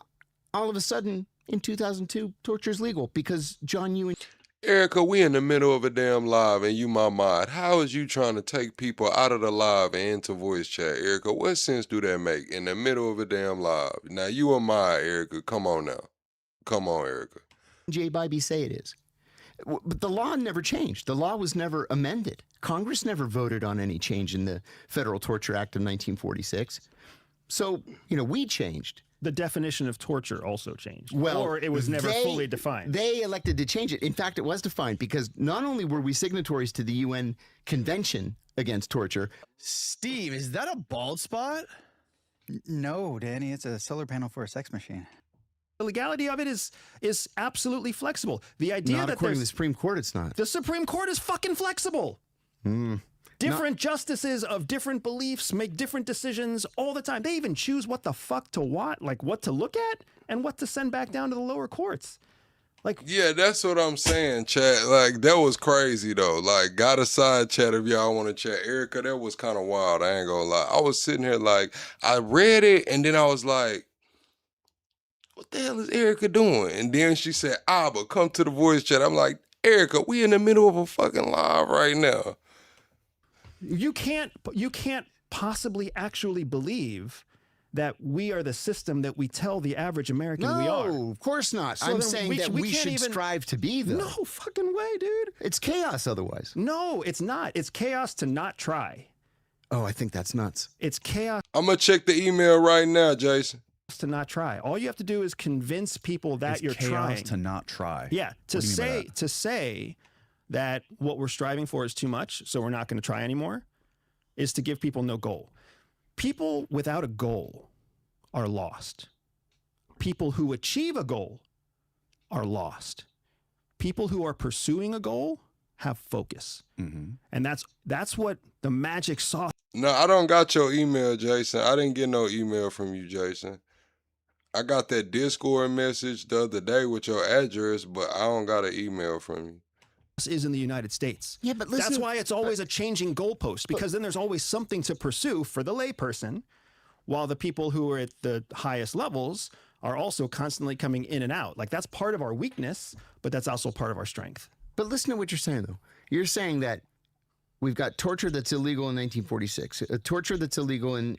all of a sudden, in 2002, torture is legal because John Yoo and Erica, we in the middle of a damn live and you my mod. How is you trying to take people out of the live and into voice chat, Erica? What sense do that make in the middle of a damn live? Now you a mod, Erica. Come on now. Come on, Erica. J. Bybee say it is. But the law never changed. The law was never amended. Congress never voted on any change in the Federal Torture Act of 1946. So, we changed. The definition of torture also changed. Well, or it was never fully defined. They elected to change it. In fact, it was defined because not only were we signatories to the UN Convention Against Torture. Steve, is that a bald spot? No, Danny, it's a solar panel for a sex machine. The legality of it is absolutely flexible. The idea not that according to the Supreme Court, it's not. The Supreme Court is fucking flexible. Different justices of different beliefs make different decisions all the time. They even choose what the fuck to what to look at and what to send back down to the lower courts. Yeah, that's what I'm saying, chat. Like, that was crazy, though. Like, got a side chat if y'all want to chat. Erica, that was kind of wild. I ain't gonna lie. I was sitting here like, I read it, and then I was like, what the hell is Erica doing? And then she said, Abba, come to the voice chat. I'm like, Erica, we in the middle of a fucking live right now. You can't possibly actually believe that we are the system that we tell the average American we are. No, of course not. So I'm then saying that we can't should even strive to be, though. No fucking way, dude. It's chaos otherwise. No, it's not. It's chaos to not try. Oh, I think that's nuts. It's chaos I'm going to check the email right now, Jason. to not try. All you have to do is convince people that It's you're chaos trying. to not try. Yeah, to What do you mean by say that what we're striving for is too much, so we're not going to try anymore, is to give people no goal. People without a goal are lost. People who achieve a goal are lost. People who are pursuing a goal have focus. And that's what the magic sauce. No, I don't got your email, Jason. I didn't get no email from you, Jason. I got that Discord message the other day with your address, but I don't got an email from you. Is in the United States. Yeah, but listen, that's why it's always a changing goalpost, because then there's always something to pursue for the layperson, while the people who are at the highest levels are also constantly coming in and out. Like, that's part of our weakness, but that's also part of our strength. But listen to what you're saying, though. You're saying that we've got torture that's illegal in 1946, torture that's illegal in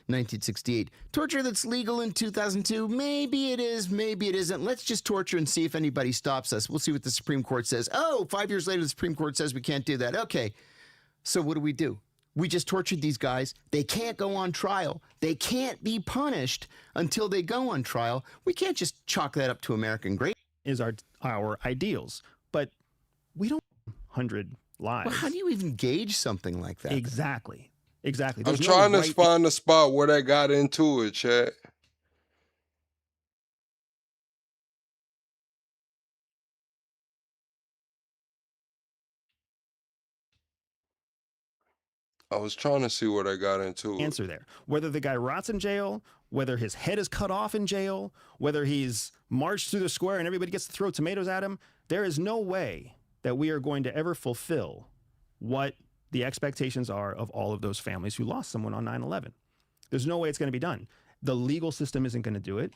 1968, torture that's legal in 2002. Maybe it is, maybe it isn't. Let's just torture and see if anybody stops us. We'll see what the Supreme Court says. Oh, 5 years later, the Supreme Court says we can't do that. Okay, so what do? We just tortured these guys. They can't go on trial. They can't be punished until they go on trial. We can't just chalk that up to American greatness. Is our ideals, but we don't 100 lives. Well, how do you even gauge something like that? Exactly. I'm There's no trying to right- find the spot where they got into it, chat. I was trying to see where they got into it. Answer there. Whether the guy rots in jail, whether his head is cut off in jail, whether he's marched through the square and everybody gets to throw tomatoes at him, there is no way that we are going to ever fulfill what the expectations are of all of those families who lost someone on 9/11. There's no way it's going to be done. The legal system isn't going to do it.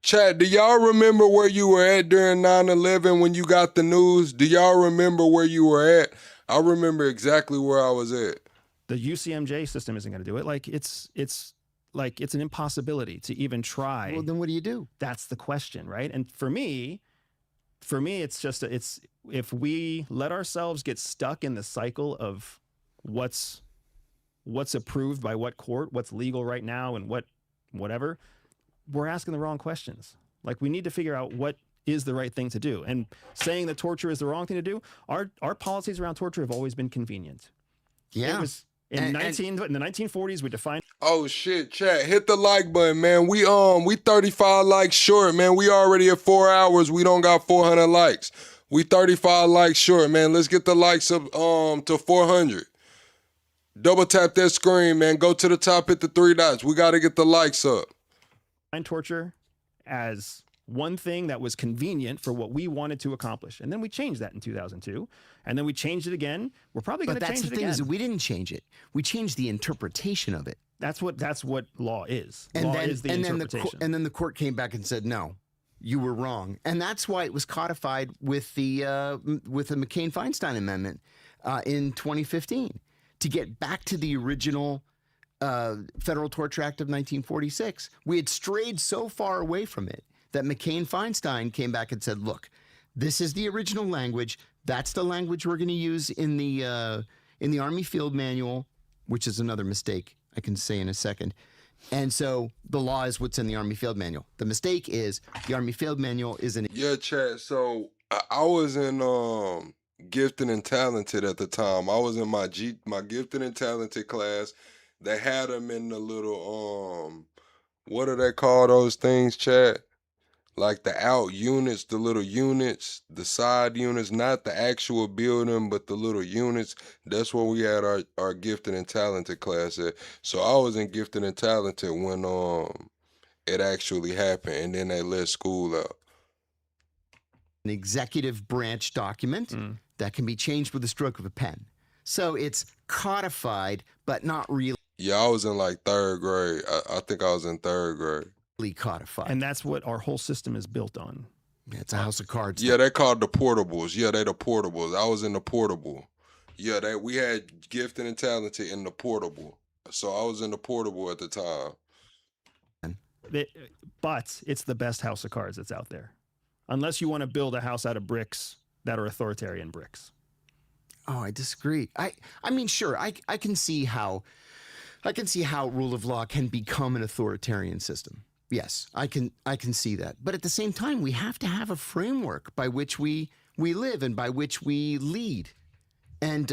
Chat, do y'all remember where you were at during 9/11 when you got the news? Do y'all remember where you were at? I remember exactly where I was at. The UCMJ system isn't going to do it. Like, it's an impossibility to even try. Well, then what do you do? That's the question, right? And for me, it's just if we let ourselves get stuck in the cycle of what's approved by what court, what's legal right now, and whatever, we're asking the wrong questions. Like, we need to figure out what is the right thing to do. And saying that torture is the wrong thing to do, our policies around torture have always been convenient. Yeah. It was in the 1940s, we defined. Oh shit, chat, hit the like button, man. We 35 likes short, man. We already at 4 hours. We don't got 400 likes. We 35 likes short, man. Let's get the likes up to 400. Double tap that screen, man. Go to the top, hit the 3 dots. We got to get the likes up. Torture as one thing that was convenient for what we wanted to accomplish. And then we changed that in 2002. And then we changed it again. We're probably going to change it again. But that's the thing, is that we didn't change it. We changed the interpretation of it. That's what law is. And law then, is the and interpretation. then the court came back and said, no, you were wrong. And that's why it was codified with the McCain-Feinstein Amendment in 2015 to get back to the original Federal Torture Act of 1946. We had strayed so far away from it that McCain-Feinstein came back and said, look, this is the original language. That's the language we're going to use in the Army Field Manual, which is another mistake I can say in a second. And so the law is what's in the Army Field Manual. The mistake is the Army Field Manual isn't. Yeah, chat. So I was in Gifted and Talented at the time. I was in my Gifted and Talented class. They had them in the little what do they call those things, chat? Like the out units, the little units, the side units, not the actual building, but the little units. That's where we had our Gifted and Talented class at. So I was in Gifted and Talented when it actually happened, and then they let school out. An executive branch document that can be changed with the stroke of a pen. So it's codified, but not really. Yeah, I was in like 3rd grade. I think I was in 3rd grade. Codified. And that's what our whole system is built on. Yeah, it's a house of cards. Yeah, they called the portables. Yeah, they the portables. I was in the portable. Yeah, we had Gifted and Talented in the portable. So I was in the portable at the time. but it's the best house of cards that's out there. Unless you want to build a house out of bricks that are authoritarian bricks. Oh, I disagree. I mean, sure, I can see how rule of law can become an authoritarian system. Yes, I can see that. But at the same time, we have to have a framework by which we live and by which we lead. And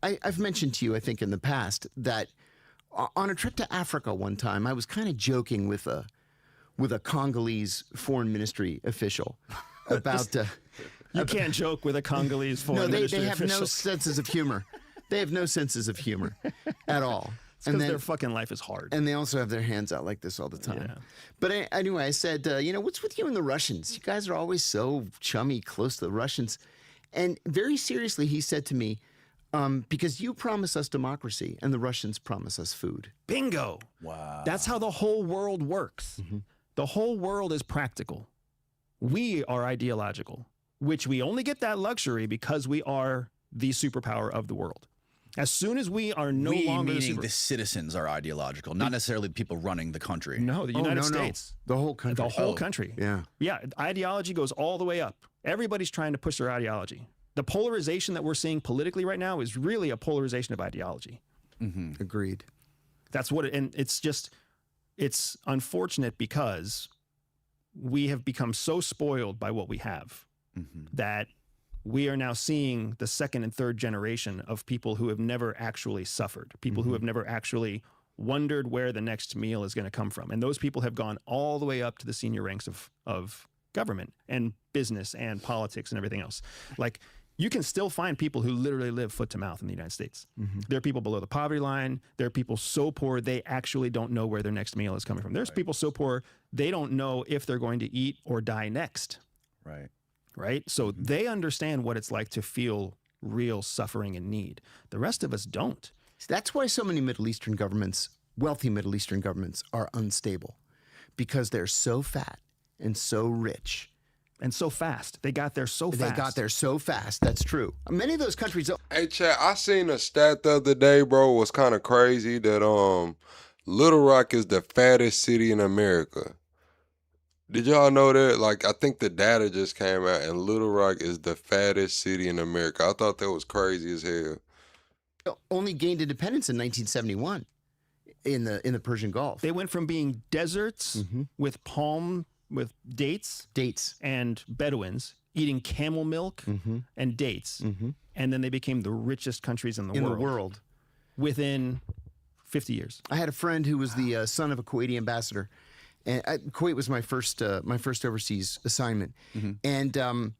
I've mentioned to you, I think, in the past that on a trip to Africa one time, I was kind of joking with a Congolese foreign ministry official about. You can't joke with a Congolese foreign ministry they have official. no senses of humor. They have no senses of humor at all. Because their fucking life is hard. And they also have their hands out like this all the time. Yeah. But anyway, I said, what's with you and the Russians? You guys are always so chummy, close to the Russians. And very seriously, he said to me, because you promise us democracy and the Russians promise us food. Bingo. Wow. That's how the whole world works. Mm-hmm. The whole world is practical. We are ideological, which we only get that luxury because we are the superpower of the world. As soon as we are no longer meaning the citizens are ideological, not necessarily the people running the country. No, the United States. The whole country. The whole country. Yeah. Yeah, ideology goes all the way up. Everybody's trying to push their ideology. The polarization that we're seeing politically right now is really a polarization of ideology. Mm-hmm. Agreed. That's what and it's unfortunate because we have become so spoiled by what we have that we are now seeing the second and third generation of people who have never actually suffered, people who have never actually wondered where the next meal is going to come from. And those people have gone all the way up to the senior ranks of government and business and politics and everything else. Like, you can still find people who literally live foot to mouth in the United States. There are people below the poverty line. There are people so poor they actually don't know where their next meal is coming from. There's people so poor they don't know if they're going to eat or die next. Right. Right? So they understand what it's like to feel real suffering and need. The rest of us don't. That's why so many Middle Eastern governments, wealthy Middle Eastern governments, are unstable, because they're so fat and so rich. And so fast. They got there so fast. They got there so fast. That's true. Many of those countries. Hey, Chad, I seen a stat the other day, bro. It was kind of crazy that Little Rock is the fattest city in America. Did y'all know that? Like, I think the data just came out, and Little Rock is the fattest city in America. I thought that was crazy as hell. Only gained independence in 1971 in the Persian Gulf. They went from being deserts with dates and Bedouins eating camel milk and dates, and then they became the richest countries in the world within 50 years. I had a friend who was the son of a Kuwaiti ambassador, and Kuwait was my first overseas assignment, and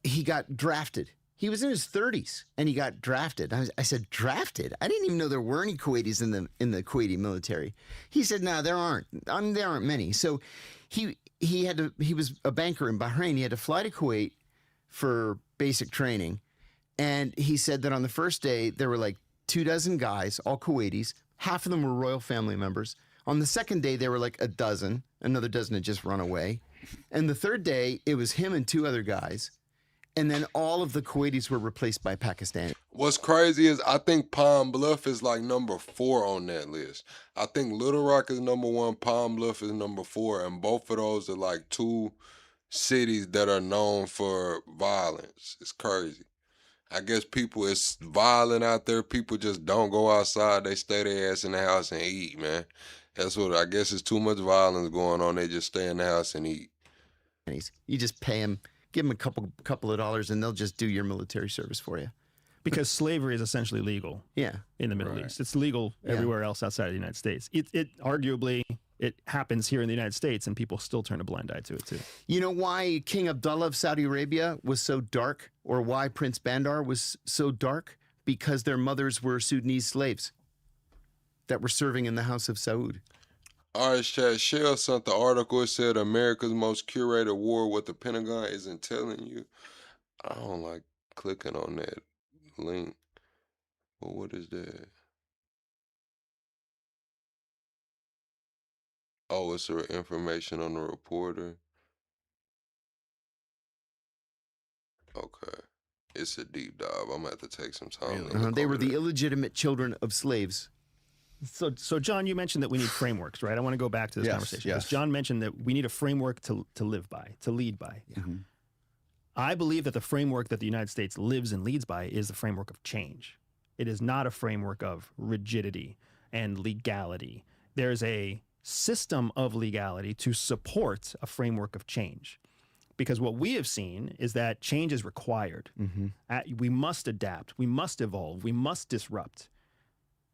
he got drafted. He was in his 30s and he got drafted. I said, drafted? I didn't even know there were any Kuwaitis in the Kuwaiti military. He said, no, there aren't. There aren't many. So he was a banker in Bahrain. He had to fly to Kuwait for basic training. And he said that on the first day, there were like 24 guys, all Kuwaitis. Half of them were royal family members. On the second day, there were like a dozen. Another dozen had just run away. And the third day, it was him and 2 other guys. And then all of the Kuwaitis were replaced by Pakistani. What's crazy is I think Palm Bluff is like number 4 on that list. I think Little Rock is number 1, Palm Bluff is number 4, and both of those are like 2 cities that are known for violence. It's crazy. I guess it's violent out there. People just don't go outside. They stay their ass in the house and eat, man. That's what I guess. It's too much violence going on. They just stay in the house and eat. You just pay them. Give them a couple of dollars, and they'll just do your military service for you. Because slavery is essentially legal. In the Middle East, it's legal everywhere else outside of the United States. It arguably happens here in the United States, and people still turn a blind eye to it too. You know why King Abdullah of Saudi Arabia was so dark, or why Prince Bandar was so dark? Because their mothers were Sudanese slaves that were serving in the House of Saud. All right, Chad. Shell sent the article. It said America's most curated war, what the Pentagon isn't telling you. I don't like clicking on that link. But what is that? Oh, it's information on the reporter. Okay. It's a deep dive. I'm going to have to take some time. They were the illegitimate children of slaves So John, you mentioned that we need frameworks, right? I want to go back to this Yes, conversation. yes. Because John mentioned that we need a framework to live by, to lead by. Mhm. I believe that the framework that the United States lives and leads by is the framework of change. It is not a framework of rigidity and legality. There's a system of legality to support a framework of change. Because what we have seen is that change is required. We must adapt. We must evolve. We must disrupt.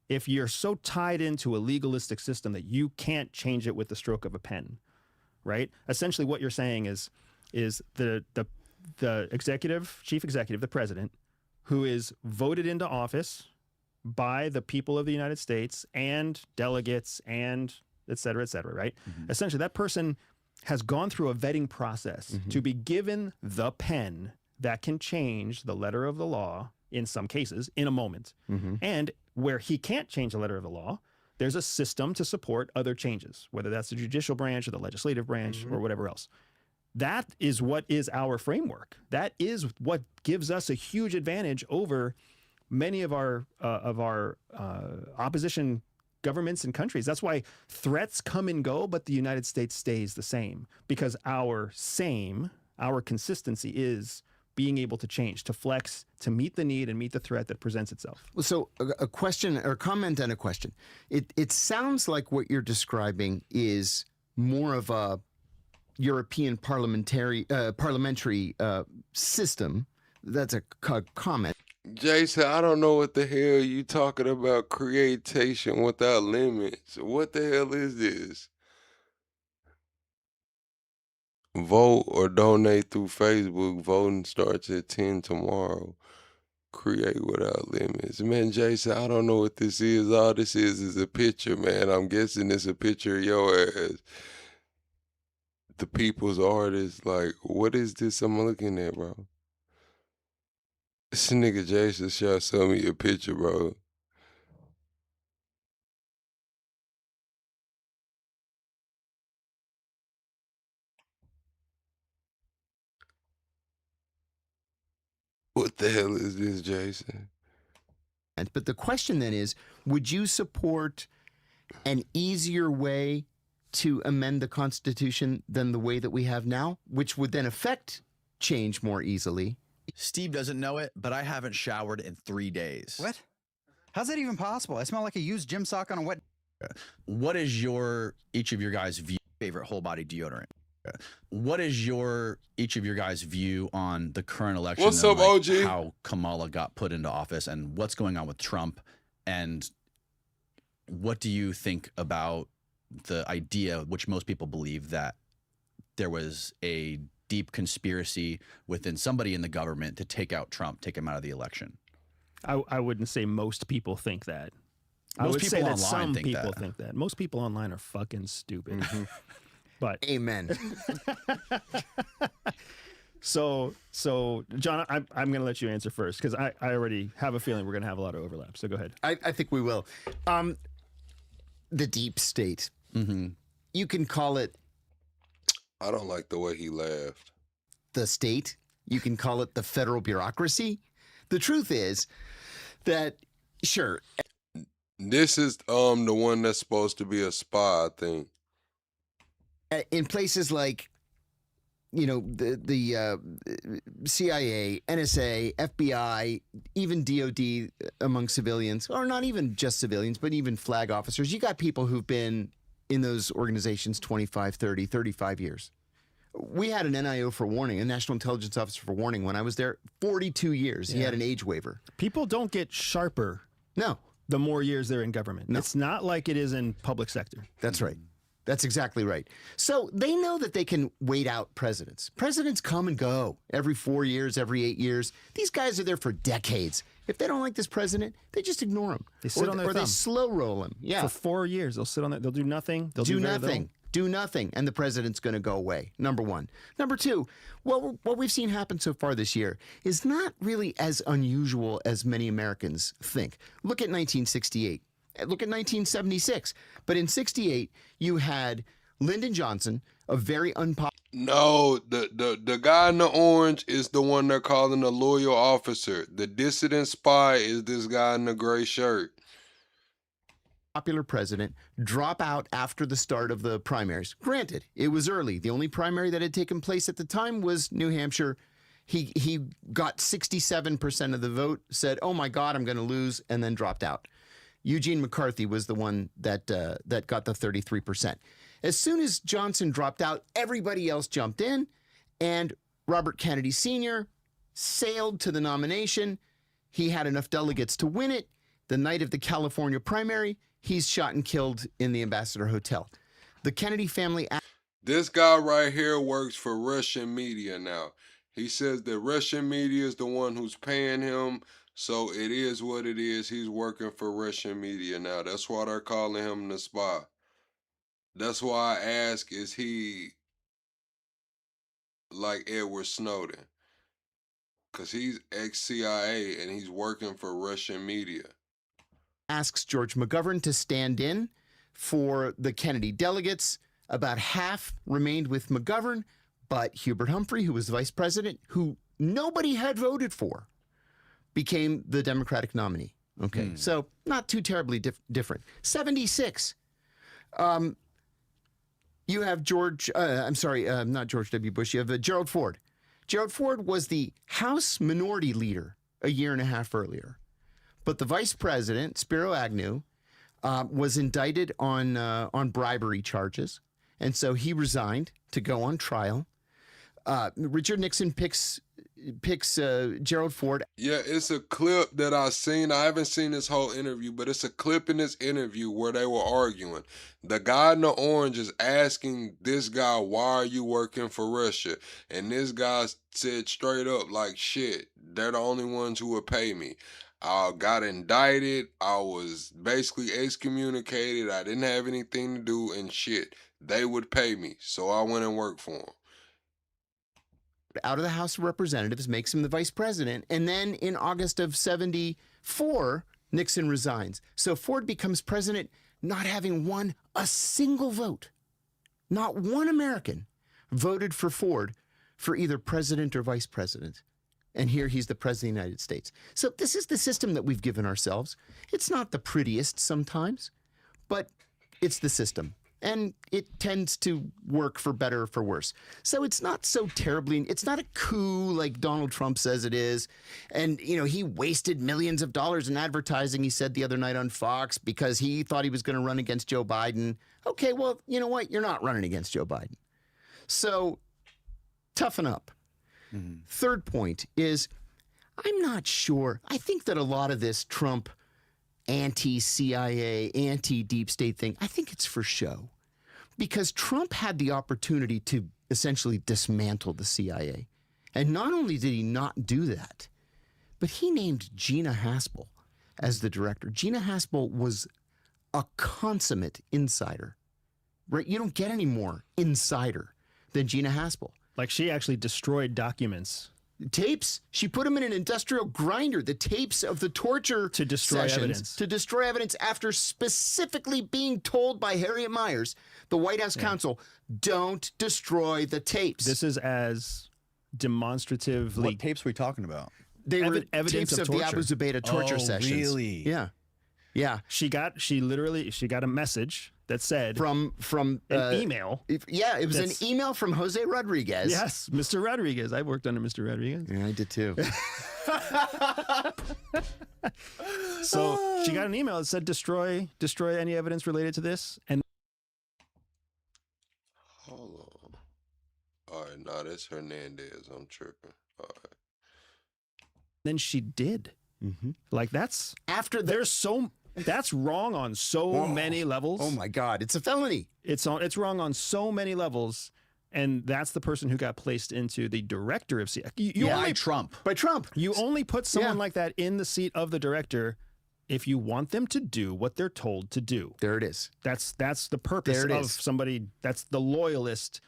If you're so tied into a legalistic system that you can't change it with the stroke of a pen, right? Essentially what you're saying is the chief executive, the president, who is voted into office by the people of the United States and delegates and et cetera, right? Essentially, that person has gone through a vetting process to be given the pen that can change the letter of the law in some cases in a moment. And where he can't change the letter of the law, there's a system to support other changes, whether that's the judicial branch or the legislative branch or whatever else. That is what is our framework. That is what gives us a huge advantage over many of our opposition governments and countries. That's why threats come and go, but the United States stays the same, because our consistency is being able to change, to flex, to meet the need and meet the threat that presents itself. Well, so a question or comment and a question. It sounds like what you're describing is more of a European parliamentary system. That's a comment. Jason, I don't know what the hell you talking about, creation without limits. What the hell is this? Vote or donate through Facebook. Voting starts at 10 tomorrow. Create without limits. Man, Jason, I don't know what this is. All this is a picture, man. I'm guessing it's a picture of your ass. The people's artist. Like, what is this I'm looking at, bro? This nigga Jason showed me a picture, bro. What the hell is this, Jason? But the question then is, would you support an easier way to amend the Constitution than the way that we have now, which would then affect change more easily? Steve doesn't know it, but I haven't showered in 3 days. What? How's that even possible? I smell like a used gym sock on a wet. What is each of your guys' favorite whole body deodorant? What is each of your guys' view on the current election? What's and, up, OG? How Kamala got put into office and what's going on with Trump? And what do you think about the idea, which most people believe, that there was a deep conspiracy within somebody in the government to take out Trump, take him out of the election? I wouldn't say most people think that. I Most would people say that online some think people that. think that. Most people online are fucking stupid. But amen. So John, I'm going to let you answer first, because I already have a feeling we're going to have a lot of overlap. So go ahead. I think we will. The deep state. You can call it I don't like the way he laughed. the state. You can call it the federal bureaucracy. The truth is that, sure. This is the one that's supposed to be a spy, I think. In places like, the CIA, NSA, FBI, even DOD among civilians, or not even just civilians, but even flag officers, you got people who've been in those organizations 25, 30, 35 years. We had an NIO for warning, a National Intelligence Officer for warning, when I was there, 42 years. He Yeah. had an age waiver. People don't get sharper. No. The more years they're in government. No. It's not like it is in public sector. That's right. That's exactly right. So they know that they can wait out presidents. Presidents come and go every 4 years, every 8 years. These guys are there for decades. If they don't like this president, they just ignore him. They sit on their or they thumb. slow roll him. Yeah. For 4 years, they'll sit on that. They'll do nothing. They'll do very nothing. little. Do nothing, and the president's going to go away. Number one. Number two, what we've seen happen so far this year is not really as unusual as many Americans think. Look at 1968. Look at 1976. But in 68, you had Lyndon Johnson, a very unpopular. No, the guy in the orange is the one they're calling a loyal officer. The dissident spy is this guy in the gray shirt. popular president drop out after the start of the primaries. Granted, it was early. The only primary that had taken place at the time was New Hampshire. He got 67% of the vote, said, "Oh my God, I'm going to lose," and then dropped out. Eugene McCarthy was the one that got the 33%. As soon as Johnson dropped out, everybody else jumped in, and Robert Kennedy Sr. sailed to the nomination. He had enough delegates to win it. The night of the California primary, he's shot and killed in the Ambassador Hotel. The Kennedy family... This guy right here works for Russian media now. He says that Russian media is the one who's paying him, so it is what it is. He's working for Russian media now. That's why they're calling him the spy. That's why I ask, is he like Edward Snowden? Because he's ex-CIA and he's working for Russian media. Asks George McGovern to stand in for the Kennedy delegates. About half remained with McGovern, but Hubert Humphrey, who was vice president, who nobody had voted for, became the Democratic nominee. Okay, so not too terribly different. 76. You have not George W. Bush. You have Gerald Ford. Gerald Ford was the House Minority Leader a year and a half earlier. But the vice president, Spiro Agnew, was indicted on bribery charges. And so he resigned to go on trial. Richard Nixon picks Gerald Ford. Yeah, it's a clip that I seen. I haven't seen this whole interview, but it's a clip in this interview where they were arguing. The guy in the orange is asking this guy, "Why are you working for Russia?" And this guy said straight up, like, "Shit, they're the only ones who would pay me. I got indicted. I was basically excommunicated. I didn't have anything to do, and shit, they would pay me. So I went and worked for them." Out of the House of Representatives, makes him the vice president, and then in August of 74, Nixon resigns. So Ford becomes president not having won a single vote. Not one American voted for Ford for either president or vice president. And here he's the president of the United States. So this is the system that we've given ourselves. It's not the prettiest sometimes, but it's the system. And it tends to work for better or for worse. So it's not so terribly, it's not a coup like Donald Trump says it is. And, you know, he wasted millions of dollars in advertising, he said the other night on Fox, because he thought he was going to run against Joe Biden. Okay, well, you know what? You're not running against Joe Biden. So toughen up. Third point is, I'm not sure. I think that a lot of this Trump anti-CIA, anti-deep state thing, I think it's for show. Because Trump had the opportunity to essentially dismantle the CIA. And not only did he not do that, but he named Gina Haspel as the director. Gina Haspel was a consummate insider. Right? You don't get any more insider than Gina Haspel. Like, she actually destroyed documents. Tapes. She put them in an industrial grinder. The tapes of the torture to destroy sessions, evidence. To destroy evidence after specifically being told by Harriet Miers, the White House counsel, don't destroy the tapes. This is as demonstratively. What tapes are we talking about? They were evidence tapes of the Abu Zubaydah torture sessions. Really? Yeah. Yeah. She got a message that said from an email. It was an email from Jose Rodriguez. Yes, Mr. Rodriguez. I worked under Mr. Rodriguez. Yeah, I did too. So she got an email that said destroy any evidence related to this. And hold on. All right, nah, that's Hernandez. I'm tripping. All right. Then she did. Like, that's after that's wrong on so many levels. Oh my God, it's a felony. It's wrong on so many levels, and that's the person who got placed into the director of CIA. By Trump. By Trump. You only put someone like that in the seat of the director if you want them to do what they're told to do. There it is. That's the purpose of somebody. That's the loyalist.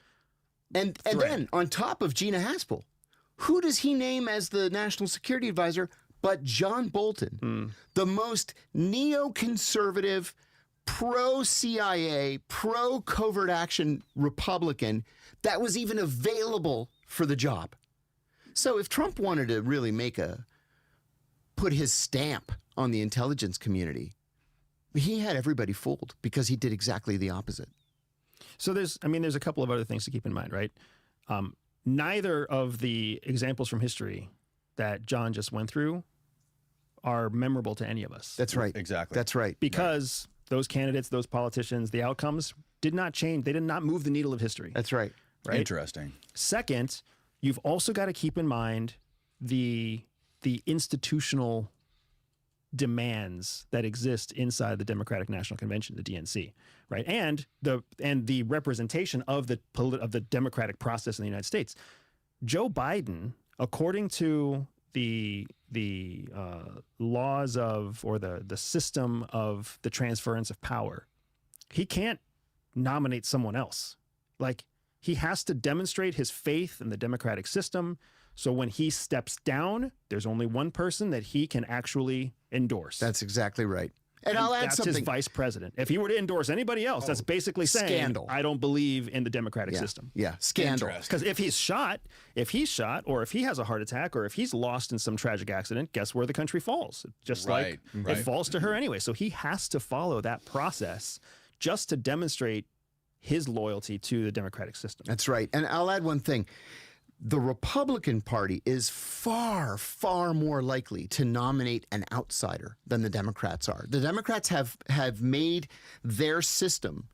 And then on top of Gina Haspel, who does he name as the national security advisor? But John Bolton, the most neoconservative, pro-CIA, pro-covert action Republican that was even available for the job. So if Trump wanted to really put his stamp on the intelligence community, He had everybody fooled because he did exactly the opposite. So there's a couple of other things to keep in mind, right? Neither of the examples from history that John just went through are memorable to any of us. That's right. Exactly. That's right. Because those candidates, those politicians, the outcomes did not change. They did not move the needle of history. That's right. Right? Interesting. Second, you've also got to keep in mind the institutional demands that exist inside the Democratic National Convention, the DNC, right? And the representation of the democratic process in the United States. Joe Biden, according to the laws of, or the system of the transference of power, he can't nominate someone else. Like, he has to demonstrate his faith in the democratic system. So when he steps down, there's only one person that he can actually endorse. That's exactly right. And I'll add that's something. his vice president. If he were to endorse anybody else, that's basically saying, scandal. I don't believe in the democratic system. Yeah, scandal. Because if he's shot, or if he has a heart attack, or if he's lost in some tragic accident, guess where the country falls? Just like it falls to her anyway. So he has to follow that process just to demonstrate his loyalty to the democratic system. That's right. And I'll add one thing. The Republican Party is far, far more likely to nominate an outsider than the Democrats are. The Democrats have made their system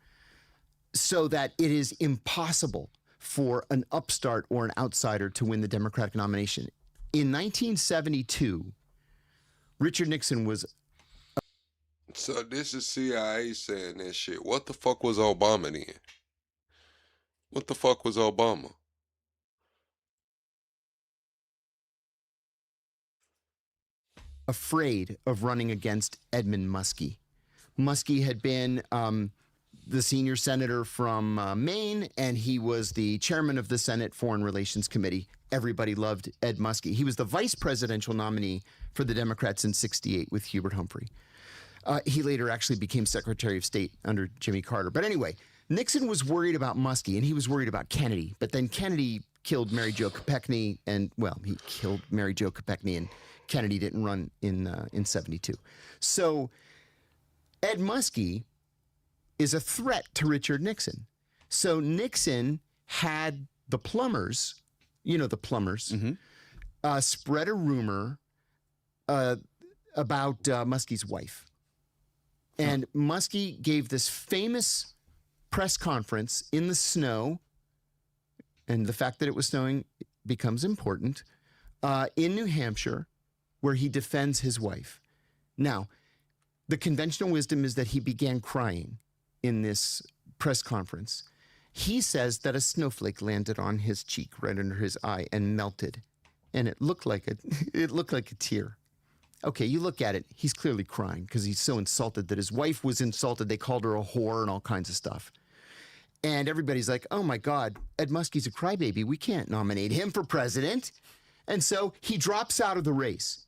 so that it is impossible for an upstart or an outsider to win the Democratic nomination. In 1972, Richard Nixon was... So this is CIA saying this shit. What the fuck was Obama then? What the fuck was Obama? afraid of running against Edmund Muskie. Muskie had been the senior senator from Maine, and he was the chairman of the Senate Foreign Relations Committee. Everybody loved Ed Muskie. He was the vice presidential nominee for the Democrats in '68 with Hubert Humphrey. He later actually became Secretary of State under Jimmy Carter. But anyway, Nixon was worried about Muskie, and he was worried about Kennedy. But then Kennedy killed Mary Jo Kopechne, and, well, he killed Mary Jo Kopechne, and Kennedy didn't run in '72. So Ed Muskie is a threat to Richard Nixon. So Nixon had the plumbers, you know, the plumbers, spread a rumor about Muskie's wife. And Muskie gave this famous press conference in the snow, and the fact that it was snowing becomes important, in New Hampshire, where he defends his wife. Now, the conventional wisdom is that he began crying in this press conference. He says that a snowflake landed on his cheek right under his eye and melted, and it looked like a tear. Okay, you look at it, he's clearly crying because he's so insulted that his wife was insulted. They called her a whore and all kinds of stuff. And everybody's like, oh my God, Ed Muskie's a crybaby. We can't nominate him for president. And so he drops out of the race.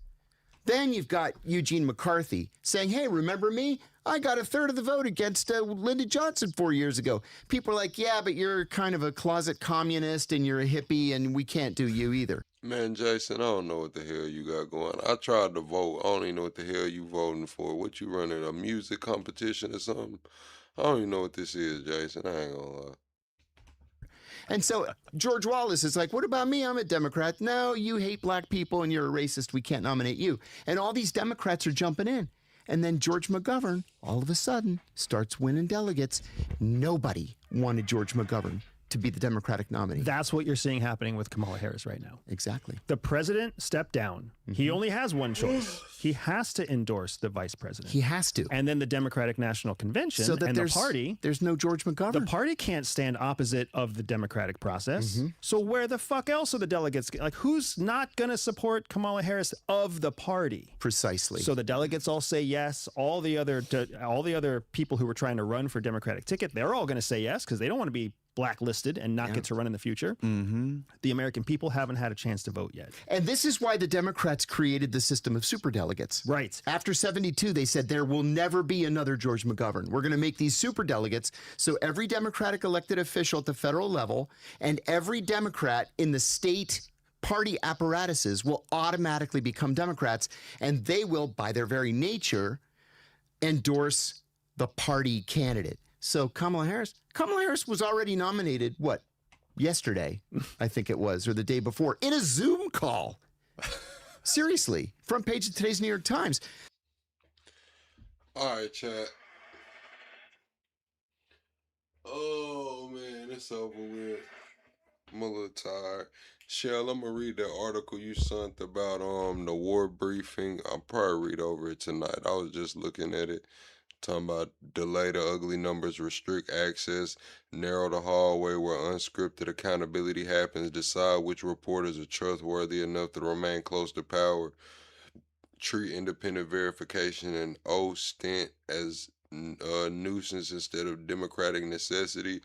Then you've got Eugene McCarthy saying, hey, remember me? I got a third of the vote against Lyndon Johnson 4 years ago. People are like, yeah, but you're kind of a closet communist and you're a hippie and we can't do you either. Man, Jason, I don't know what the hell you got going. I tried to vote. I don't even know what the hell you voting for. What you running, a music competition or something? I don't even know what this is, Jason. I ain't gonna lie. And so George Wallace is like, what about me? I'm a Democrat. No, you hate black people and you're a racist. We can't nominate you. And all these Democrats are jumping in. And then George McGovern, all of a sudden, starts winning delegates. Nobody wanted George McGovern to be the Democratic nominee. That's what you're seeing happening with Kamala Harris right now. Exactly. The president stepped down. He only has one choice. He has to endorse the vice president. He has to. And then the Democratic National Convention So that and there's, the party. There's no George McGovern. The party can't stand opposite of the democratic process. So where the fuck else are the delegates? Like, who's not going to support Kamala Harris of the party? Precisely. So the delegates all say yes. All the other people who were trying to run for Democratic ticket, they're all going to say yes because they don't want to be blacklisted and not get to run in the future. The American people haven't had a chance to vote yet. And this is why the Democrats created the system of superdelegates. Right. After '72, they said there will never be another George McGovern. We're going to make these superdelegates so every Democratic elected official at the federal level and every Democrat in the state party apparatuses will automatically become Democrats, and they will, by their very nature, endorse the party candidate. So Kamala Harris was already nominated, yesterday, I think it was, or the day before, in a Zoom call. Seriously, front page of today's New York Times. All right, chat. Oh, man, it's over with. I'm a little tired. Shell, I'm going to read that article you sent about the war briefing. I'll probably read over it tonight. I was just looking at it. Talking about delay the ugly numbers, restrict access, narrow the hallway where unscripted accountability happens, decide which reporters are trustworthy enough to remain close to power, treat independent verification and stint as nuisance instead of democratic necessity.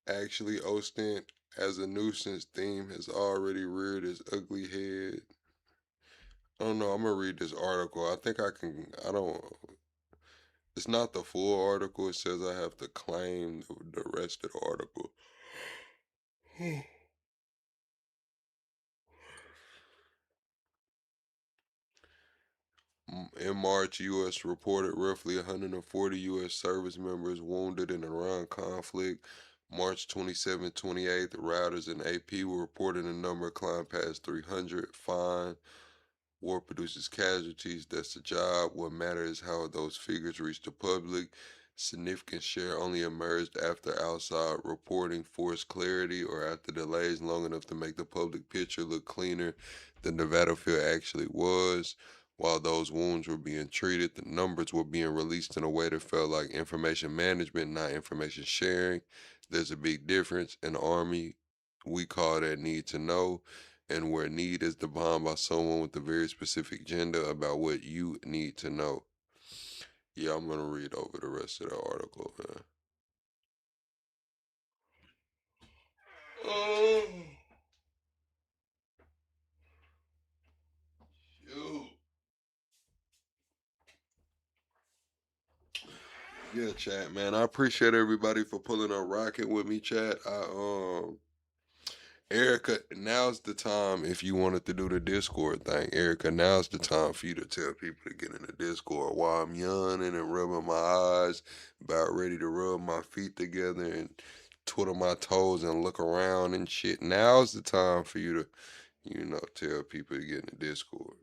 Actually, stint as a nuisance theme has already reared its ugly head. I don't know. I'm going to read this article. I think it's not the full article. It says I have to claim the rest of the article. In March, U.S. reported roughly 140 U.S. service members wounded in Iran conflict. March 27, 28, Reuters and AP were reporting a number climbed past 300. Fine. War produces casualties. That's the job. What matters is how those figures reach the public. Significant share only emerged after outside reporting forced clarity or after delays long enough to make the public picture look cleaner than the battlefield actually was. While those wounds were being treated, the numbers were being released in a way that felt like information management, not information sharing. There's a big difference. In the Army, we call that need to know, and where need is defined by someone with a very specific agenda about what you need to know. Yeah, I'm going to read over the rest of the article, man. Oh. Shoot. Yeah, chat, man. I appreciate everybody for pulling up rocking with me, chat. Erica, now's the time if you wanted to do the Discord thing. Erica, now's the time for you to tell people to get in the Discord while I'm yawning and rubbing my eyes, about ready to rub my feet together and twiddle my toes and look around and shit. Now's the time for you to, tell people to get in the Discord.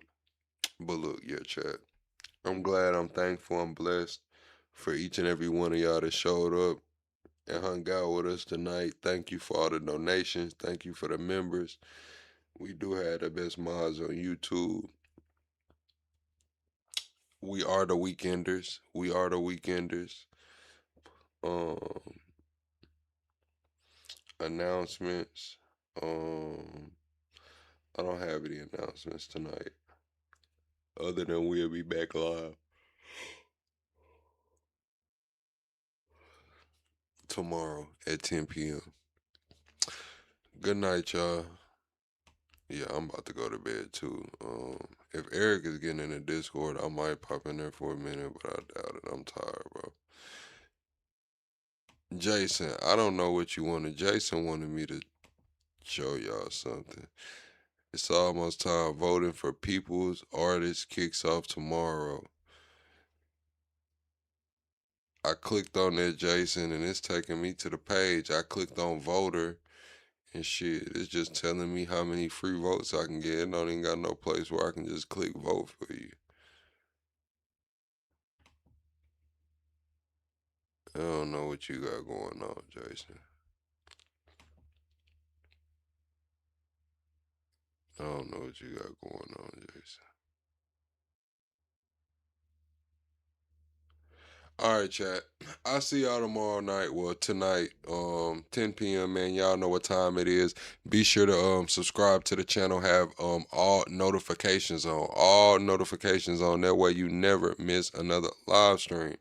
But look, yeah, chat. I'm glad, I'm thankful, I'm blessed for each and every one of y'all that showed up and hung out with us tonight. Thank you for all the donations. Thank you for the members. We do have the best mods on YouTube. We are the Weekenders. We are the Weekenders. Announcements. I don't have any announcements tonight, other than we'll be back live tomorrow at 10 p.m. Good night, y'all. Yeah, I'm about to go to bed too. If Eric is getting in the Discord, I might pop in there for a minute, but I doubt it. I'm tired, bro. Jason, I don't know what you wanted. Jason wanted me to show y'all something. It's almost time. Voting for People's Artists kicks off tomorrow. I clicked on that, Jason, and it's taking me to the page. I clicked on voter and shit. It's just telling me how many free votes I can get. It don't even got no place where I can just click vote for you. I don't know what you got going on, Jason. I don't know what you got going on, Jason. All right, chat. I'll see y'all tomorrow night. Well, tonight, 10 p.m., man. Y'all know what time it is. Be sure to subscribe to the channel. Have all notifications on. All notifications on. That way you never miss another live stream.